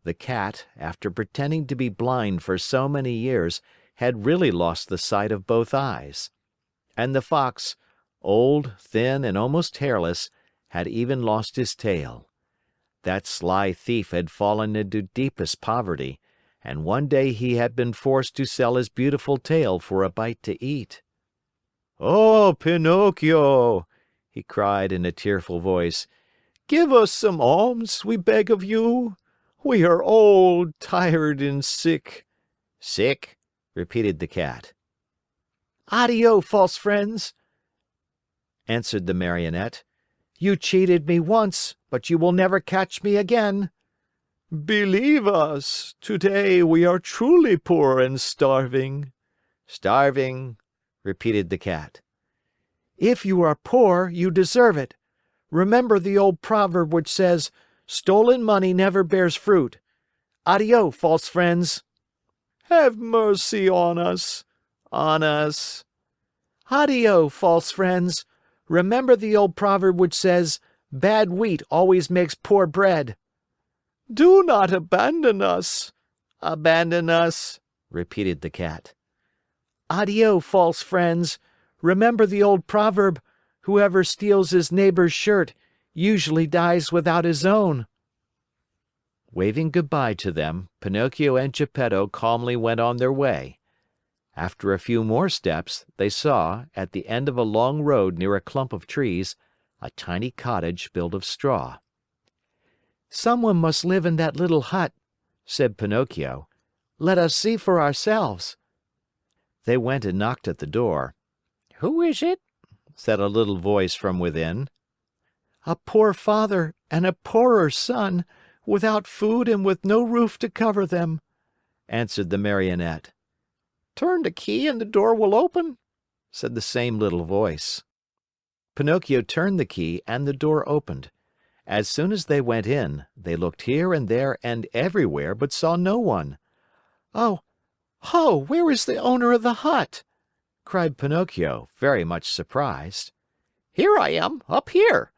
The Cat, after pretending to be blind for so many years, had really lost the sight of both eyes. And the Fox, old, thin, and almost hairless, had even lost his tail. That sly thief had fallen into deepest poverty, and one day he had been forced to sell his beautiful tail for a bite to eat. "Oh, Pinocchio!" he cried in a tearful voice. "Give us some alms, we beg of you. We are old, tired, and sick." "Sick?" repeated the Cat. "Addio, false friends," answered the Marionette. "You cheated me once, but you will never catch me again." "Believe us, today we are truly poor and starving." "Starving," repeated the Cat. "If you are poor, you deserve it. Remember the old proverb which says, 'Stolen money never bears fruit.' Addio, false friends." "Have mercy on us." "On us." "Addio, false friends. Remember the old proverb which says, 'Bad wheat always makes poor bread.'" "Do not abandon us." "Abandon us," repeated the Cat. "Addio, false friends. Remember the old proverb, 'Whoever steals his neighbor's shirt usually dies without his own.'" Waving goodbye to them, Pinocchio and Geppetto calmly went on their way. After a few more steps, they saw, at the end of a long road near a clump of trees, a tiny cottage built of straw. "Someone must live in that little hut," said Pinocchio. "Let us see for ourselves." They went and knocked at the door. "Who is it?" said a little voice from within. A poor father and a poorer son, without food and with no roof to cover them," answered the Marionette. "Turn the key and the door will open," said the same little voice. Pinocchio turned the key and the door opened. As soon as they went in, they looked here and there and everywhere, but saw no one. "Oh, oh, where is the owner of the hut?" cried Pinocchio, very much surprised. "Here I am, up here."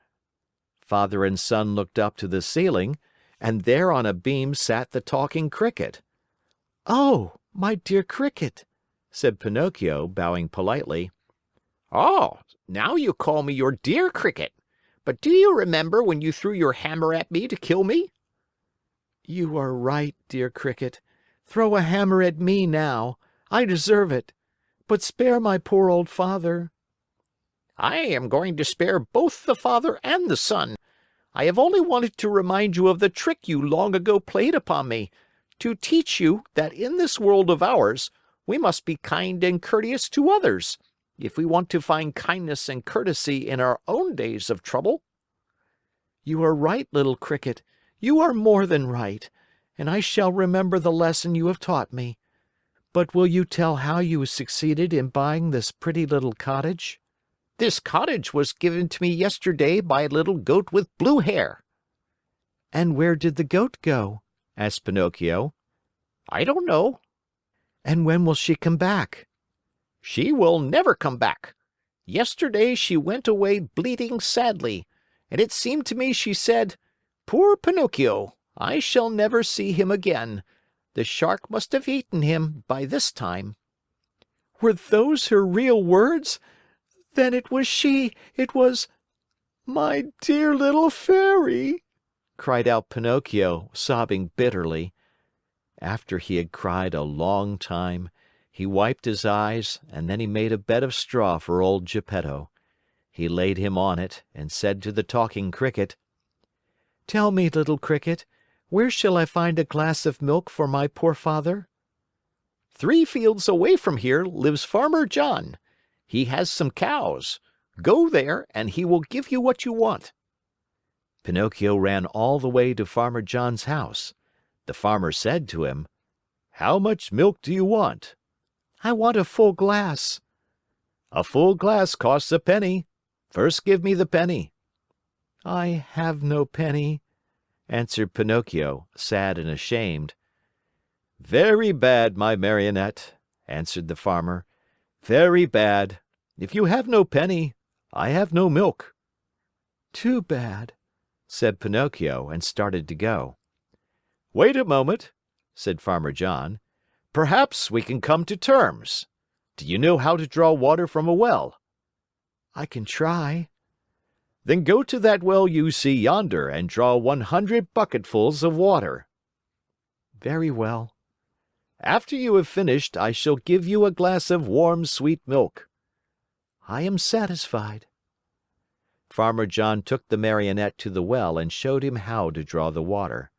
Father and son looked up to the ceiling, and there on a beam sat the Talking Cricket. "Oh, my dear Cricket," said Pinocchio, bowing politely. "Oh, now you call me your dear Cricket. But do you remember when you threw your hammer at me to kill me?" "You are right, dear Cricket. Throw a hammer at me now. I deserve it. But spare my poor old father." "I am going to spare both the father and the son. I have only wanted to remind you of the trick you long ago played upon me, to teach you that in this world of ours we must be kind and courteous to others, if we want to find kindness and courtesy in our own days of trouble." "You are right, little Cricket. You are more than right, and I shall remember the lesson you have taught me. But will you tell how you succeeded in buying this pretty little cottage?" "This cottage was given to me yesterday by a little goat with blue hair." "And where did the goat go?" asked Pinocchio. "I don't know." "And when will she come back?" "She will never come back. Yesterday she went away bleating sadly, and it seemed to me she said, 'Poor Pinocchio, I shall never see him again. The shark must have eaten him by this time.'" "Were those her real words? Then it was she, it was... My dear little Fairy!" cried out Pinocchio, sobbing bitterly. After he had cried a long time, he wiped his eyes and then he made a bed of straw for old Geppetto. He laid him on it and said to the Talking Cricket, "Tell me, little Cricket, where shall I find a glass of milk for my poor father?" 3 fields away from here lives Farmer John. He has some cows. Go there and he will give you what you want." Pinocchio ran all the way to Farmer John's house. The farmer said to him, "How much milk do you want?" "I want a full glass." "A full glass costs a penny. First give me the penny." "I have no penny," answered Pinocchio, sad and ashamed. "Very bad, my Marionette," answered the farmer. "Very bad. If you have no penny, I have no milk." "Too bad," said Pinocchio and started to go. "Wait a moment," said Farmer John. "Perhaps we can come to terms. Do you know how to draw water from a well?" "I can try." "Then go to that well you see yonder and draw 100 bucketfuls of water." "Very well." "After you have finished, I shall give you a glass of warm, sweet milk." "I am satisfied." Farmer John took the Marionette to the well and showed him how to draw the water.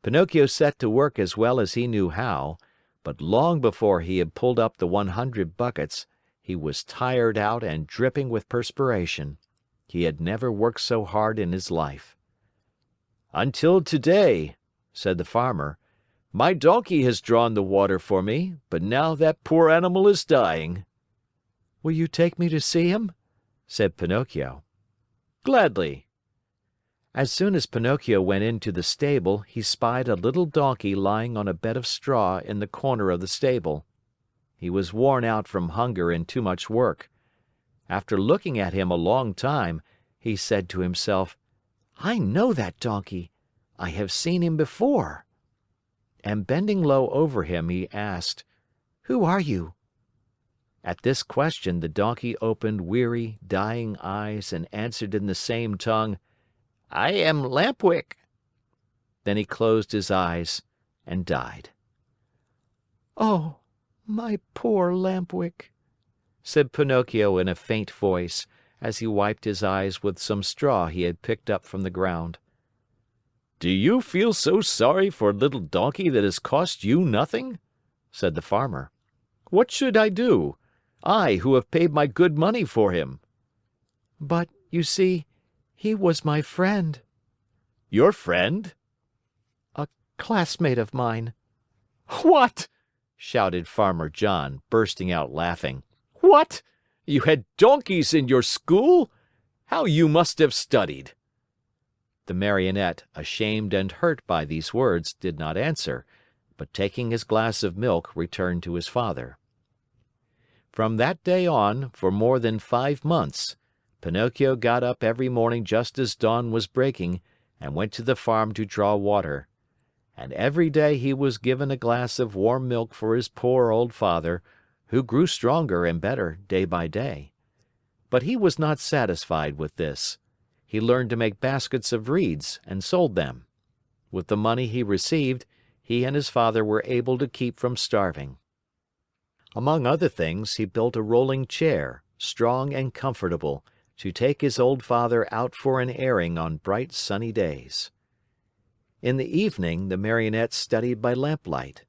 Pinocchio set to work as well as he knew how, but long before he had pulled up the 100 buckets, he was tired out and dripping with perspiration. He had never worked so hard in his life. "Until today," said the farmer, "my donkey has drawn the water for me, but now that poor animal is dying." "Will you take me to see him?" said Pinocchio. "Gladly." As soon as Pinocchio went into the stable, he spied a little donkey lying on a bed of straw in the corner of the stable. He was worn out from hunger and too much work. After looking at him a long time, he said to himself, "I know that donkey. I have seen him before." And bending low over him, he asked, "Who are you?" At this question, the donkey opened weary, dying eyes and answered in the same tongue, "I am Lamp Wick." Then he closed his eyes and died. "Oh, my poor Lamp Wick," said Pinocchio in a faint voice, as he wiped his eyes with some straw he had picked up from the ground. "Do you feel so sorry for a little donkey that has cost you nothing?" said the farmer. "What should I do? I, who have paid my good money for him." "But, you see, He was my friend. Your friend? A classmate of mine. What? Shouted Farmer John, bursting out laughing. What? You had donkeys in your school? How you must have studied! The Marionette, ashamed and hurt by these words, did not answer, but taking his glass of milk, returned to his father. From that day on, for more than 5 months, Pinocchio got up every morning just as dawn was breaking and went to the farm to draw water. And every day he was given a glass of warm milk for his poor old father, who grew stronger and better day by day. But he was not satisfied with this. He learned to make baskets of reeds and sold them. With the money he received, he and his father were able to keep from starving. Among other things, he built a rolling chair, strong and comfortable, to take his old father out for an airing on bright sunny days. In the evening, the Marionette studied by lamplight.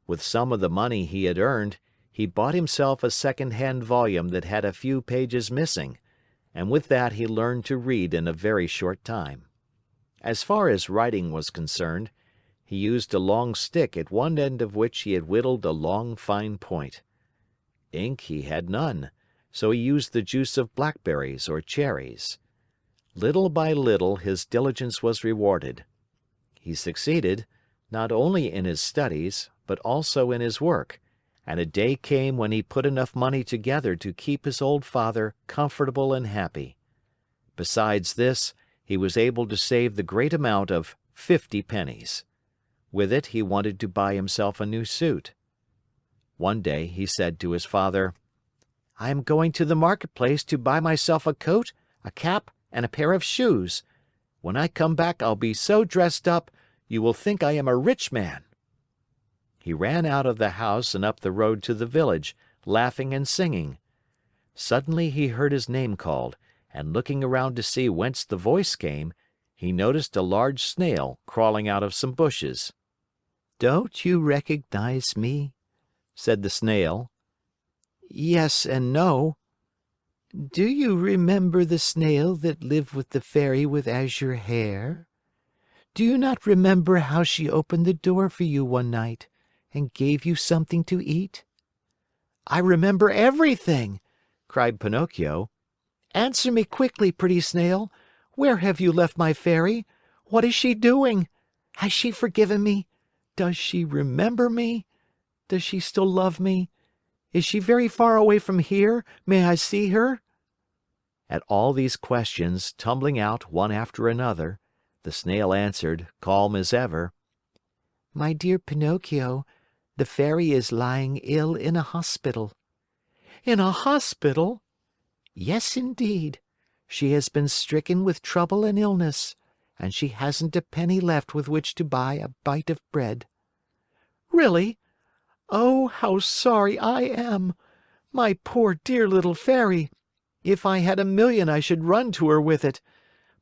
With some of the money he had earned, he bought himself a second-hand volume that had a few pages missing, and with that he learned to read in a very short time. As far as writing was concerned, he used a long stick at one end of which he had whittled a long, fine point. Ink he had none, so he used the juice of blackberries or cherries. Little by little his diligence was rewarded. He succeeded, not only in his studies, but also in his work, and a day came when he put enough money together to keep his old father comfortable and happy. Besides this, he was able to save the great amount of 50 pennies. With it he wanted to buy himself a new suit. One day he said to his father, "I am going to the marketplace to buy myself a coat, a cap, and a pair of shoes. When I come back I'll be so dressed up, you will think I am a rich man." He ran out of the house and up the road to the village, laughing and singing. Suddenly he heard his name called, and looking around to see whence the voice came, he noticed a large snail crawling out of some bushes. "Don't you recognize me?" said the snail. "Yes and no." "Do you remember the snail that lived with the fairy with azure hair? Do you not remember how she opened the door for you one night and gave you something to eat?" "I remember everything!" cried Pinocchio. "Answer me quickly, pretty snail. Where have you left my fairy? What is she doing? Has she forgiven me? Does she remember me? Does she still love me? Is she very far away from here? May I see her?" At all these questions, tumbling out one after another, the snail answered, calm as ever, "My dear Pinocchio, the fairy is lying ill in a hospital." "In a hospital?" "Yes, indeed. She has been stricken with trouble and illness, and she hasn't a penny left with which to buy a bite of bread." "Really? Oh, how sorry I am! My poor dear little fairy! If I had 1,000,000 I should run to her with it.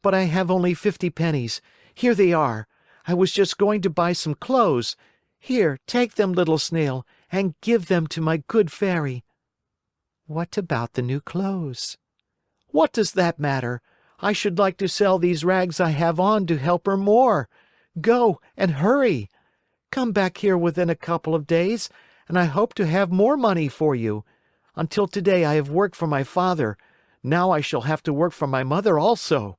But I have only 50 pennies. Here they are. I was just going to buy some clothes. Here, take them, little snail, and give them to my good fairy." "What about the new clothes?" "What does that matter? I should like to sell these rags I have on to help her more. Go, and hurry. Come back here within a couple of days, and I hope to have more money for you. Until today I have worked for my father. Now I shall have to work for my mother also.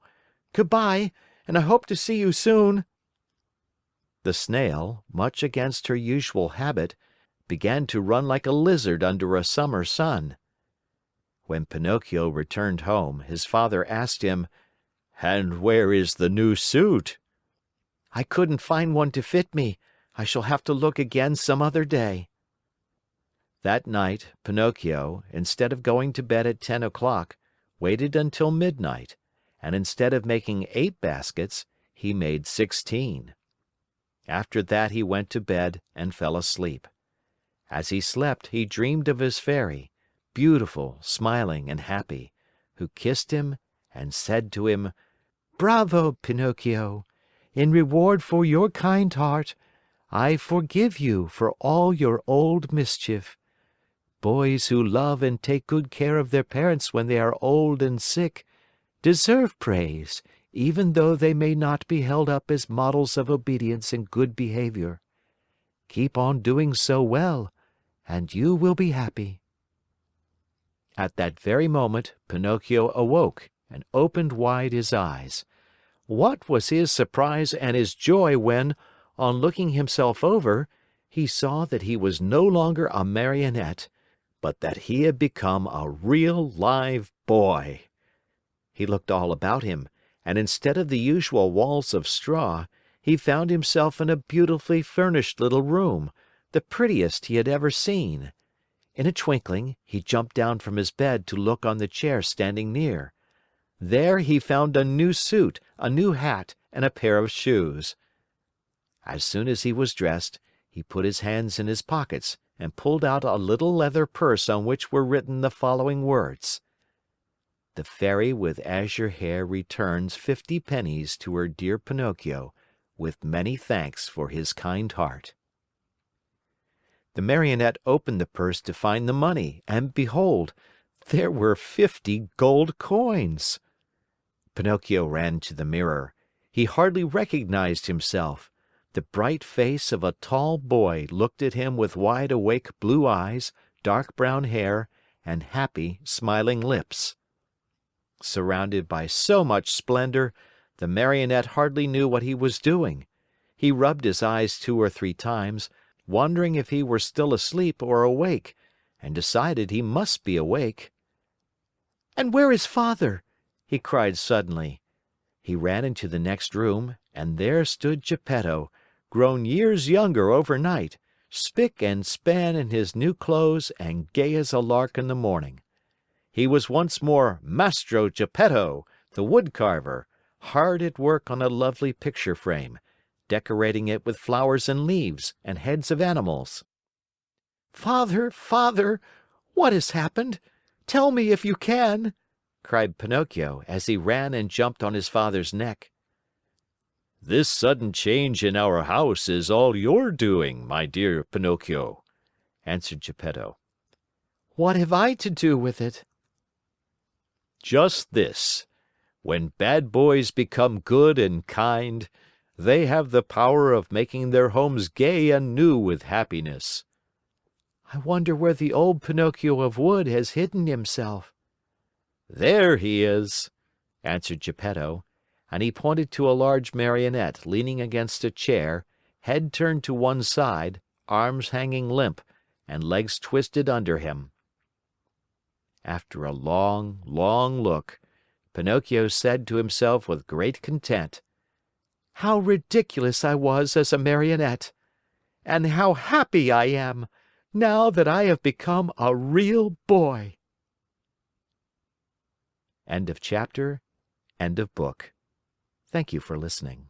Goodbye, and I hope to see you soon." The snail, much against her usual habit, began to run like a lizard under a summer sun. When Pinocchio returned home, his father asked him, "And where is the new suit?" "I couldn't find one to fit me. I shall have to look again some other day." That night, Pinocchio, instead of going to bed at 10 o'clock, waited until midnight, and instead of making 8 baskets, he made 16. After that he went to bed and fell asleep. As he slept, he dreamed of his fairy, beautiful, smiling, and happy, who kissed him and said to him, "Bravo, Pinocchio! In reward for your kind heart, I forgive you for all your old mischief. Boys who love and take good care of their parents when they are old and sick deserve praise, even though they may not be held up as models of obedience and good behavior. Keep on doing so well, and you will be happy." At that very moment, Pinocchio awoke and opened wide his eyes. What was his surprise and his joy when, on looking himself over, he saw that he was no longer a Marionette, but that he had become a real live boy. He looked all about him, and instead of the usual walls of straw, he found himself in a beautifully furnished little room, the prettiest he had ever seen. In a twinkling, he jumped down from his bed to look on the chair standing near. There he found a new suit, a new hat, and a pair of shoes. As soon as he was dressed, he put his hands in his pockets and pulled out a little leather purse on which were written the following words: "The Fairy with Azure Hair returns 50 pennies to her dear Pinocchio, with many thanks for his kind heart." The Marionette opened the purse to find the money, and behold, there were 50 gold coins. Pinocchio ran to the mirror. He hardly recognized himself. The bright face of a tall boy looked at him with wide awake blue eyes, dark brown hair, and happy, smiling lips. Surrounded by so much splendor, the Marionette hardly knew what he was doing. He rubbed his eyes 2 or 3 times, wondering if he were still asleep or awake, and decided he must be awake. "And where is Father?" he cried suddenly. He ran into the next room, and there stood Geppetto, grown years younger overnight, spick and span in his new clothes and gay as a lark in the morning. He was once more Mastro Geppetto, the wood carver, hard at work on a lovely picture frame, decorating it with flowers and leaves and heads of animals. "Father, Father, what has happened? Tell me if you can!" cried Pinocchio as he ran and jumped on his father's neck. "This sudden change in our house is all your doing, my dear Pinocchio," answered Geppetto. "What have I to do with it?" "Just this. When bad boys become good and kind, they have the power of making their homes gay and new with happiness." "I wonder where the old Pinocchio of wood has hidden himself." "There he is," answered Geppetto, and he pointed to a large Marionette leaning against a chair, head turned to one side, arms hanging limp, and legs twisted under him. After a long, long look, Pinocchio said to himself with great content, "How ridiculous I was as a Marionette! And how happy I am, now that I have become a real boy!" End of chapter, end of book. Thank you for listening.